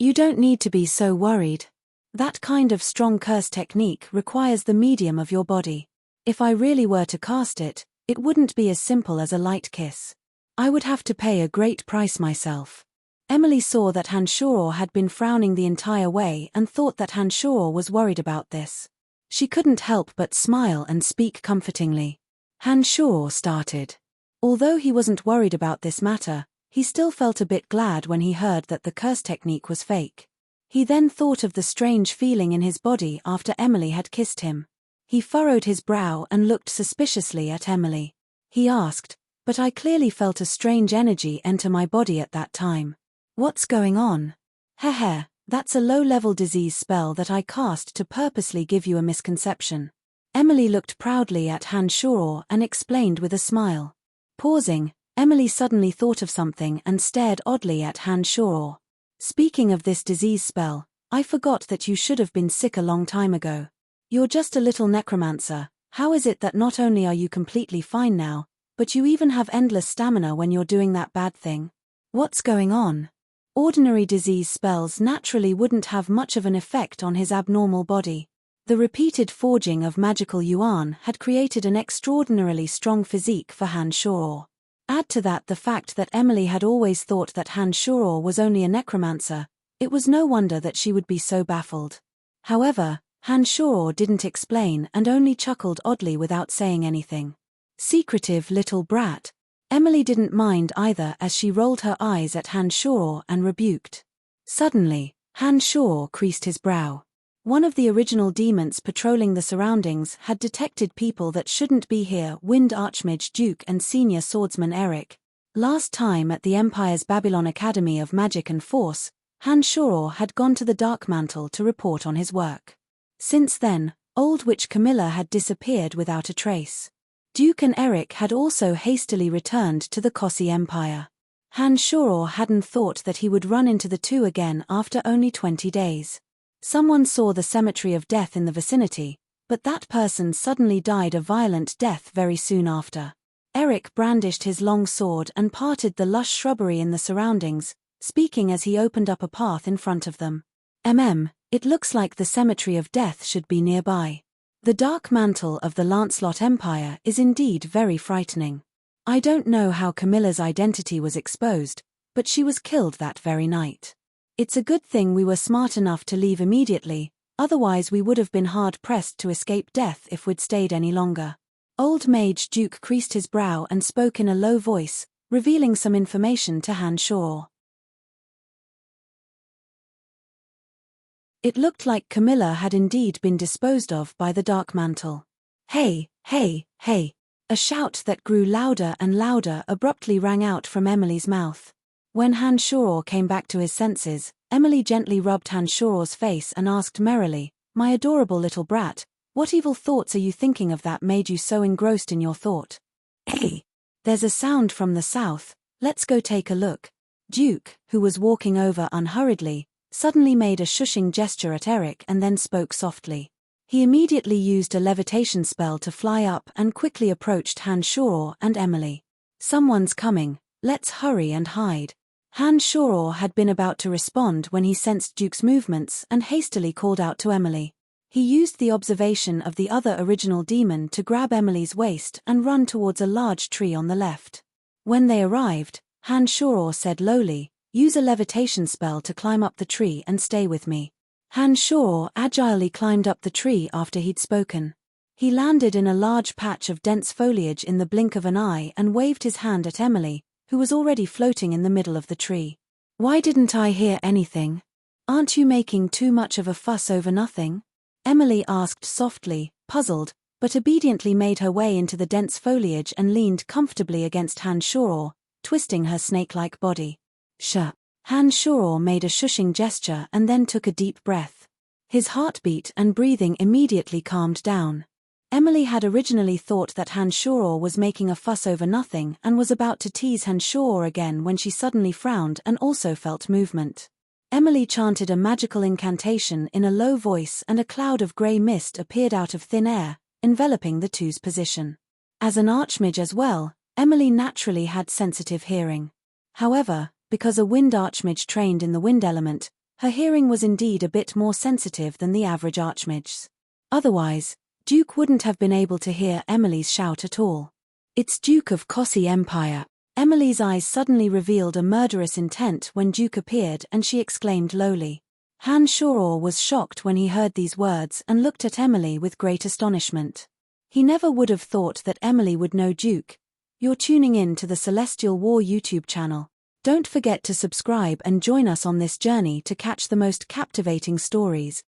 Speaker 1: You don't need to be so worried. That kind of strong curse technique requires the medium of your body. If I really were to cast it, it wouldn't be as simple as a light kiss. I would have to pay a great price myself." Emily saw that Hanshaw had been frowning the entire way and thought that Hanshaw was worried about this. She couldn't help but smile and speak comfortingly. Hanshaw started. Although he wasn't worried about this matter, he still felt a bit glad when he heard that the curse technique was fake. He then thought of the strange feeling in his body after Emily had kissed him. He furrowed his brow and looked suspiciously at Emily. He asked, "But I clearly felt a strange energy enter my body at that time. What's going on?" "Heh, that's a low-level disease spell that I cast to purposely give you a misconception." Emily looked proudly at Hanshaw and explained with a smile. Pausing, Emily suddenly thought of something and stared oddly at Hanshaw. "Speaking of this disease spell, I forgot that you should have been sick a long time ago. You're just a little necromancer. How is it that not only are you completely fine now, but you even have endless stamina when you're doing that bad thing? What's going on?" Ordinary disease spells naturally wouldn't have much of an effect on his abnormal body. The repeated forging of magical yuan had created an extraordinarily strong physique for Hanshaw. Add to that the fact that Emily had always thought that Hanshaw was only a necromancer, it was no wonder that she would be so baffled. However, Hanshaw didn't explain and only chuckled oddly without saying anything. Secretive little brat. Emily didn't mind either as she rolled her eyes at Hanshaw and rebuked. Suddenly, Hanshaw creased his brow. One of the original demons patrolling the surroundings had detected people that shouldn't be here: Wind Archmage Duke and Senior Swordsman Eric. Last time at the Empire's Babylon Academy of Magic and Force, Hanshaw had gone to the Dark Mantle to report on his work. Since then, Old Witch Camilla had disappeared without a trace. Duke and Eric had also hastily returned to the Kossi Empire. Hanshaw hadn't thought that he would run into the two again after only 20 days. Someone saw the cemetery of death in the vicinity, but that person suddenly died a violent death very soon after. Eric brandished his long sword and parted the lush shrubbery in the surroundings, speaking as he opened up a path in front of them. It looks like the cemetery of death should be nearby. The dark mantle of the Lancelot Empire is indeed very frightening. I don't know how Camilla's identity was exposed, but she was killed that very night. It's a good thing we were smart enough to leave immediately, otherwise we would have been hard-pressed to escape death if we'd stayed any longer. Old Mage Duke creased his brow and spoke in a low voice, revealing some information to Hanshaw. It looked like Camilla had indeed been disposed of by the Dark Mantle. "Hey, hey, hey!" A shout that grew louder and louder abruptly rang out from Emily's mouth. When Hanshaw came back to his senses, Emily gently rubbed Hanshaw's face and asked merrily, "My adorable little brat, what evil thoughts are you thinking of that made you so engrossed in your thought?" "Hey! There's a sound from the south, let's go take a look." Duke, who was walking over unhurriedly, suddenly made a shushing gesture at Eric and then spoke softly. He immediately used a levitation spell to fly up and quickly approached Han Shoror and Emily. "Someone's coming, let's hurry and hide." Han Shoror had been about to respond when he sensed Duke's movements and hastily called out to Emily. He used the observation of the other original demon to grab Emily's waist and run towards a large tree on the left. When they arrived, Han Shoror said lowly, "Use a levitation spell to climb up the tree and stay with me." Han Shoror agilely climbed up the tree after he'd spoken. He landed in a large patch of dense foliage in the blink of an eye and waved his hand at Emily, who was already floating in the middle of the tree. "Why didn't I hear anything? Aren't you making too much of a fuss over nothing?" Emily asked softly, puzzled, but obediently made her way into the dense foliage and leaned comfortably against Han Shoror, twisting her snake-like body. "Shh." Han Shoror made a shushing gesture and then took a deep breath. His heartbeat and breathing immediately calmed down. Emily had originally thought that Han Shoror was making a fuss over nothing and was about to tease Han Shoror again when she suddenly frowned and also felt movement. Emily chanted a magical incantation in a low voice and a cloud of grey mist appeared out of thin air, enveloping the two's position. As an archmage as well, Emily naturally had sensitive hearing. However, because a wind archmage trained in the wind element, her hearing was indeed a bit more sensitive than the average archmage's. Otherwise, Duke wouldn't have been able to hear Emily's shout at all. "It's Duke of Kossi Empire." Emily's eyes suddenly revealed a murderous intent when Duke appeared and she exclaimed lowly. Han Shoror was shocked when he heard these words and looked at Emily with great astonishment. He never would have thought that Emily would know Duke. You're tuning in to the Celestial War YouTube channel. Don't forget to subscribe and join us on this journey to catch the most captivating stories,